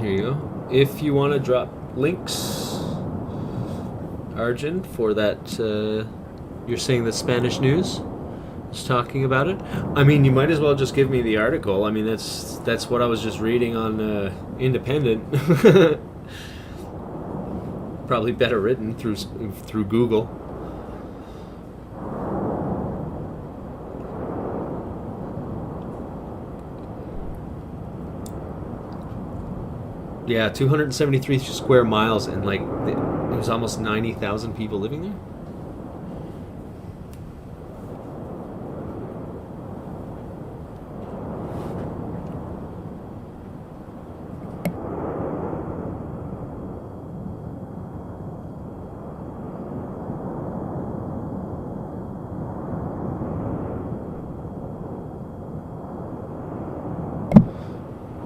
Here you go. If you want to drop links, Arjun, for that, you're saying the Spanish news is talking about it. I mean, you might as well just give me the article. I mean, that's what I was just reading on Independent. Probably better written through Google. Yeah, 273 square miles, and like it was almost 90,000 people living there.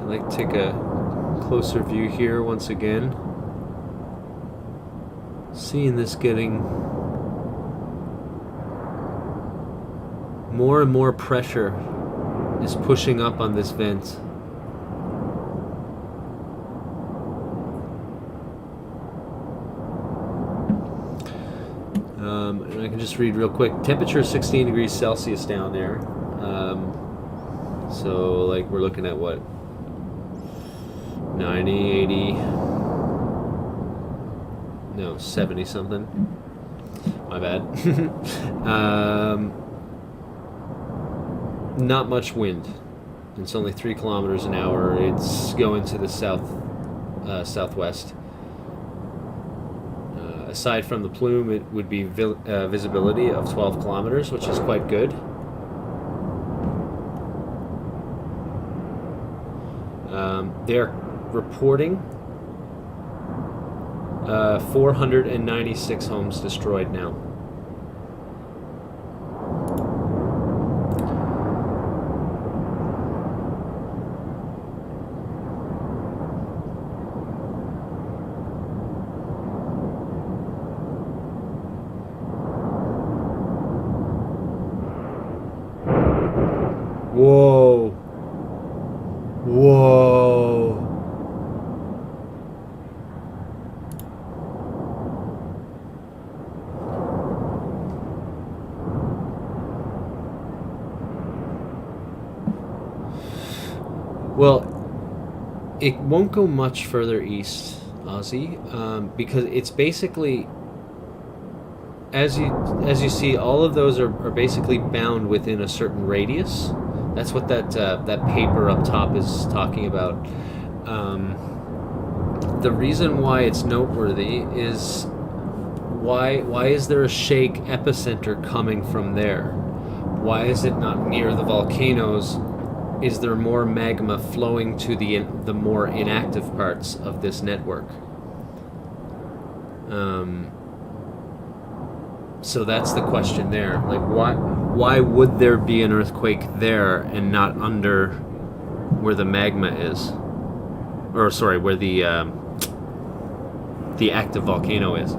I'd like to take a closer view here once again. Seeing this getting more and more pressure is pushing up on this vent. And I can just read real quick. Temperature is 16 degrees Celsius down there. So like we're looking at what? 90, 80, no, 70 something. My bad. Not much wind. It's only 3 kilometers an hour. It's going to the southwest. aside from the plume, it would be visibility of 12 kilometers, which is quite good. They're reporting 496 homes destroyed now. Whoa. Whoa. Well, it won't go much further east, Ozzy, because it's basically, as you see, all of those are basically bound within a certain radius. That's what that paper up top is talking about. The reason why it's noteworthy is why is there a shake epicenter coming from there? Why is it not near the volcanoes? Is there more magma flowing to the more inactive parts of this network? So that's the question there. Like, why would there be an earthquake there and not under where the magma is, or sorry, where the active volcano is?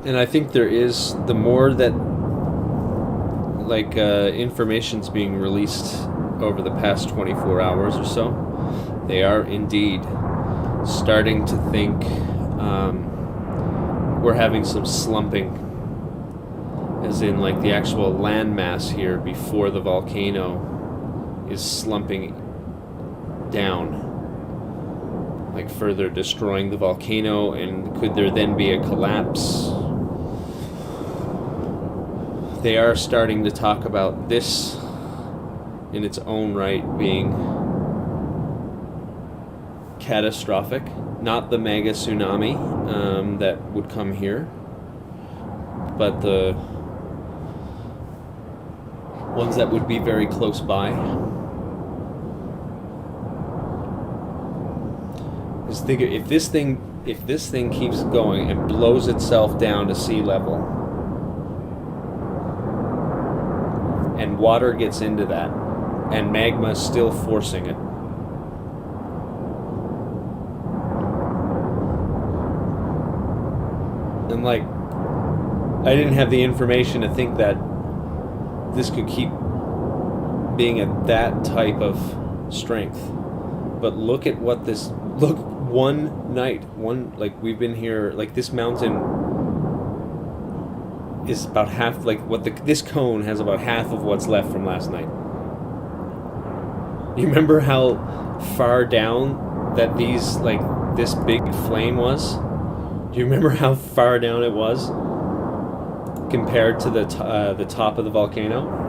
And I think there is, the more that information's being released over the past 24 hours or so, they are indeed starting to think we're having some slumping, as in like the actual landmass here before the volcano is slumping down, like further destroying the volcano. And could there then be a collapse? They are starting to talk about this in its own right being catastrophic, not the mega tsunami that would come here, but the ones that would be very close by. Just think, if this thing keeps going and blows itself down to sea level, and water gets into that, and magma is still forcing it, and like, I didn't have the information to think that this could keep being at that type of strength. But look at what this, look, one night, like we've been here, like this mountain is about half, like what this cone has about half of what's left from last night. You remember how far down that this big flame was? Do you remember how far down it was compared to the top of the volcano?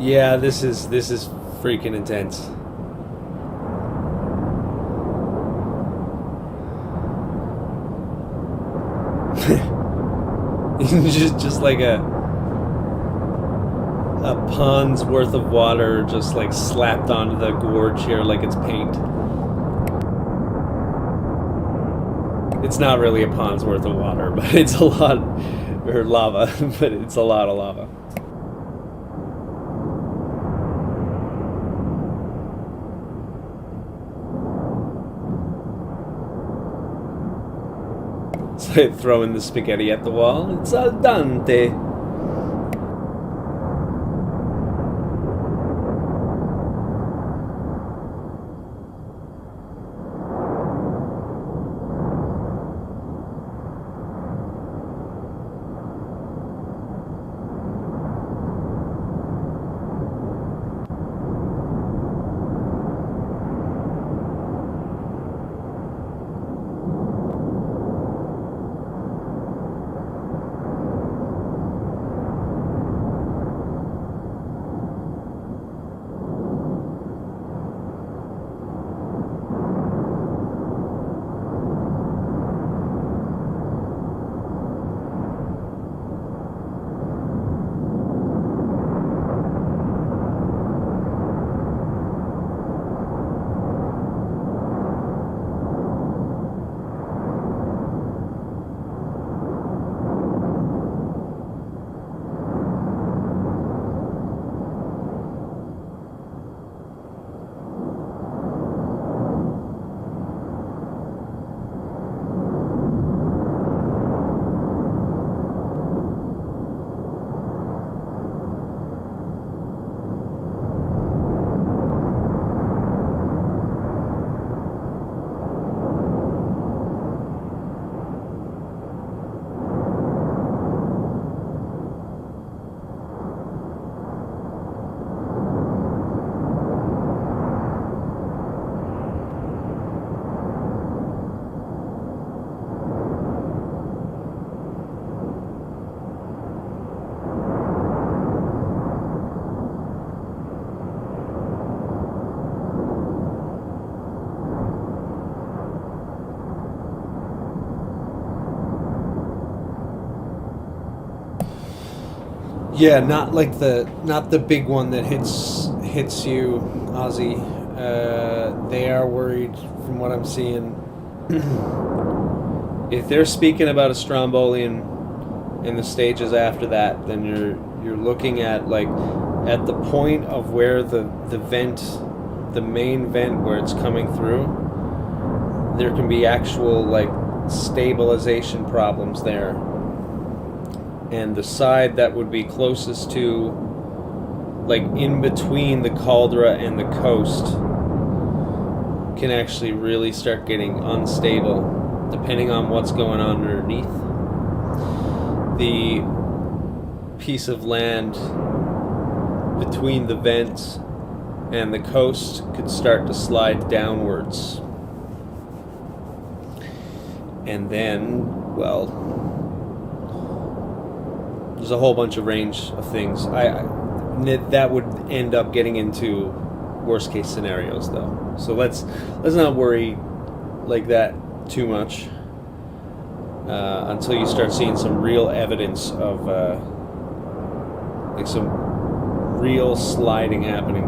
Yeah, this is freaking intense. just like a pond's worth of water just like slapped onto the gorge here like it's paint. It's not really a pond's worth of water, but it's a lot, or lava, but it's a lot of lava. It's like throwing the spaghetti at the wall. It's al dente. Yeah, not the big one that hits you, Ozzy. They are worried, from what I'm seeing. If they're speaking about a strombolian in the stages after that, then you're looking at at the point of where the vent, the main vent where it's coming through, there can be actual stabilization problems there. And the side that would be closest to, in between the caldera and the coast, can actually really start getting unstable, depending on what's going on underneath. The piece of land between the vent and the coast could start to slide downwards. And then, well, there's a whole bunch of range of things. That would end up getting into worst case scenarios, though. So let's not worry like that too much until you start seeing some real evidence of some real sliding happening.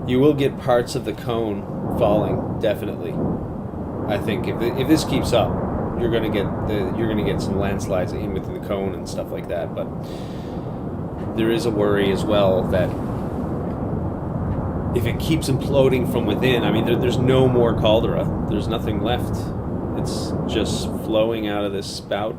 You will get parts of the cone falling, definitely. I think if this keeps up, you're gonna get some landslides in within the cone and stuff like that. But there is a worry as well that if it keeps imploding from within, I mean, there's no more caldera. There's nothing left. It's just flowing out of this spout.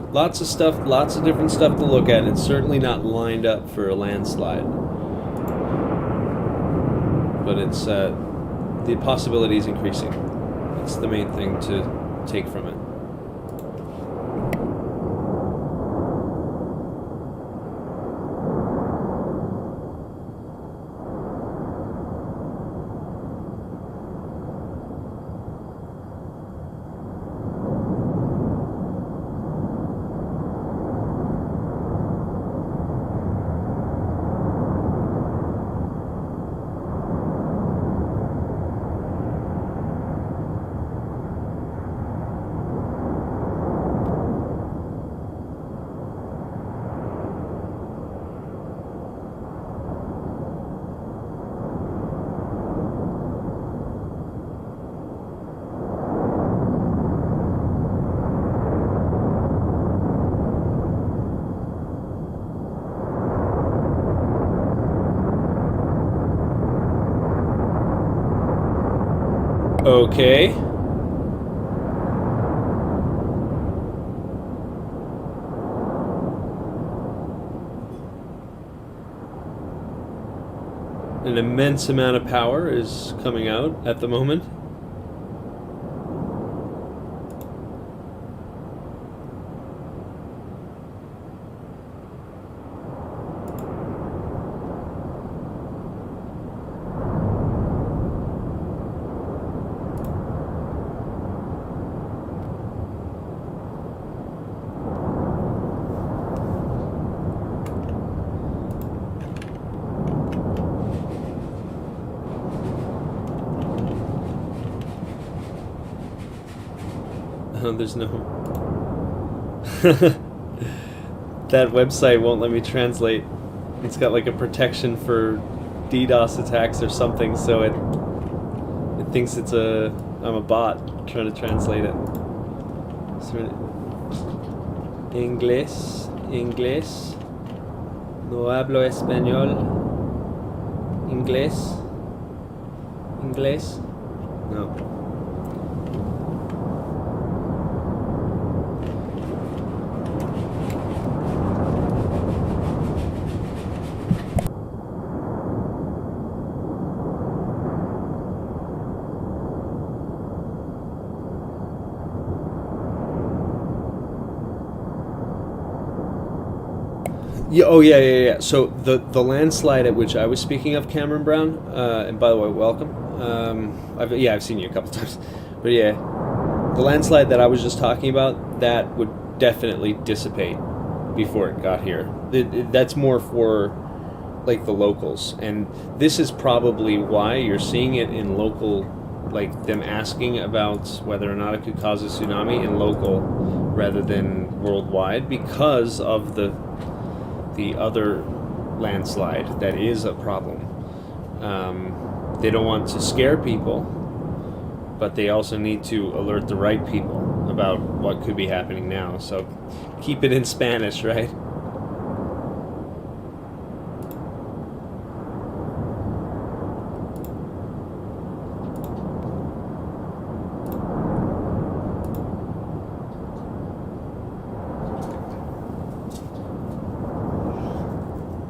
Lots of stuff, lots of different stuff to look at. It's certainly not lined up for a landslide. But it's the possibility is increasing. That's the main thing to take from it. Okay. An immense amount of power is coming out at the moment. There's no... That website won't let me translate. It's got like a protection for DDoS attacks or something, so it thinks I'm a bot trying to translate it. Inglés. No hablo español. Inglés. No. Yeah. So the landslide at which I was speaking of, Cameron Brown, and by the way, welcome. I've seen you a couple times, but yeah, the landslide that I was just talking about, that would definitely dissipate before it got here. That's more for like the locals, and this is probably why you're seeing it in local, like them asking about whether or not it could cause a tsunami in local rather than worldwide, because of the other landslide that is a problem. They don't want to scare people, but they also need to alert the right people about what could be happening now. So keep it in Spanish, right?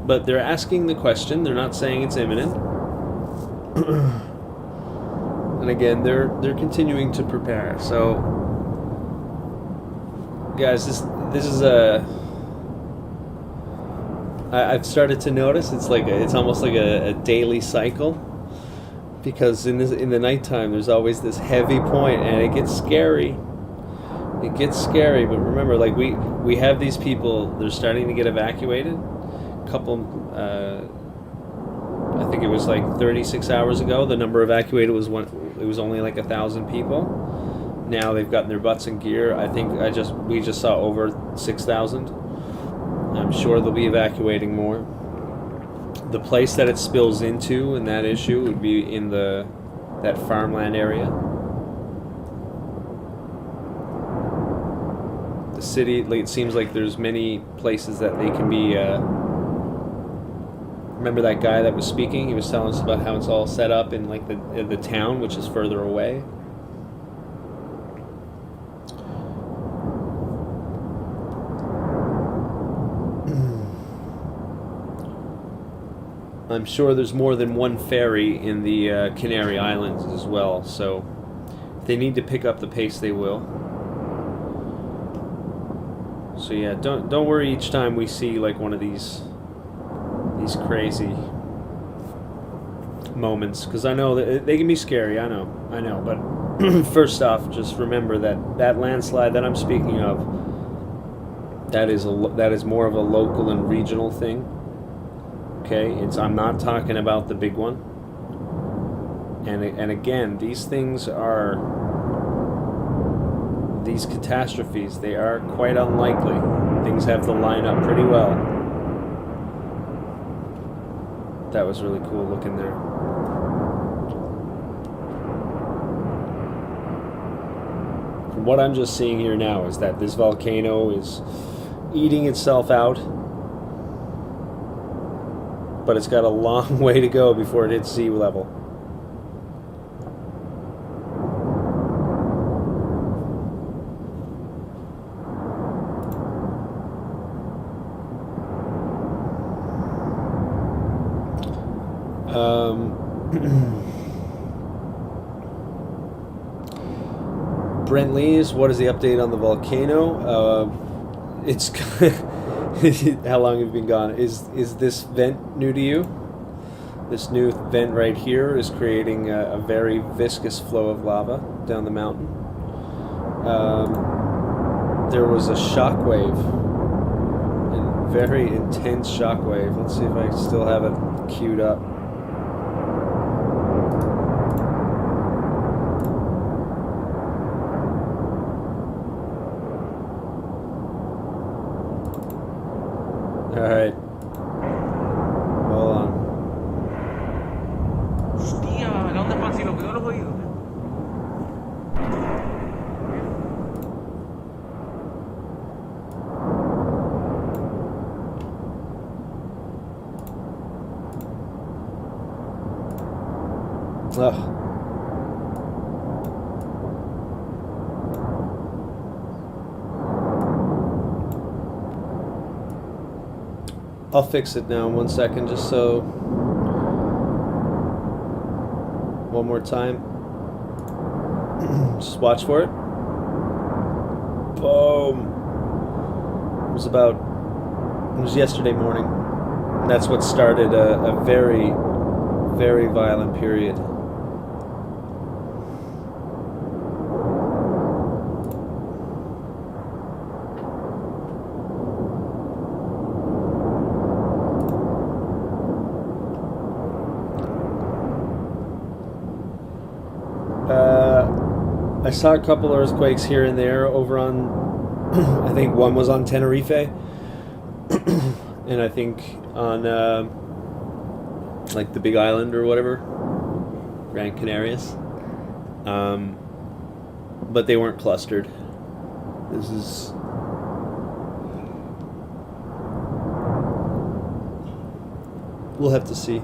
But they're asking the question. They're not saying it's imminent. And again, they're continuing to prepare. So, guys, this is I've started to notice it's almost like a daily cycle, because in the nighttime there's always this heavy point, and it gets scary. But remember, like we have these people. They're starting to get evacuated. Couple, I think it was like 36 hours ago, the number evacuated was only like 1,000 people. Now they've gotten their butts in gear. I think we just saw over 6,000. I'm sure they'll be evacuating more. The place that it spills into in that issue would be in that farmland area. The city, it seems like there's many places that they can be. Remember that guy that was speaking? He was telling us about how it's all set up in like the town, which is further away. I'm sure there's more than one ferry in the Canary Islands as well, so if they need to pick up the pace, they will. So yeah, don't worry each time we see like one of these crazy moments, because I know that they can be scary. I know, but first off, just remember that landslide that I'm speaking of, that is more of a local and regional thing. Okay, I'm not talking about the big one. And again, these catastrophes, they are quite unlikely. Things have to line up pretty well. That was really cool looking there. From what I'm just seeing here now is that this volcano is eating itself out, but it's got a long way to go before it hits sea level. Brent Lees, what is the update on the volcano? It's how long have you been gone? Is this vent new to you? This new vent right here is creating a very viscous flow of lava down the mountain. There was a shock wave, a very intense shock wave. Let's see if I still have it queued up. Alright. Hold on. Hostia, la onda expansiva, cuidado los oídos. Ugh. I'll fix it now in 1 second, just so. One more time. Just watch for it. Boom. It was yesterday morning. And that's what started a very, very violent period. I saw a couple of earthquakes here and there over on, I think one was on Tenerife, and I think on like the Big Island or whatever, Gran Canarias, but they weren't clustered. This is we'll have to see.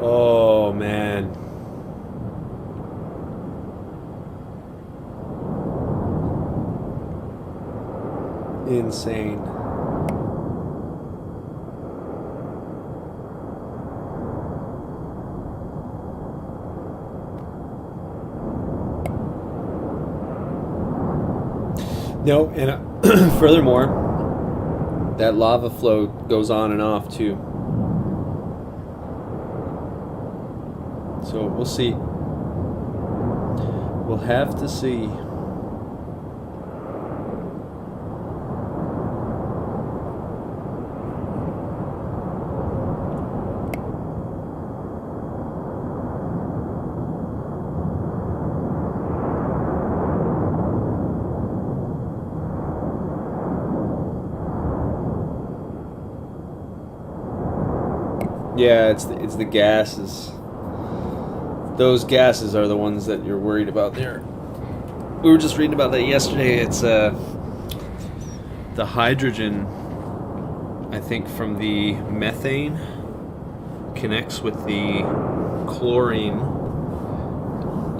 Oh man. Insane. No, and furthermore, that lava flow goes on and off too. So we'll see. We'll have to see. Yeah, it's the gases. Those gases are the ones that you're worried about there. We were just reading about that yesterday. It's the hydrogen, I think, from the methane connects with the chlorine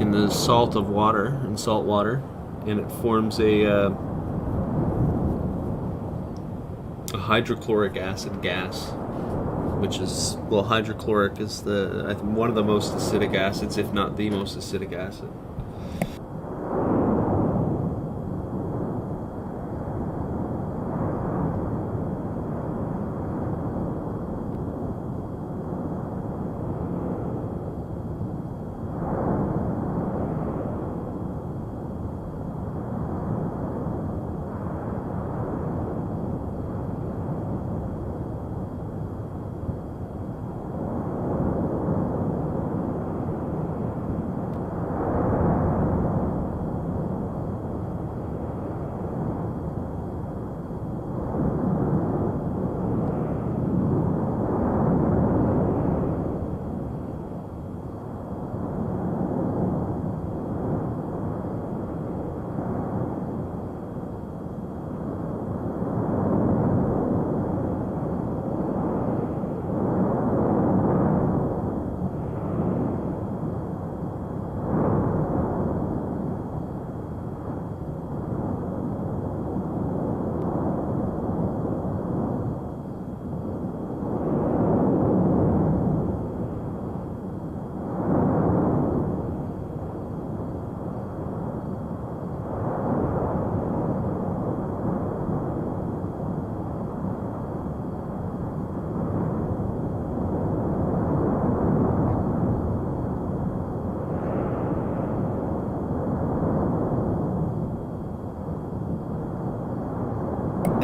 in the salt of water, in salt water, and it forms a hydrochloric acid gas. Which is, well, hydrochloric is one of the most acidic acids, if not the most acidic acid.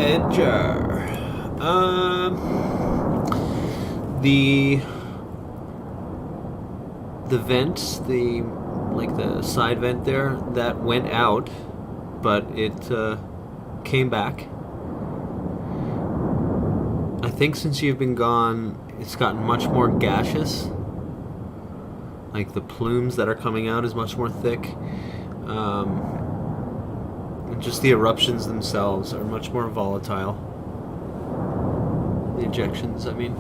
Edger. The vents, the side vent there, that went out, but it came back. I think since you've been gone, it's gotten much more gaseous. Like the plumes that are coming out is much more thick. And just the eruptions themselves are much more volatile. The ejections, I mean.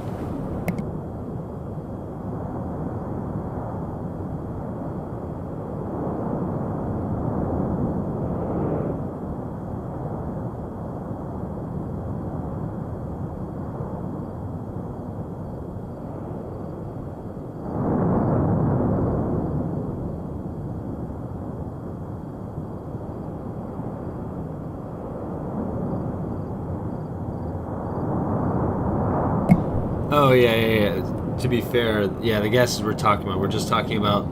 Oh, yeah. To be fair, the gases we're talking about, we're just talking about,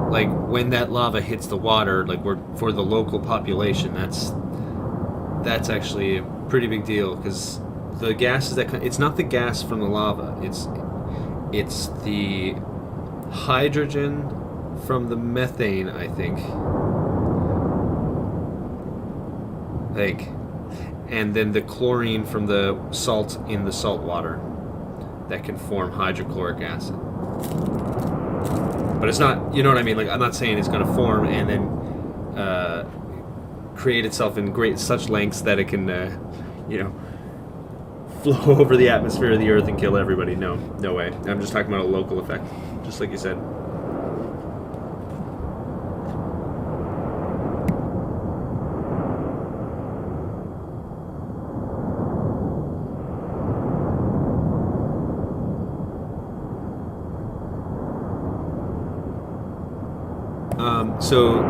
like, when that lava hits the water, like, for the local population, that's actually a pretty big deal, because the gases it's not the gas from the lava, it's the hydrogen from the methane, I think. And then the chlorine from the salt in the salt water that can form hydrochloric acid. But it's not, you know what I mean? Like, I'm not saying it's going to form and then create itself in such lengths that it can, flow over the atmosphere of the Earth and kill everybody. No way. I'm just talking about a local effect, just like you said. So,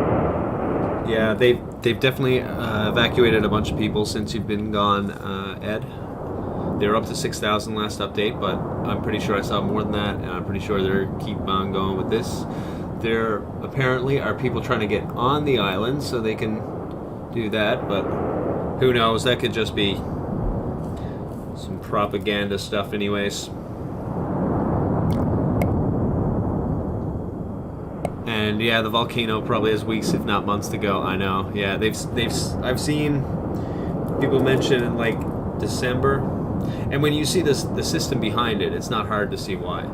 yeah, they've definitely evacuated a bunch of people since you've been gone, Ed. They were up to 6,000 last update, but I'm pretty sure I saw more than that, and I'm pretty sure they're keep on going with this. There apparently are people trying to get on the island so they can do that, but who knows? That could just be some propaganda stuff anyways. And yeah, the volcano probably has weeks, if not months, to go. I know. Yeah, I've seen people mention in like December, and when you see the system behind it, it's not hard to see why.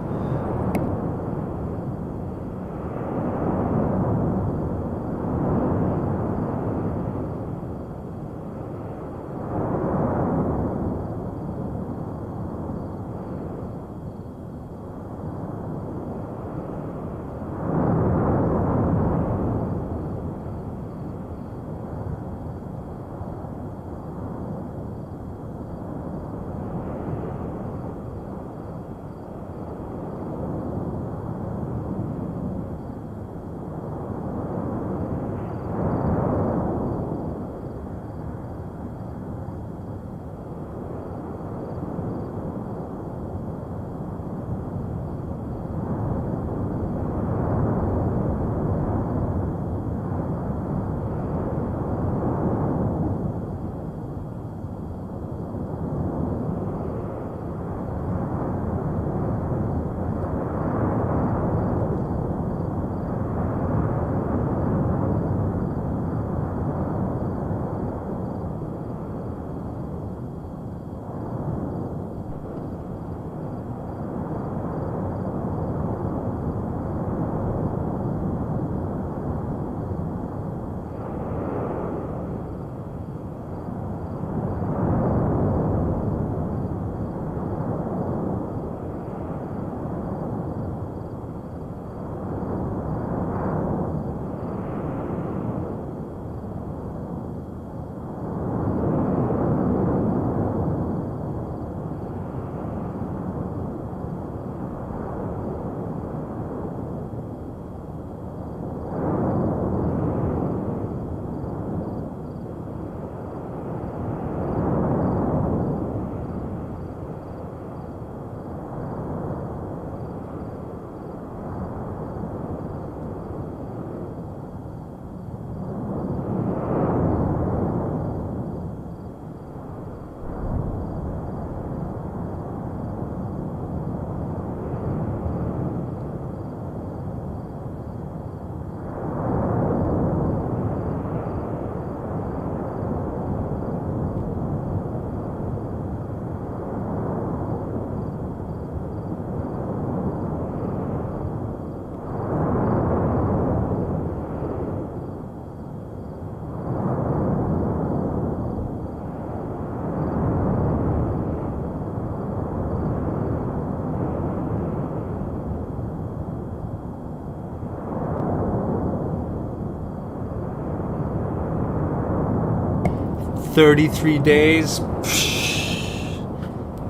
33 days.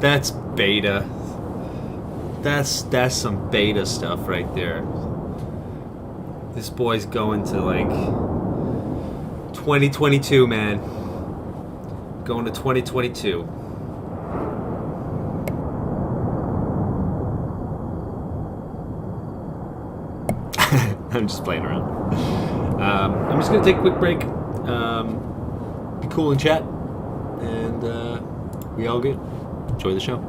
That's beta. That's some beta stuff right there. This boy's going to like 2022, man. Going to 2022. I'm just playing around. I'm just gonna take a quick break. Be cool and chat, and we all good. Enjoy the show.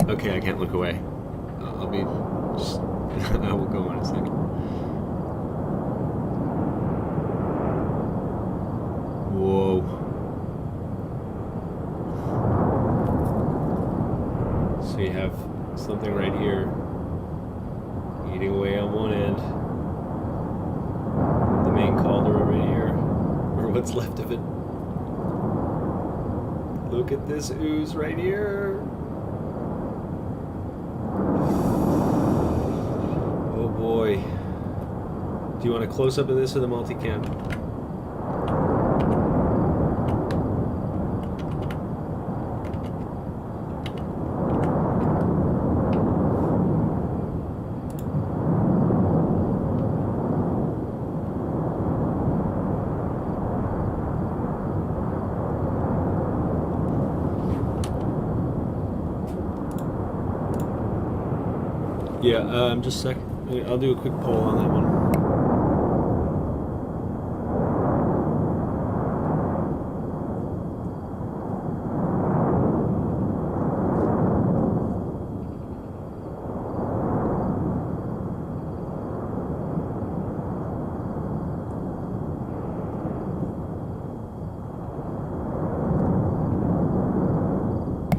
Okay, I can't look away. I'll be just... I will go in a second. Whoa. So you have something right here eating away on one end. The main caldera right here, or what's left of it. Look at this ooze right here. Oh boy. Do you want a close-up of this or the multicam? Yeah, just a sec. I'll do a quick poll on that one.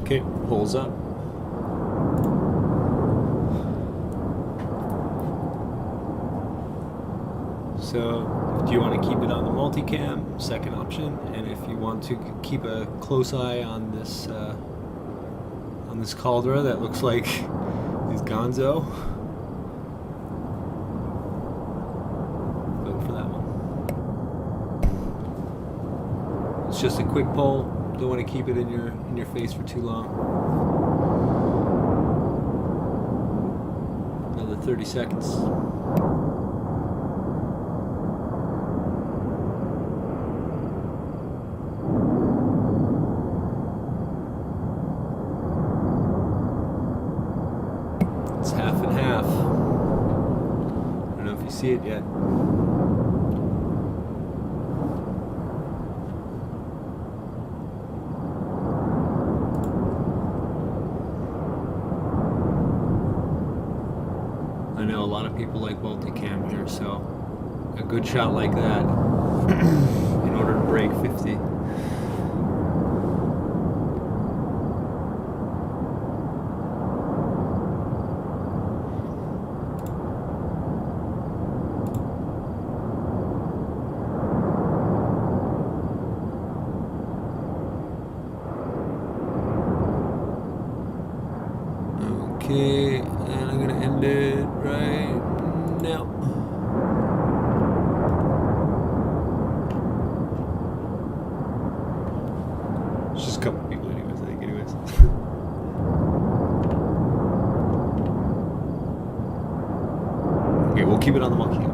Okay, polls up. So, do you want to keep it on the multicam? Second option. And if you want to keep a close eye on this caldera that looks like is Gonzo, vote for that one. It's just a quick poll. Don't want to keep it in your face for too long. Another 30 seconds. It's half and half. I don't know if you see it yet. I know a lot of people like multicam here, so a good shot like that in order to break 50. Okay, and I'm gonna end it right now. It's just a couple people anyways, I think anyways. Okay, we'll keep it on the multicam.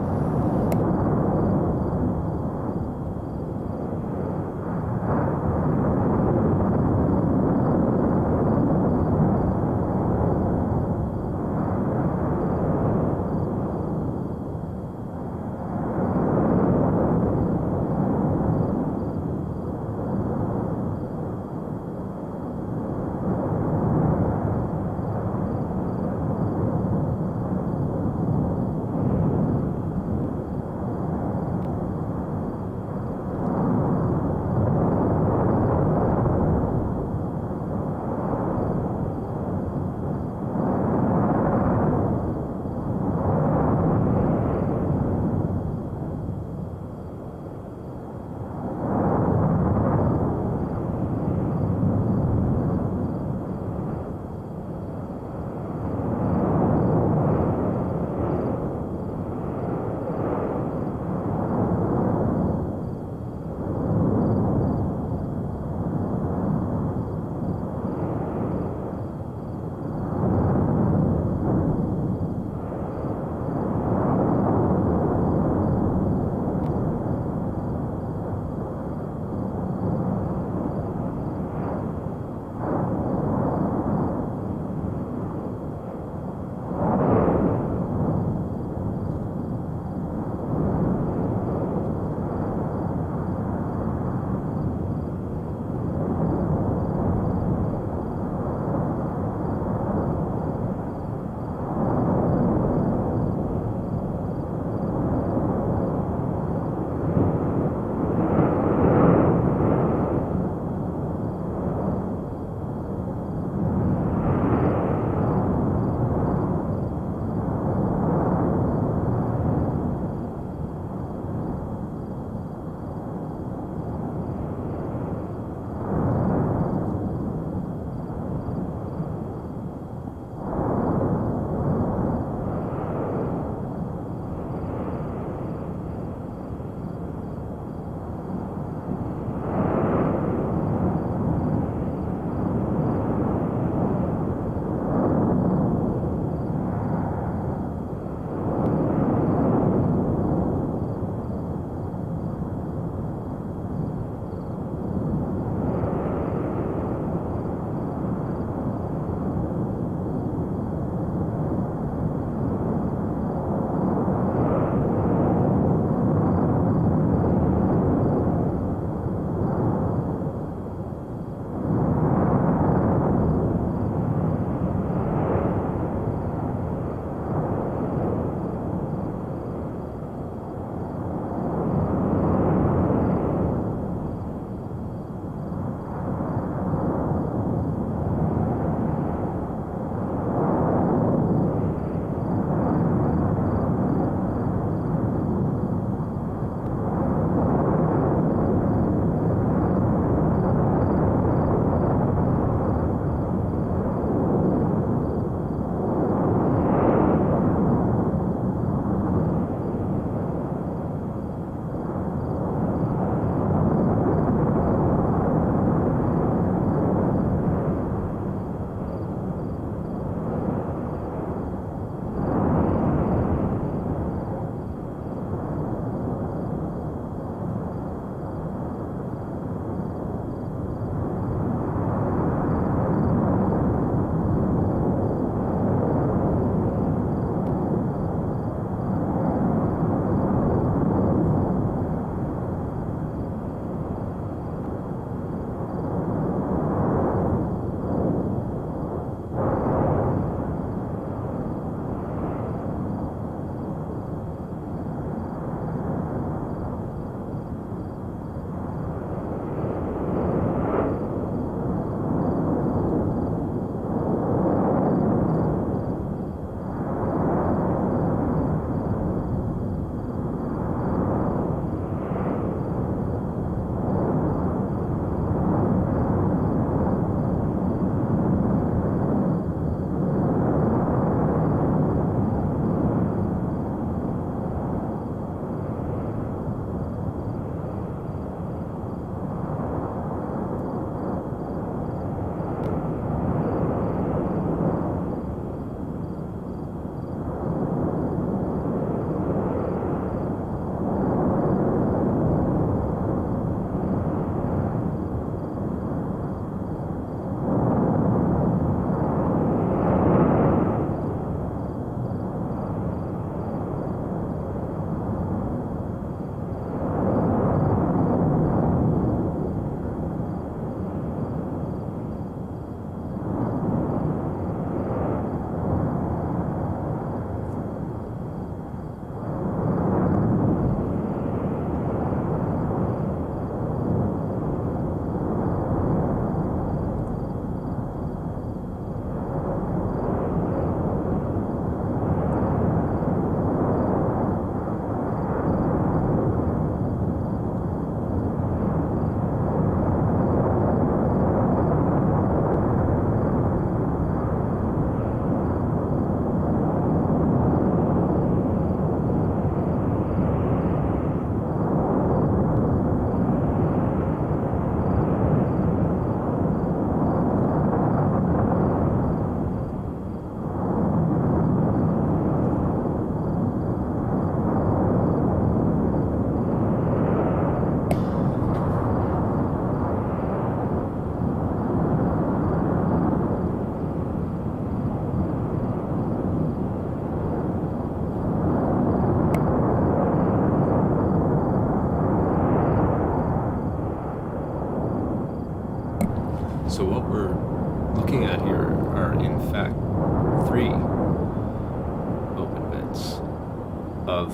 of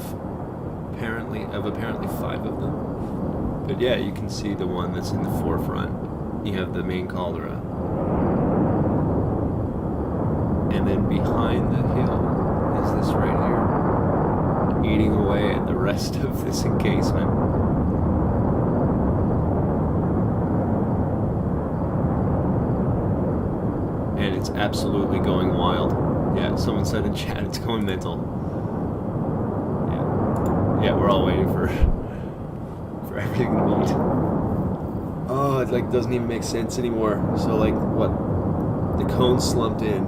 apparently 5 of them. But yeah, you can see the one that's in the forefront. You have the main caldera. And then behind the hill is this right here, eating away at the rest of this encasement. And it's absolutely going wild. Yeah, someone said in chat it's going mental. Yeah, we're all waiting for everything to meet. Oh, it like doesn't even make sense anymore. So like what? The cone slumped in,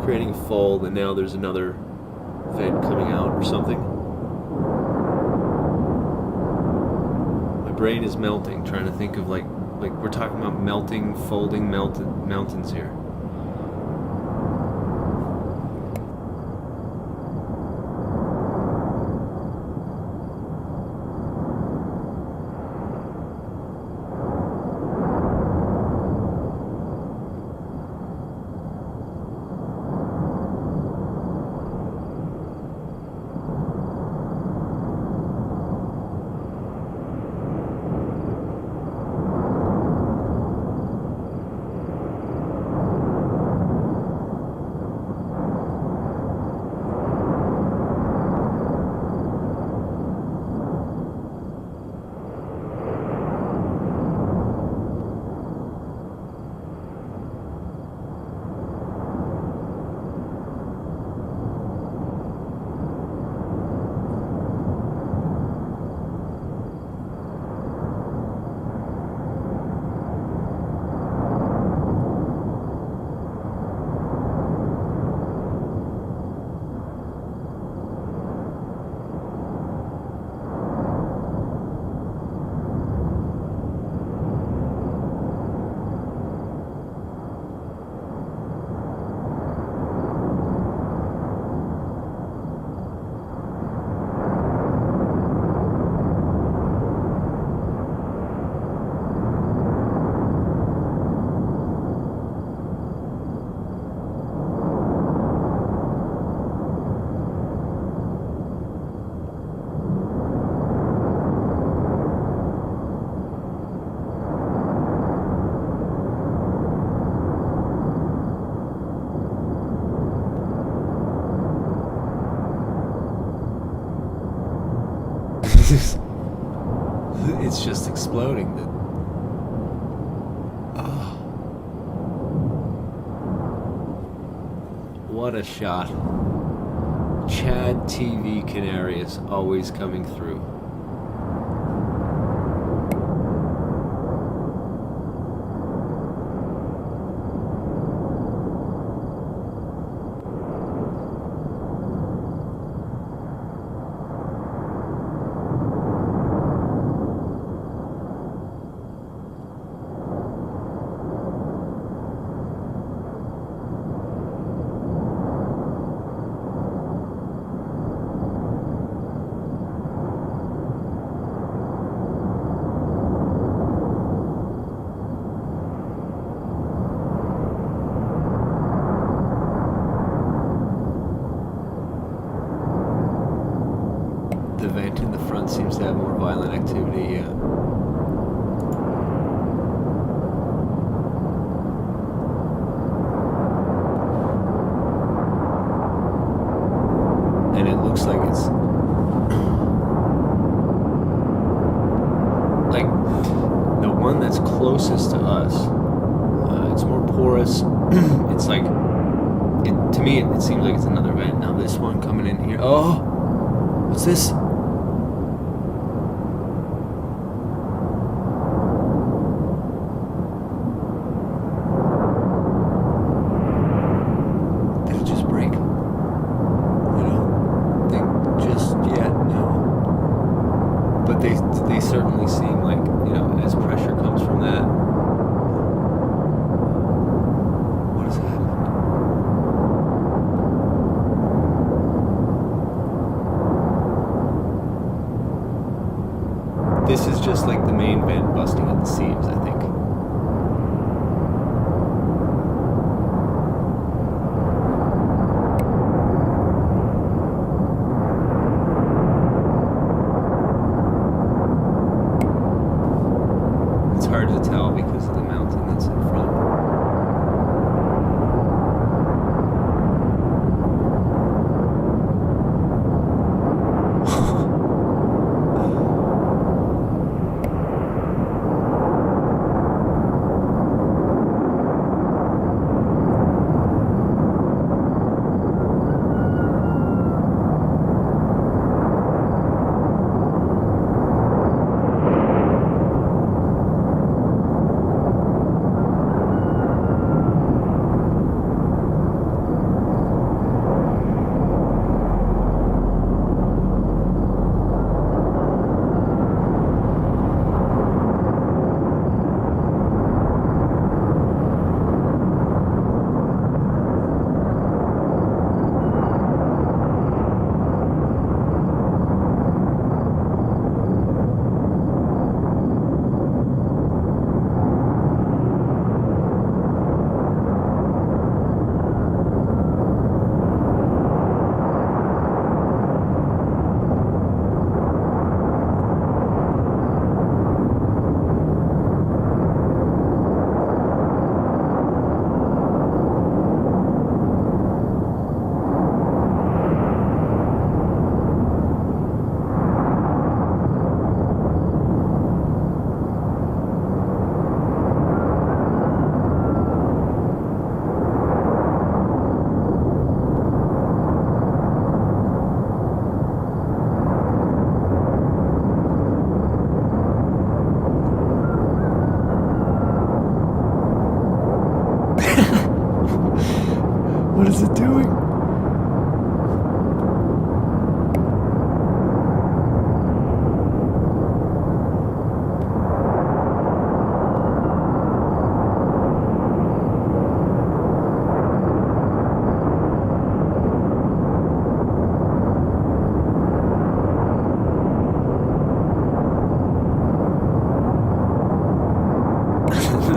creating a fold, and now there's another vent coming out or something. My brain is melting, trying to think of like we're talking about melting, folding, mountains here. It's just exploding. Oh. What a shot. Chad TV Canarius always coming through. The vent in the front seems to have more violent activity, yeah. And it looks like it's like the one that's closest to us. It's more porous. It's like to me it seems like it's another vent. Now this one coming in here. Oh, what's this? They certainly seem like, you know, as pressure comes from that. What has happened? This is just like the main vent busting at the seams, I think.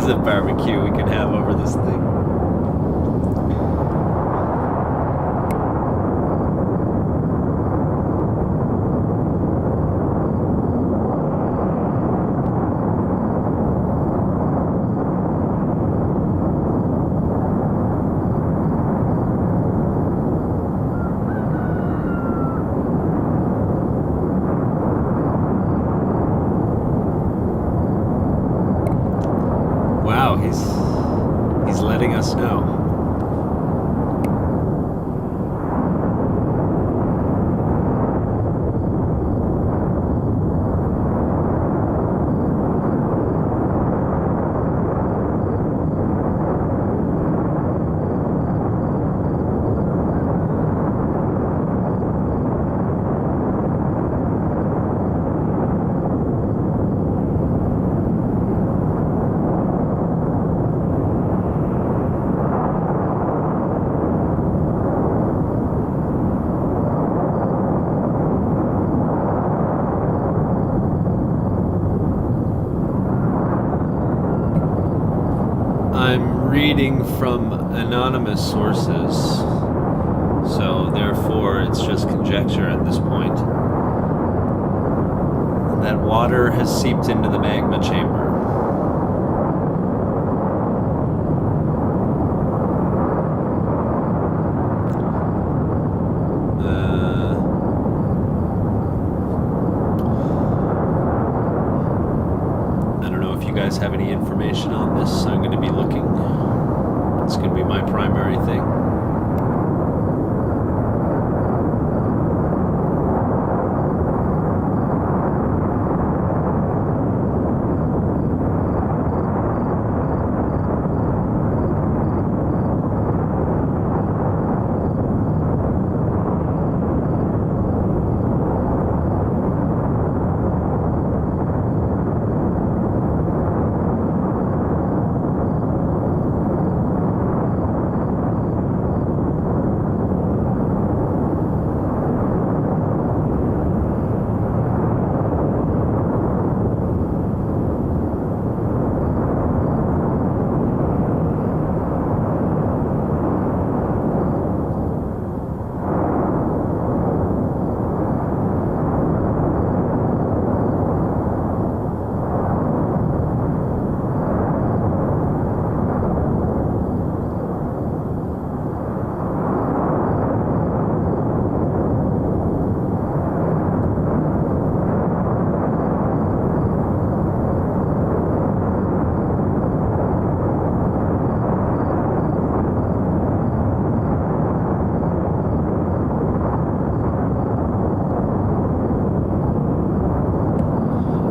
kinds of barbecue we can have over this thing. Wow, he's letting us know. I'm reading from anonymous sources, so therefore it's just conjecture at this point. That water has seeped into the magma chamber. I don't know if you guys have any information on this. I'm going to be looking. It's going to be my primary thing.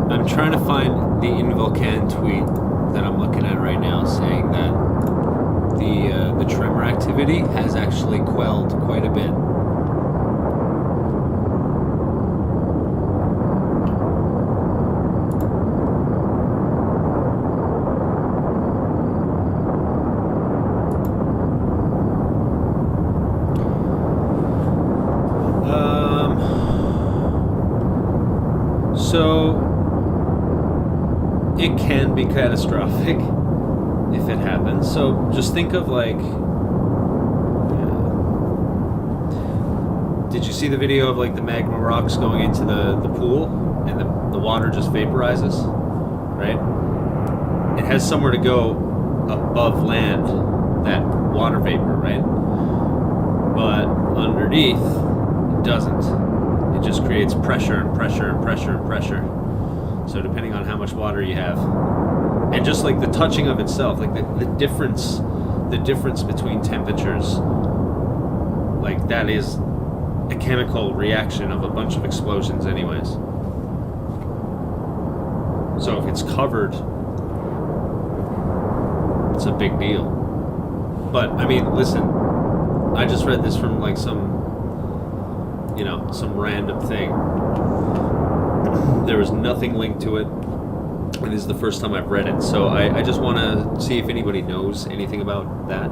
I'm trying to find the In Volcan tweet that I'm looking at right now, saying that the tremor activity has actually quelled quite a bit. So it can be catastrophic if it happens. So just think of like, did you see the video of like the magma rocks going into the pool and the water just vaporizes, right? It has somewhere to go above land, that water vapor, right? But underneath, it doesn't. It just creates pressure and pressure and pressure and pressure. So depending on how much water you have, and just like the touching of itself, like the difference between temperatures, like that is a chemical reaction of a bunch of explosions anyways. So if it's covered, it's a big deal. But I mean, listen, I just read this from like some random thing. There was nothing linked to it, and this is the first time I've read it, so I just want to see if anybody knows anything about that,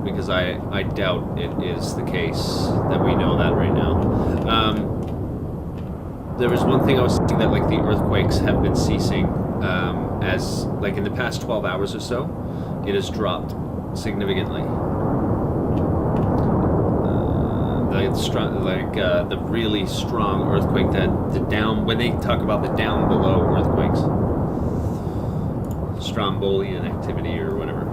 because I doubt it is the case that we know that right now. There was one thing I was thinking, that like the earthquakes have been ceasing as like in the past 12 hours or so, it has dropped significantly. The really strong earthquake, when they talk about the down below earthquakes, strombolian activity or whatever.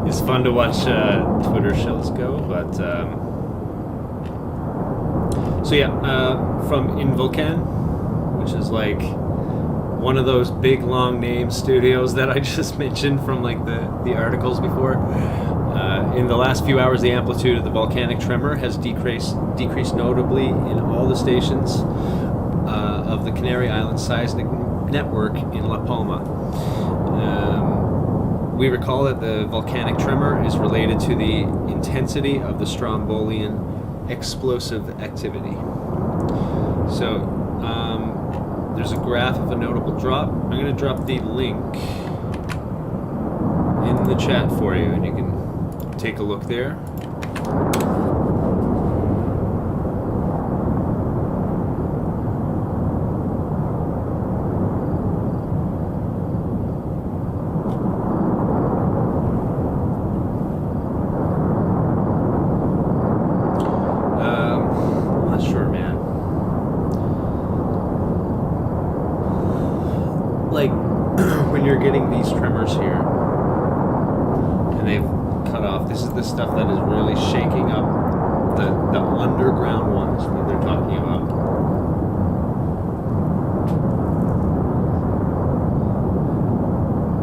It's fun to watch Twitter shells go, but so yeah, from in Volcano, which is like one of those big long name studios that I just mentioned from like the articles before. In the last few hours, the amplitude of the volcanic tremor has decreased notably in all the stations of the Canary Islands seismic network in La Palma. We recall that the volcanic tremor is related to the intensity of the strombolian explosive activity. So there's a graph of a notable drop. I'm going to drop the link in the chat for you, and you can take a look there. Like when you're getting these tremors here and they've cut off, this is the stuff that is really shaking up the underground ones that they're talking about.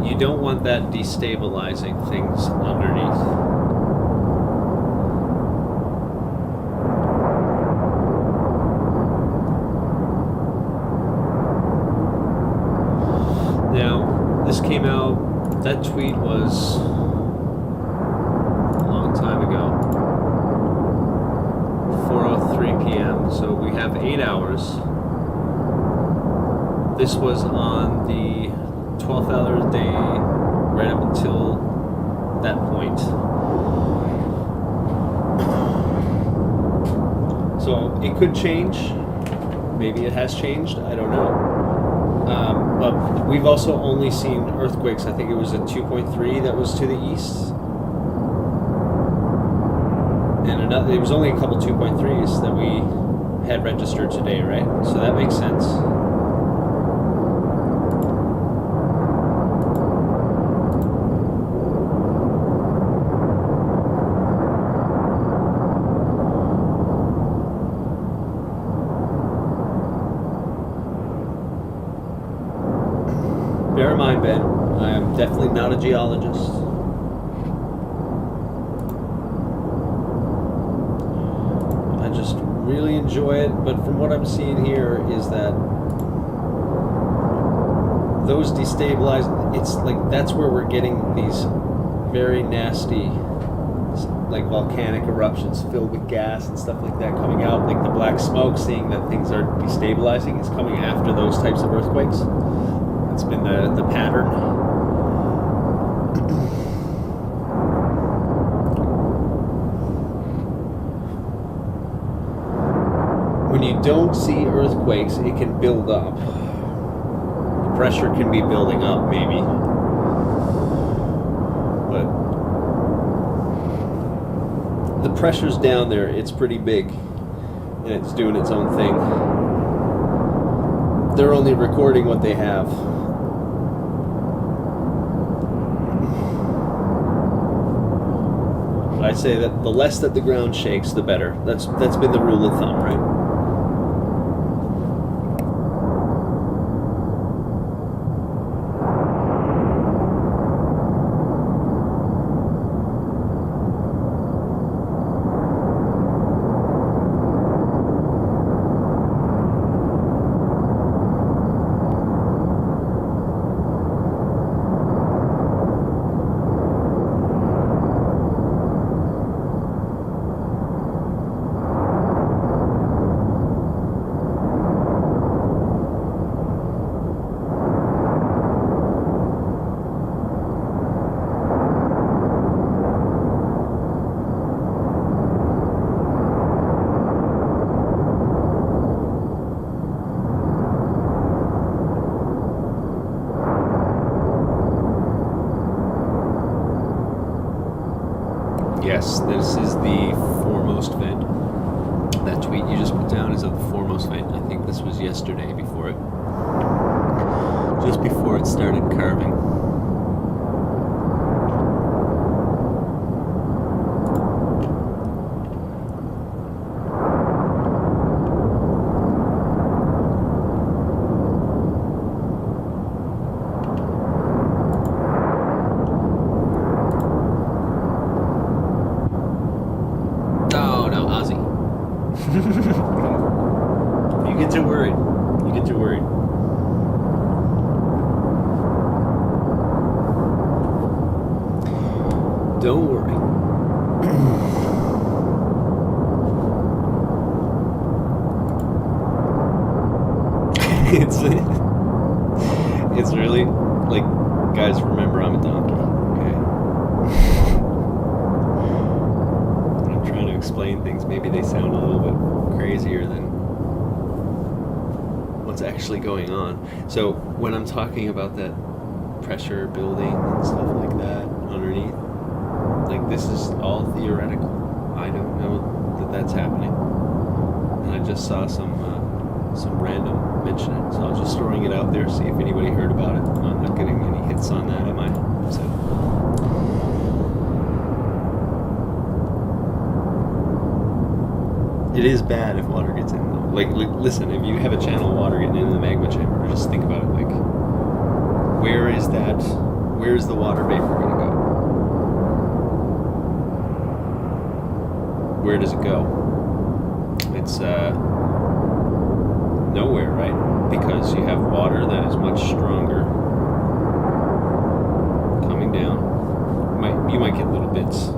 You don't want that destabilizing things underneath. This came out, that tweet was a long time ago, 4:03 p.m., so we have 8 hours. This was on the 12th hour of the day, right up until that point. So it could change, maybe it has changed, I don't know. But we've also only seen earthquakes. I think it was a 2.3 that was to the east. And it was only a couple 2.3s that we had registered today, right? So that makes sense. Bear in mind, Ben, I am definitely not a geologist. I just really enjoy it, but from what I'm seeing here is that those destabilize, it's like that's where we're getting these very nasty like volcanic eruptions filled with gas and stuff like that coming out, like the black smoke, seeing that things are destabilizing is coming after those types of earthquakes. It's been the pattern. when you don't see earthquakes, it can build up. The pressure can be building up, maybe. But the pressure's down there, it's pretty big. And it's doing its own thing. They're only recording what they have. I say that the less that the ground shakes, the better. That's been the rule of thumb, right? Yes, this is the foremost vent. That tweet you just put down is of the foremost vent. I think this was yesterday just before it started carving. You get too worried. Don't worry. It's really like, guys, remember I'm a donkey, okay? When I'm trying to explain things, maybe they sound a little bit crazier than what's actually going on. So when I'm talking about that pressure building and stuff like that underneath, like, this is all theoretical. I don't know that that's happening. And I just saw some random mention it, so I was just throwing it out there, see if anybody heard about it. I'm not getting any hits on that, am I? So it is bad if water gets in, though. Like, listen, if you have a channel of water getting into the magma chamber, just think about it. Like, where is the water vapor going to go? Where does it go? It's nowhere, right? Because you have water that is much stronger coming down. You might get little bits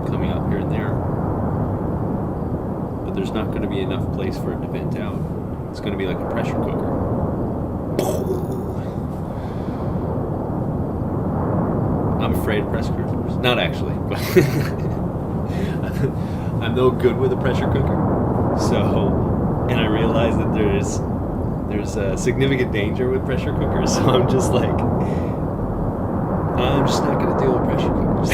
coming up here and there, but there's not going to be enough place for it to vent out. It's going to be like a pressure cooker. I'm afraid of pressure cookers. Not actually, but I'm no good with a pressure cooker. So, and I realize that there's a significant danger with pressure cookers. So I'm just like, I'm just not going to deal with pressure cookers.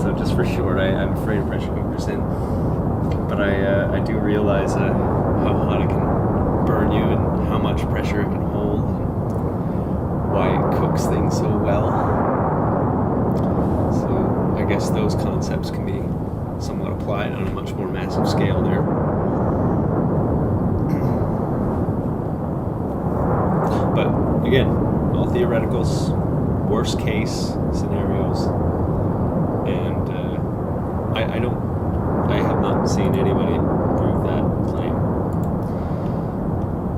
so just for short, I'm afraid of pressure cookers. But I do realize how hot it can burn you and how much pressure it can hold and why it cooks things so well. So I guess those concepts can be somewhat applied on a much more massive scale there. But again, all theoreticals, worst case scenarios, and I have not seen anybody prove that claim.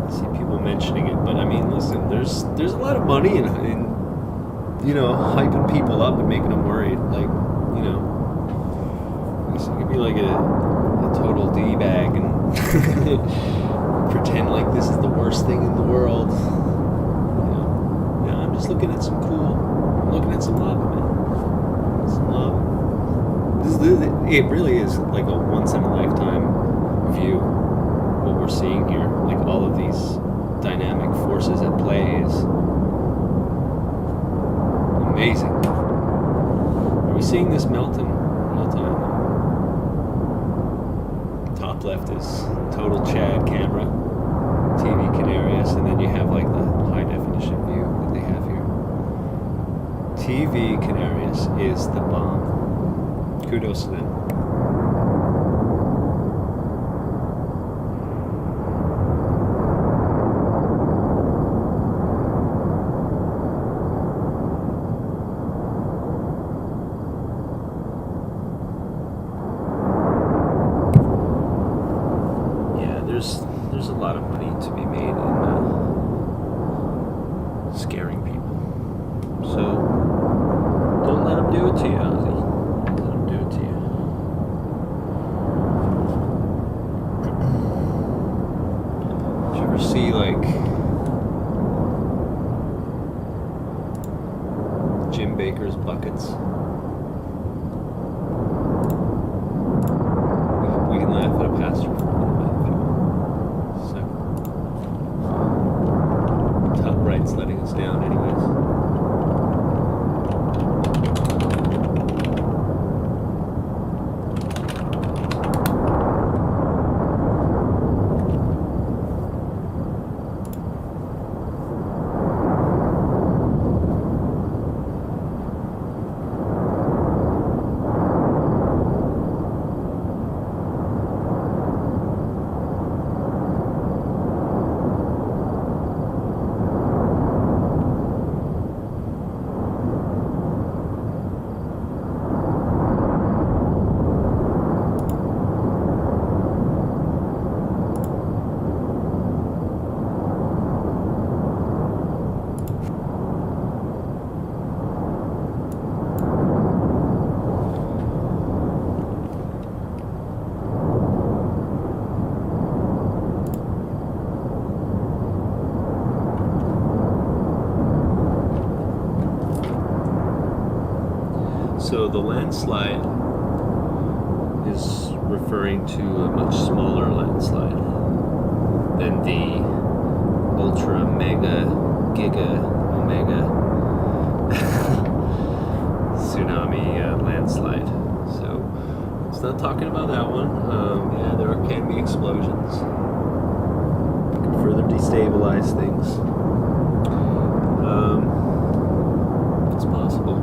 I see people mentioning it, but I mean, listen, there's a lot of money in hyping people up and making them worried. Like, it could be like a total D-bag and pretend like this is the worst thing in the world. I'm just looking at some lava, man. Some lava. It really is like a once in a lifetime view. What we're seeing here, like all of these dynamic forces at play, is amazing. Are we seeing this melt in real time? Top left is total Chad camera, TV Canarius, and then you have like the high definition view that they have here. TV Canarius is the bomb. Kudos to them. There's a lot of money to be made in scaring people. So don't let them do it to you, Ozzy. Let them do it to you. Did you ever see like Jim Baker's buckets? We can laugh at a pastor for a little bit if you want. Top right's letting us down anyways. So the landslide is referring to a much smaller landslide than the ultra mega giga omega tsunami landslide. So it's not talking about that one. Yeah, there can be explosions. It can further destabilize things. It's possible.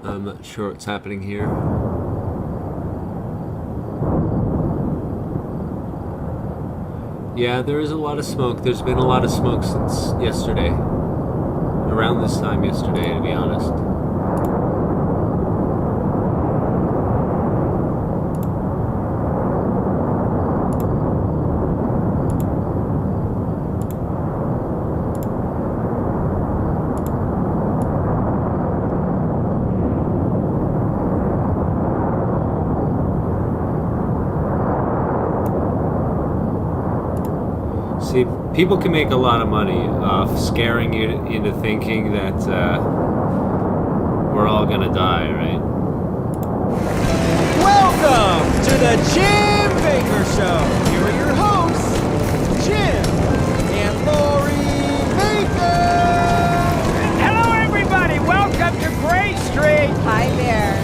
I'm not sure what's happening here. Yeah, there is a lot of smoke. There's been a lot of smoke since yesterday. Around this time yesterday, to be honest. See, people can make a lot of money off scaring you into thinking that we're all gonna die, right? Welcome to the Jim Baker Show. Here are your hosts, Jim and Lori Baker. Hello, everybody. Welcome to Gray Street. Hi there.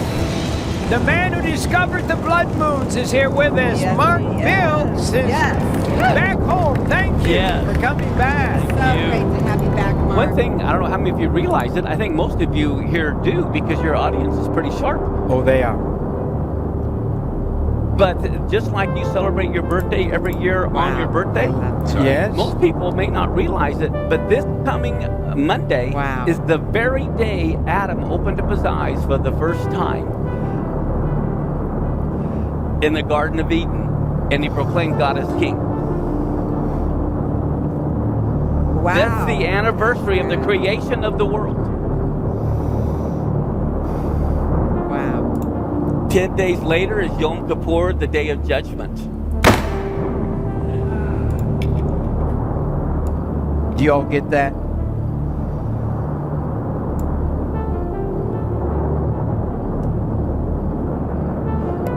The man who discovered the blood moons is here with us. Yes, Mark he Bills is back home. Thank you for coming back. So great to have you back, Mark. One thing, I don't know how many of you realize it, I think most of you here do because your audience is pretty sharp. Oh, they are. But just like you celebrate your birthday every year on your birthday, Yes. most people may not realize it, but this coming Monday is the very day Adam opened up his eyes for the first time in the Garden of Eden, and he proclaimed God as King. Wow. That's the anniversary of the creation of the world. Wow. 10 days later is Yom Kippur, the Day of Judgment. Do y'all get that?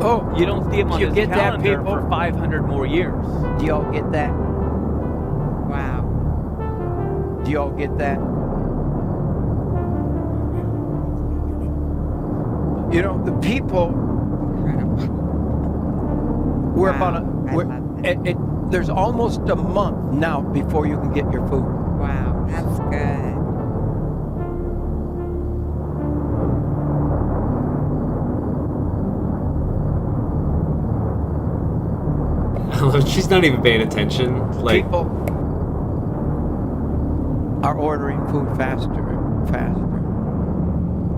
Oh, You don't see him on you his get that, calendar people? for 500 more years. Do y'all get that? Wow. Do y'all get that? You know, the people, Incredible. we're Wow, about I we're, love that. there's almost a month now before you can get your food. Wow, that's good. She's not even paying attention. Like, People are ordering food faster and faster.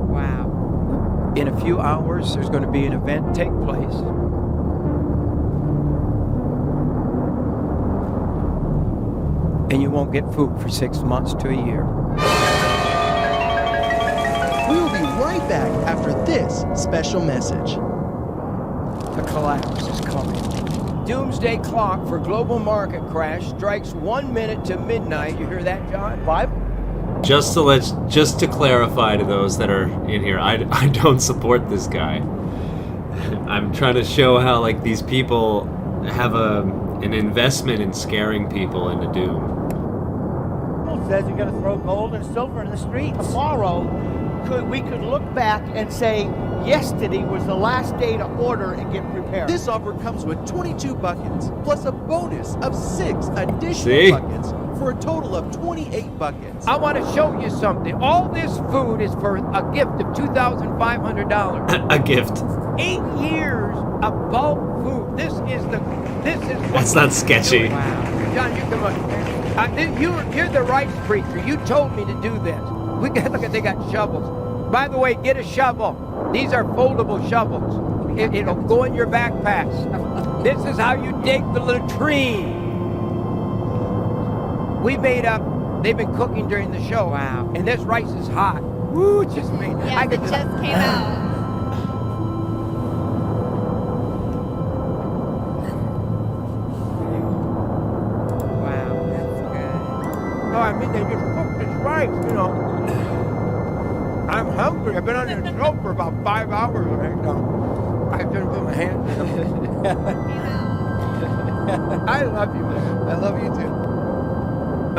Wow. In a few hours, there's going to be an event take place. And you won't get food for 6 months to a year. We'll be right back after this special message. The collapse is coming. Doomsday clock for global market crash strikes 1 minute to midnight. You hear that, John? 5? just to clarify to those that are in here, I don't support this guy. I'm trying to show how like these people have an investment in scaring people into doom. Says you're going to throw gold and silver in the streets. Tomorrow, we could look back and say yesterday was the last day to order and get prepared. This offer comes with 22 buckets, plus a bonus of 6 additional See? buckets, for a total of 28 buckets. I want to show you something. All this food is for a gift of $2,500. A gift. 8 years of bulk food. This is That's not sketchy. Wow. John, you come on. You're the rights preacher. You told me to do this. Look at they got shovels. By the way, get a shovel. These are foldable shovels. It'll go in your backpacks. This is how you dig the latrine. They've been cooking during the show. Wow. And this rice is hot. Woo, it just made Yeah, it just came out. Wow, that's good. Oh, I mean, they just cooked this rice, you know. I'm hungry. I've been on this show for about 5 hours right now. I shouldn't put my hands in them. I love you, man. I love you too.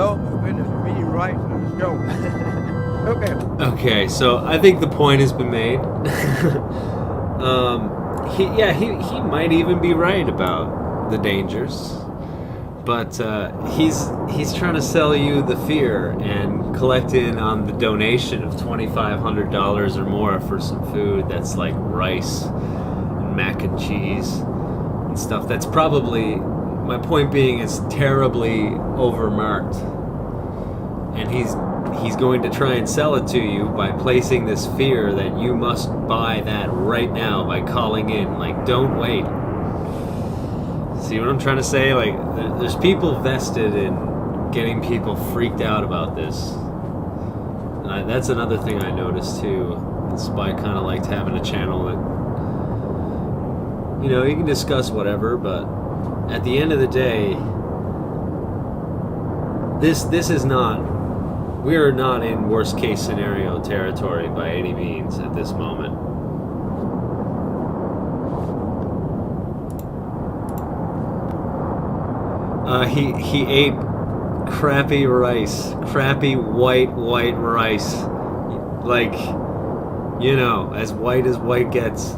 Oh, my goodness. I'm eating rice on the show. Okay. Okay, so I think the point has been made. He might even be right about the dangers, but he's trying to sell you the fear and collect in on the donation of $2,500 or more for some food that's like rice and mac and cheese and stuff. That's probably, my point being, is terribly overmarked, and he's going to try and sell it to you by placing this fear that you must buy that right now by calling in. Like, don't wait. See what I'm trying to say? Like, there's people vested in getting people freaked out about this. And that's another thing I noticed too. Spy kind of liked having a channel that, you know, you can discuss whatever, but at the end of the day, this is not, we are not in worst case scenario territory by any means at this moment. He ate crappy rice, crappy white rice, like, you know, as white gets.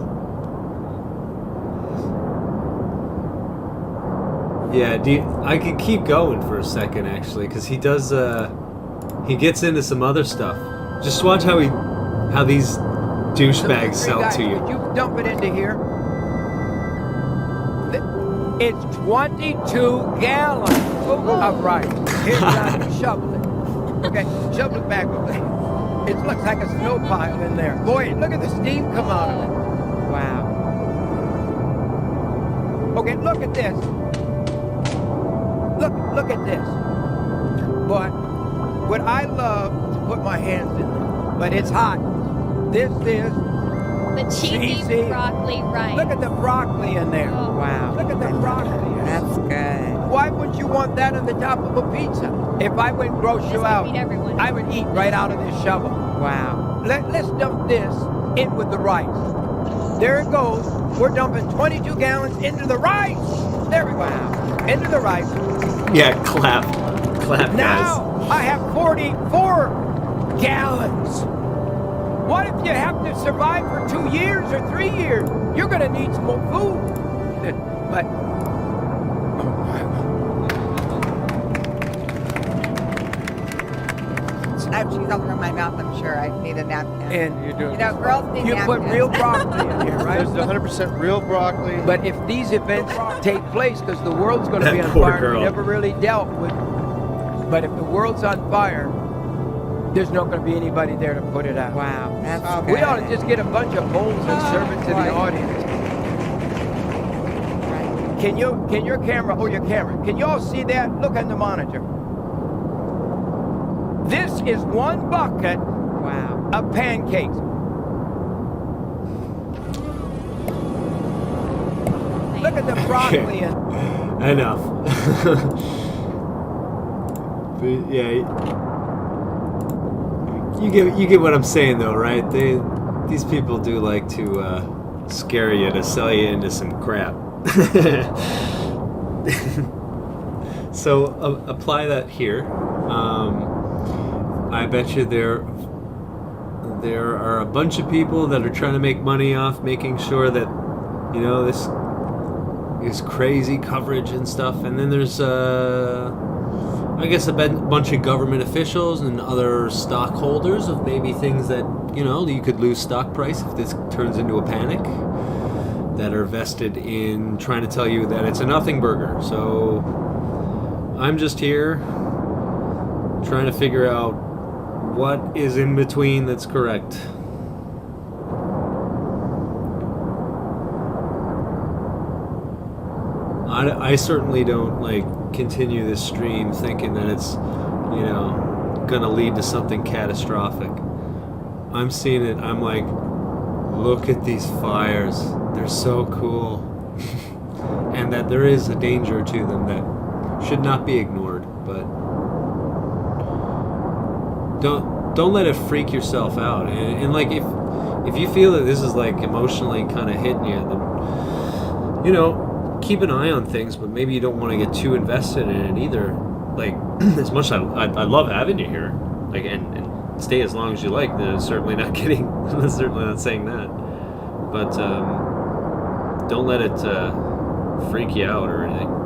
Yeah, I could keep going for a second actually, because he does. He gets into some other stuff. Just watch how these douchebags sell to you. Could you dump it into here? It's 22 gallons of rice. Here's John, shovel it. Okay, shovel it back over there. It looks like a snow pile in there. Boy, look at the steam come out of it. Wow. Okay, look at this. Look at this. But what I love to put my hands in them, but it's hot. This is The cheesy broccoli rice. Look at the broccoli in there. Oh. Wow. Look at the broccoli. That's good. why would you want that on the top of a pizza? If I went gross This you would out, feed everyone. I would eat right out of this shovel. Wow. Let's dump this in with the rice. There it goes. We're dumping 22 gallons into the rice. There we go. Into the rice. Yeah, clap. Clap, Now guys. I have 44 gallons. What if you have to survive for 2 years or 3 years? You're going to need some more food. But I have cheese all over my mouth, I'm sure. I need a napkin. and You do. You know, girls need you napkins. put real broccoli in here, right? There's 100% real broccoli. But if these events take place, because the world's going to That be on poor fire, girl. we never really dealt with. But if the world's on fire, there's not going to be anybody there to put it out. Wow, that's Oh, good. We ought to just get a bunch of bowls and serve it to the audience. Right. Can your camera, your camera, can you all see that? Look on the monitor. This is 1 bucket Wow. of pancakes. Look at the broccoli and Enough. But yeah, you get what I'm saying though, right? These people do like to scare you to sell you into some crap. So apply that here. I bet you there are a bunch of people that are trying to make money off making sure that, you know, this is crazy coverage and stuff. And then there's I guess a bunch of government officials and other stockholders of maybe things that, you know, you could lose stock price if this turns into a panic, that are vested in trying to tell you that it's a nothing burger. So I'm just here trying to figure out what is in between that's correct. I certainly don't like continue this stream thinking that it's, you know, gonna lead to something catastrophic. I'm seeing it, I'm like, look at these fires, they're so cool. And that there is a danger to them that should not be ignored, but don't let it freak yourself out. And like if you feel that this is like emotionally kind of hitting you, then, you know, keep an eye on things, but maybe you don't want to get too invested in it either. Like, as much as I love having you here, like, and stay as long as you like. Certainly not kidding. Certainly not saying that. But don't let it freak you out or anything.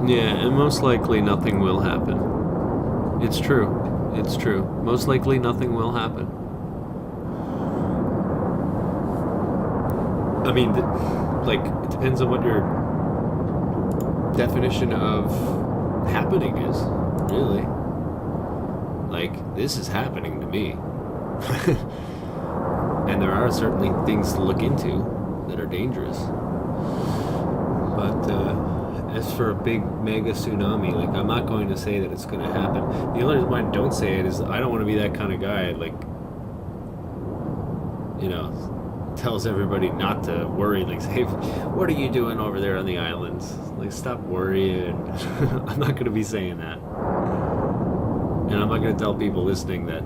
Yeah, and most likely nothing will happen. It's true. It's true. Most likely nothing will happen. I mean, like, it depends on what your definition of happening is, really. Like, this is happening to me. And there are certainly things to look into that are dangerous. But, as for a big mega tsunami, like, I'm not going to say that it's going to happen. The only reason why I don't say it is I don't want to be that kind of guy, like, you know, tells everybody not to worry. Like, say, what are you doing over there on the islands? Like, stop worrying. I'm not going to be saying that. And I'm not going to tell people listening that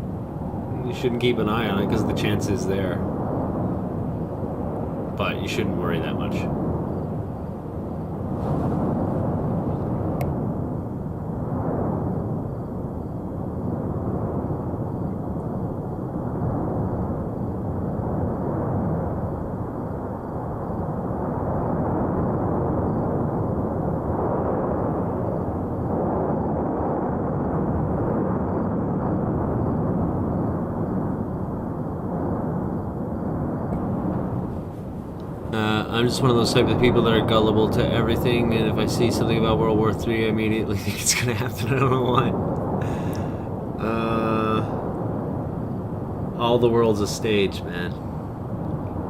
you shouldn't keep an eye on it because the chance is there. But you shouldn't worry that much. I'm just one of those type of people that are gullible to everything, and if I see something about World War III, I immediately think it's gonna happen. I don't know why. All the world's a stage, man.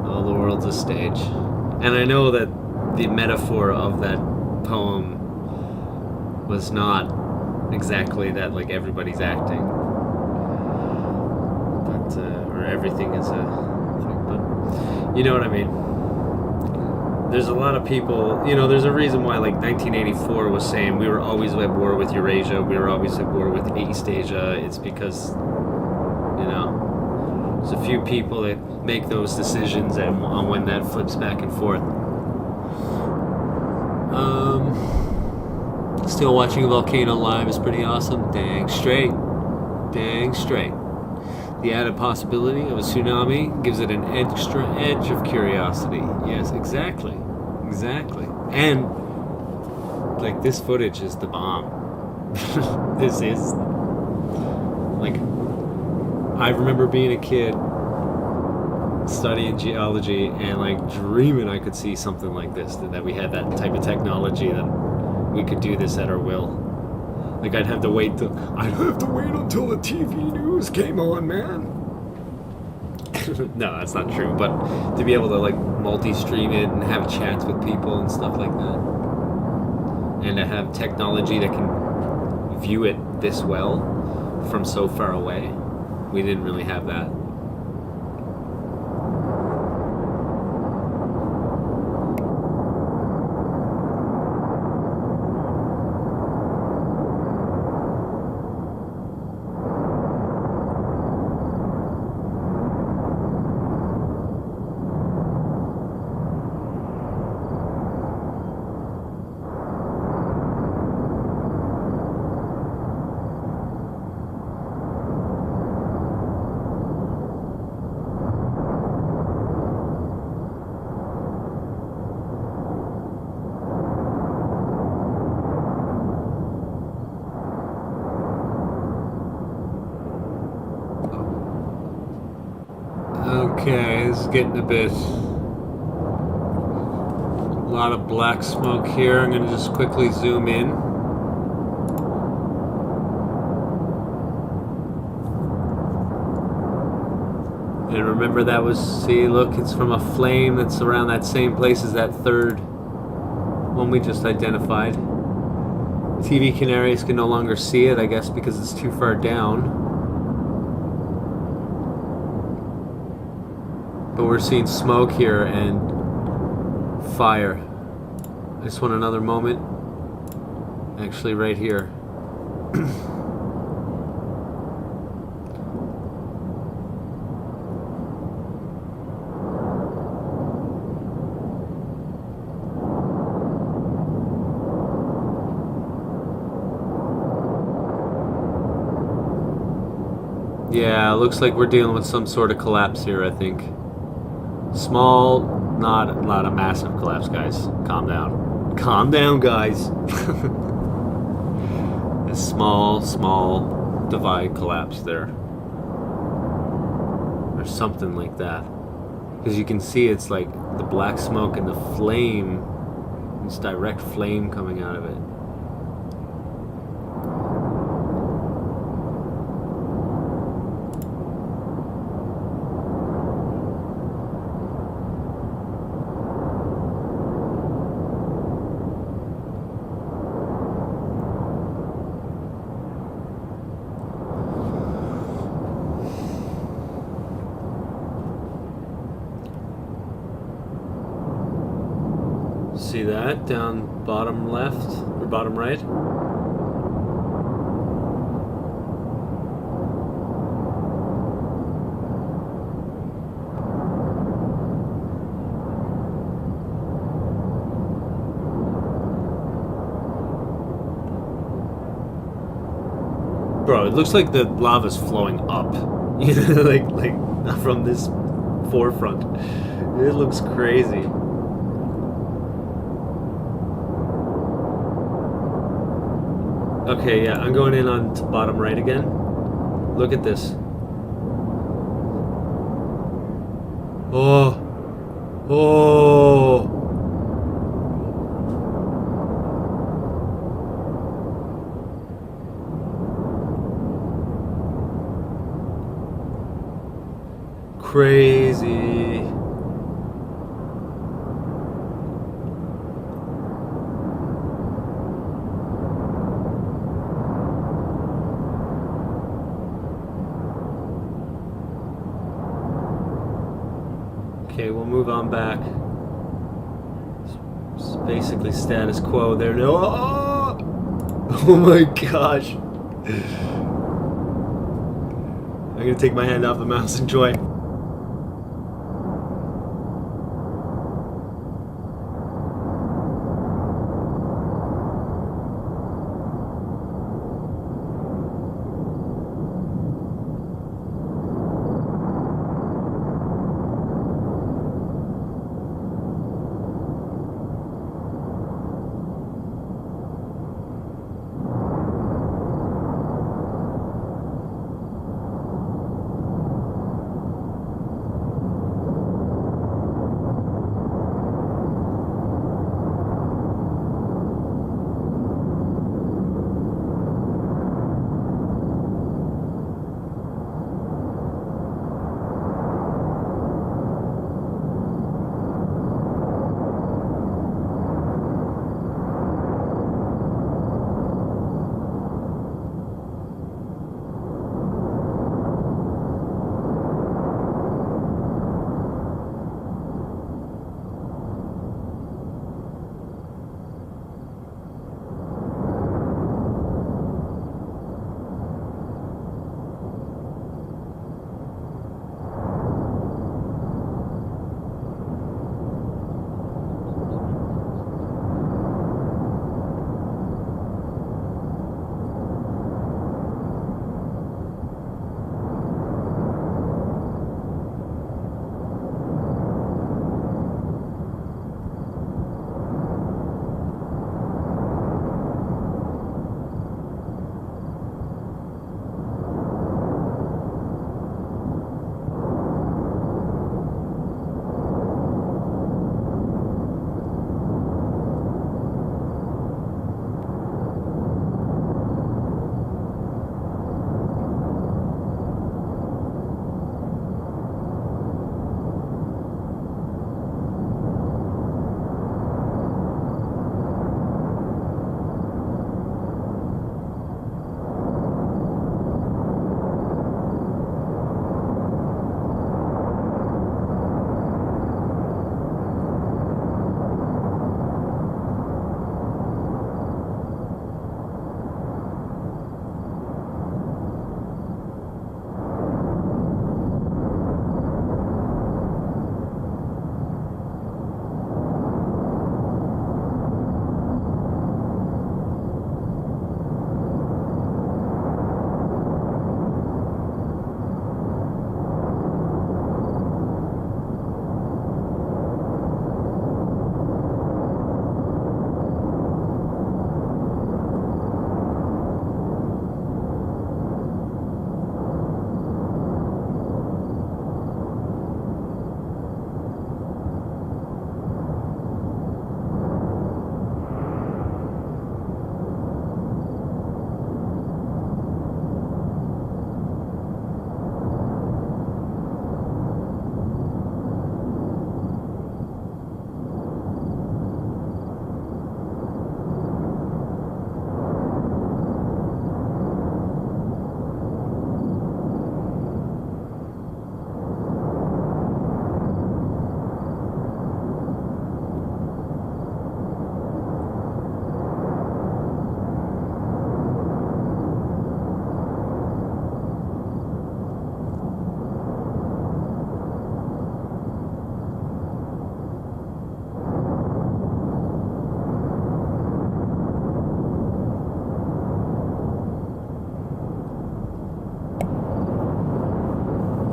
All the world's a stage. And I know that the metaphor of that poem was not exactly that, like, everybody's acting, but or everything is a thing, but you know what I mean. There's a lot of people, you know, there's a reason why, like, 1984 was saying we were always at war with Eurasia, we were always at war with East Asia. It's because, you know, there's a few people that make those decisions and on when that flips back and forth. Still watching a volcano live is pretty awesome. Dang straight. Dang straight. The added possibility of a tsunami gives it an extra edge of curiosity. Yes, exactly. Exactly. And, like, this footage is the bomb. This is, like, I remember being a kid studying geology and, like, dreaming I could see something like this, that we had that type of technology, that we could do this at our will. Like, I'd have to wait until the TV news came on, man. No, that's not true, but to be able to, like, multi-stream it and have chats with people and stuff like that, and to have technology that can view it this well from so far away, we didn't really have that. Okay, this is getting a bit... a lot of black smoke here. I'm going to just quickly zoom in. And remember that was... see, look, it's from a flame that's around that same place as that third one we just identified. TV Canaries can no longer see it, I guess, because it's too far down. But we're seeing smoke here and fire. I just want another moment. Actually, right here. Yeah, looks like we're dealing with some sort of collapse here, I think. Small, not a massive collapse, guys. Calm down. Calm down, guys. A small divide collapse there. Or something like that. Because you can see it's like the black smoke and the flame. It's direct flame coming out of it. See that down bottom left or bottom right? Bro, it looks like the lava's flowing up. You know, like from this forefront. It looks crazy. Okay, yeah, I'm going in on bottom right again. Look at this. Oh. Oh. Crazy. Okay, we'll move on back. It's basically status quo there. No. Oh my gosh. I'm gonna take my hand off the mouse. Enjoy.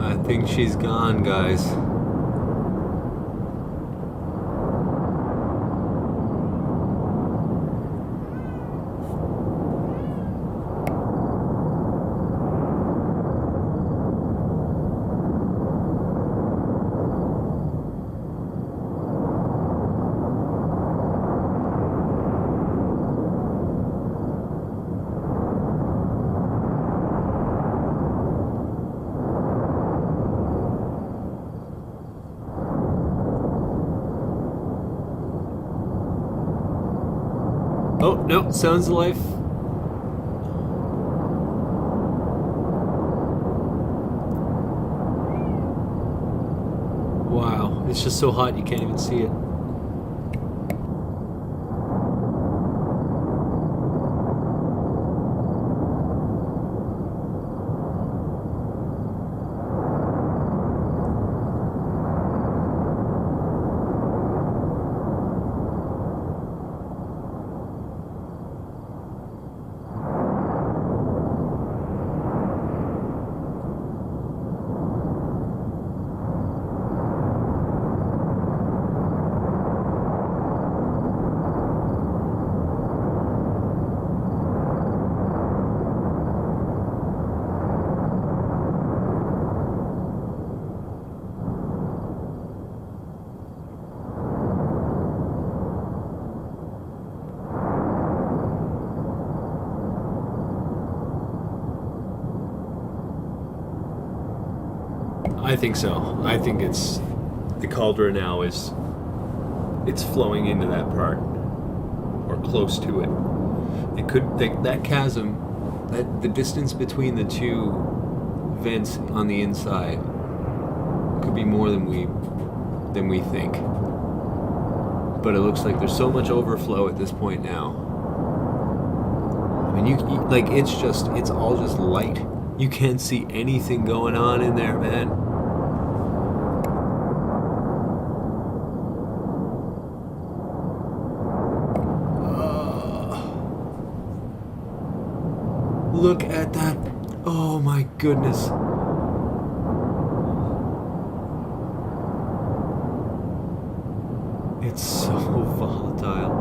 I think she's gone, guys. Oh, no, sounds of life. Wow, is it's just so hot you can't even see it. I think so. I think it's the caldera now is it's flowing into that part or close to it. It could that chasm, that the distance between the two vents on the inside could be more than we think. But it looks like there's so much overflow at this point now. I mean, you like it's all just light. You can't see anything going on in there, man. Look at that. Oh my goodness. It's so volatile.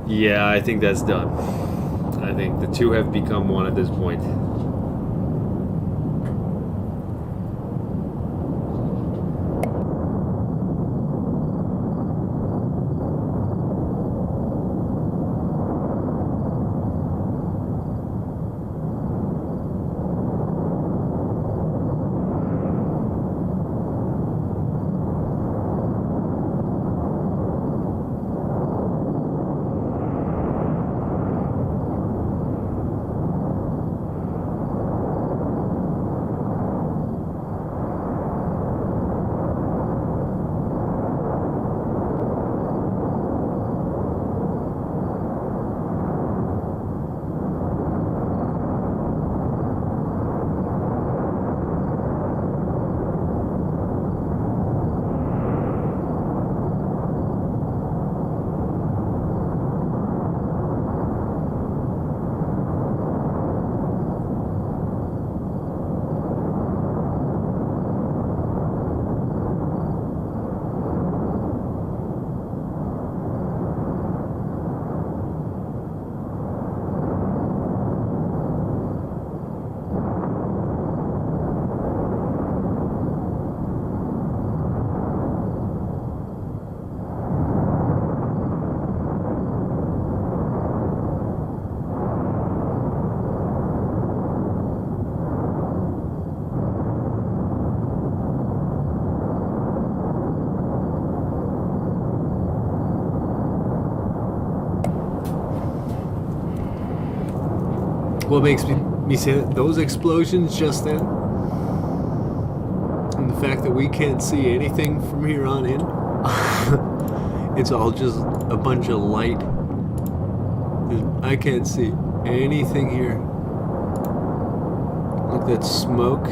Yeah, I think that's done. I think the two have become one at this point. what makes me say that those explosions just then, and the fact that we can't see anything from here on in, it's all just a bunch of light. I can't see anything here. Look, that smoke.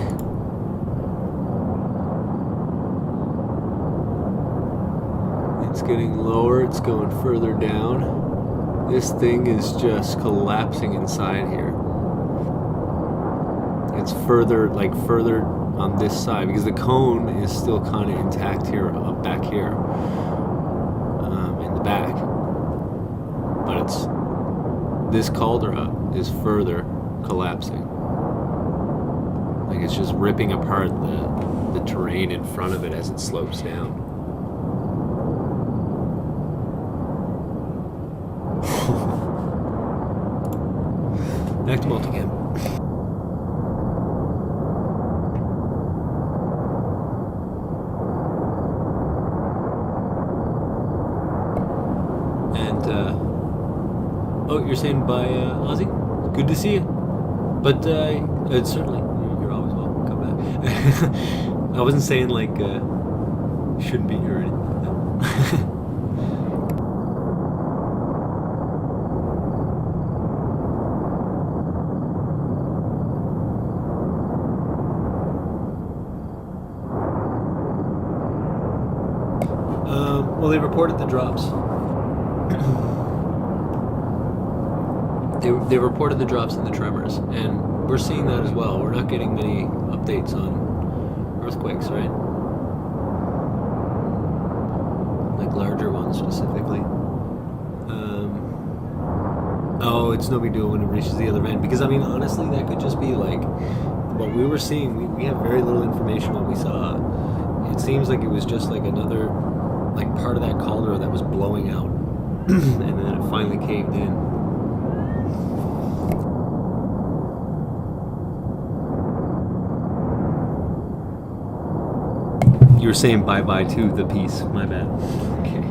It's getting lower, it's going further down. This thing is just collapsing inside here. It's further on this side because the cone is still kind of intact here, up back here, in the back. But it's this caldera is further collapsing. Like it's just ripping apart the terrain in front of it as it slopes down. Back to multicam. And oh, you're saying bye, Ozzy? Good to see you. But certainly, you're always welcome. Come back. I wasn't saying like shouldn't be here or anything. No. Well, they reported the drops. They reported the drops in the tremors, and we're seeing that as well. We're not getting many updates on earthquakes, right? Like larger ones specifically. Oh, it's no big deal when it reaches the other end, because I mean, honestly, that could just be like what we were seeing. We have very little information what we saw. It seems like it was just like another, like part of that caldera that was blowing out, and then it finally caved in. You were saying bye-bye to the piece, my bad. Okay.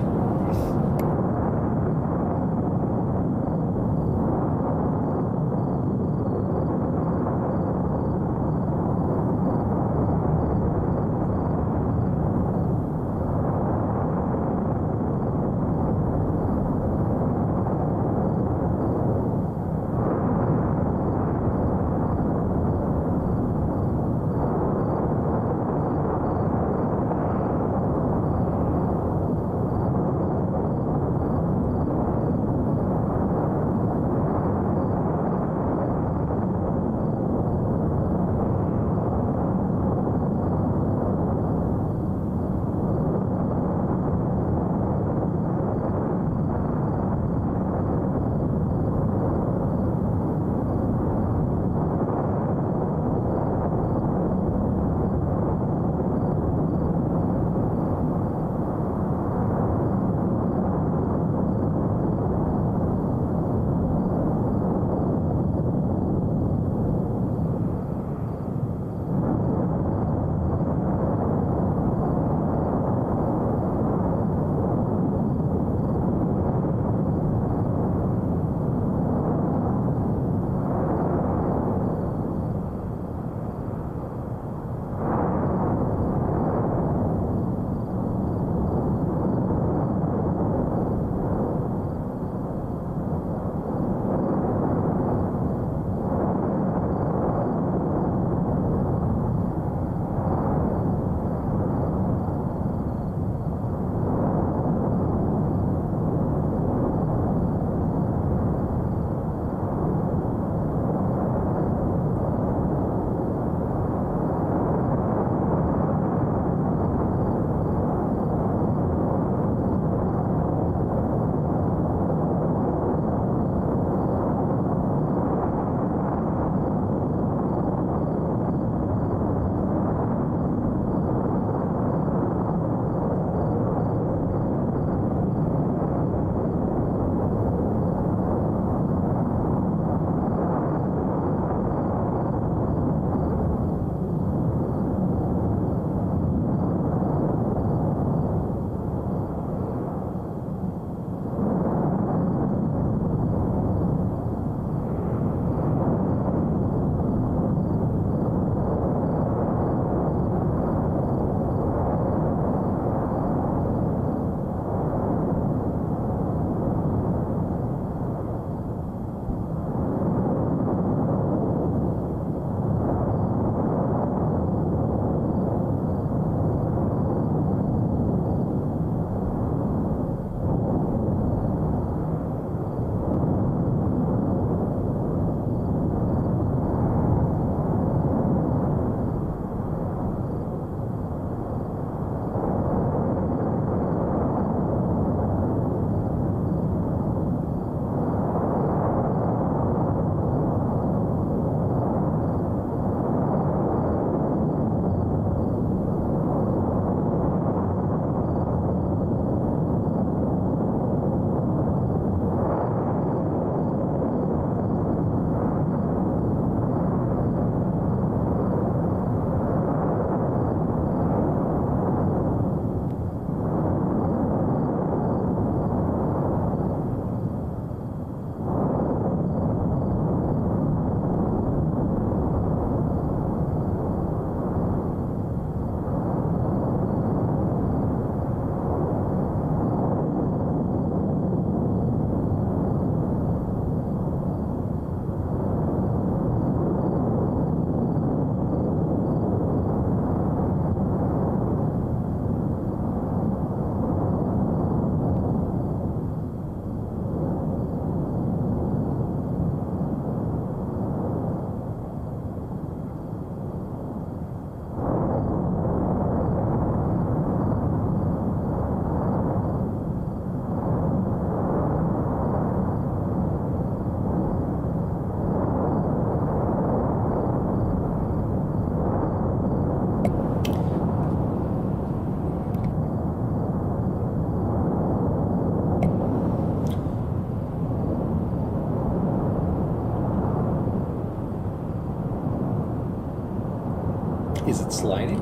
Is it sliding?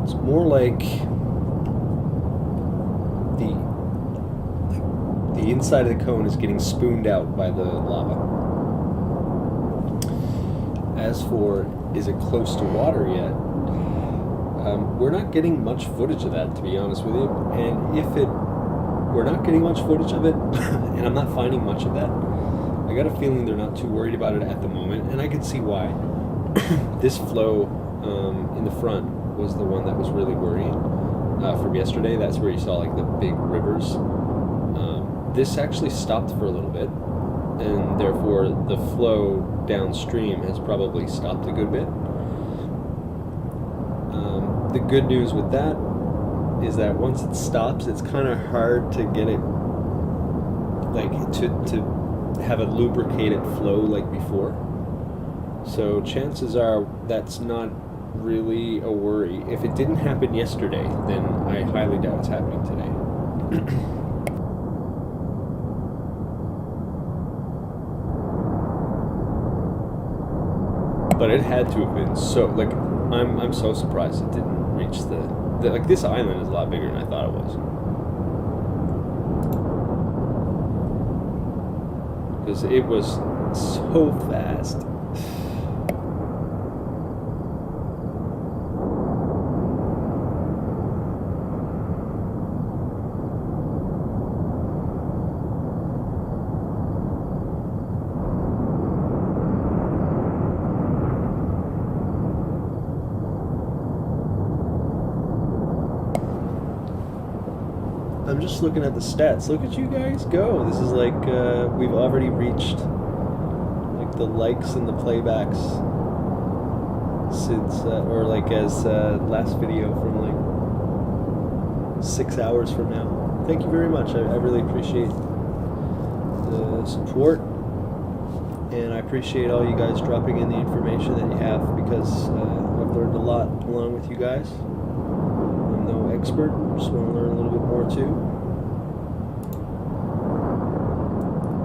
It's more like the inside of the cone is getting spooned out by the lava. As for, is it close to water yet? We're not getting much footage of that, to be honest with you. And we're not getting much footage of it, and I'm not finding much of that. I got a feeling they're not too worried about it at the moment, and I can see why. This flow in the front was the one that was really worrying from yesterday. That's where you saw like the big rivers. This actually stopped for a little bit, and therefore the flow downstream has probably stopped a good bit. The good news with that is that once it stops, it's kind of hard to get it, like, to have a lubricated flow like before. So chances are that's not really a worry. If it didn't happen yesterday, then I highly doubt it's happening today. But it had to have been so, like, I'm so surprised it didn't reach the like, this island is a lot bigger than I thought it was. Because it was so fast. I'm just looking at the stats. Look at you guys go. This is like, we've already reached like the likes and the playbacks since, or like as last video from like 6 hours from now. Thank you very much. I really appreciate the support, and I appreciate all you guys dropping in the information that you have, because I've learned a lot along with you guys. I'm no expert, just want to learn a little bit more too.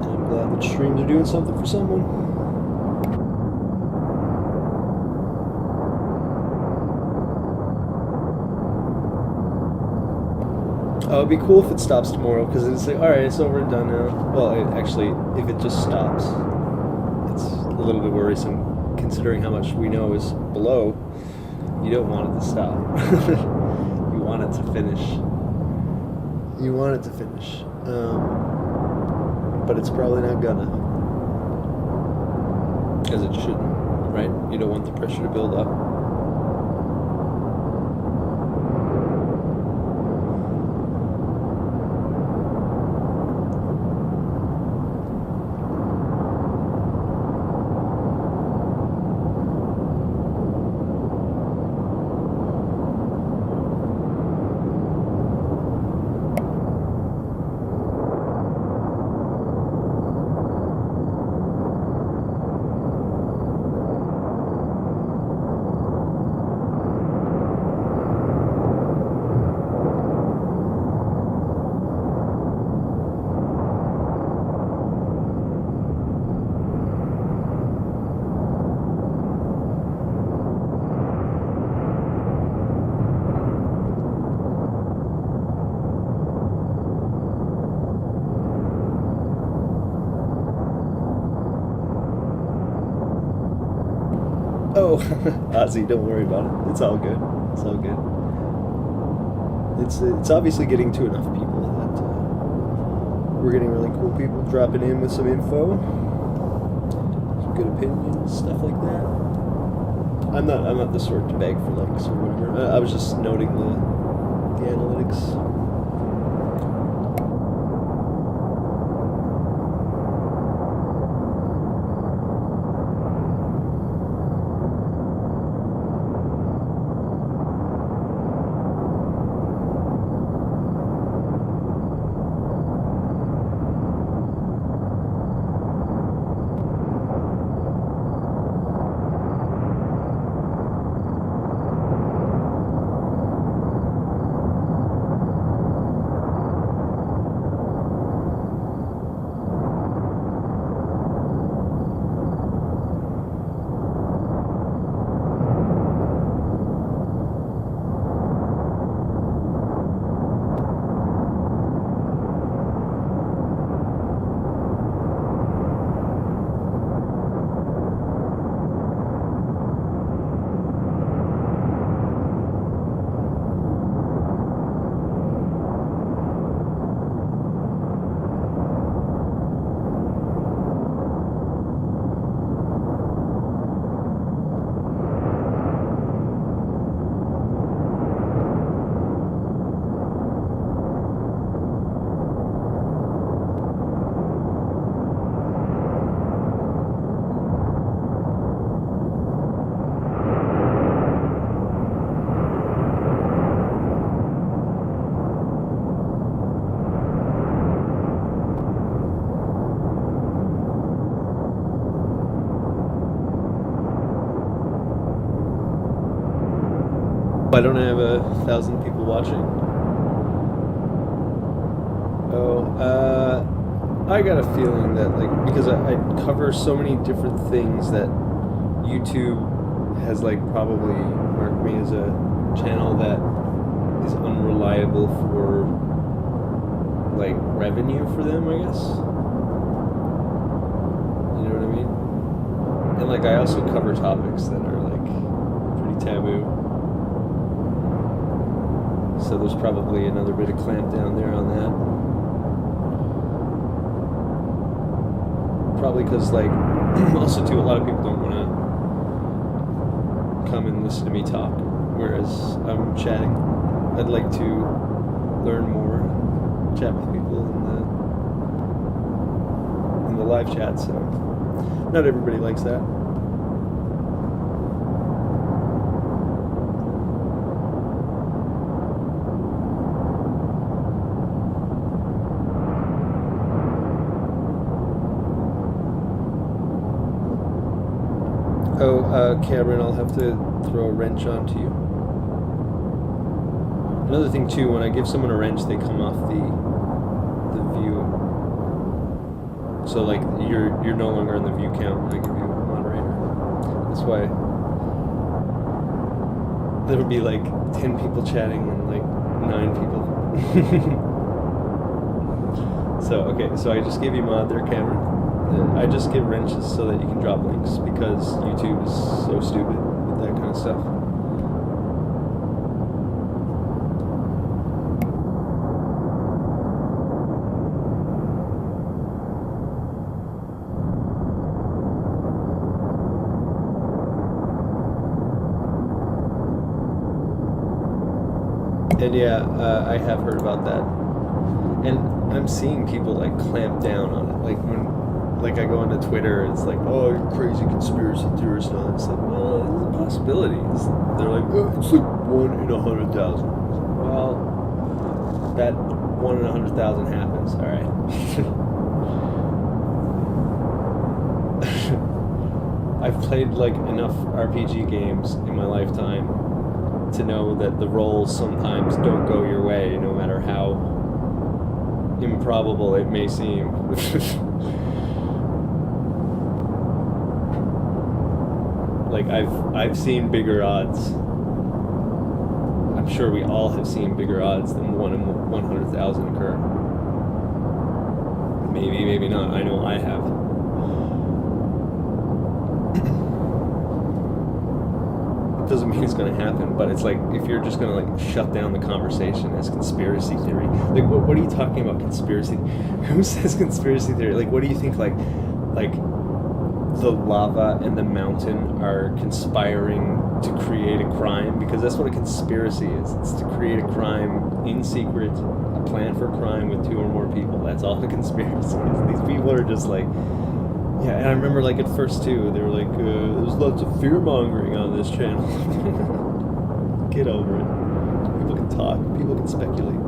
And I'm glad that streams are doing something for someone. Oh, it'd be cool if it stops tomorrow, because it's like, alright, it's over and done now. Well, actually, if it just stops, it's a little bit worrisome, considering how much we know is below. You don't want it to stop. You want it to finish. You want it to finish. But it's probably not gonna. Because it shouldn't, right? You don't want the pressure to build up. Oh, Ozzy, don't worry about it. It's all good. It's all good. It's obviously getting to enough people that we're getting really cool people dropping in with some info, some good opinions, stuff like that. I'm not the sort to beg for likes or whatever. I was just noting the analytics. Why don't I have 1,000 people watching? I got a feeling that, like, because I cover so many different things that YouTube has, like, probably marked me as a channel that is unreliable for, like, revenue for them, I guess. You know what I mean? And, like, I also cover topics that are, like, pretty taboo. So there's probably another bit of clampdown there on that. Probably because, like, also too, a lot of people don't want to come and listen to me talk, whereas I'm chatting. I'd like to learn more, chat with people in the live chat, so not everybody likes that. Cameron, I'll have to throw a wrench onto you. Another thing too, when I give someone a wrench, they come off the view. So like you're no longer in the view count when I give you a moderator. That's why there would be like 10 people chatting and like 9 people. So I just gave you mod there, Cameron. I just give wrenches so that you can drop links because YouTube is so stupid with that kind of stuff. And yeah, I have heard about that. And I'm seeing people like clamp down on it. Like when I go onto Twitter, it's like, oh, you're crazy conspiracy theorist and all that. It's like, well, there's a possibility. They're like, oh, it's like 1 in 100,000. Well, that 1 in 100,000 happens, all right. I've played like enough RPG games in my lifetime to know that the rolls sometimes don't go your way, no matter how improbable it may seem. Like I've seen bigger odds. I'm sure we all have seen bigger odds than 1 in 100,000 occur. Maybe not. I know I have. It doesn't mean it's going to happen, but it's like if you're just going to like shut down the conversation as conspiracy theory. Like what are you talking about conspiracy? Who says conspiracy theory? Like what do you think like the lava and the mountain are conspiring to create a crime? Because that's what a conspiracy is. It's to create a crime in secret, a plan for crime with 2 or more people. That's all a conspiracy is. These people are just like, yeah, and I remember like at first too, they were like, there's lots of fear-mongering on this channel. Get over it. People can talk, people can speculate.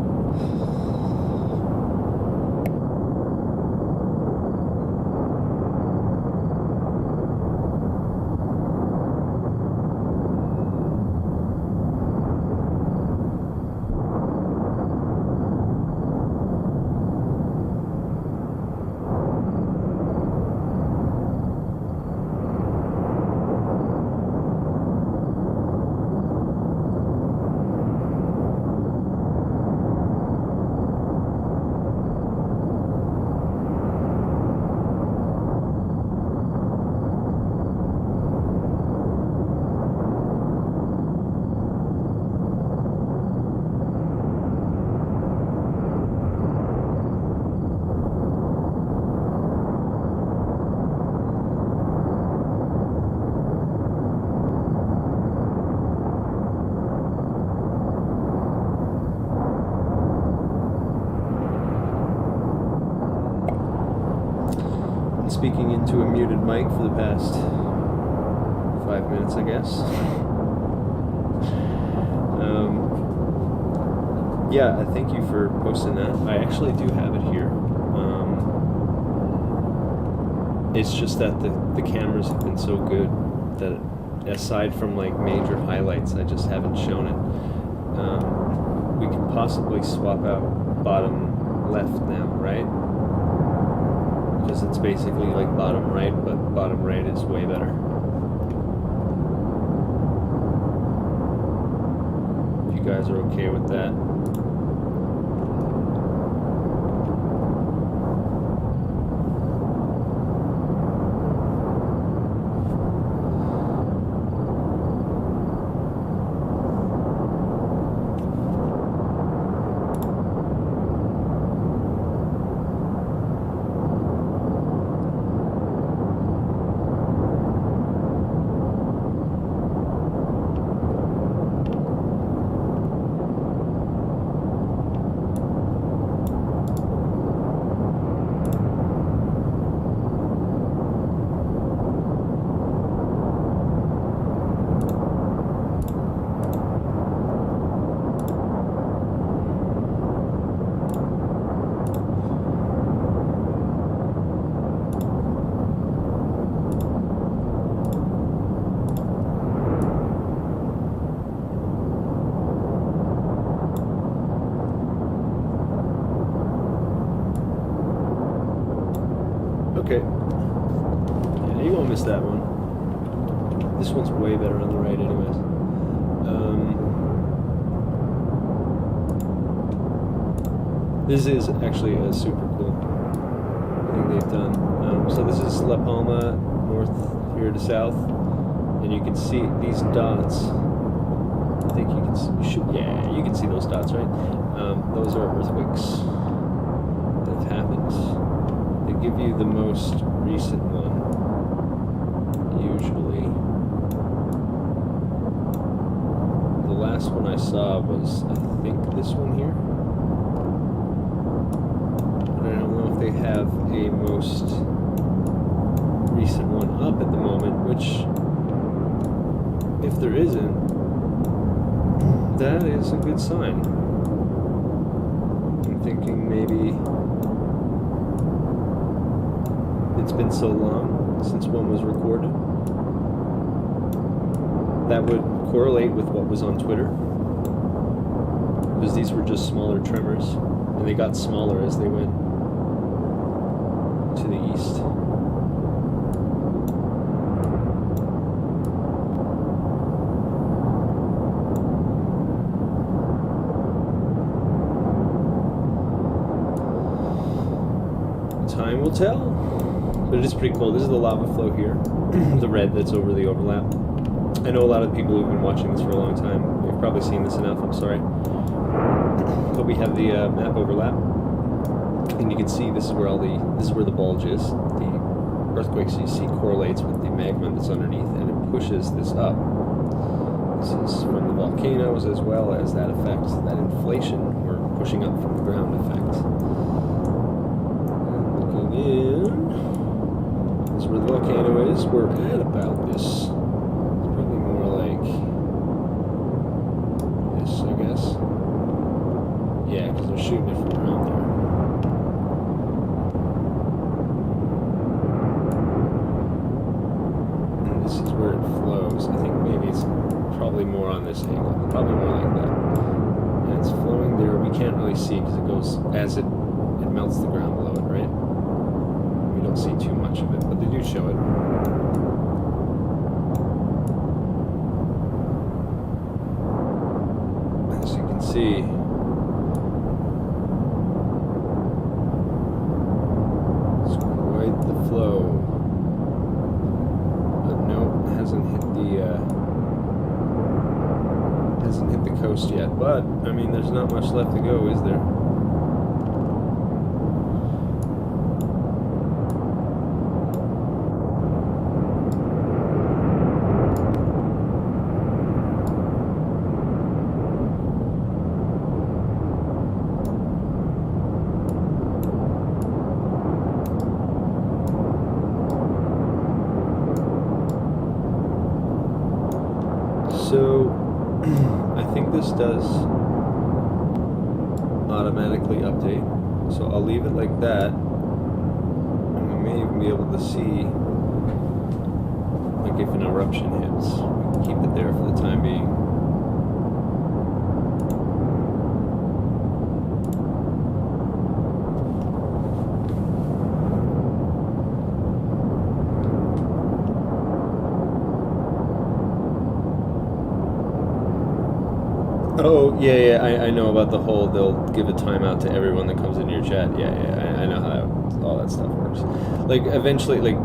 Speaking into a muted mic for the past 5 minutes, I guess. Yeah, thank you for posting that. I actually do have it here. It's just that the cameras have been so good that aside from like major highlights, I just haven't shown it. We could possibly swap out bottom left now, right? Because it's basically like bottom right, but bottom right is way better. If you guys are okay with that. Okay. Yeah, you won't miss that one. This one's way better on the right anyways. This is actually a super cool thing they've done. So this is La Palma, north here to south, and you can see these dots. I think you can see, you can see those dots, right? Those are earthquakes that have happened. They give you the most recent one, usually. The last one I saw was, I think, this one here. But I don't know if they have a most recent one up at the moment, which, if there isn't, that is a good sign. I'm thinking maybe it's been so long since one was recorded. That would correlate with what was on Twitter, because these were just smaller tremors, and they got smaller as they went to the east. Time will tell. But it is pretty cool. This is the lava flow here, the red that's over the overlap. I know a lot of people who've been watching this for a long time. You've probably seen this enough, I'm sorry. But we have the map overlap, and you can see this is where the bulge is. The earthquakes you see correlates with the magma that's underneath, and it pushes this up. This is from the volcanoes as well as that effect, that inflation, or pushing up from the ground effect. And looking in. This is where the volcano is. We're at about this. It's probably more like this, I guess. Yeah, because they're shooting it from around there. And this is where it flows. I think maybe it's probably more on this angle. Probably more like that. And it's flowing there. We can't really see because it goes as it melts the ground below it, right? We don't see too much of it, but they do show it. As you can see, it's quite the flow. But no, it hasn't hit the coast yet. But I mean, there's not much left to go, is there? So, I think this does automatically update. So I'll leave it like that. And we may even be able to see, like if an eruption hits. Keep it there for the time being. Oh, yeah, I know about the whole, they'll give a timeout to everyone that comes into your chat. Yeah, I know how all that stuff works. Like, eventually, like,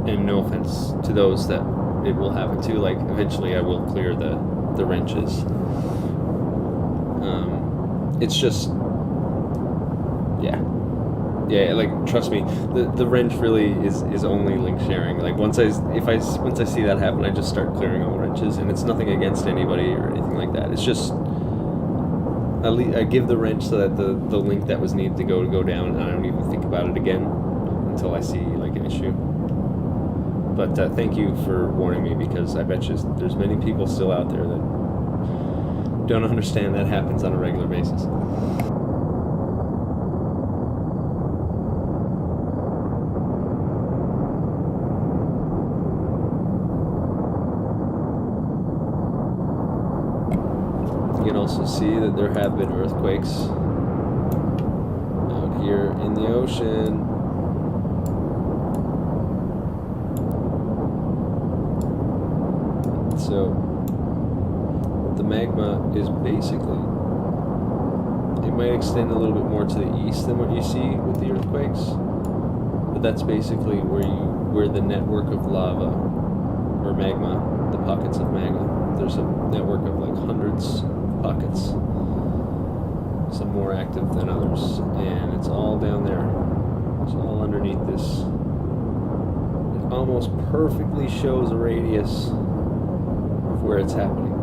and no offense to those that it will happen to, like, eventually I will clear the wrenches. It's just, yeah, like, trust me, the wrench really is only link sharing. Like, once I see that happen, I just start clearing all the wrenches, and it's nothing against anybody or anything like that. It's just, I give the wrench so that the link that was needed to go down, and I don't even think about it again until I see, like, an issue. But thank you for warning me, because I bet you there's many people still out there that don't understand that happens on a regular basis. You can also see that there have been earthquakes out here in the ocean. So the magma is basically, it might extend a little bit more to the east than what you see with the earthquakes, but that's basically where the network of lava or magma, the pockets of magma, there's a network of like hundreds of pockets, some more active than others, and it's all down there. It's all underneath this. It almost perfectly shows a radius of where it's happening.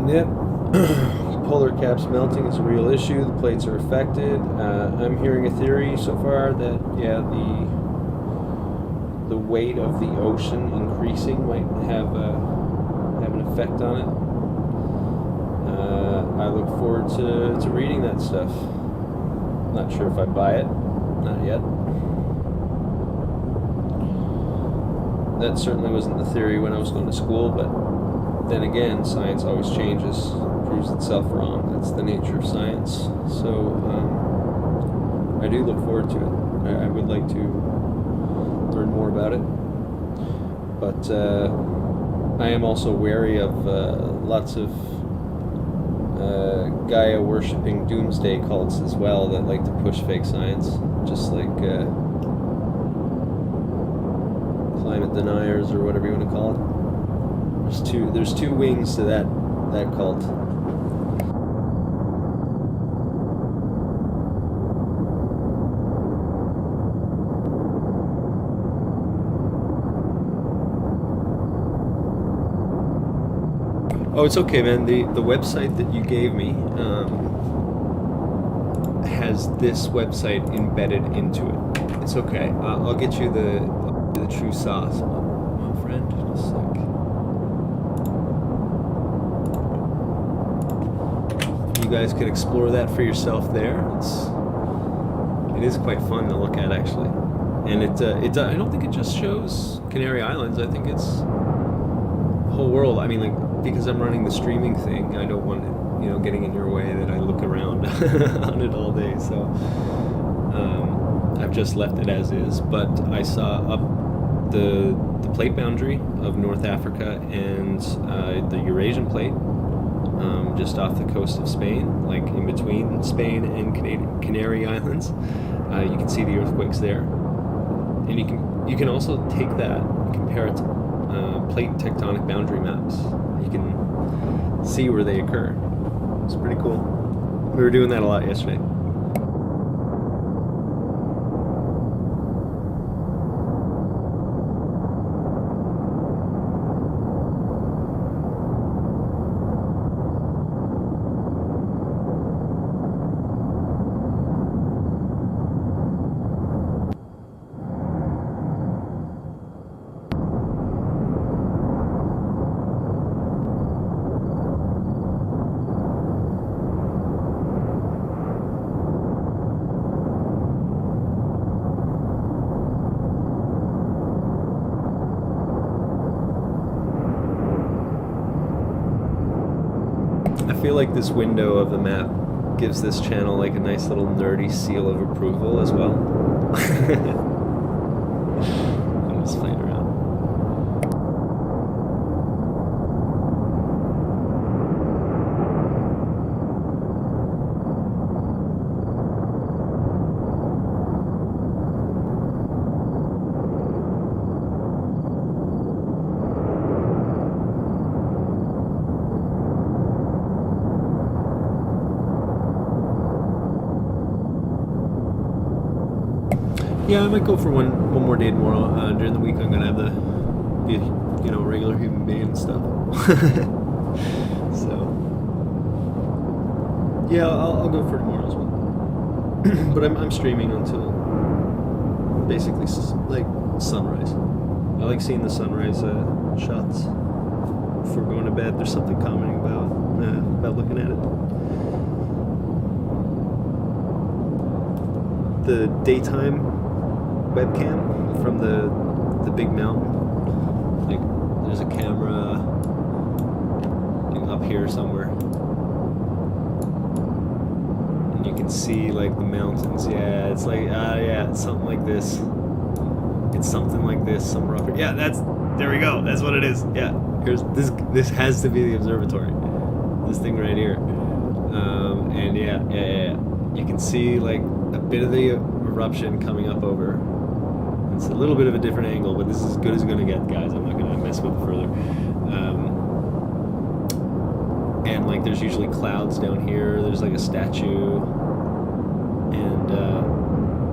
Yep. Polar caps melting is a real issue. The plates are affected. I'm hearing a theory so far that the weight of the ocean increasing might have an effect on it. I look forward to reading that stuff. Not sure if I buy it. Not yet. That certainly wasn't the theory when I was going to school, but then again, science always changes, proves itself wrong. That's the nature of science. So I do look forward to it. I would like to learn more about it. But I am also wary of lots of Gaia-worshipping doomsday cults as well that like to push fake science, just like climate deniers or whatever you want to call it. There's two wings to that cult. Oh, it's okay, man. The website that you gave me has this website embedded into it. It's okay. I'll get you the true sauce, my friend. Just a sec. You guys could explore that for yourself there. It is quite fun to look at, actually, and I don't think it just shows Canary Islands. I think it's the whole world. I mean, like, because I'm running the streaming thing, I don't want it, getting in your way that I look around on it all day. So I've just left it as is. But I saw up the plate boundary of North Africa and the Eurasian plate. Just off the coast of Spain, like in between Spain and Canary Islands. You can see the earthquakes there, and you can also take that and compare it to plate tectonic boundary maps. You can see where they occur. It's pretty cool. We were doing that a lot yesterday. I feel like this window of the map gives this channel like a nice little nerdy seal of approval as well. I'm just playing around. Yeah, I might go for one more day tomorrow. During the week, I'm gonna have be regular human being and stuff. So yeah, I'll go for tomorrow as well. But I'm streaming until basically like sunrise. I like seeing the sunrise shots before going to bed. There's something calming about looking at it. The daytime webcam from the big mountain. Like there's a camera up here somewhere, and you can see like the mountains. Yeah, it's like it's something like this. It's something like this somewhere up here. Yeah, there we go. That's what it is. Yeah, here's this has to be the observatory. This thing right here. And yeah. You can see like a bit of the eruption coming up over. It's a little bit of a different angle, but this is as good as it's gonna get, guys. I'm not gonna mess with it further. And like there's usually clouds down here. There's like a statue, and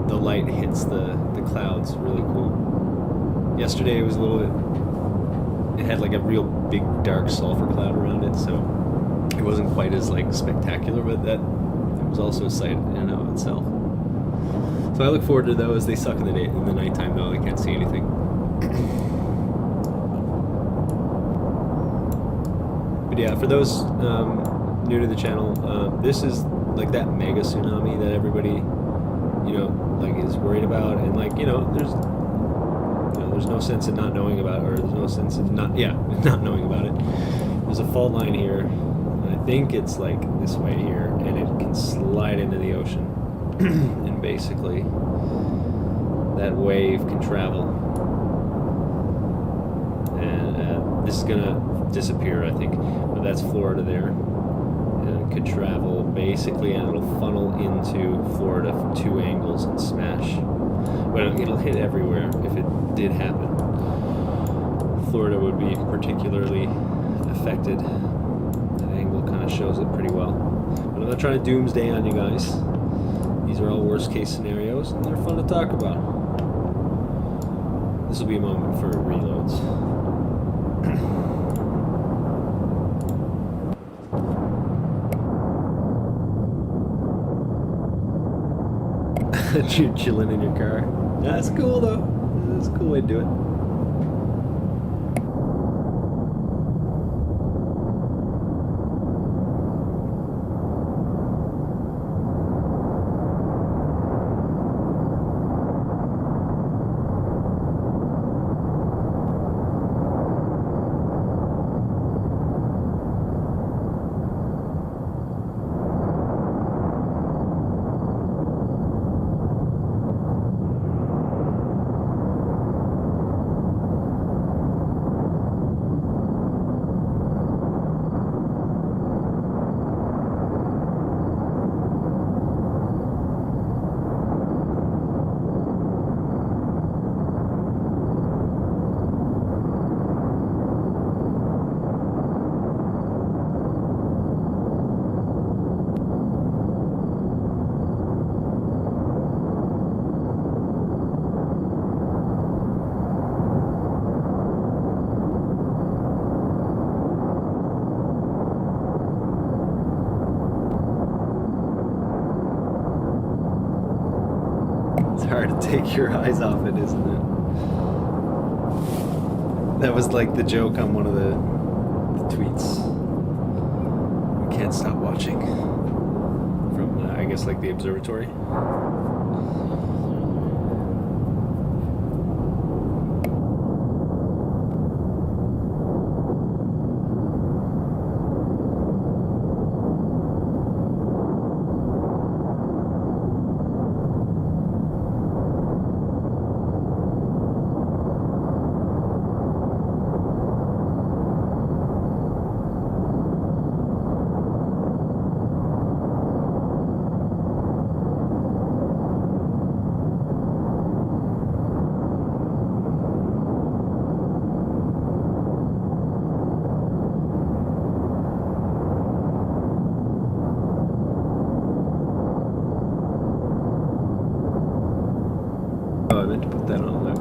the light hits the clouds. Really cool. Yesterday it was a little bit. It had like a real big dark sulfur cloud around it, so it wasn't quite as like spectacular, but that it was also a sight in and of itself. So I look forward to those. They suck in the nighttime though. I can't see anything. But yeah, for those new to the channel, this is like that mega tsunami that everybody, like is worried about, and like there's no sense in not knowing about it, or there's no sense in not knowing about it. There's a fault line here, and I think it's like this way here, and it can slide into the ocean. And basically that wave can travel, and this is gonna disappear, I think, but that's Florida there, and it could travel basically, and it'll funnel into Florida from two angles and smash, but it'll hit everywhere if it did happen. Florida would be particularly affected. That angle kind of shows it pretty well, but I'm not trying to doomsday on you guys. These are all worst case scenarios, and they're fun to talk about. This will be a moment for reloads. You're chilling in your car. That's cool though. That's a cool way to do it. hard to take your eyes off it, isn't it? That was like the joke on one of the tweets. We can't stop watching. From, I guess, like the observatory. Oh, I meant to put that on there.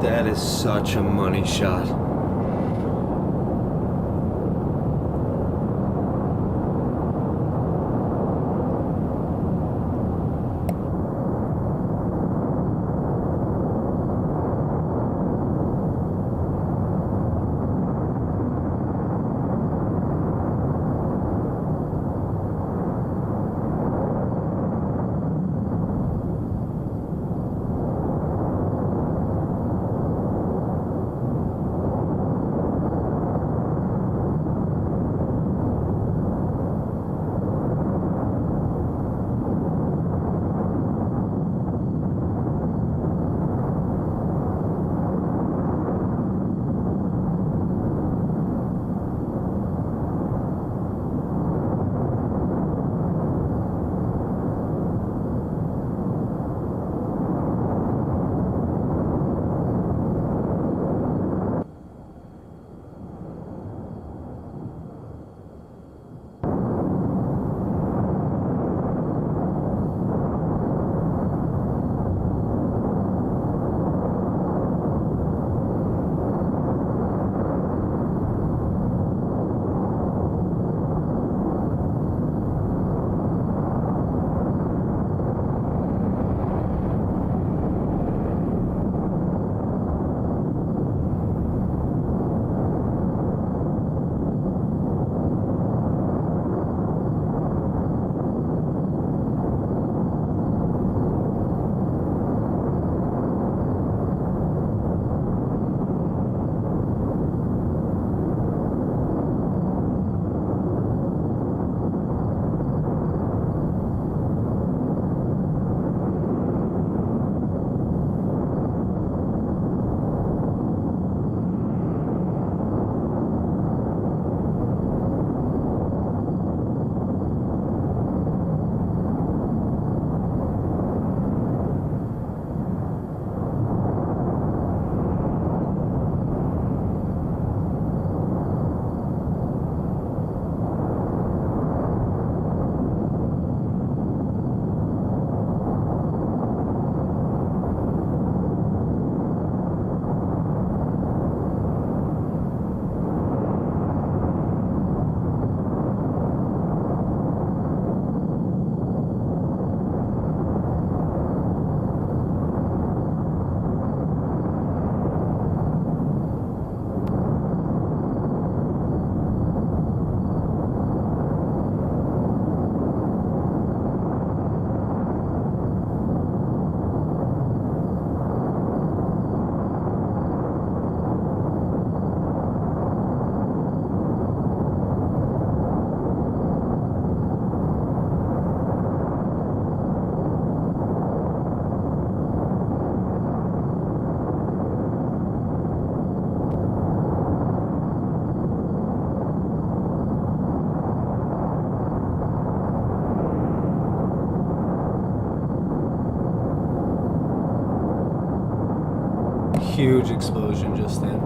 That is such a money shot. Huge explosion just then.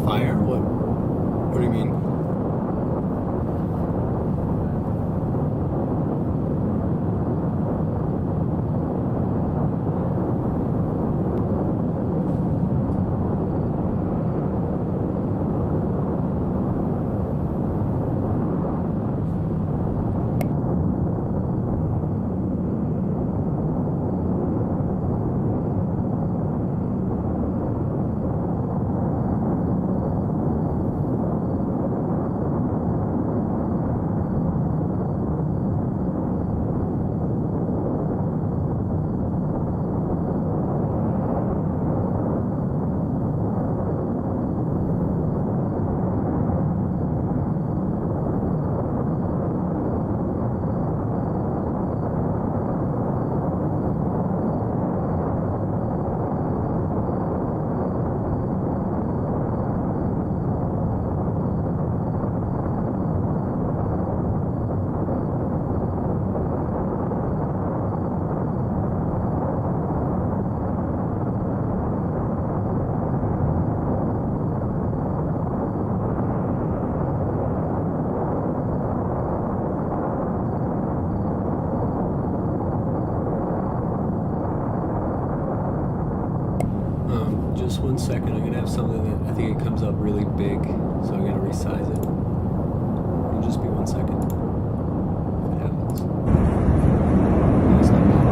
fire? What do you mean? Just 1 second, I'm gonna have something that I think it comes up really big, so I'm gonna resize it. It'll just be 1 second. If it happens. No, it's not bad.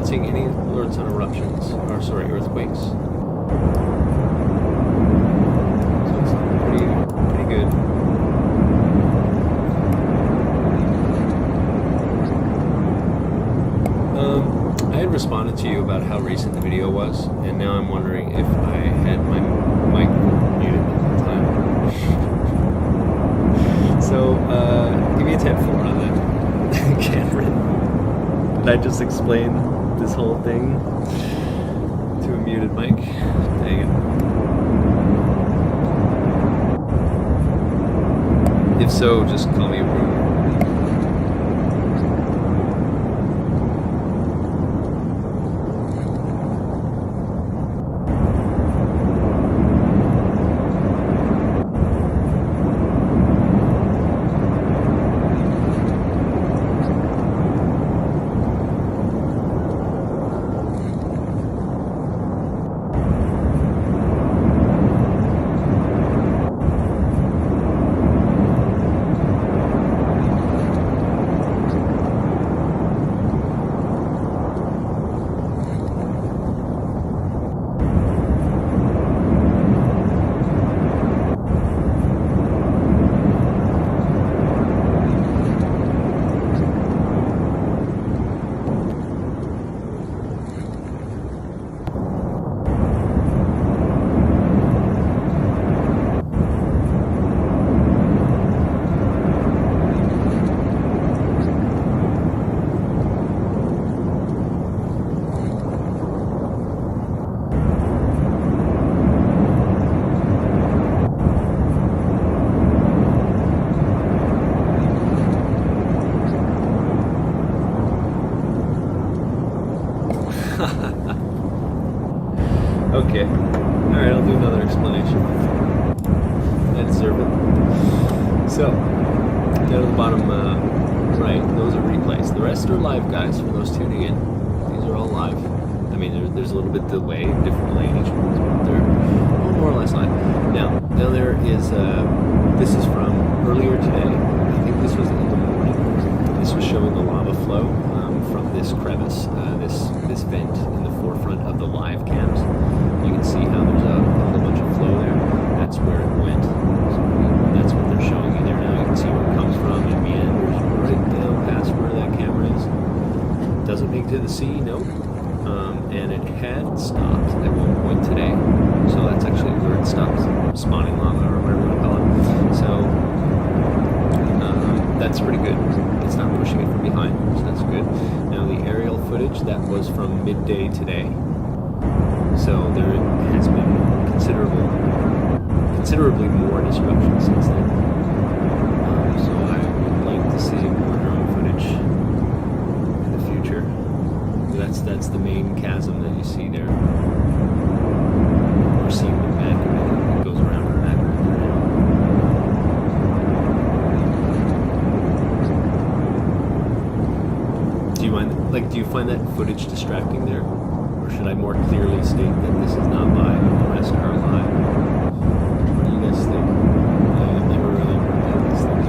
not seeing any alerts on eruptions, or sorry, earthquakes. So it's pretty good. I had responded to you about how recent the video was, and now I'm wondering if I had my mic muted at the time. So, give me a 10-4 on that, Cameron. Did I just explain this whole thing to a muted mic? Dang it. If so, just call me a boomer. Okay. Alright, I'll do another explanation. I deserve it. So, down at the bottom right, those are replays. The rest are live, guys, for those tuning in. These are all live. I mean, there's a little bit delay, different delay in each one, but they're more or less live. Now there is, this is from earlier today. I think this was in the morning. This was showing the lava flow from this crevice, this vent in the forefront of the live cams. You can see how there's a whole bunch of flow there. That's where it went. So that's what they're showing you there now. You can see where it comes from. It meanders right down past where that camera is. Doesn't make to the sea, nope. And it had stopped at one point today. So that's actually where it stopped spawning lava, or whatever you want to call it. So that's pretty good. It's not pushing it from behind, so that's good. Now the aerial footage, that was from midday today. So there has been considerably more disruption since then. So I would like to see more drone footage in the future. That's the main chasm that you see there. We're seeing the back of it. It goes around the back right there now. Do you find that footage distracting there? Or should I more clearly state that this is not live and the rest are live? What do you guys think? I've never really worked out these things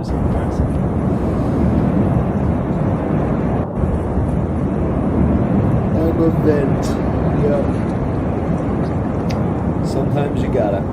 is impressive. I'm a vent. Yep. Sometimes you gotta.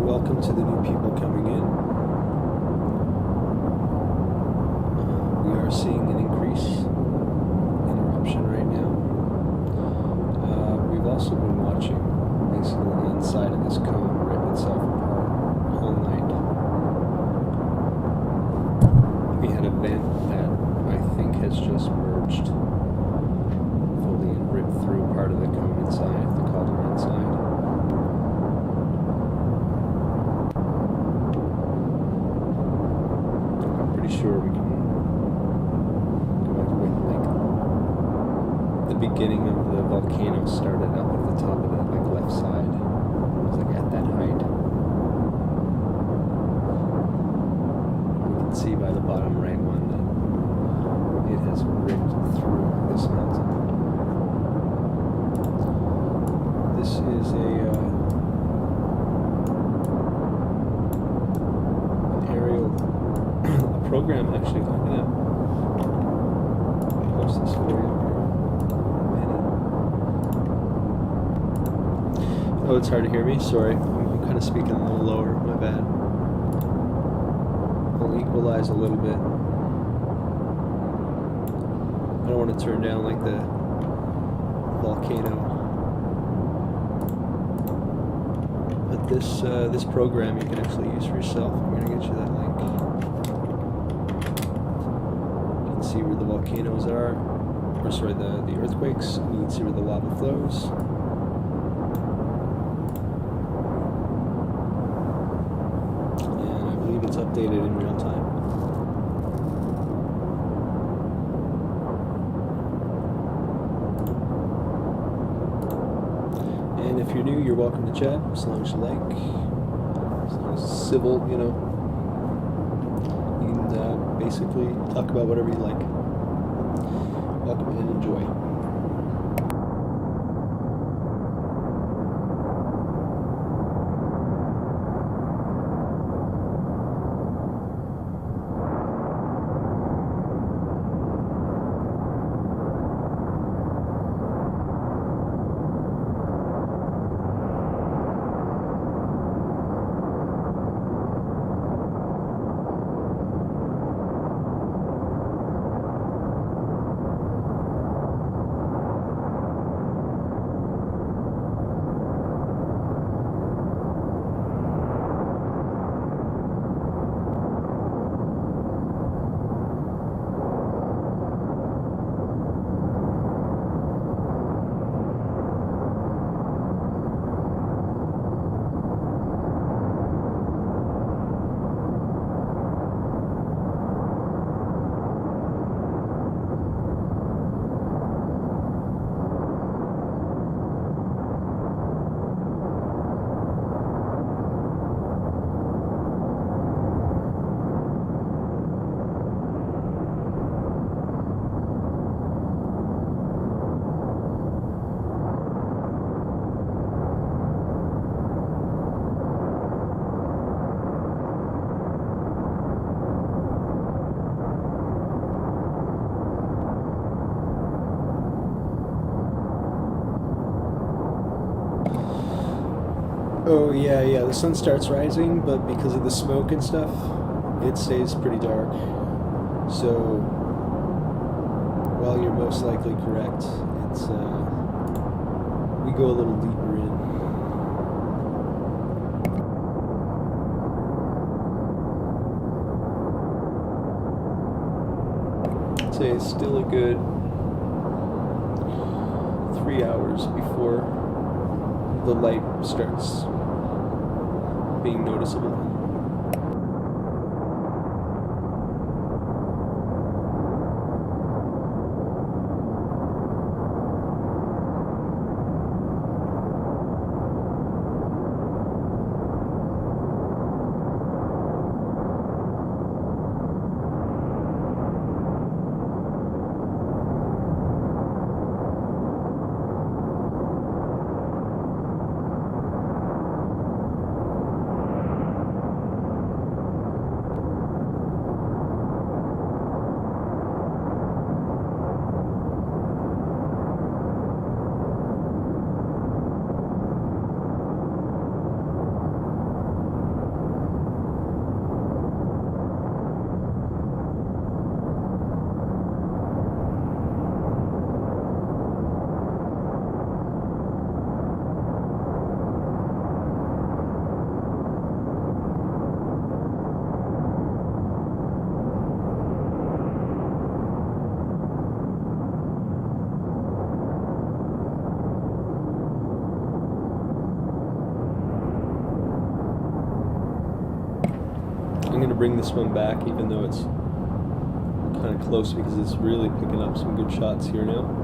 Welcome to the new people coming in. We are seeing an increase in eruption right now. We've also been watching basically the inside of this cone rip itself apart all night. We had a vent that I think has just merged fully and ripped through part of the cone inside, the cauldron inside. Sure we can go back with like the beginning of the volcano started up at the top of that like left side. It was like at that height. We can see by the bottom right one that it has ripped through this mountain. This is an aerial program actually looking at. Post this for you. Oh, it's hard to hear me. Sorry, I'm kind of speaking a little lower. My bad. I'll equalize a little bit. I don't want to turn down like the volcano. But this program you can actually use for yourself. I'm gonna get you that link. See where the volcanoes are, or sorry, the earthquakes. You can see where the lava flows. And I believe it's updated in real time. And if you're new, you're welcome to chat, as long as you like. As long as it's civil, you know. Basically talk about whatever you like. Welcome and enjoy. Oh yeah, yeah. The sun starts rising, but because of the smoke and stuff, it stays pretty dark. So while you're most likely correct, it's we go a little deeper in. I'd say it's still a good 3 hours before the light starts being noticeable. I'm going to bring this one back, even though it's kind of close, because it's really picking up some good shots here now.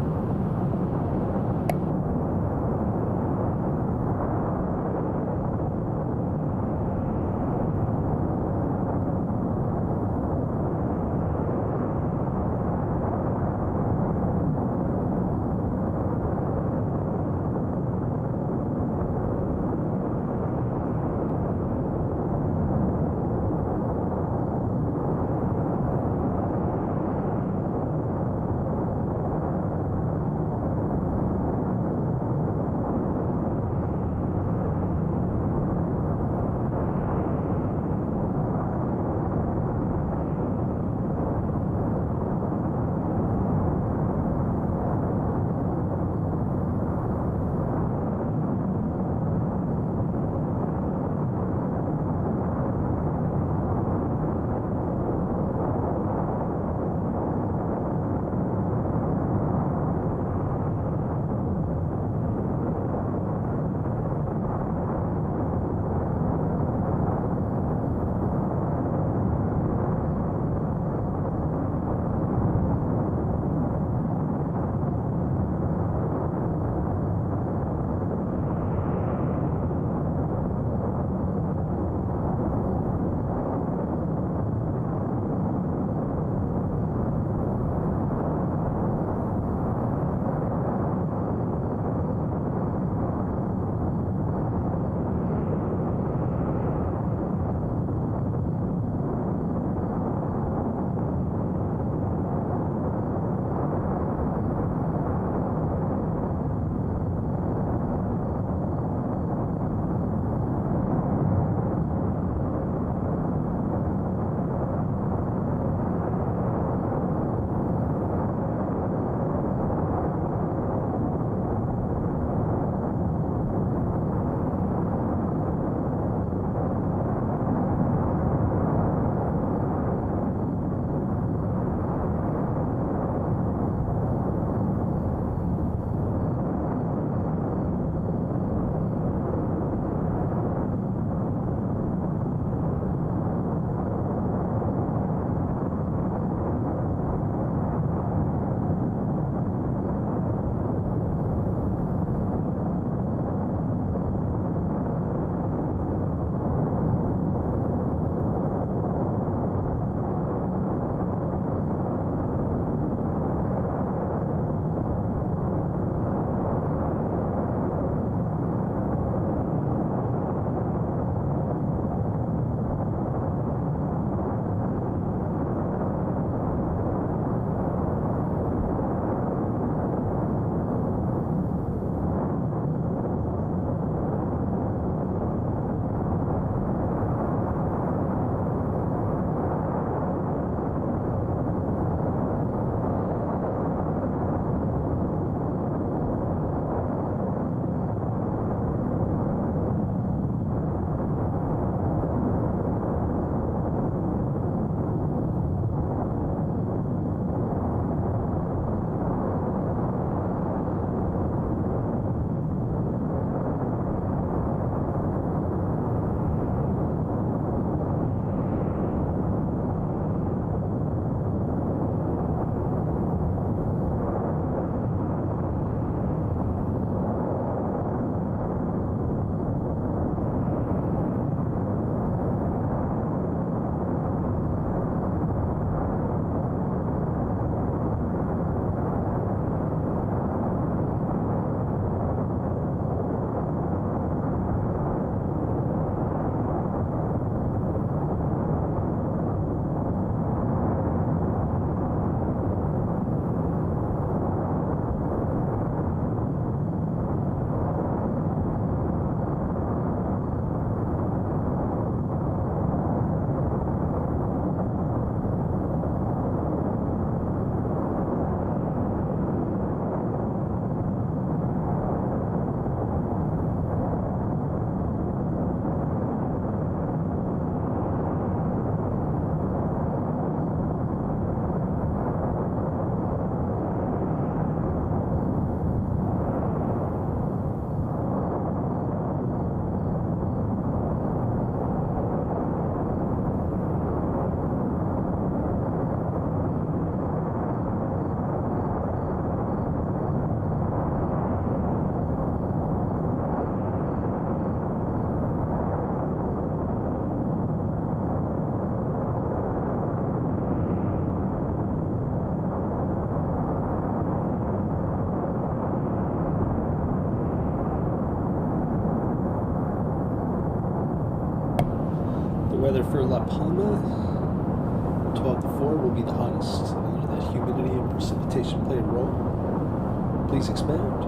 La Palma, 12 to 4 will be the hottest. Whether that humidity and precipitation play a role? Please expound.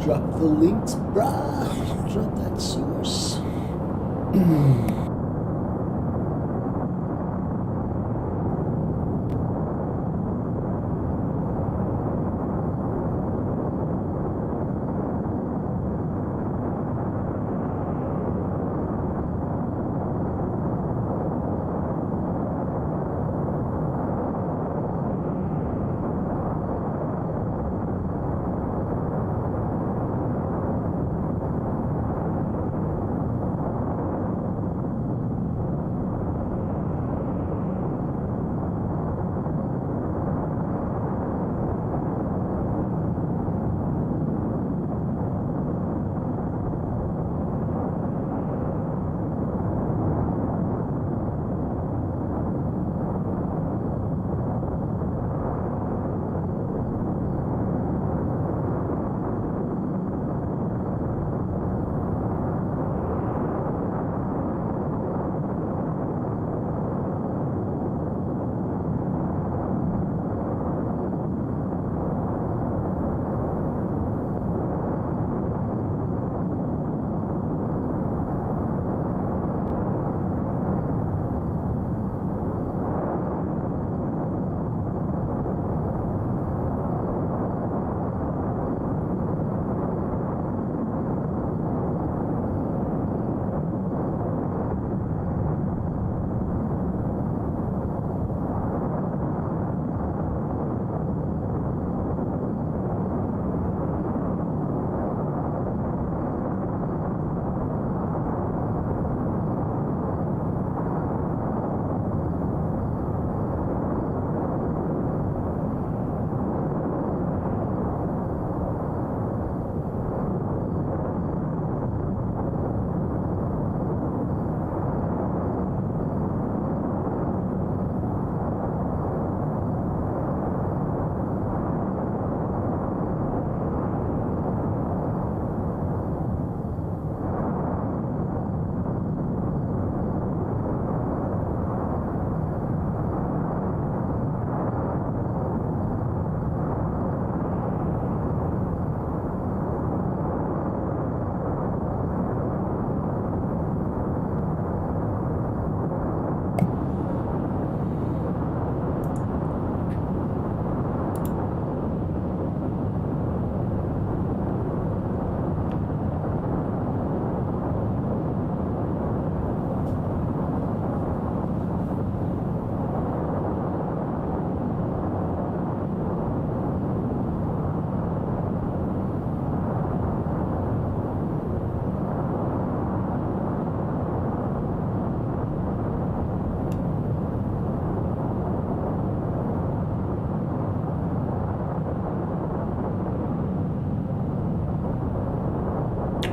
Drop the links, brah. Drop that source.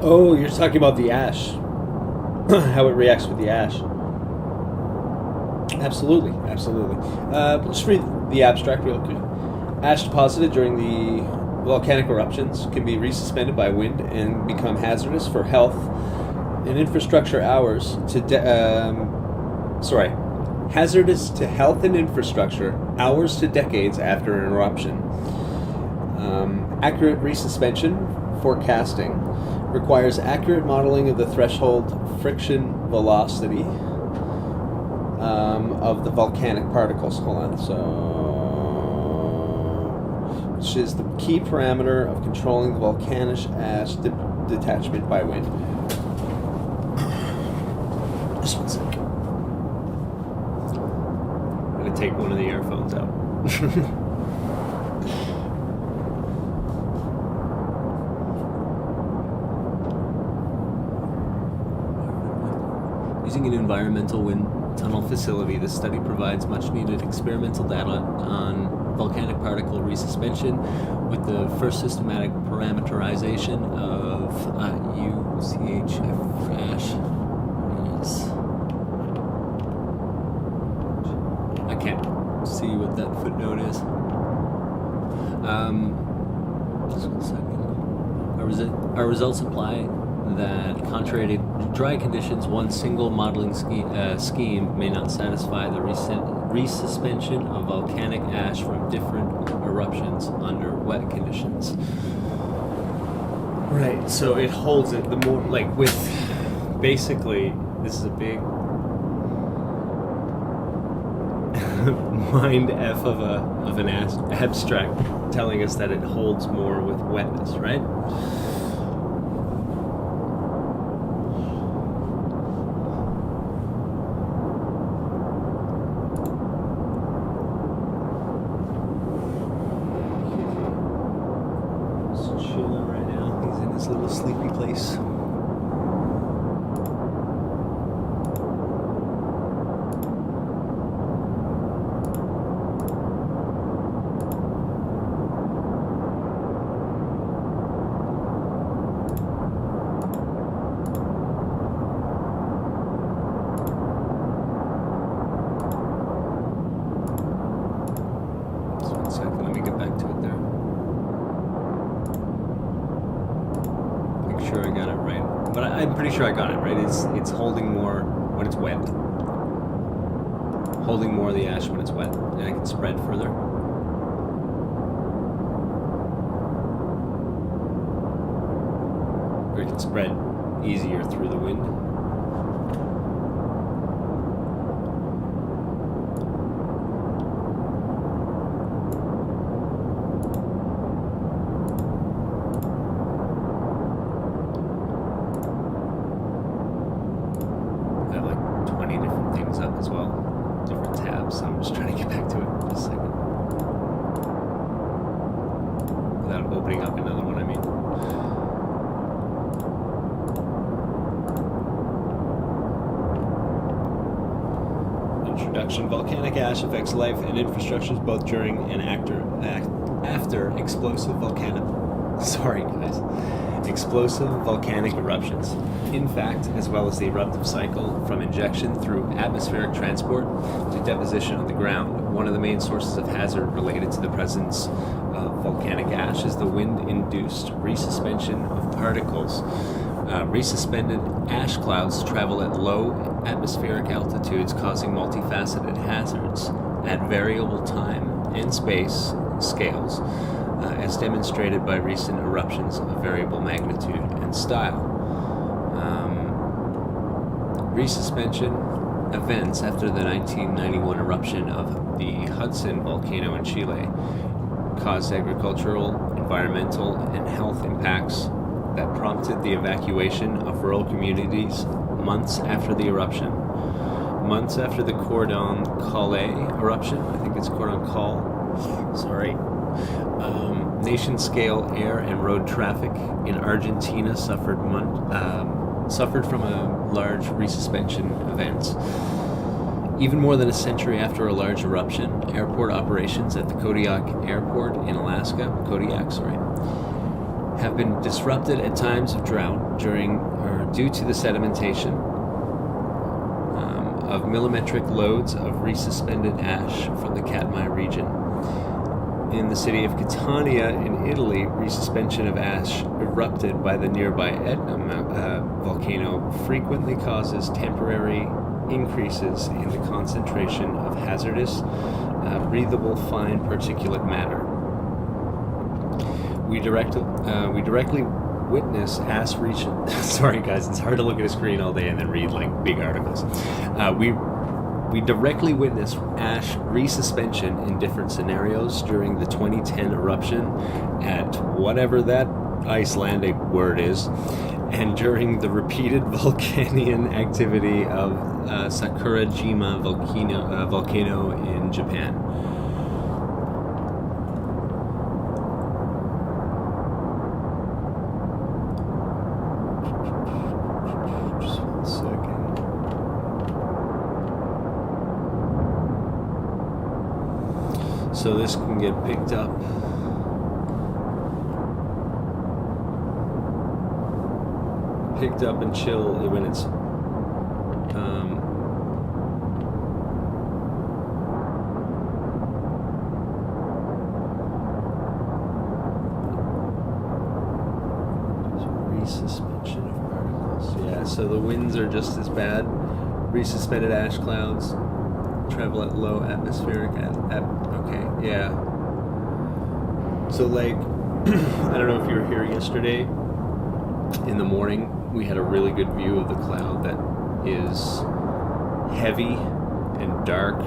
Oh, you're talking about the ash. How it reacts with the ash. Absolutely, absolutely. Let's read the abstract real quick. Ash deposited during the volcanic eruptions can be resuspended by wind and become hazardous for health and infrastructure hours to hazardous to health and infrastructure hours to decades after an eruption. Accurate resuspension forecasting requires accurate modeling of the threshold friction velocity of the volcanic particles. Hold on, which is the key parameter of controlling the volcanic ash detachment by wind. Just one sec. I'm going to take one of the earphones out. Using an environmental wind tunnel facility, this study provides much-needed experimental data on volcanic particle resuspension with the first systematic parameterization of UCHF ash. I can't see what that footnote is. Just 1 second. Our results apply that, contrary to dry conditions, one single modeling scheme may not satisfy the resuspension of volcanic ash from different eruptions under wet conditions. Right, so it holds it. The more, like, with, basically, this is a big mind F of an abstract telling us that it holds more with wetness, right? He's chilling right now. He's in his little sleepy place. I'm pretty sure I got it right. It's holding more when it's wet. Holding more of the ash when it's wet, and it can spread further. Or it can spread easier through the wind. Volcanic ash affects life and infrastructures both during and after explosive volcanic eruptions. In fact, as well as the eruptive cycle from injection through atmospheric transport to deposition on the ground, one of the main sources of hazard related to the presence of volcanic ash is the wind-induced resuspension of particles. Resuspended ash clouds travel at low atmospheric altitudes, causing multifaceted hazards at variable time and space scales, as demonstrated by recent eruptions of variable magnitude and style. Resuspension events after the 1991 eruption of the Hudson volcano in Chile caused agricultural, environmental, and health impacts that prompted the evacuation of rural communities months after the eruption. Months after the Cordon Col eruption, I think it's Cordon Col, sorry, nation-scale air and road traffic in Argentina suffered from a large resuspension event. Even more than a century after a large eruption, airport operations at the Kodiak Airport in Alaska, have been disrupted at times of drought due to the sedimentation of millimetric loads of resuspended ash from the Katmai region. In the city of Catania in Italy, resuspension of ash erupted by the nearby Etna volcano frequently causes temporary increases in the concentration of hazardous, breathable fine particulate matter. We directly witness ash sorry guys, it's hard to look at a screen all day and then read like big articles. We directly witness ash resuspension in different scenarios during the 2010 eruption at whatever that Icelandic word is, and during the repeated volcanian activity of Sakurajima volcano in Japan. So this can get picked up. And chill when it's resuspension of particles. So the winds are just as bad. Resuspended ash clouds travel at low atmospheric okay, yeah. So like, I don't know if you were here yesterday. In the morning, we had a really good view of the cloud that is heavy and dark.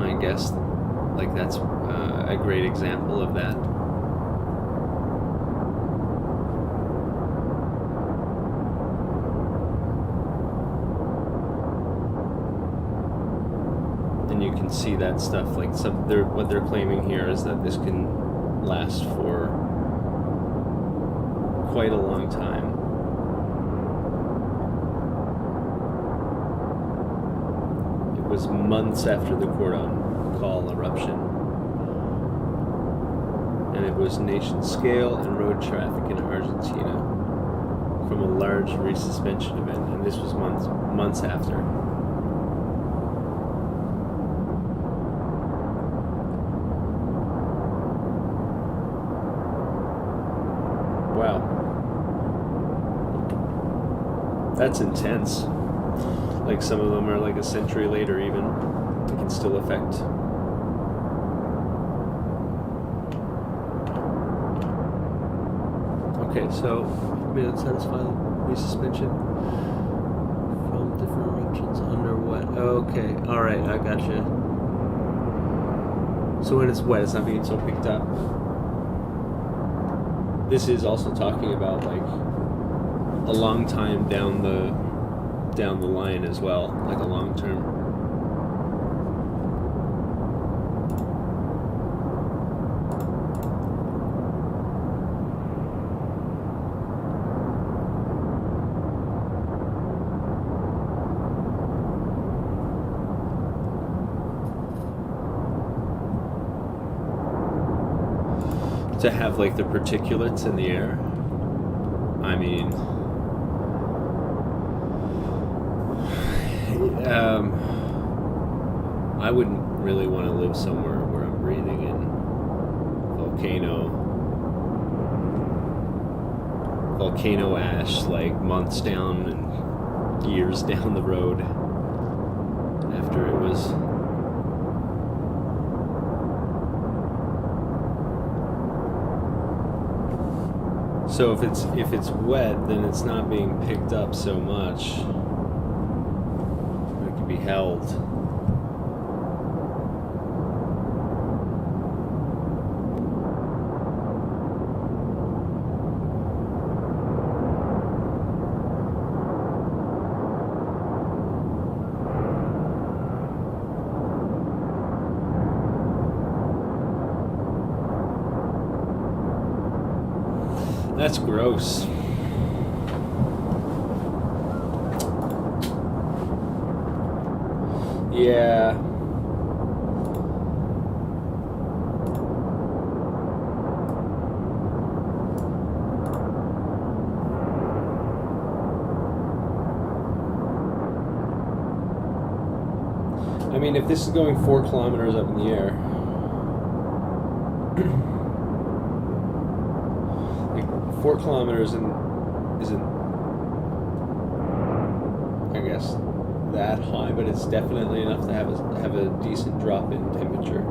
I guess, like that's a great example of that. And you can see that stuff, like what they're claiming here is that this can last for quite a long time. It was months after the Cordon Call eruption, and it was nation scale and road traffic in Argentina from a large resuspension event, and this was months after. Wow. That's intense. Like some of them are like a century later even. It can still affect. Okay, so made it satisfy resuspension from different eruptions under wet. Okay, alright, I gotcha. So when it's wet, it's not being so picked up. This is also talking about like a long time down the line as well, like a long term. To have like the particulates in the air, I mean, I wouldn't really want to live somewhere where I'm breathing in volcano ash, like months down and years down the road after it was. So if it's wet, then it's not being picked up so much. It can be held. That's gross. Yeah. I mean, if this is going 4 kilometers up in the air, 4 kilometers isn't, I guess, that high, but it's definitely enough to have a decent drop in temperature.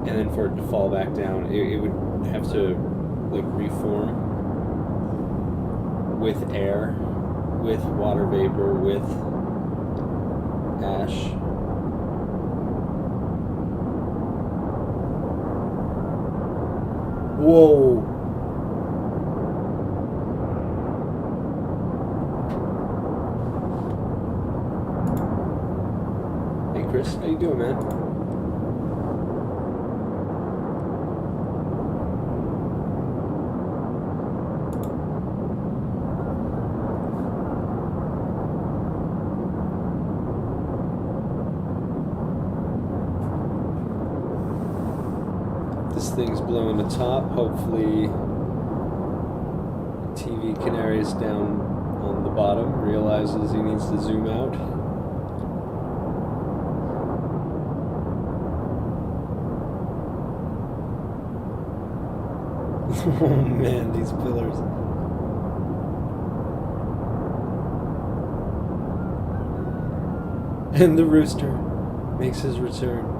And then for it to fall back down, it would have to like reform with air, with water vapor, with ash. Whoa. Chris, how you doing, man? This thing's blowing the top. Hopefully, TV Canary's down on the bottom realizes he needs to zoom out. Oh man, these pillars. And the rooster makes his return.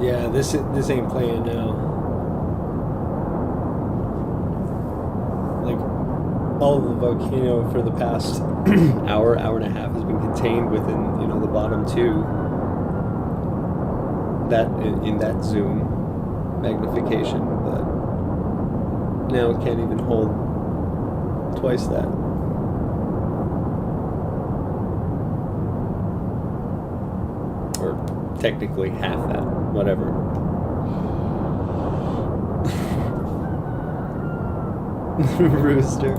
Yeah, this ain't playing now. Like, all of the volcano for the past hour and a half has been contained within, you know, the bottom two. That in that zoom magnification, but now it can't even hold twice that. Or technically half that, whatever. Rooster.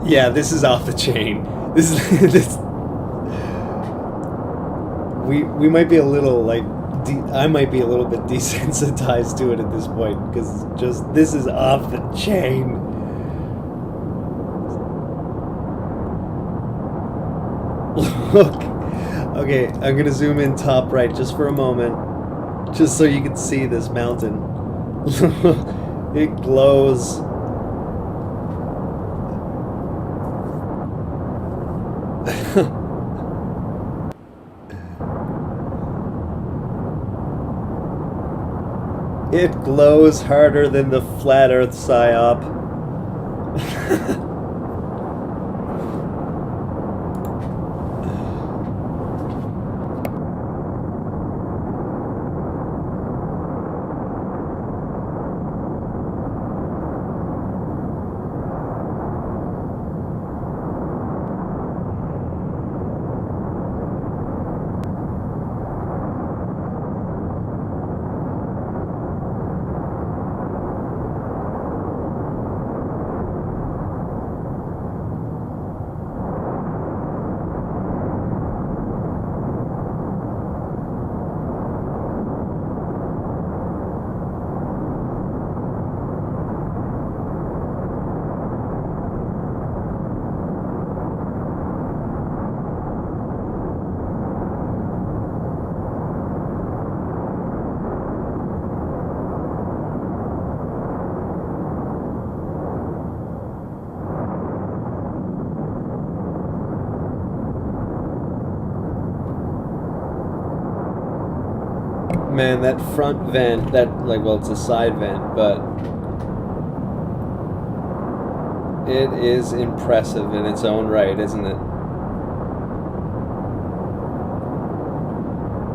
Yeah, this is off the chain. This. We might be a little like. I might be a little bit desensitized to it at this point because just this is off the chain. Look. Okay, I'm gonna zoom in top right just for a moment, just so you can see this mountain. It glows. It glows harder than the flat earth psyop. Man, that front vent, well, it's a side vent, but it is impressive in its own right, isn't it?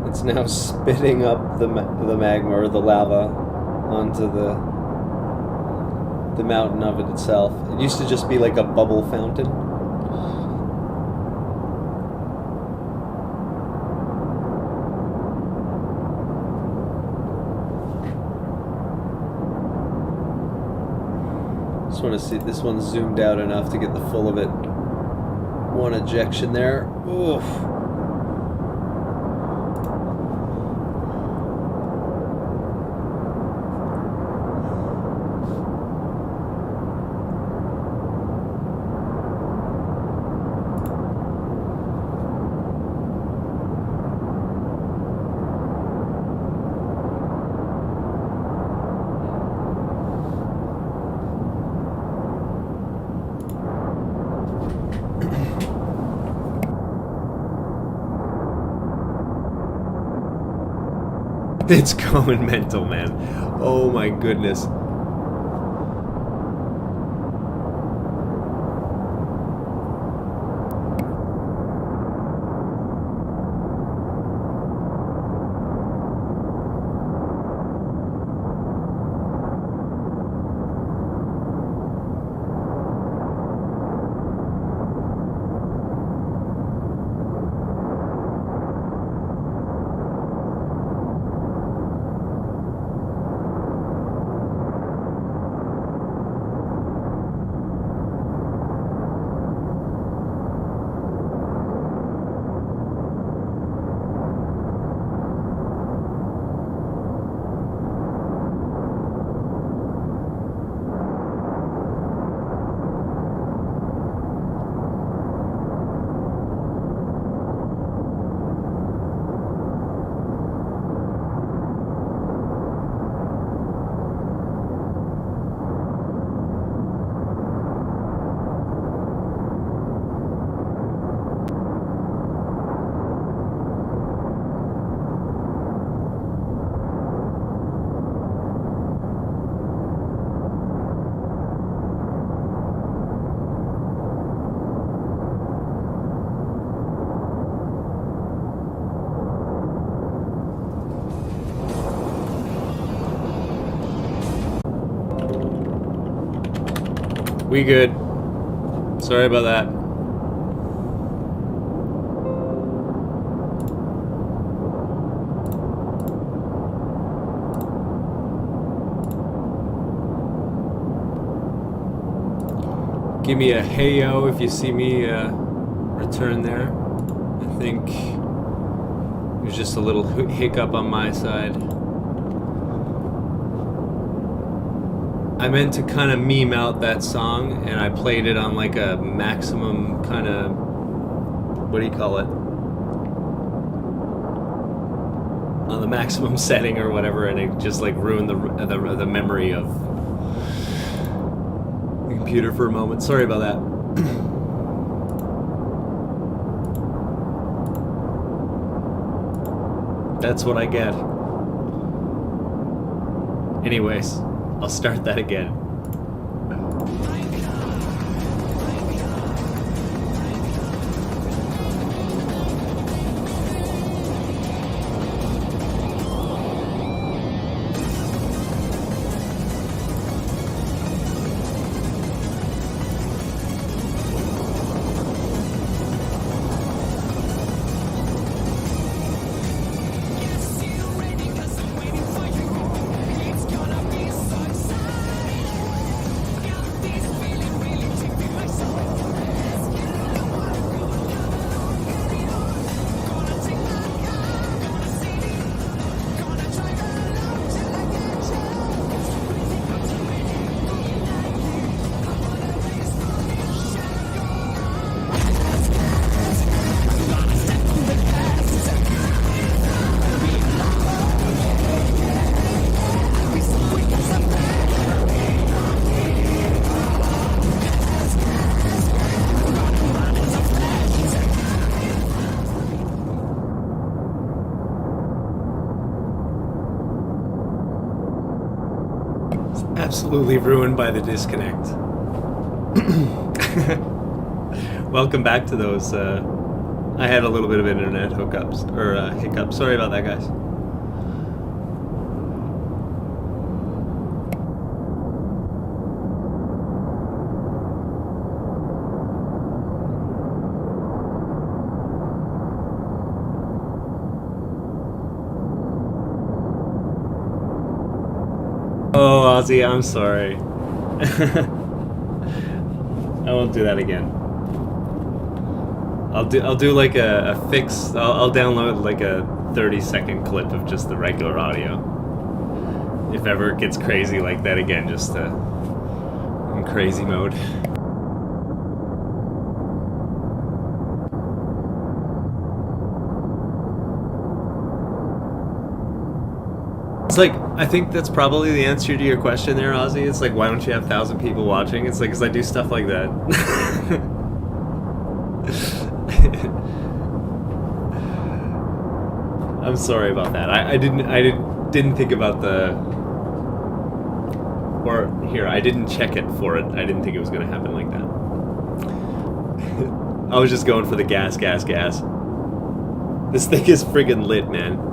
It's now spitting up the magma or the lava onto the mountain of it itself. It used to just be like a bubble fountain. Just want to see this one's zoomed out enough to get the full of it. One ejection there. Oof. It's going mental, man. Oh my goodness. We good. Sorry about that. Give me a hey-yo if you see me return there. I think there's just a little hiccup on my side. I meant to kind of meme out that song, and I played it on like a maximum kind of, what do you call it? On the maximum setting or whatever, and it just like ruined the memory of the computer for a moment. Sorry about that. That's what I get. Anyways, I'll start that again. Absolutely ruined by the disconnect. Welcome back to those. I had a little bit of internet hookups or hiccups. Sorry about that, guys. Oh, Ozzy, I'm sorry. I won't do that again. I'll do like a fix. I'll download like a 30-second clip of just the regular audio. If ever it gets crazy like that again, just in crazy mode. It's like, I think that's probably the answer to your question there, Ozzy. It's like, why don't you have 1,000 people watching? It's like, because I do stuff like that. I'm sorry about that. I didn't didn't think about the... Or, here, I didn't check it for it. I didn't think it was going to happen like that. I was just going for the gas. This thing is friggin' lit, man.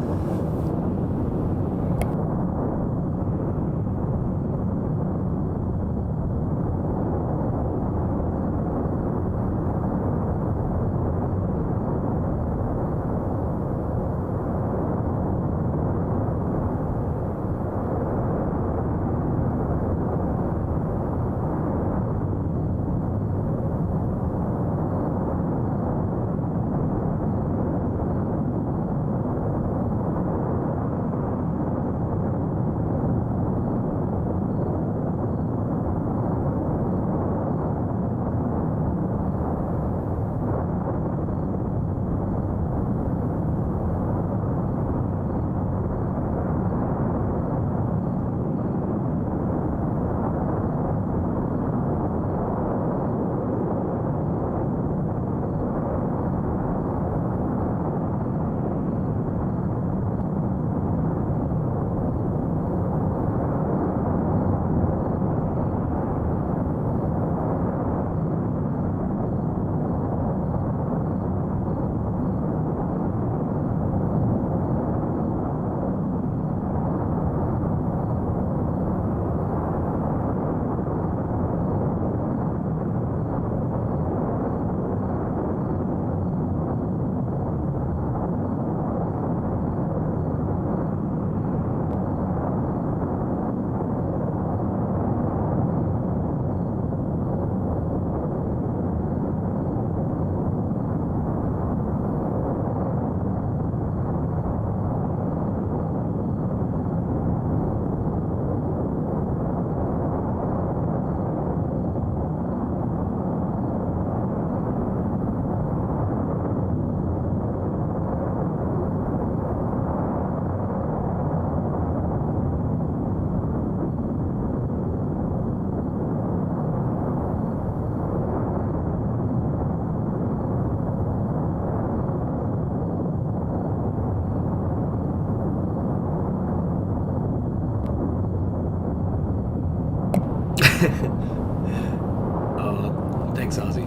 Thanks, Ozzy.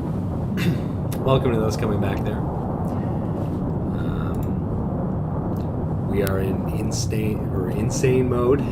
Welcome to those coming back there. We are in insane mode.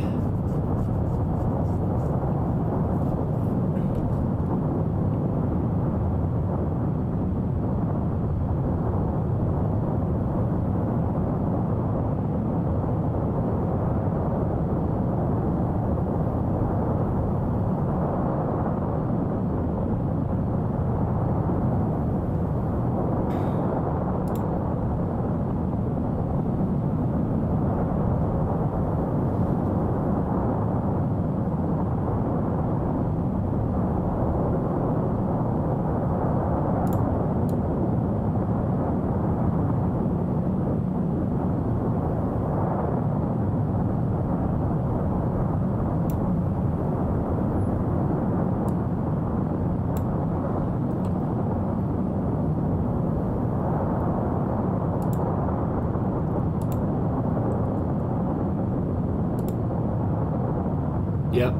Yep.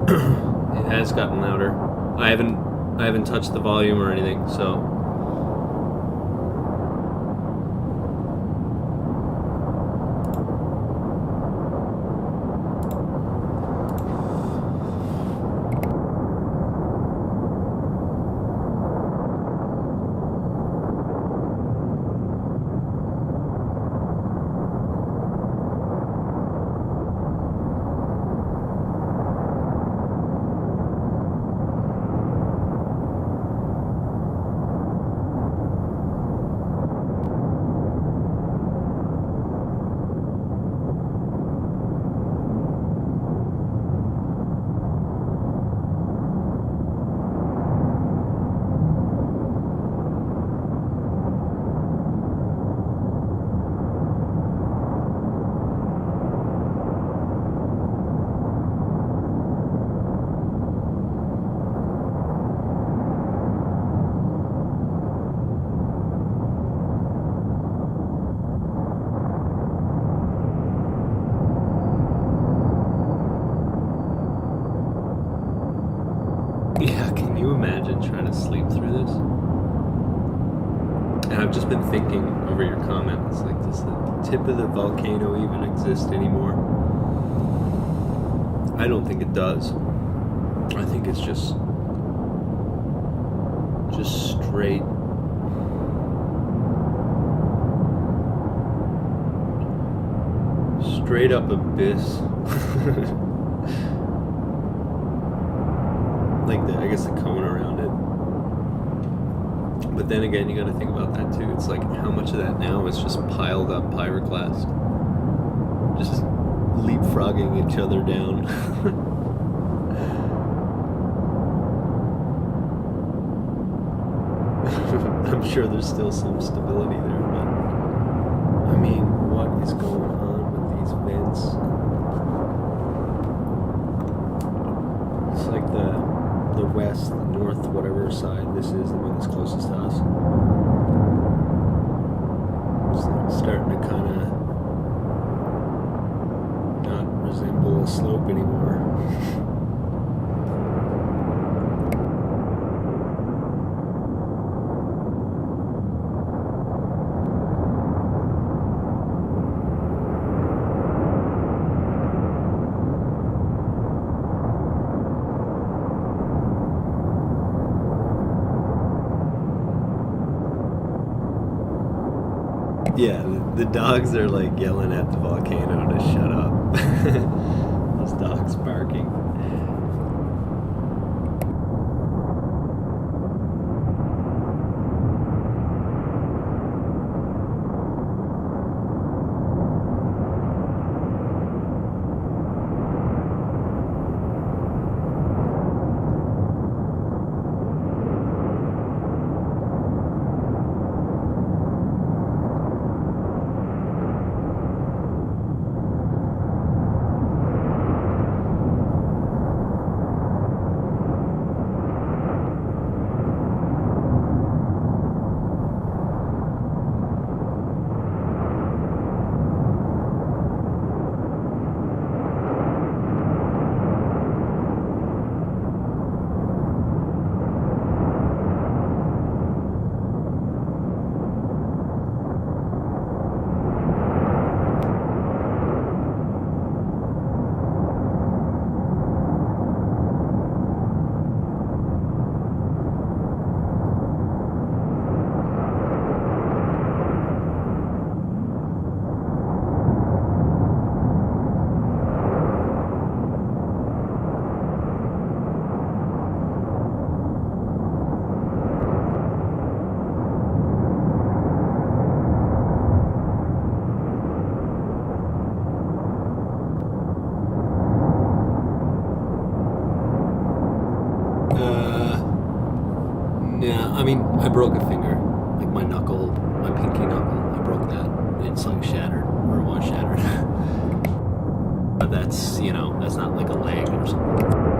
It has gotten louder. I haven't touched the volume or anything, so imagine trying to sleep through this? And I've just been thinking over your comments, like, does the tip of the volcano even exist anymore? I don't think it does. I think it's just straight up abyss. Like I guess the cone around it. But then again, you got to think about that too. It's like how much of that now is just piled up pyroclast, just leapfrogging each other down. I'm sure there's still some stability there, but I mean, what is going on with these vents? It's like the west, the north, whatever side this is, the one that's closest to us. It's like starting to kind of not resemble a slope anymore. Yeah, the dogs are like yelling at the volcano to shut up. Those dogs barking. Yeah, I mean, I broke a finger, like my knuckle, my pinky knuckle. I broke that. It's like shattered, or it was shattered. But that's, you know, that's not like a leg or something.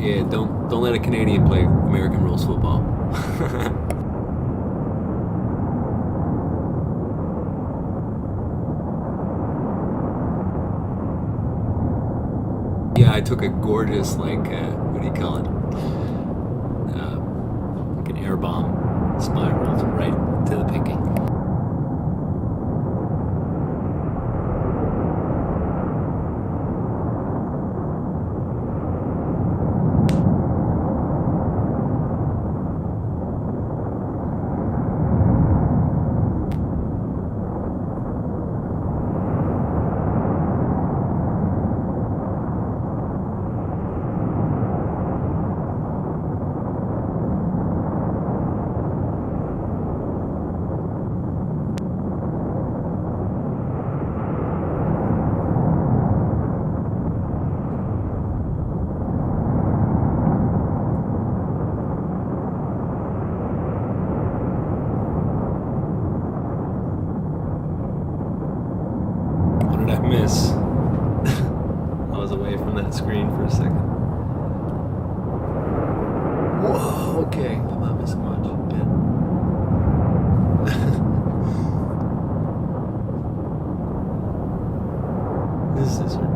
Yeah, don't let a Canadian play American rules football. Yeah, I took a gorgeous, like, what do you call it? Like an air bomb spiral right to the pinky.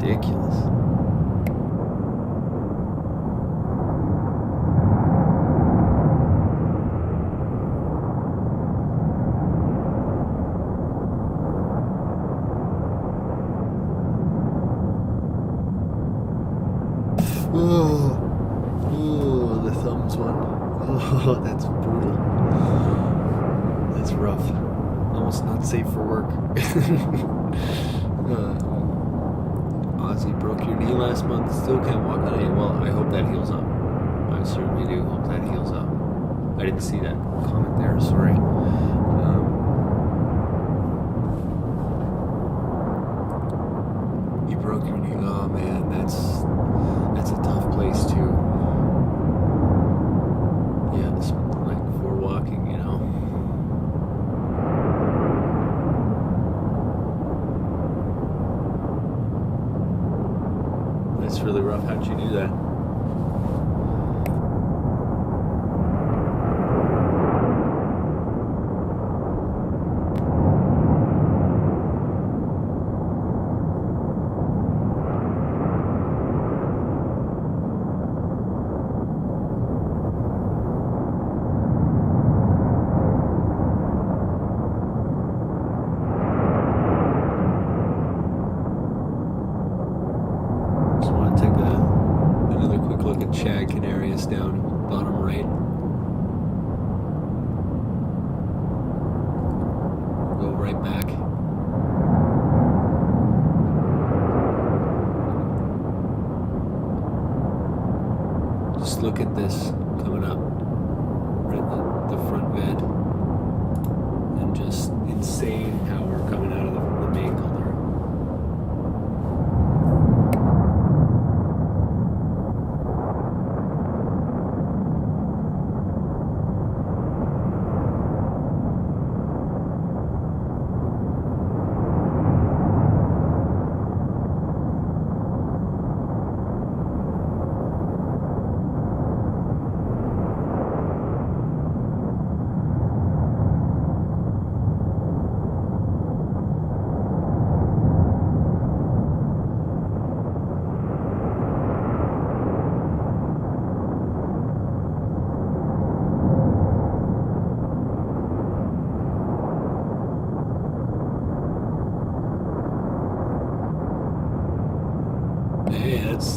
ridiculous. Oh, the thumbs one. Oh, that's brutal. That's rough. Almost not safe for work. Ozzy broke your knee last month. Still can't walk on it. Well, I hope that heals up. I certainly do hope that heals up. I didn't see that comment there. Sorry. You broke your knee. Oh man, that's a tough place too. Yeah, it's like for walking, you know. That's really rough. How'd you do that? Down bottom right. Go right back. Just look at this coming up right the front bed, and just insane power coming out of the main color.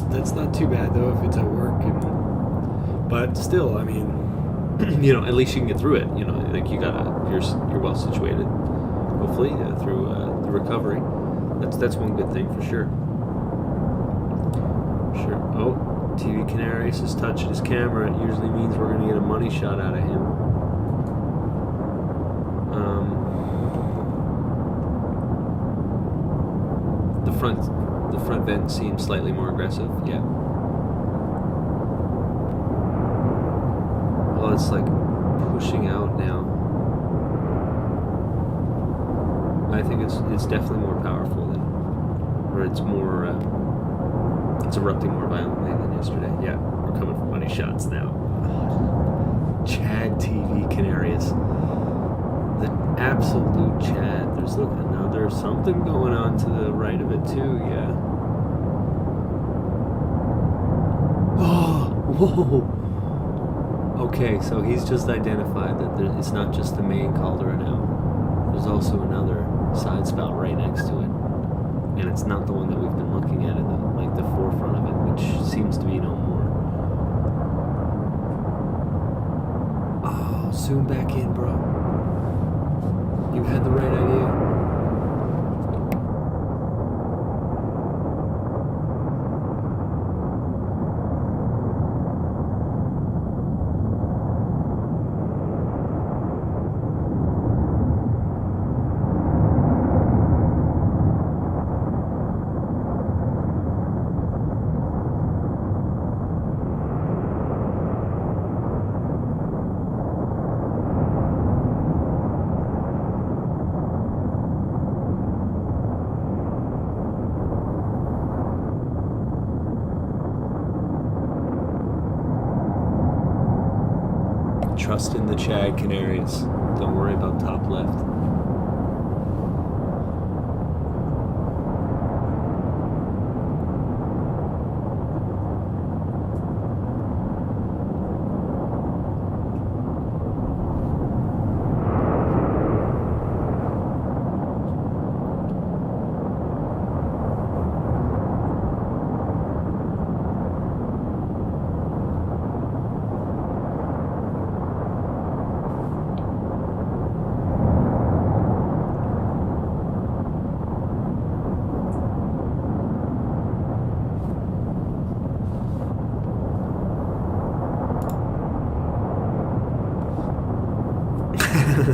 That's not too bad though if it's at work, but still, I mean, you know, at least you can get through it. You know, like you're well situated, hopefully through the recovery. That's one good thing for sure. Sure. Oh, TV Canarius is touching his camera. It usually means we're gonna get a money shot out of him. The front vent seems slightly more aggressive, yeah. Well, it's like pushing out now. I think it's definitely more powerful than, or it's more, it's erupting more violently than yesterday. Yeah, we're coming for money shots now. Chad TV Canarius. The absolute Chad. There's another something going on to the right of it too, yeah. Oh, whoa. Okay, so he's just identified that it's not just the main caldera now. There's also another side spout right next to it. And it's not the one that we've been looking at in the forefront of it, which seems to be no more. Oh, zoom back in, bro. You had the right idea. Trust in the Chad Canarius. Don't worry about top left.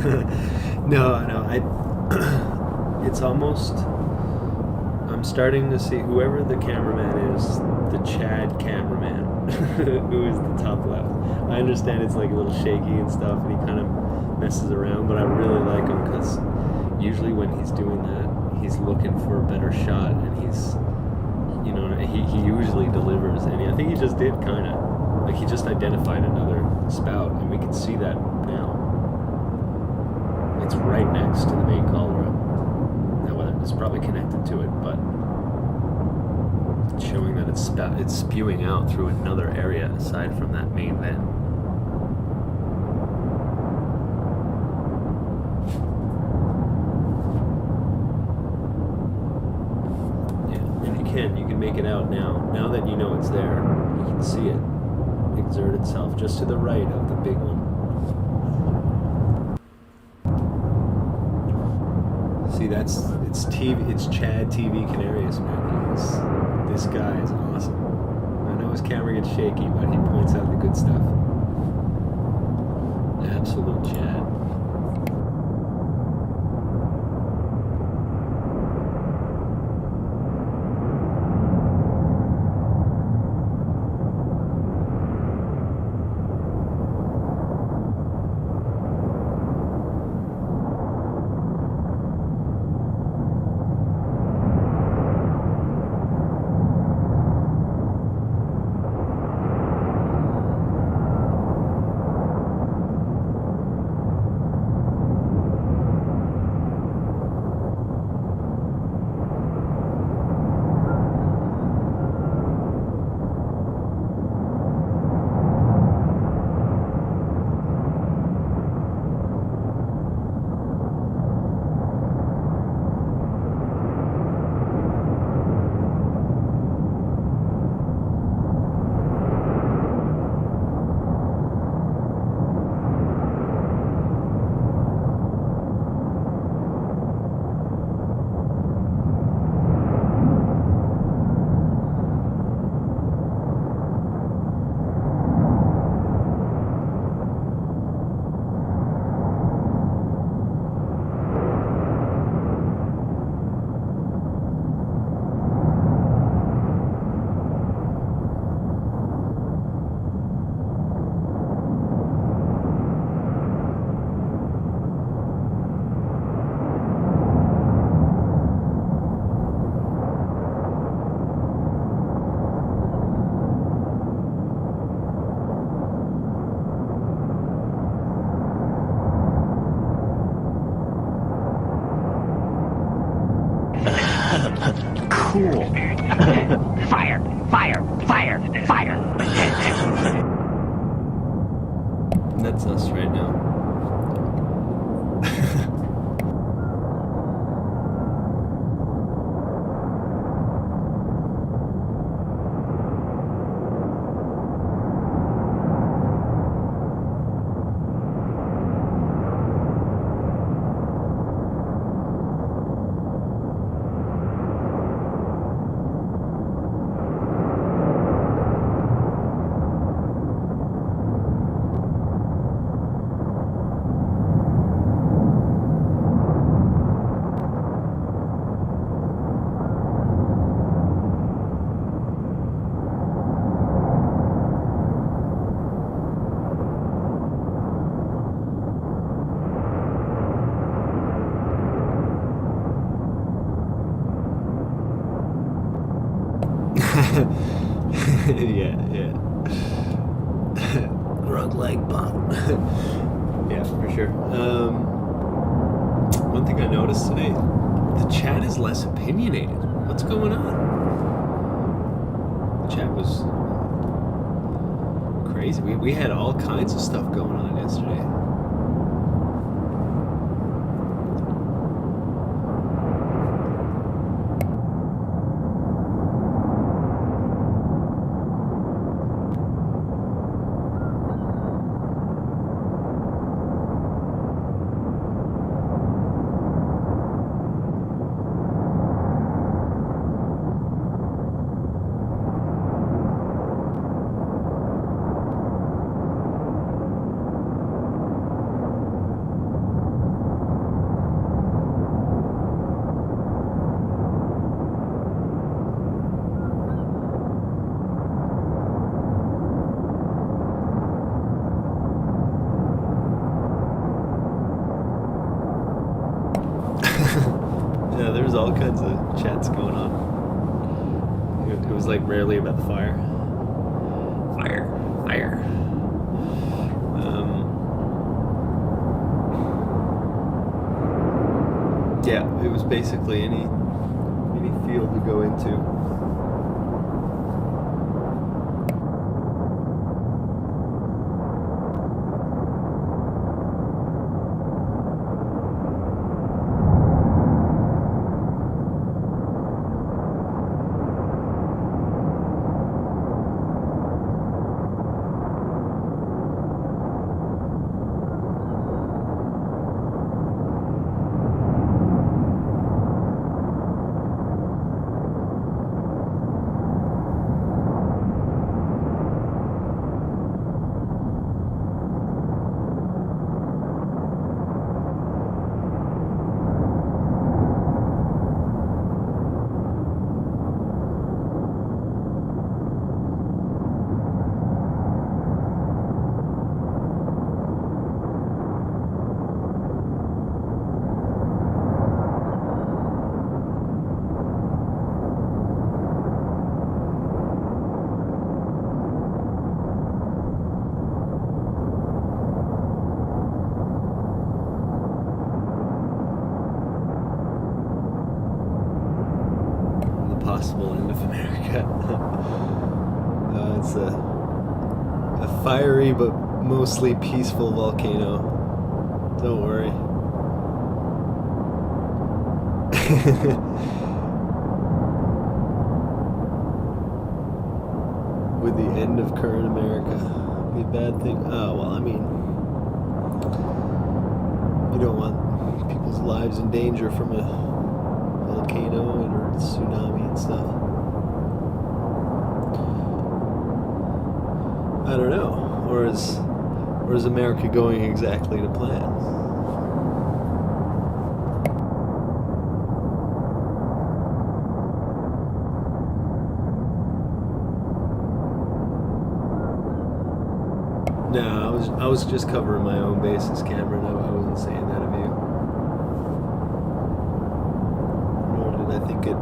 No, it's almost. I'm starting to see whoever the cameraman is, the Chad cameraman, who is the top left. I understand it's like a little shaky and stuff, and he kind of messes around, but I really like him because usually when he's doing that, he's looking for a better shot, and he's, you know, he usually delivers, and I think he just did kind of. Like he just identified another spout, and we can see that now. It's right next to the main caldera. Now it's probably connected to it, but it's showing that it's spewing out through another area aside from that main vent. Yeah, and you can make it out now. Now that you know it's there, you can see it exert itself just to the right of the big one. See, it's Chad TV Canarius, man. This guy is awesome. I know his camera gets shaky, but he points out the good stuff. Absolute Chad. Cool. Fire, fire, fire, fire. That's us right now. yeah. Grunt leg pop. Yeah, for sure. One thing I noticed today, the chat is less opinionated. What's going on? The chat was crazy. We had all kinds of stuff going on yesterday. It was like rarely about the fire. Fire. Yeah, it was basically any field to go into. Possible end of America. It's a fiery but mostly peaceful volcano. Don't worry. Would the end of current America be a bad thing? Oh, well, I mean, you don't want people's lives in danger from a volcano or tsunami and stuff. I don't know. Or is America going exactly to plan? No, I was just covering my own bases, Cameron. I wasn't saying that of you. Nor did I think it.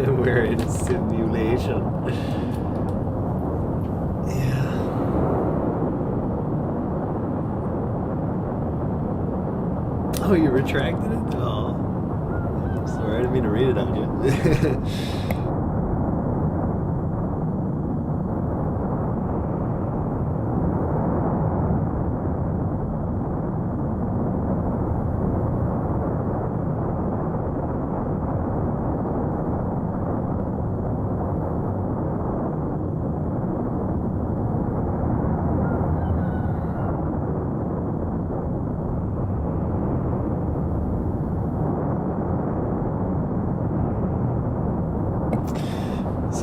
We're in a simulation. Yeah. Oh, you retracted it? Oh. Sorry, I didn't mean to read it on you.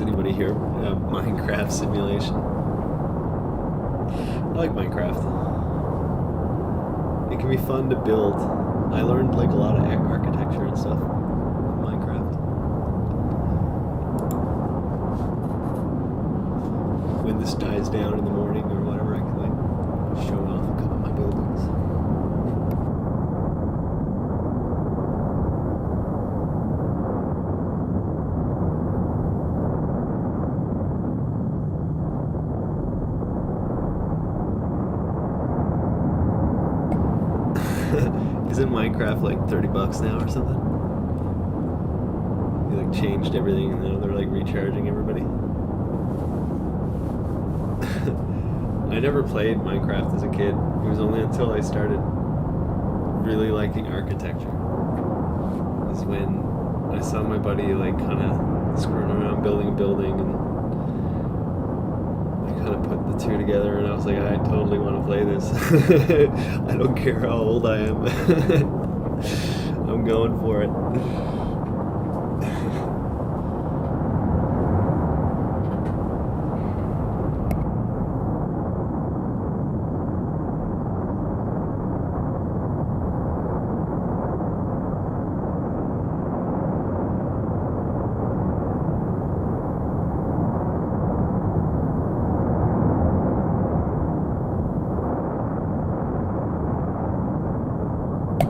Anybody here? Minecraft simulation. I like Minecraft. It can be fun to build. I learned like a lot of architecture and stuff in Minecraft. When this dies down in the morning or whatever, I can like show off a couple of my buildings. Minecraft like $30 now or something. They like changed everything and now they're like recharging everybody. I never played Minecraft as a kid. It was only until I started really liking architecture. It was when I saw my buddy like kind of screwing around building a building, and I kind of put the two together, and I was like, I totally want to play this. I don't care how old I am. I'm going for it.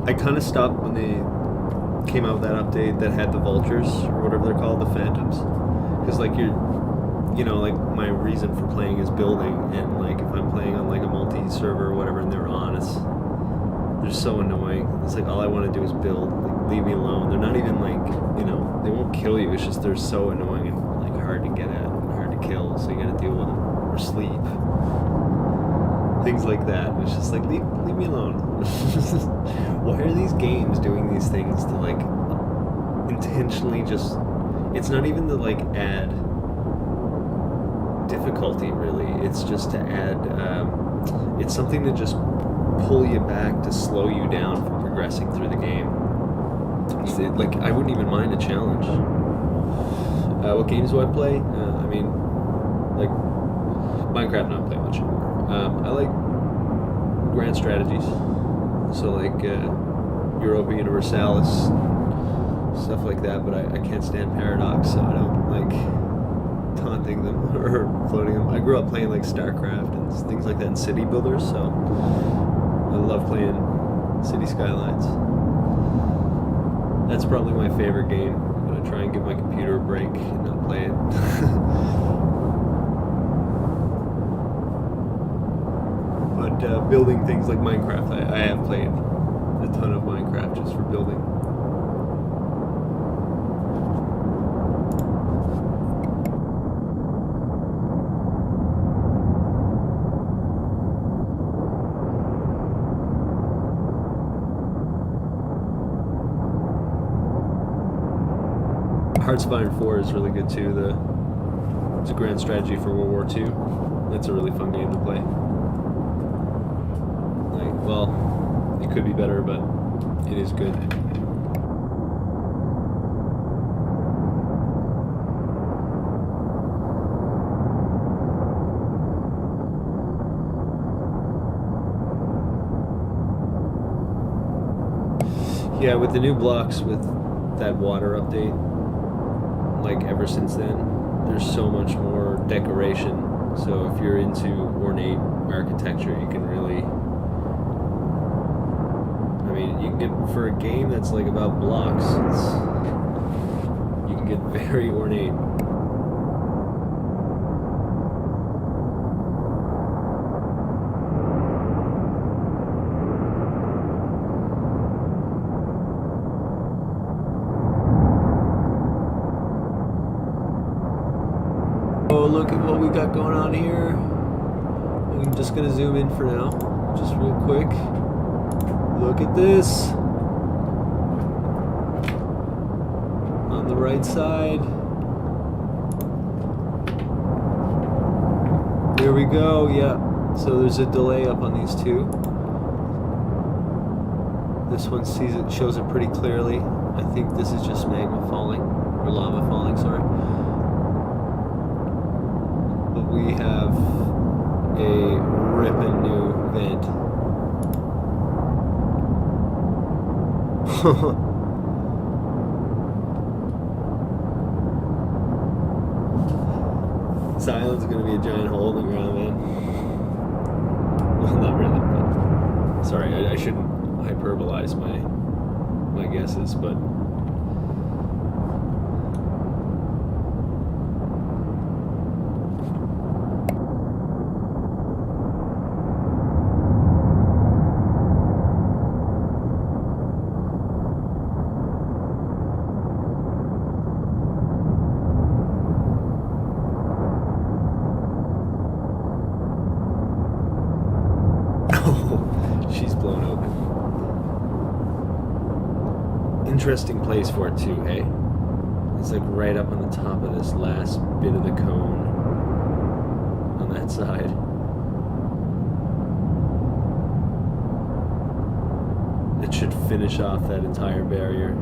I kind of stopped when they came out with that update that had the vultures, or whatever they're called, the phantoms. Because like like my reason for playing is building, and like if I'm playing on like a multi-server or whatever and they're on, they're so annoying. It's like all I want to do is build. Like, leave me alone. They're not even like, they won't kill you. It's just they're so annoying and like hard to get at and hard to kill, so you gotta deal with them or sleep. Things like that. It's just like leave me alone. Why are these games doing these things to like intentionally just? It's not even to like add difficulty really. It's just to add. It's something to just pull you back, to slow you down from progressing through the game. Like I wouldn't even mind a challenge. What games do I play? I mean, like Minecraft. Not play much anymore. I like grand strategies, so like Europa Universalis, stuff like that, but I can't stand Paradox, so I don't like taunting them or floating them. I grew up playing like StarCraft and things like that, and city builders, so I love playing City Skylines. That's probably my favorite game. I'm gonna try and give my computer a break and not play it. But building things like Minecraft, I have played a ton of Minecraft just for building. Heartsfire 4 is really good too. It's a grand strategy for World War II. That's a really fun game to play. Well, it could be better, but it is good. Yeah, with the new blocks, with that water update, like ever since then, there's so much more decoration. So if you're into ornate architecture, you can really... you can get, for a game that's like about blocks, you can get very ornate. Oh, look at what we got going on here. I'm just gonna zoom in for now, just real quick. Look at this. On the right side. Here we go, yeah. So there's a delay up on these two. This one shows it pretty clearly. I think this is just magma falling, or lava falling, sorry. But we have a ripping new vent. This island's gonna be a giant hole in the ground, man. Well, not really, but sorry, I shouldn't hyperbolize my guesses, but Interesting place for it too, hey? It's like right up on the top of this last bit of the cone on that side. It should finish off that entire barrier.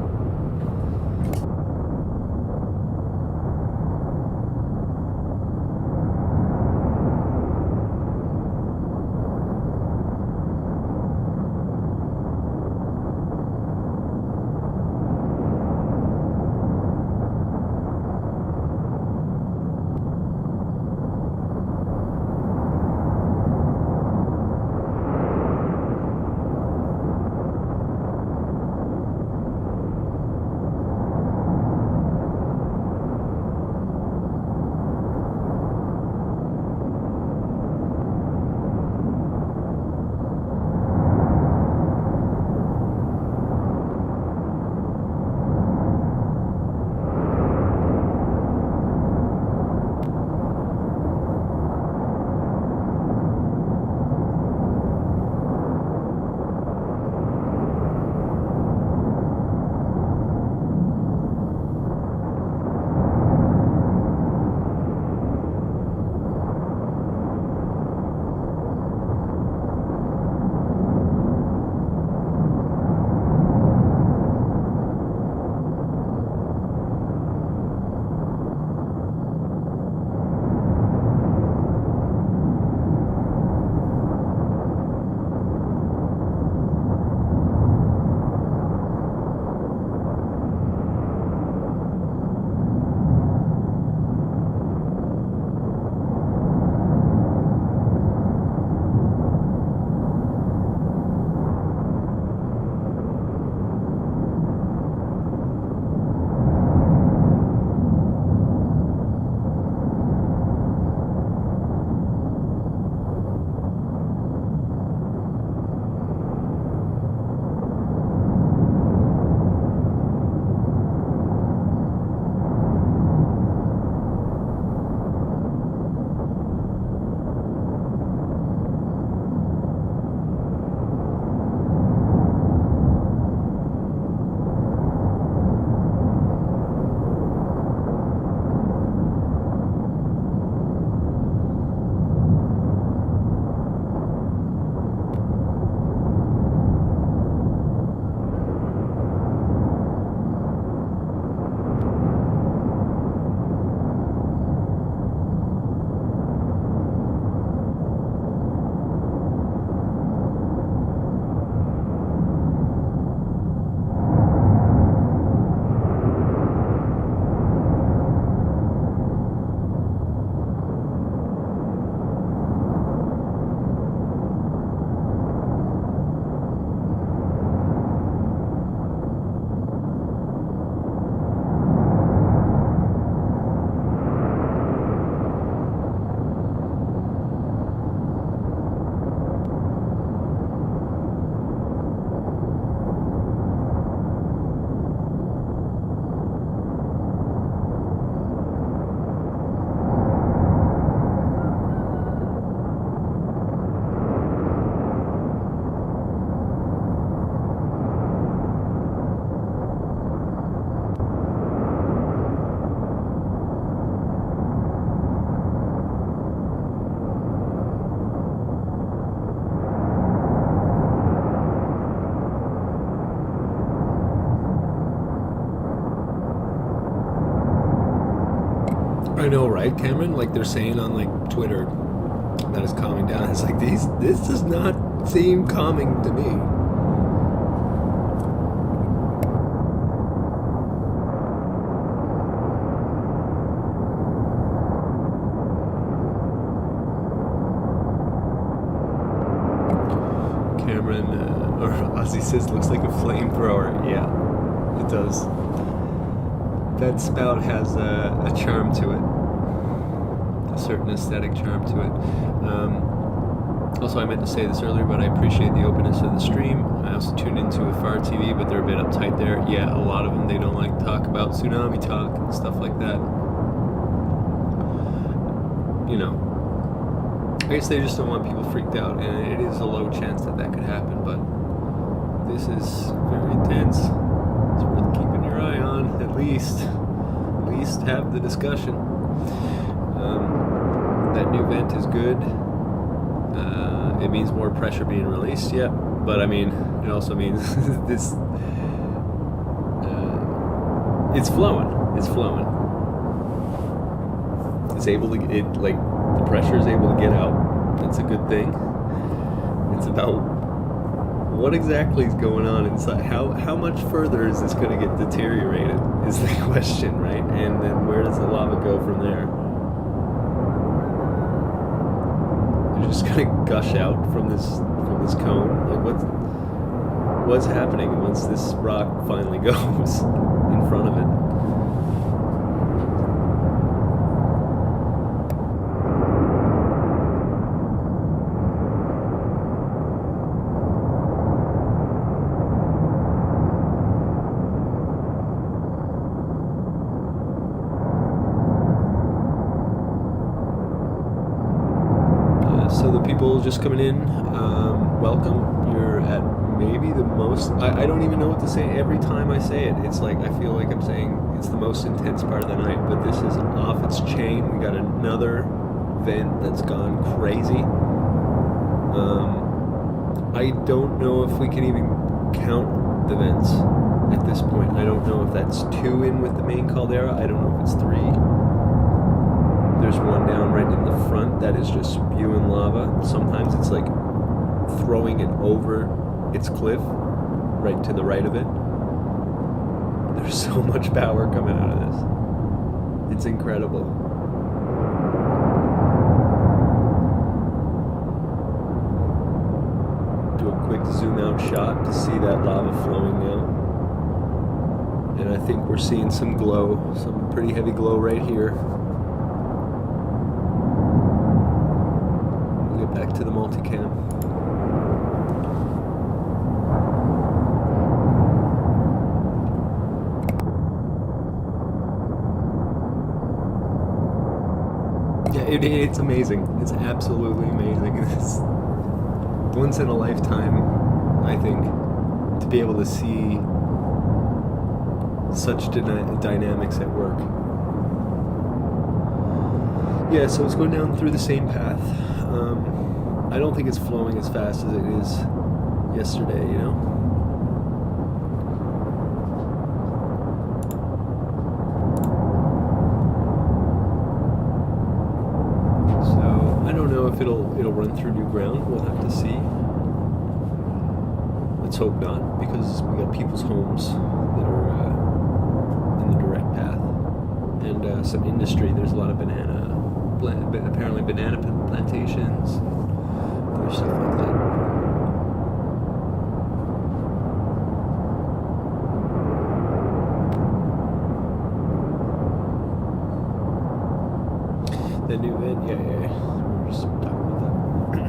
I know, right, Cameron? Like they're saying on like Twitter that it's calming down. It's like this does not seem calming to me. Cameron or Ozzy says looks like a flamethrower. Yeah, it does. That spout has a charm to it, a certain aesthetic charm to it. Also, I meant to say this earlier, but I appreciate the openness of the stream. I also tuned into a Fire TV, but they're a bit uptight there. Yeah, a lot of them, they don't like to talk about tsunami talk and stuff like that. You know, I guess they just don't want people freaked out, and it is a low chance that that could happen, but this is very intense. It's worth least have the discussion. That new vent is good. It means more pressure being released, yeah. But I mean, it also means this. It's flowing. It's flowing. It's able to. The pressure is able to get out. That's a good thing. It's about what exactly is going on inside. How much further is this going to get deteriorated? Is the question, right? And then where does the lava go from there? It's just going to gush out from this cone. Like what's happening once this rock finally goes in front of it? So the people just coming in, welcome. You're at maybe the most, I don't even know what to say. Every time I say it, it's like I feel like I'm saying it's the most intense part of the night, but this is off its chain. We got another vent that's gone crazy. I don't know if we can even count the vents at this point. I don't know if that's 2 in with the main caldera. I don't know if it's 3. There's one down right in the front that is just spewing lava. Sometimes it's like throwing it over its cliff, right to the right of it. There's so much power coming out of this. It's incredible. Do a quick zoom out shot to see that lava flowing now. And I think we're seeing some glow, some pretty heavy glow right here. Back to the multicam. Yeah, it's amazing. It's absolutely amazing. It's once in a lifetime, I think, to be able to see such dynamics at work. Yeah, so it's going down through the same path. I don't think it's flowing as fast as it is yesterday, you know? So, I don't know if it'll run through new ground. We'll have to see. Let's hope not, because we got people's homes that are in the direct path. And some industry. There's a lot of apparently banana plantations, other stuff like that. The new vent, yeah. We were just talking about that.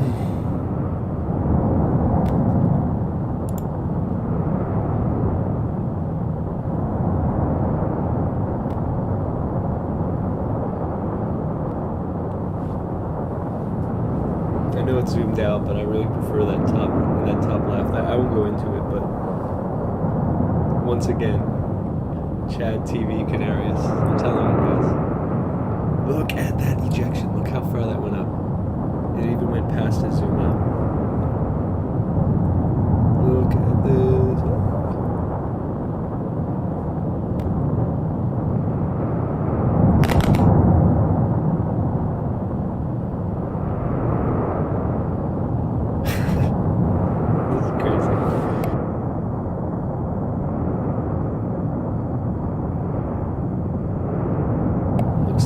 I know it's zoomed out, but I really prefer that top left. I won't go into it, but once again, Chad TV Canarius. I'm telling you guys. Look at that ejection. Look how far that went up. It even went past his zoom out. Look at this.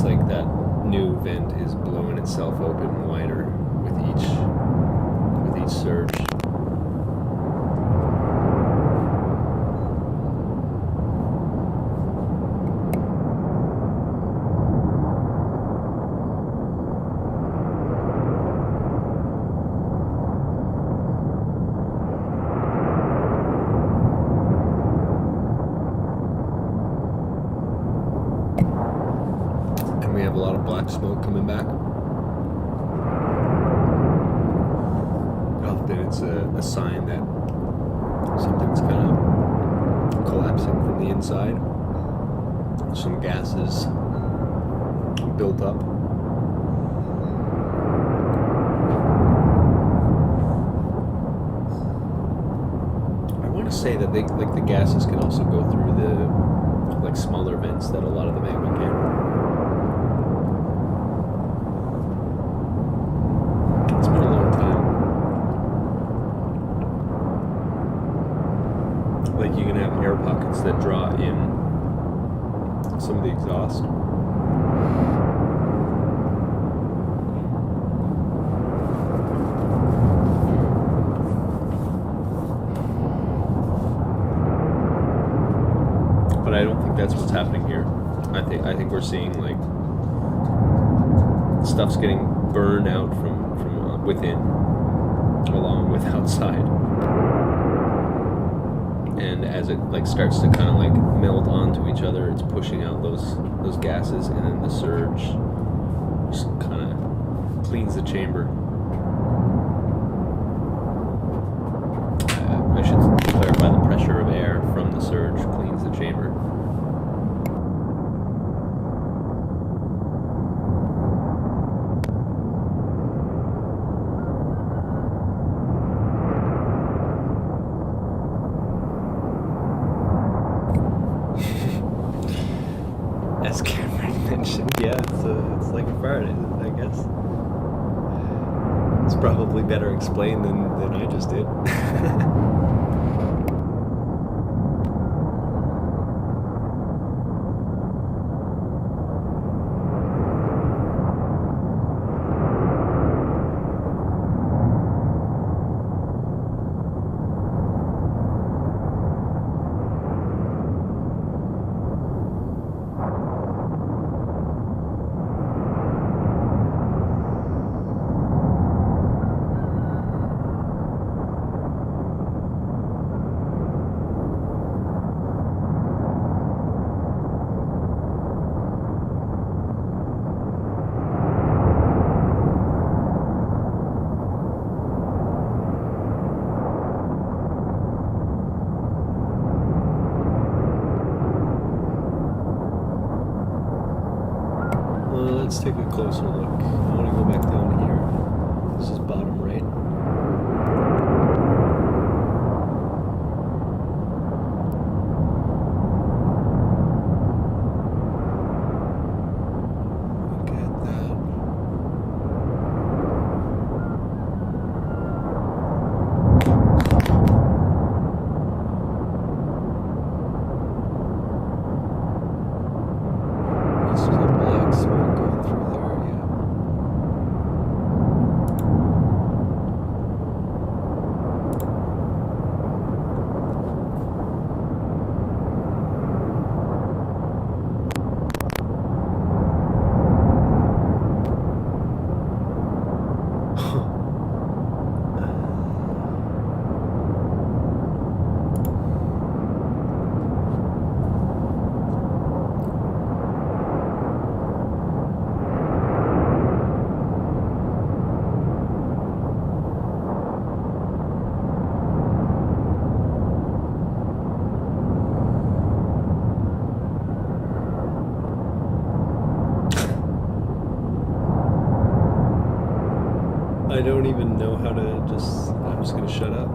Like that new vent is blowing itself open wider with each surge. We have a lot of black smoke coming back. Often it's a sign that something's kind of collapsing from the inside. some gases built up. I want to say that the gases can also go through the smaller vents that a lot of the magma can. It's been a long time. You can have air pockets that draw in some of the exhaust. But I don't think that's what's happening here. I think we're seeing stuff's getting burned out from within, along with outside. And as it starts to kind of melt onto each other, it's pushing out those gases, and then the surge just kind of cleans the chamber. I should clarify, the pressure of air from the surge cleans the chamber. As Cameron mentioned, yeah, it's like a fire, I guess. It's probably better explained than I just did. Let's take a closer look. I want to go back down here. This is bottom right. Look at that. This is a black smoke going through there, yeah. I don't even know how to I'm just gonna shut up.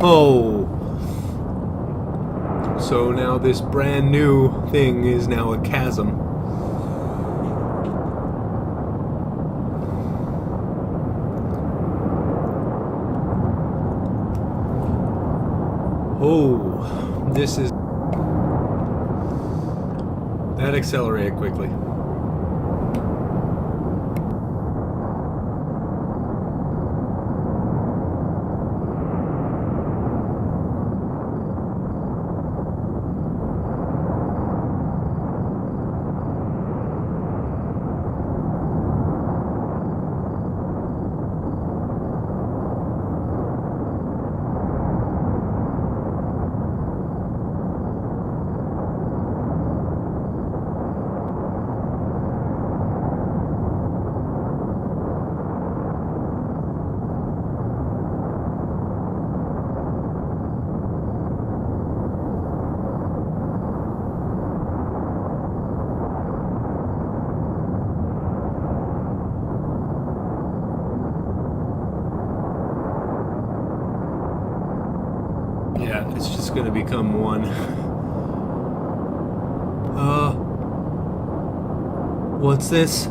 Oh. So now this brand new thing is now a chasm. Oh, this is... That accelerated quickly. Yeah, it's just gonna become one. What's this?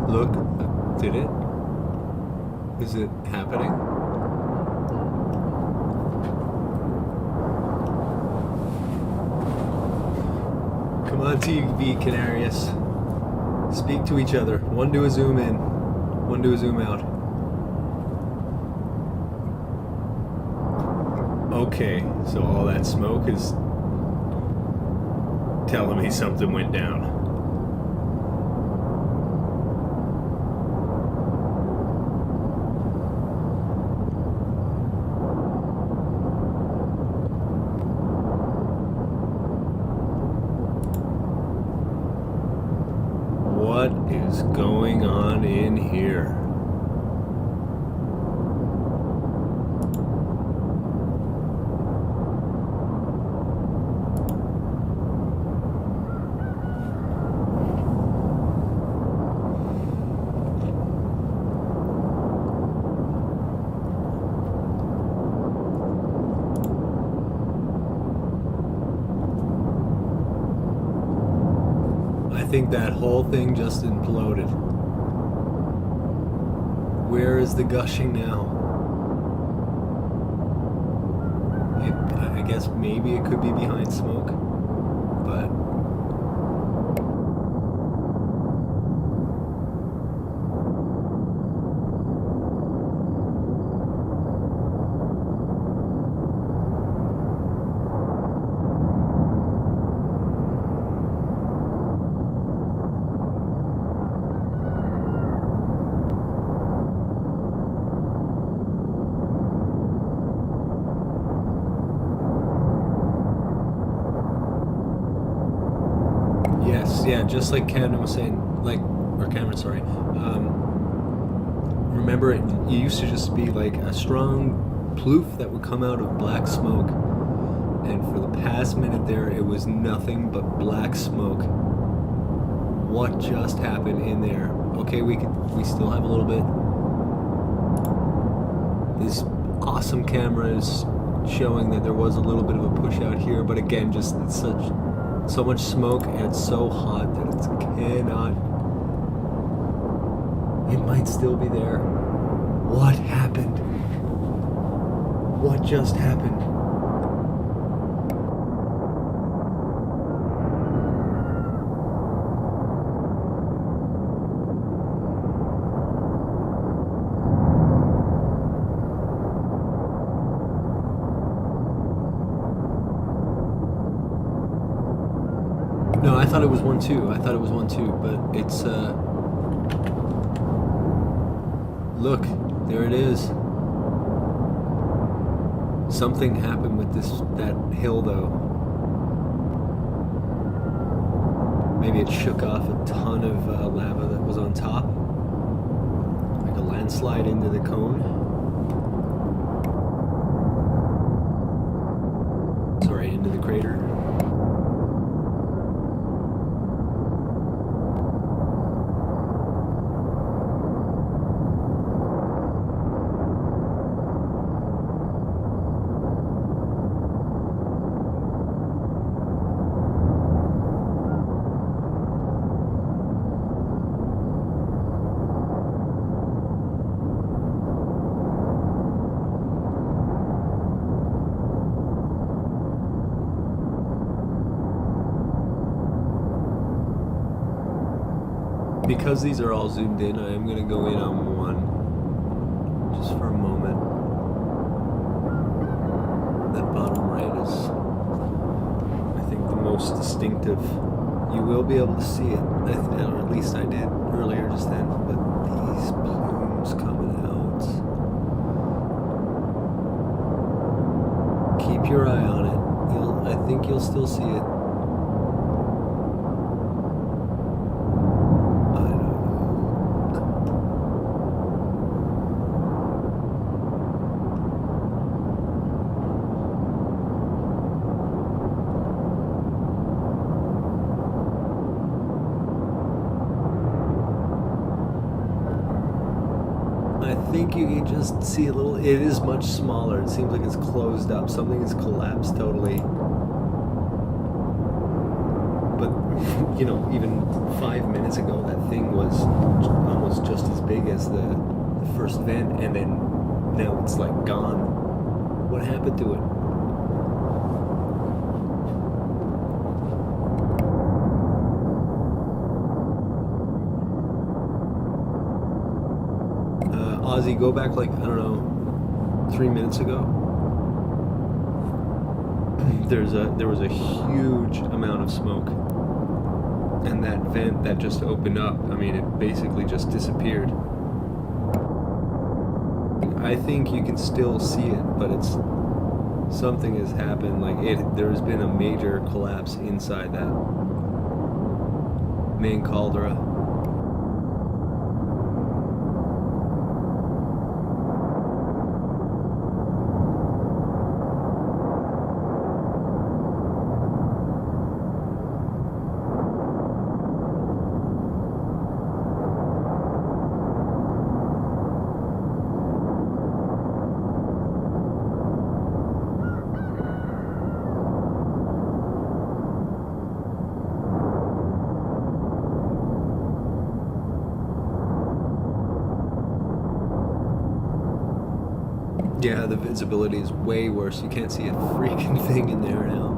Look, did it? Is it happening? Come on, TV Canarius. Speak to each other. One do a zoom in, one do a zoom out. Okay, so all that smoke is telling me something went down. What is going on in here? I think that whole thing just imploded. Where is the gushing now? I guess maybe it could be behind smoke, but... Yes, yeah, just like Cameron was saying, remember it used to just be like a strong ploof that would come out of black smoke, and for the past minute there, it was nothing but black smoke. What just happened in there? Okay, we still have a little bit. This awesome camera is showing that there was a little bit of a push out here, but again, just it's so much smoke and it's so hot that it cannot. It might still be there. What happened? What just happened? No, I thought it was 1-2. I thought it was 1-2, but it's look, there it is. Something happened with that hill though. Maybe it shook off a ton of lava that was on top, like a landslide into the cone. Sorry, into the crater. Because these are all zoomed in, I am going to go in on one, just for a moment. That bottom right is, I think, the most distinctive. You will be able to see it, or at least I did earlier just then, but these plumes coming out. Keep your eye on it. I think you'll still see it. I think you can just see a little. It is much smaller. It seems like it's closed up. Something has collapsed totally. But, you know, even 5 minutes ago, that thing was almost just as big as the first vent, and then now it's like gone. What happened to it? Ozzy, go back like, I don't know, 3 minutes ago. There was a huge amount of smoke, and that vent that just opened up, I mean, it basically just disappeared. I think you can still see it, but it's something has happened. Like there's been a major collapse inside that main caldera. Yeah, the visibility is way worse. You can't see a freaking thing in there now.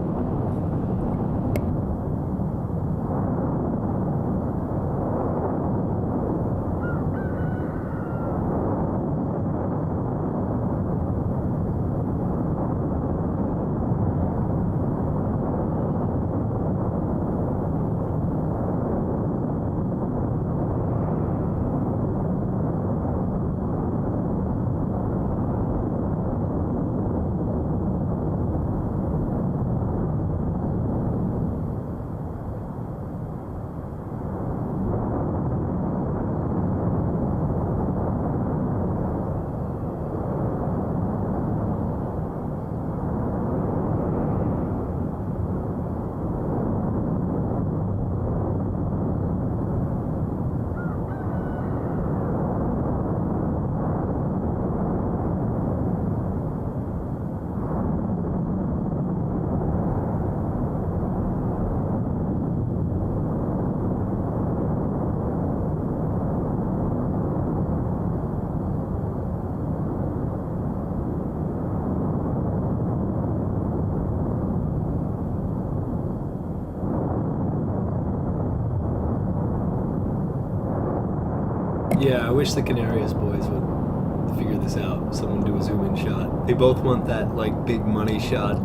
Yeah, I wish the Canarias boys would figure this out. Someone do a zoom-in shot. They both want that, like, big money shot.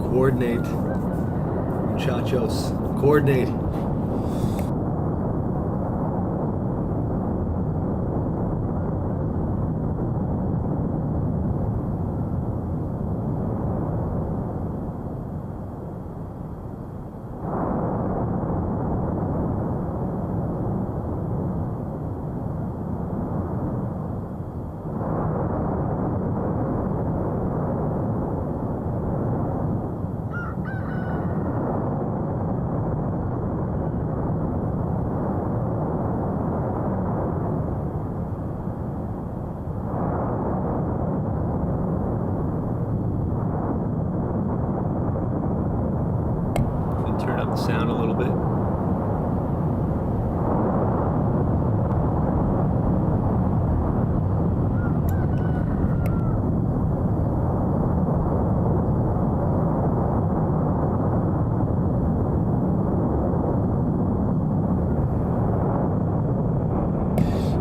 Coordinate. Muchachos. Coordinate.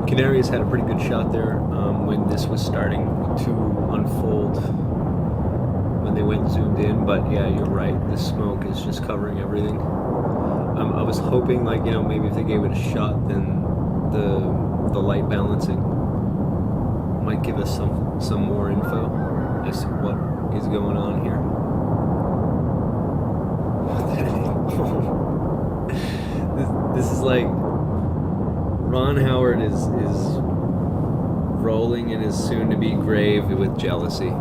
Canarius had a pretty good shot there when this was starting to unfold, when they went zoomed in, but yeah, you're right, the smoke is just covering everything. I was hoping, like, you know, maybe if they gave it a shot, then the light balancing might give us some more info as to what is going on here. This is like Ron Howard is rolling in his soon-to-be grave with jealousy.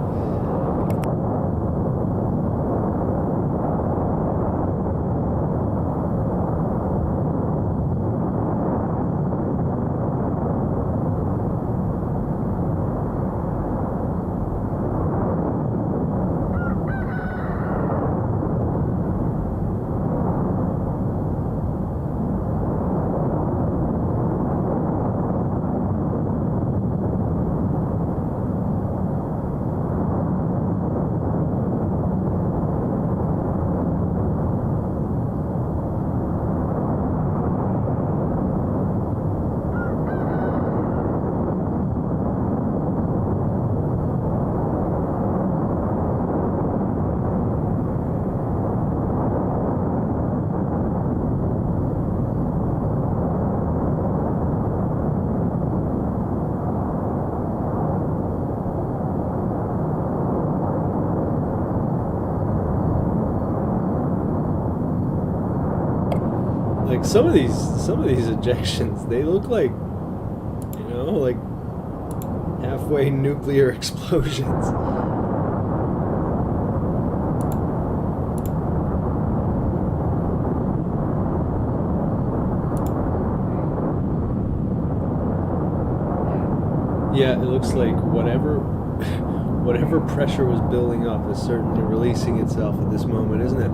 Like some of these ejections, they look like, you know, like halfway nuclear explosions. Yeah, it looks like whatever pressure was building up is certainly releasing itself at this moment, isn't it?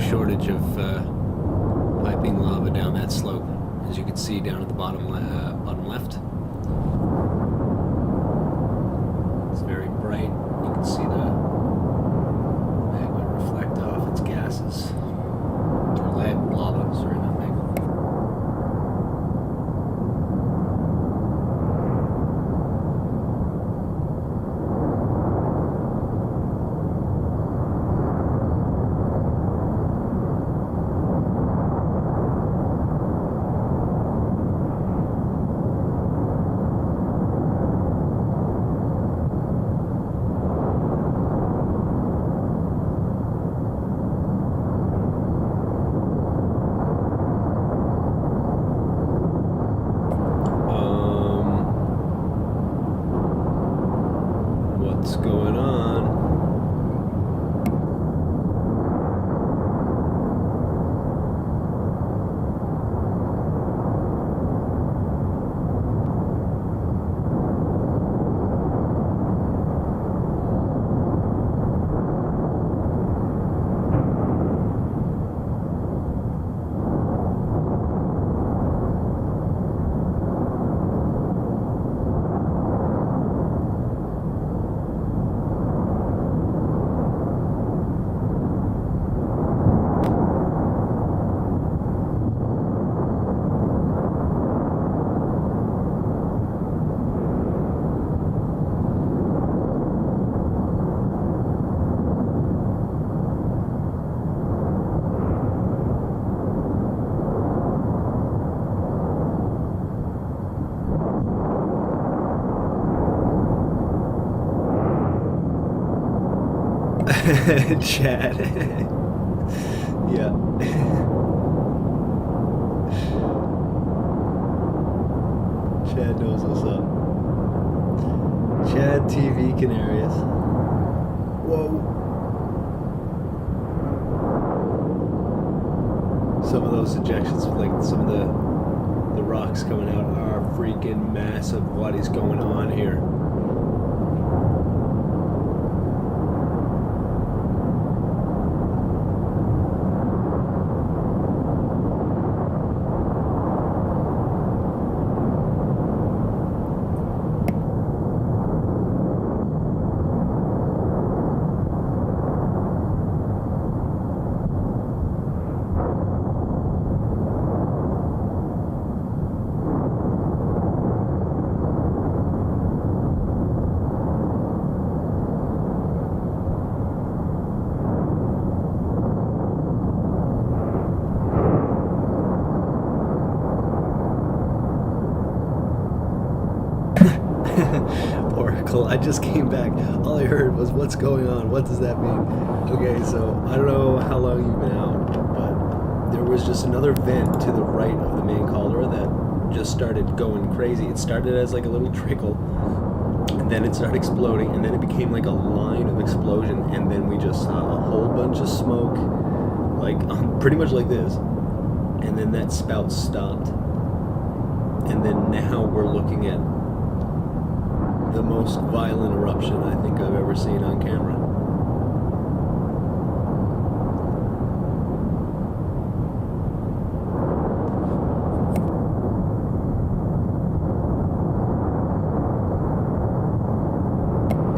Shortage of piping lava down that slope, as you can see down at the bottom left. It's very bright. You can see the magma reflect off its gases. Or lava, sorry, not magma. Chad. Yeah. Chad knows what's up. Chad TV Canarius. Whoa. Some of those ejections, like some of the rocks coming out, are freaking massive. What is going on here? Oracle, I just came back. All I heard was, what's going on? What does that mean? Okay, so I don't know how long you've been out, but there was just another vent to the right of the main caldera that just started going crazy. It started as like a little trickle, and then it started exploding, and then it became like a line of explosion, and then we just saw a whole bunch of smoke, like pretty much like this, and then that spout stopped, and then now we're looking at the most violent eruption I think I've ever seen on camera.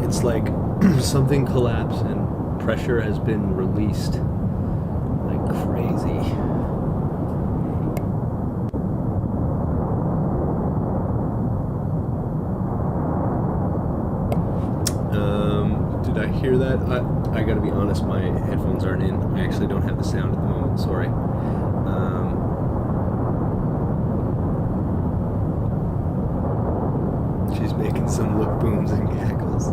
It's like something collapsed and pressure has been released like crazy. Did I hear that? I gotta be honest, my headphones aren't in. I actually don't have the sound at the moment, sorry. She's making some lip booms and cackles.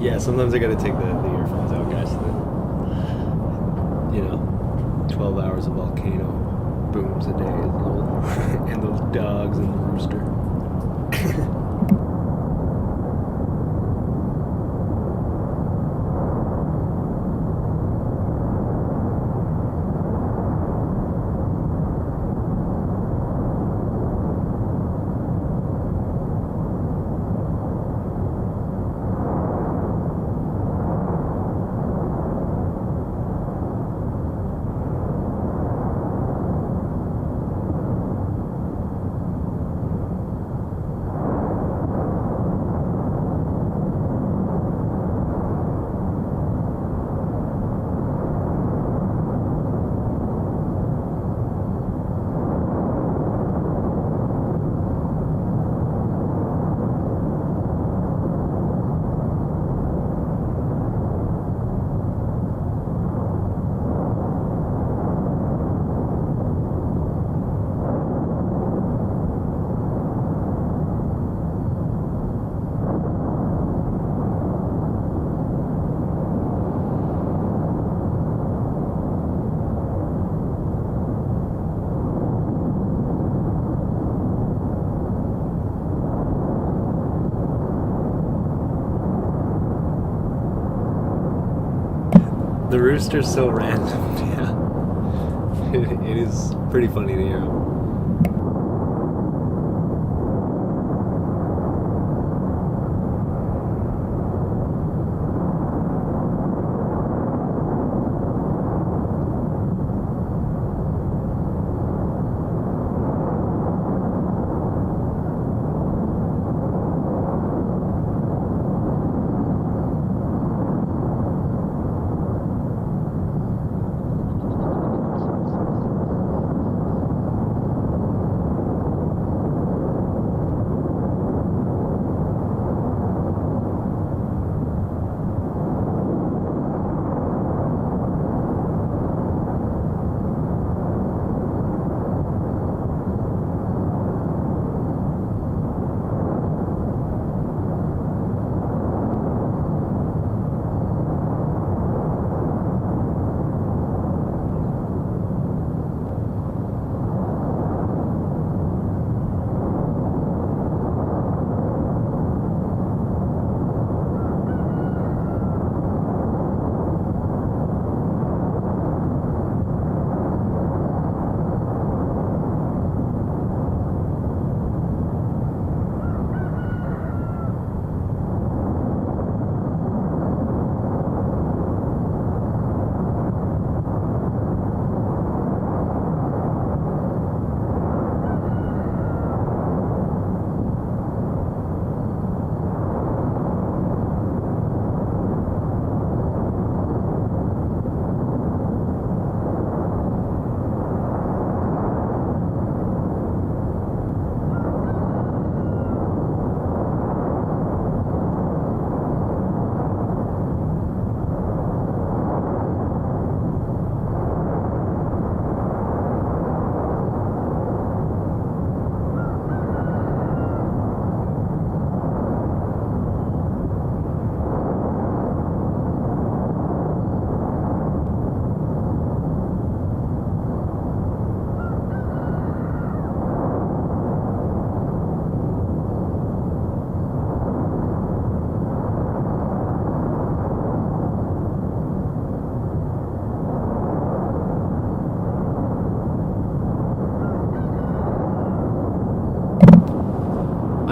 Yeah, sometimes I gotta take the earphones out, guys. 12 hours of volcano booms a day is a little, and those dogs and the rooster. The rooster's so random, yeah. It is pretty funny to hear.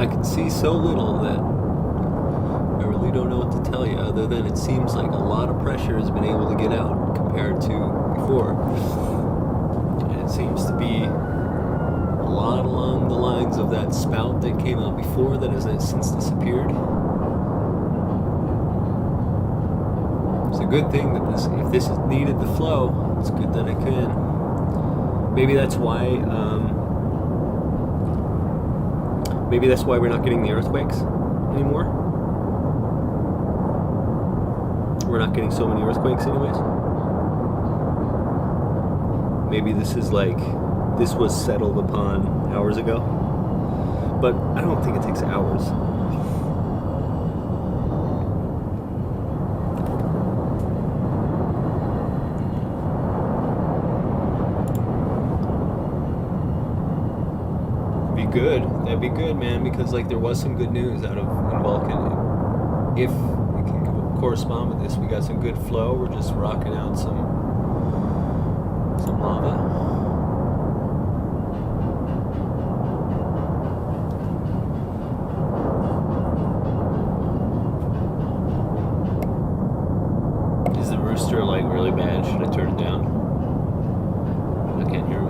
I can see so little that I really don't know what to tell you, other than it seems like a lot of pressure has been able to get out compared to before. And it seems to be a lot along the lines of that spout that came out before that has since disappeared. It's a good thing that if this needed the flow, it's good that it can. Maybe that's why we're not getting the earthquakes anymore. We're not getting so many earthquakes anyways. Maybe this was settled upon hours ago. But I don't think it takes hours. That'd be good, man, because there was some good news out of Vulcan. If we can correspond with this, we got some good flow. We're just rocking out some lava. Is the rooster really bad? Should I turn it down? I can't hear him.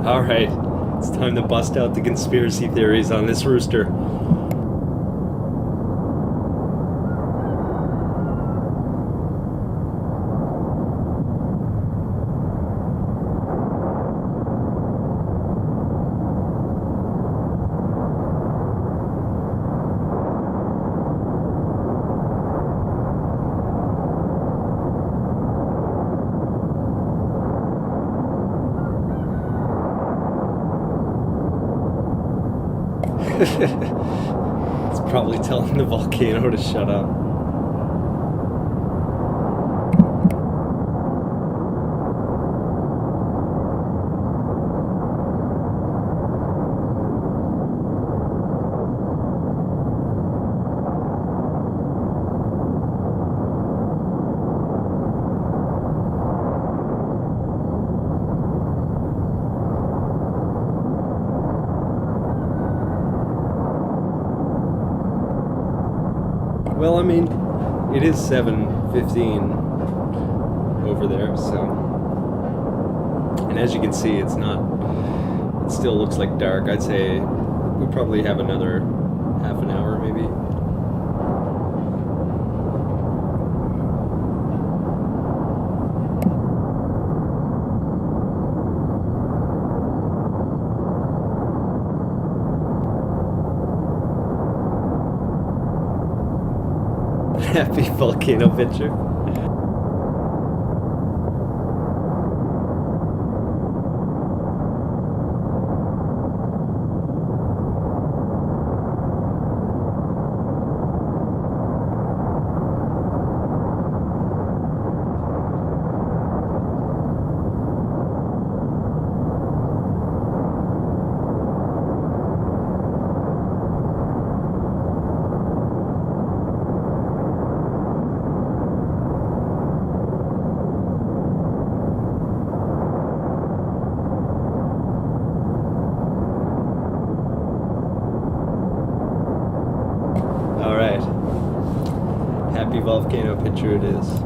All right, it's time to bust out the conspiracy theories on this rooster. It's probably telling the volcano to shut up. Well, I mean, it is 7:15 over there, so... And as you can see, it's not... It still looks like dark. I'd say we probably have another half an hour, maybe. Happy volcano picture. Alright. Happy volcano picture it is.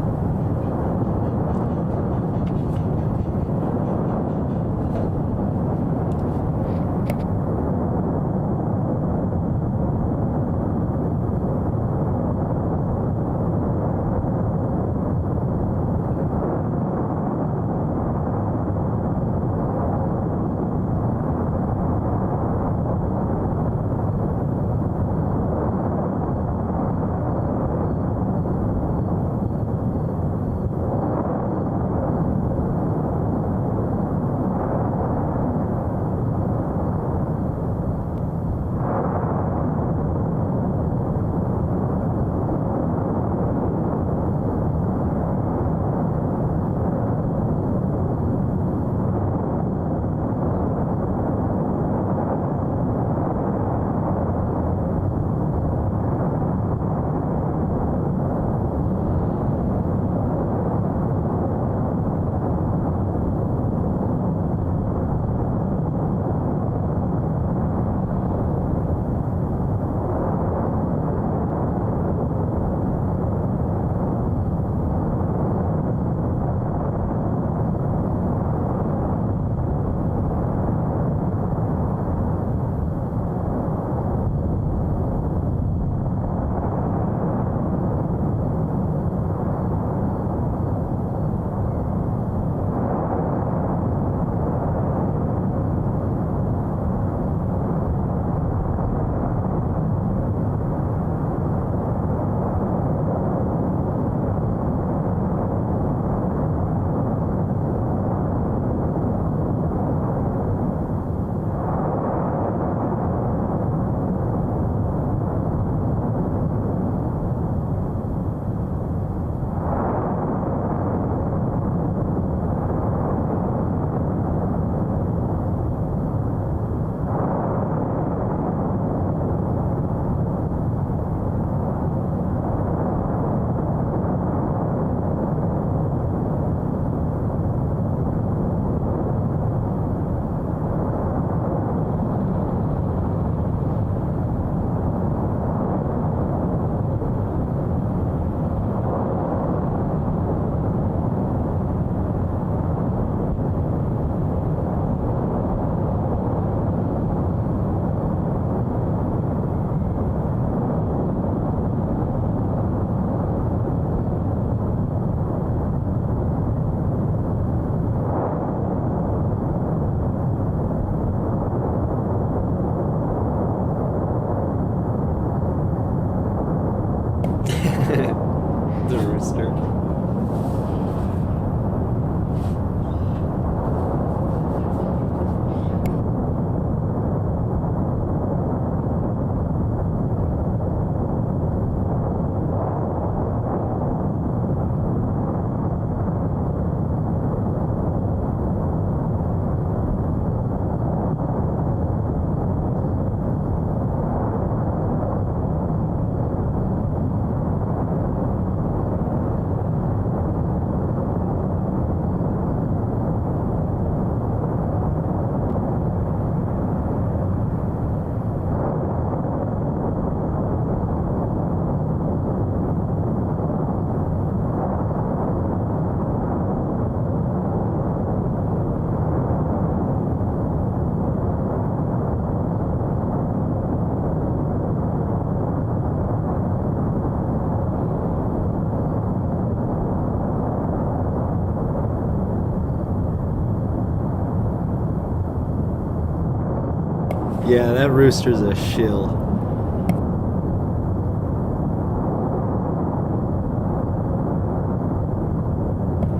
Yeah, that rooster's a shill.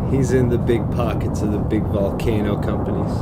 He's in the big pockets of the big volcano companies.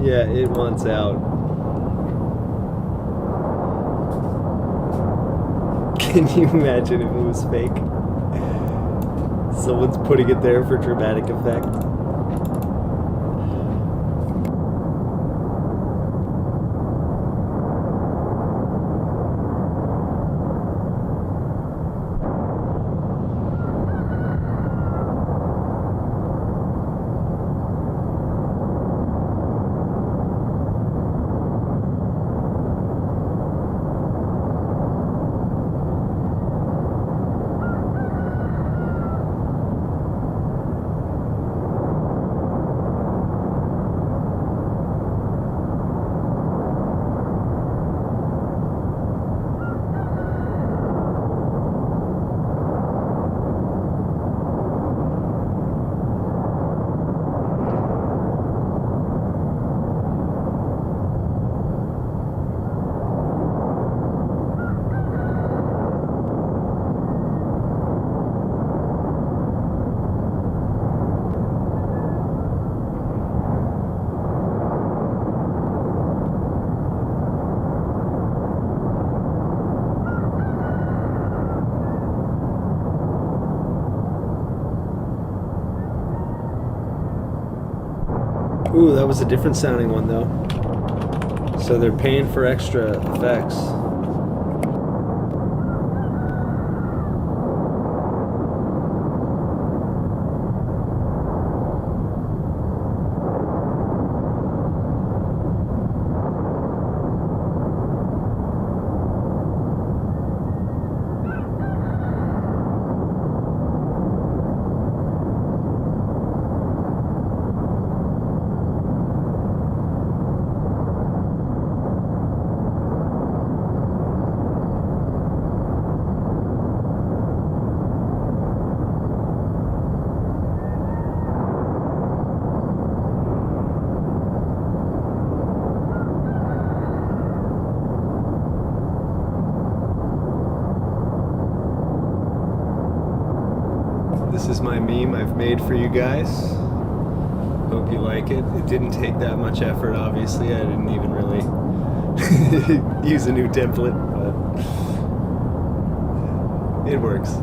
Yeah, it wants out. Can you imagine if it was fake? Someone's putting it there for dramatic effect. Ooh, that was a different sounding one though. So they're paying for extra effects. This is my meme I've made for you guys. Hope you like it. It didn't take that much effort, obviously. I didn't even really use a new template, but it works.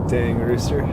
Dang, rooster.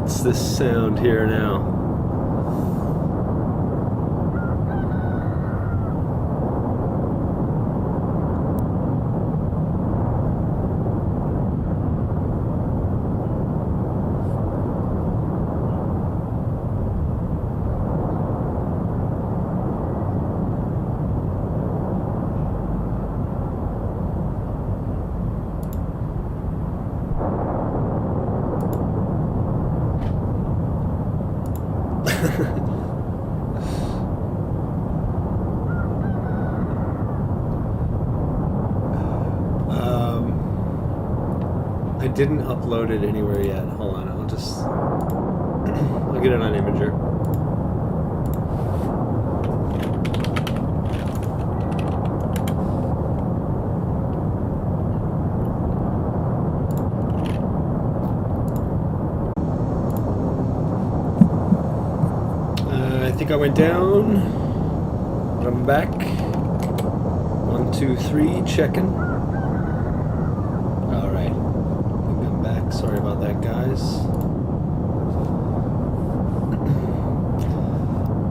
What's this sound here now? I didn't upload it anywhere yet. Hold on, I'll get it on Imager. I think I went down, but I'm back. 1, 2, 3, checking. Alright, I think I'm back. Sorry about that, guys.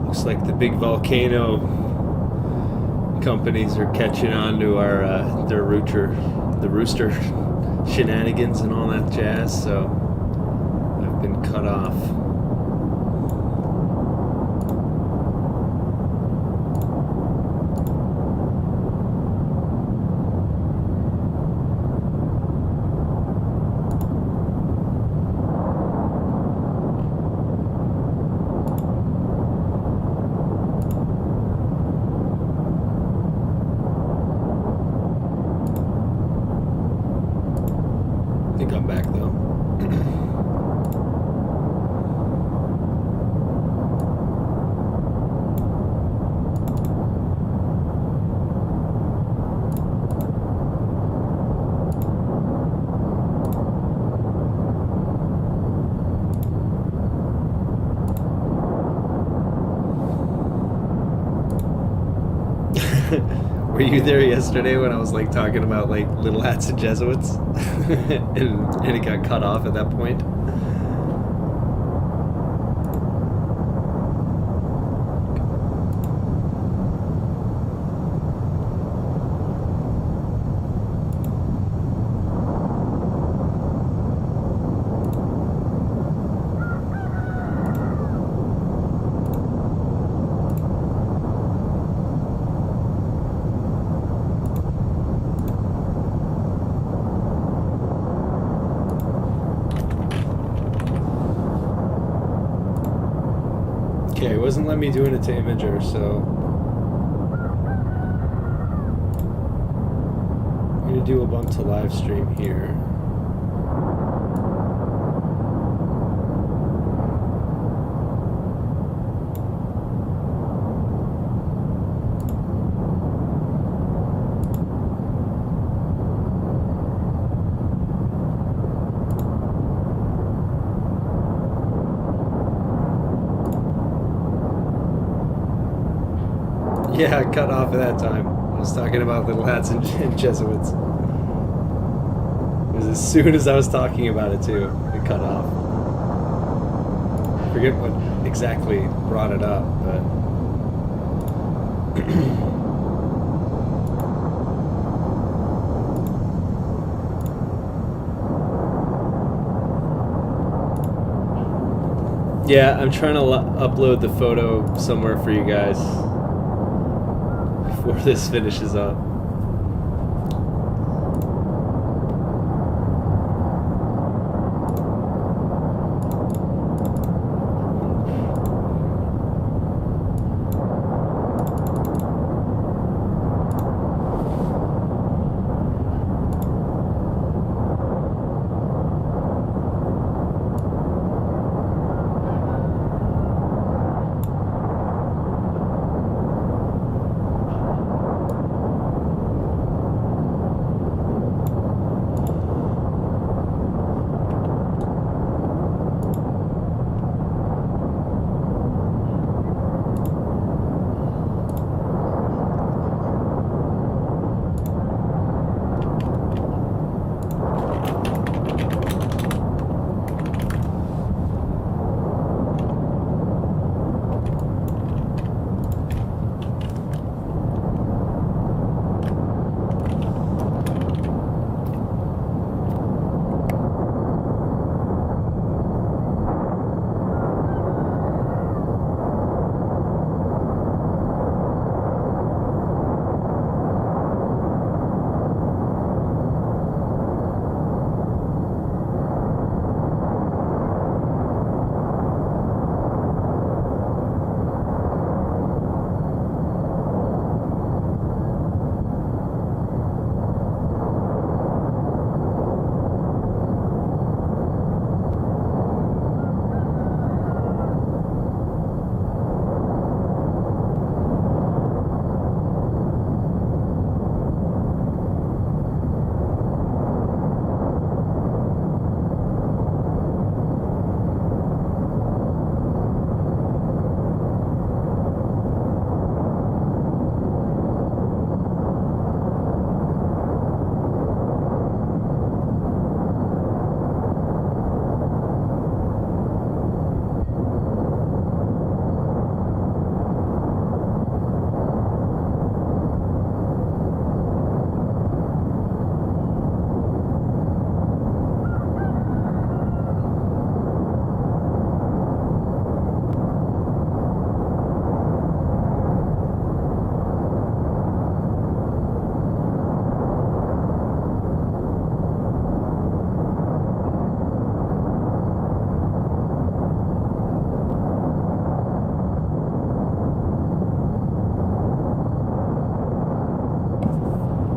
Looks like the big volcano companies are catching on to our the rooster shenanigans and all that jazz, so I've been cut off. I think I'm back though. Were you there yesterday when I was like talking about like little hats and Jesuits? and it got cut off at that point? Okay, it wasn't letting me do it to Imager, so I'm gonna do a bump to live stream here. Yeah, I cut off at that time. I was talking about little hats and Jesuits. It was as soon as I was talking about it too, it cut off. I forget what exactly brought it up, but yeah, I'm trying to upload the photo somewhere for you guys before this finishes up.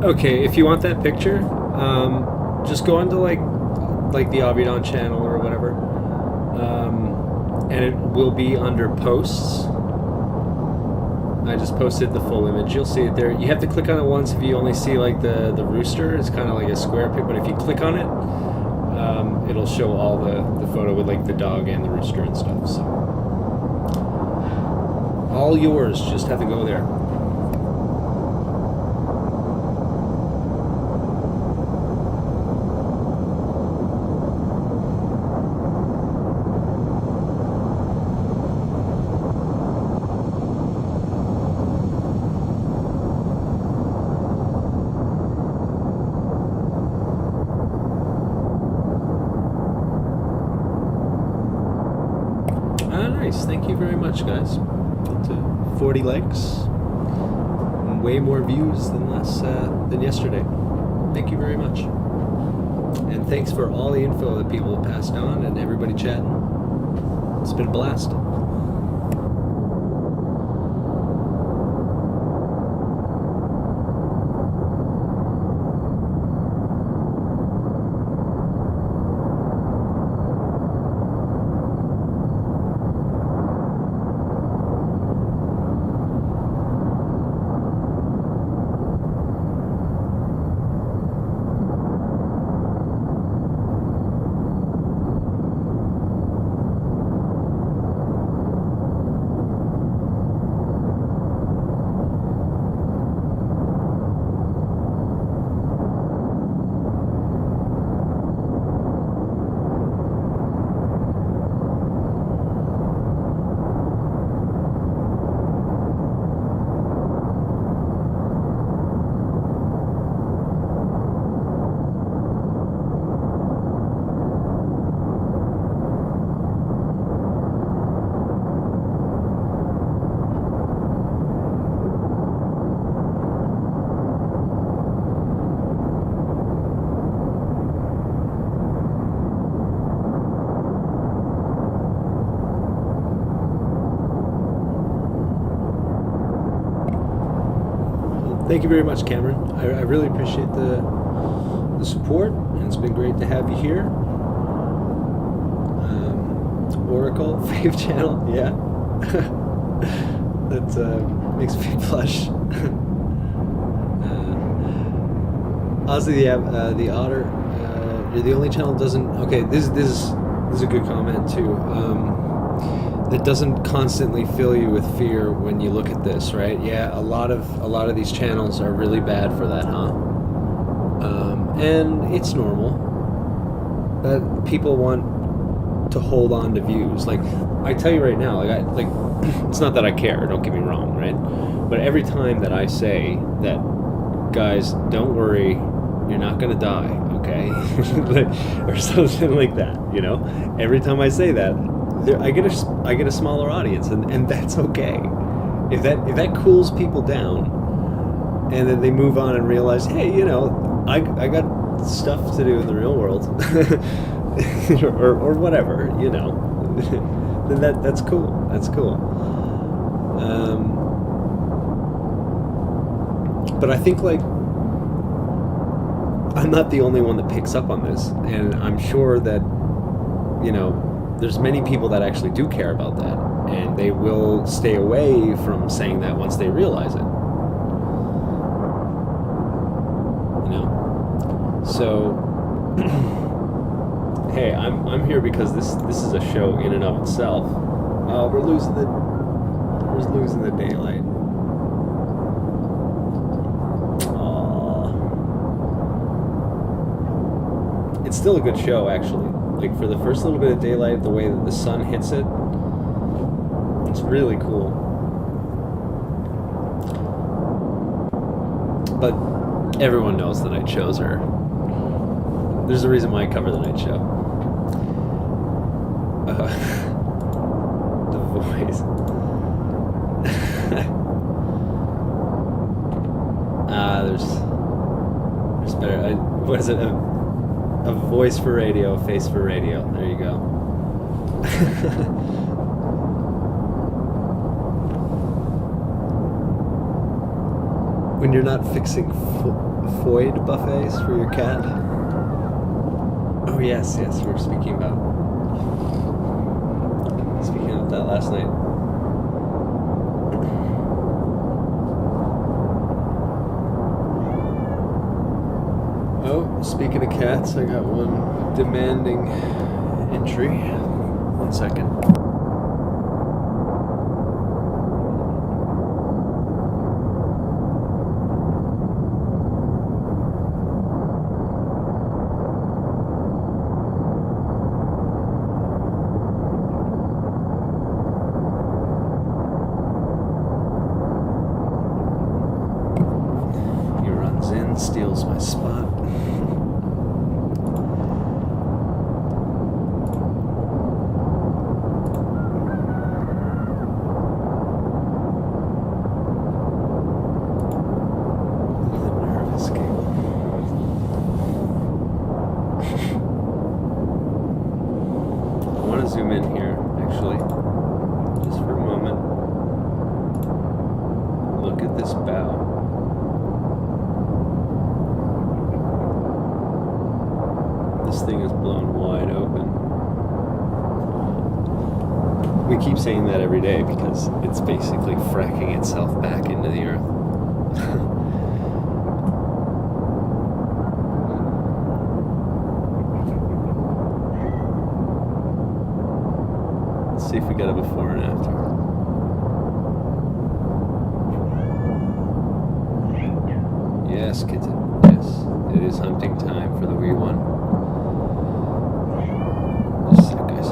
Okay, if you want that picture, just go onto like the Avidan channel or whatever, and it will be under posts. I just posted the full image. You'll see it there. You have to click on it once if you only see like the rooster. It's kind of like a square pic, but if you click on it, it'll show all the photo with like the dog and the rooster and stuff. So all yours. Just have to go there. Thank you very much, guys. Up to 40 likes, and way more views than yesterday. Thank you very much, and thanks for all the info that people have passed on and everybody chatting. It's been a blast. Thank you very much, Cameron. I really appreciate the support, and it's been great to have you here. Oracle, Fave Channel, yeah. That makes me blush. Ozzy, the Otter, you're the only channel that doesn't... Okay, this is a good comment, too. That doesn't constantly fill you with fear when you look at this, right? Yeah, a lot of these channels are really bad for that, huh? And it's normal that people want to hold on to views. Like, I tell you right now, like it's not that I care, don't get me wrong, right? But every time that I say that, guys, don't worry, you're not gonna die, okay? Or something like that, you know? Every time I say that, I get a smaller audience, and that's okay. If that cools people down, and then they move on and realize, hey, you know, I got stuff to do in the real world, or whatever, you know, then that's cool. That's cool. But I think, like, I'm not the only one that picks up on this, and I'm sure that, you know, there's many people that actually do care about that, and they will stay away from saying that once they realize it. You know? So, hey, I'm here because this is a show in and of itself. We're losing the daylight. It's still a good show, actually. Like, for the first little bit of daylight, the way that the sun hits it, it's really cool. But everyone knows the night shows are... There's a reason why I cover the night show. The voice. There's better... what is it? A voice for radio, a face for radio. There you go. When you're not fixing Hoyd buffets for your cat? Oh yes, we were speaking about that last night. Oh, speaking of cats, I got one demanding entry. 1 second. He runs in, steals my spot. Zoom in here, actually, just for a moment. Look at this bow. This thing is blown wide open. We keep saying that every day because it's basically fracking itself back into the earth. See if we get a before and after. Yes, kitten. Yes, it is hunting time for the wee one. Just a sec, guys.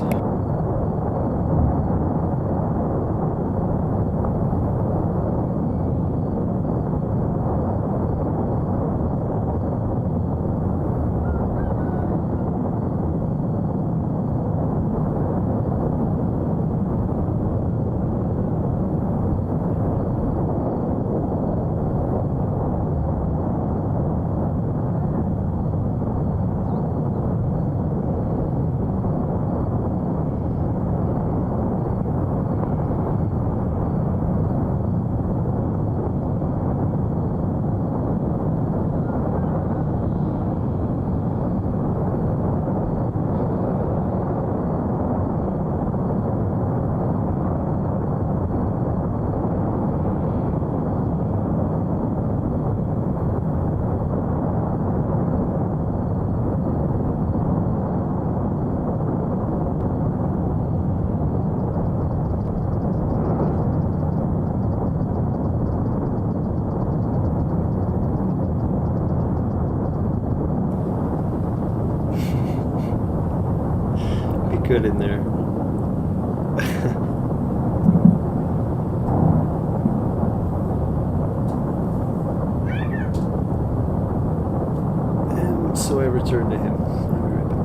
Good in there. And so I return to him. I'll be right back.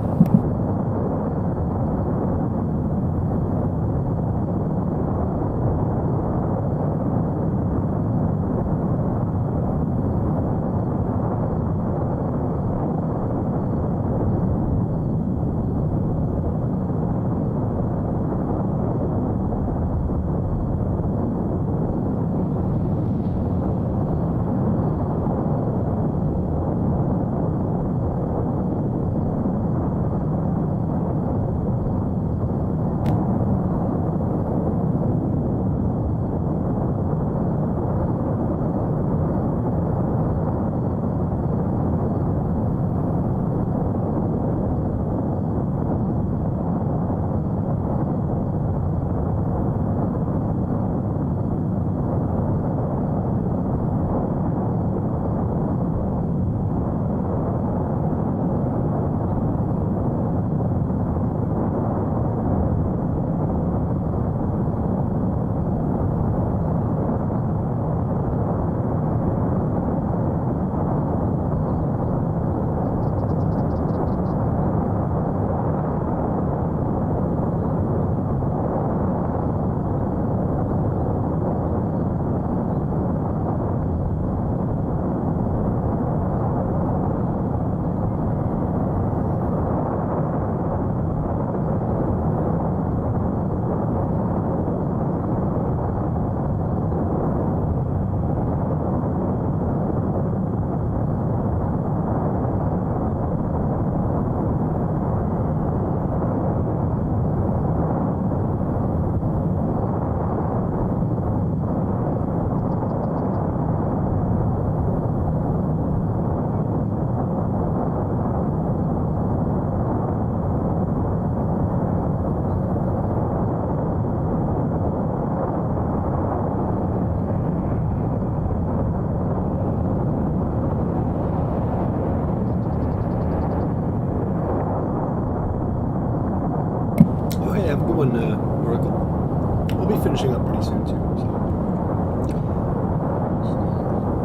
Yeah, have a good one, Oracle. We'll be finishing up pretty soon, too, so.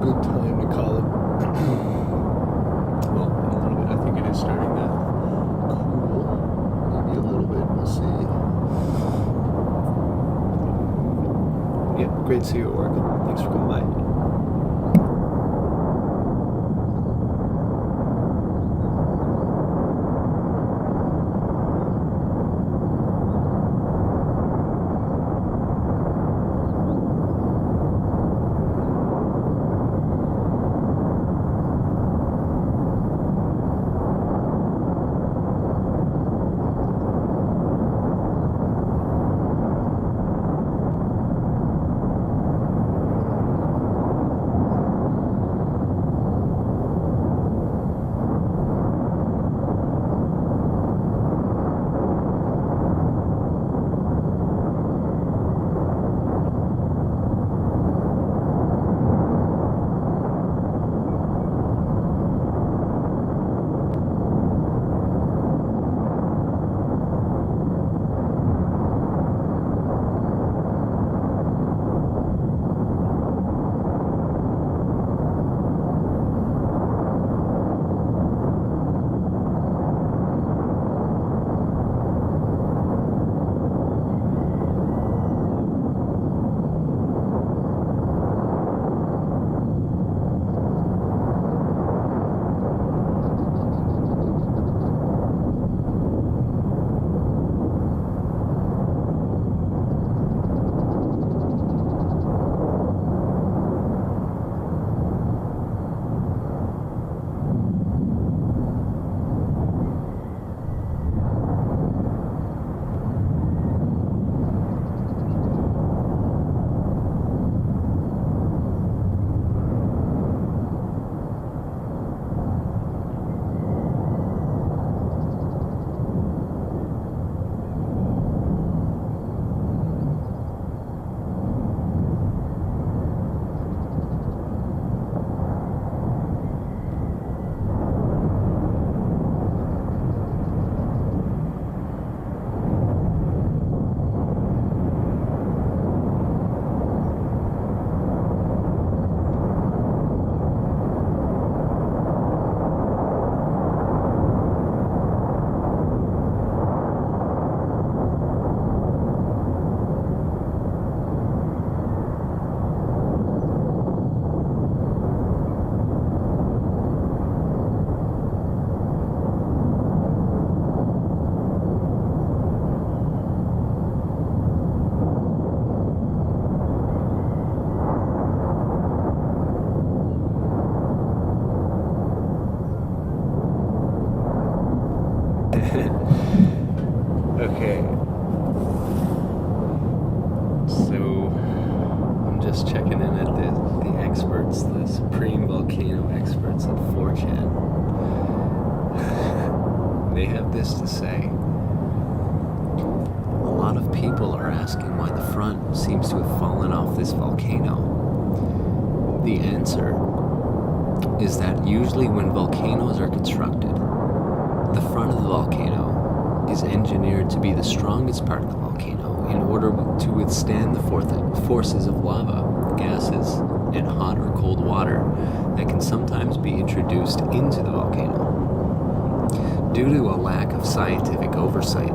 Good time to call it. Well, in a little bit, I think it is starting to cool. Maybe a little bit, we'll see. Yeah, great to see you, Oracle. Thanks for coming by. Okay. So, I'm just checking in at the experts, the supreme volcano experts at 4chan. They have this to say. A lot of people are asking why the front seems to have fallen off this volcano. The answer is that usually when volcanoes are constructed, the front of the volcano is engineered to be the strongest part of the volcano in order to withstand the forces of lava, gases, and hot or cold water that can sometimes be introduced into the volcano. Due to a lack of scientific oversight,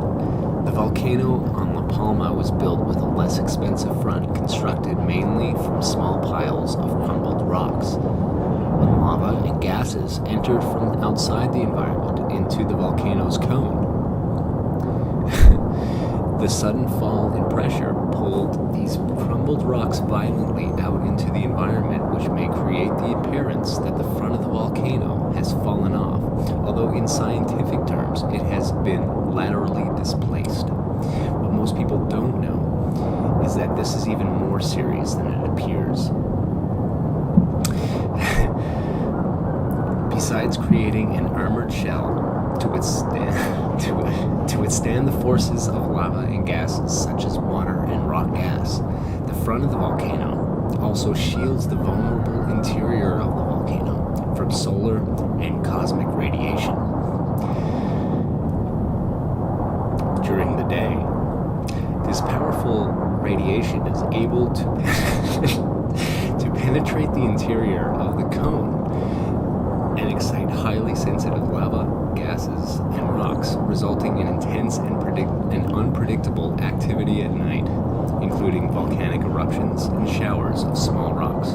the volcano on La Palma was built with a less expensive front constructed mainly from small piles of crumbled rocks. When lava and gases entered from outside the environment into the volcano's cone, the sudden fall in pressure pulled these crumbled rocks violently out into the environment, which may create the appearance that the front of the volcano has fallen off, although in scientific terms it has been laterally displaced. What most people don't know is that this is even more serious than it appears. Besides creating an armored shell to withstand the forces of lava and gases such as water and rock gas, the front of the volcano also shields the vulnerable interior of the volcano from solar and cosmic radiation. During the day, This powerful radiation is able to to penetrate the interior of the cone and excite highly sensitive lava, gases, and rocks, resulting in intense and unpredictable activity at night, including volcanic eruptions and showers of small rocks.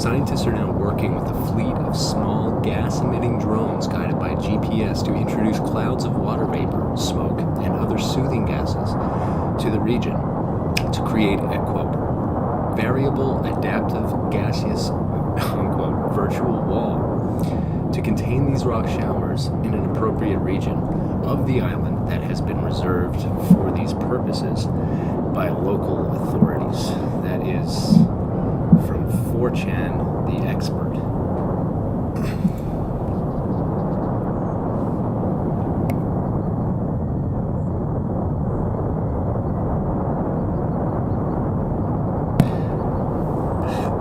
Scientists are now working with a fleet of small gas-emitting drones guided by GPS to introduce clouds of water vapor, smoke, and other soothing gases to the region to create a, quote, variable adaptive gaseous, unquote, virtual wall to contain these rock showers in an appropriate region of the island that has been reserved for these purposes by local authorities. That is from 4chan, the expert.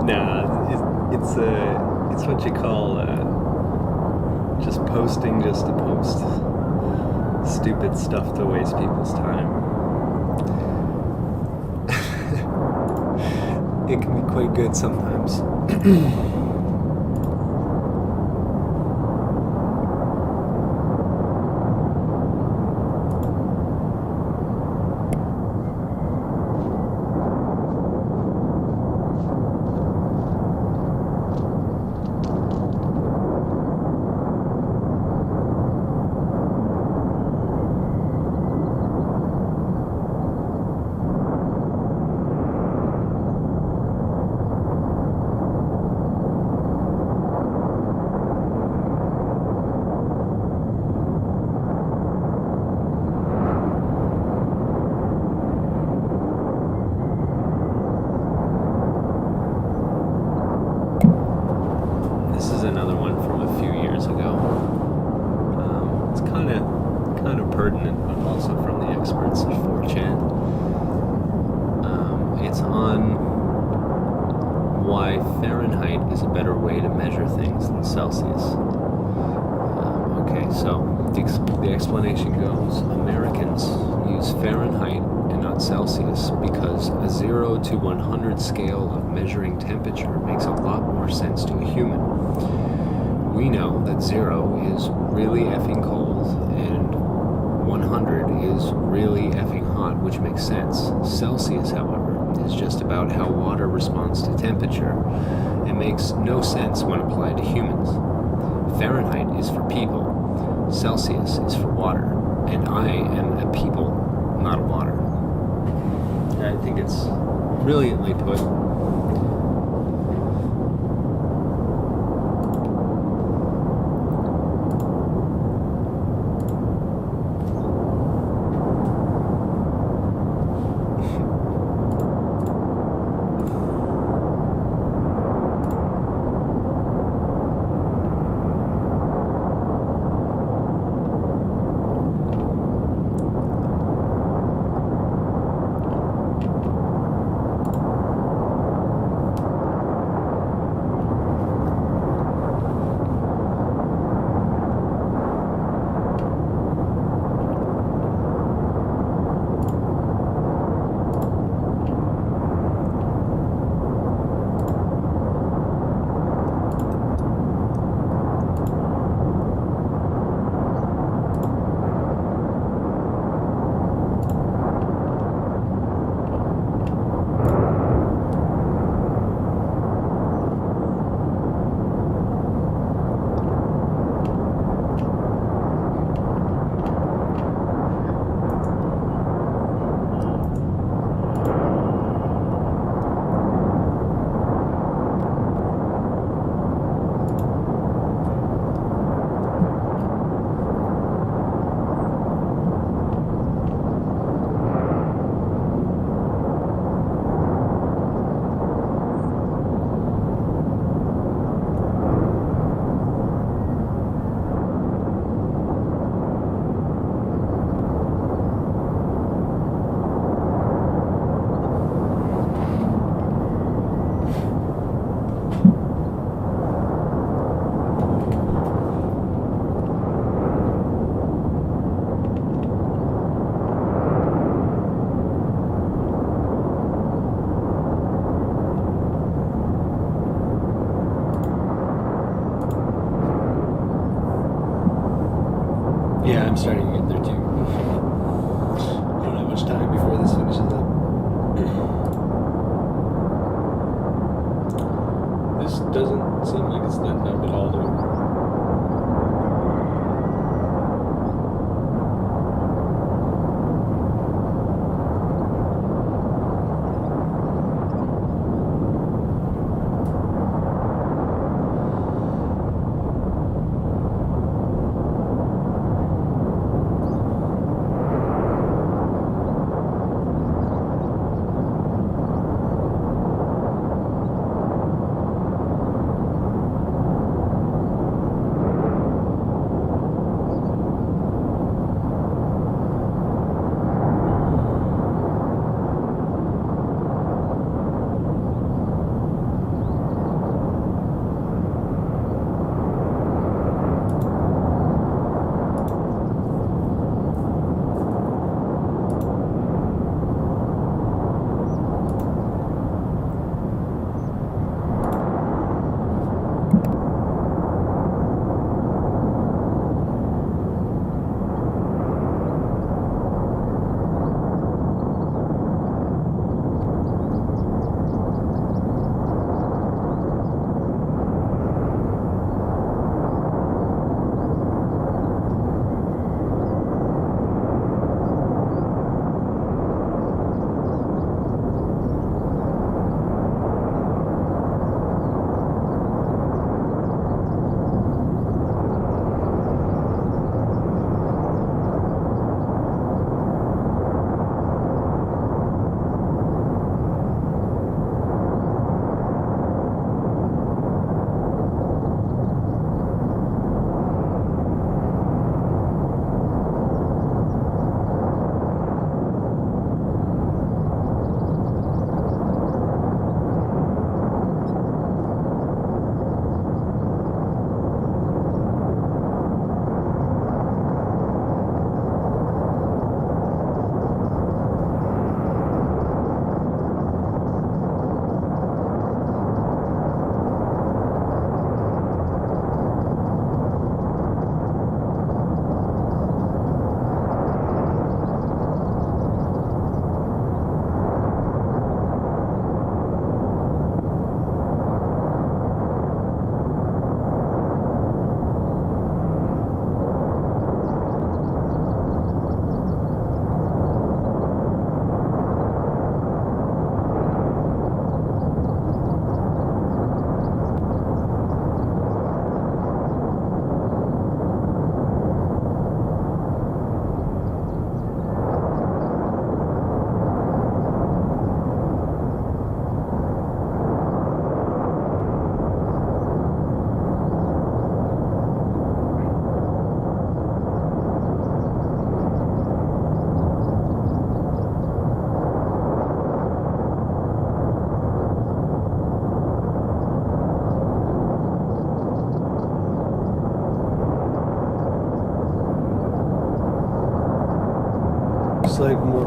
Nah, it's what you call just posting just to post. Stupid stuff to waste people's time. It can be quite good sometimes. Explanation goes, Americans use Fahrenheit and not Celsius because a 0 to 100 scale of measuring temperature makes a lot more sense to a human. We know that 0 is really effing cold and 100 is really effing hot, which makes sense. Celsius, however, is just about how water responds to temperature and makes no sense when applied to humans. Fahrenheit is for people. Celsius is for water, and I am a people, not a water. I think it's brilliantly put.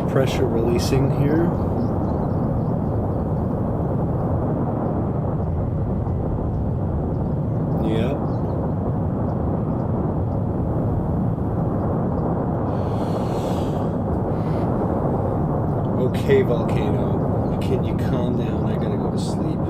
pressure releasing here. Yep. Okay, Volcano. Can you calm down? I gotta go to sleep.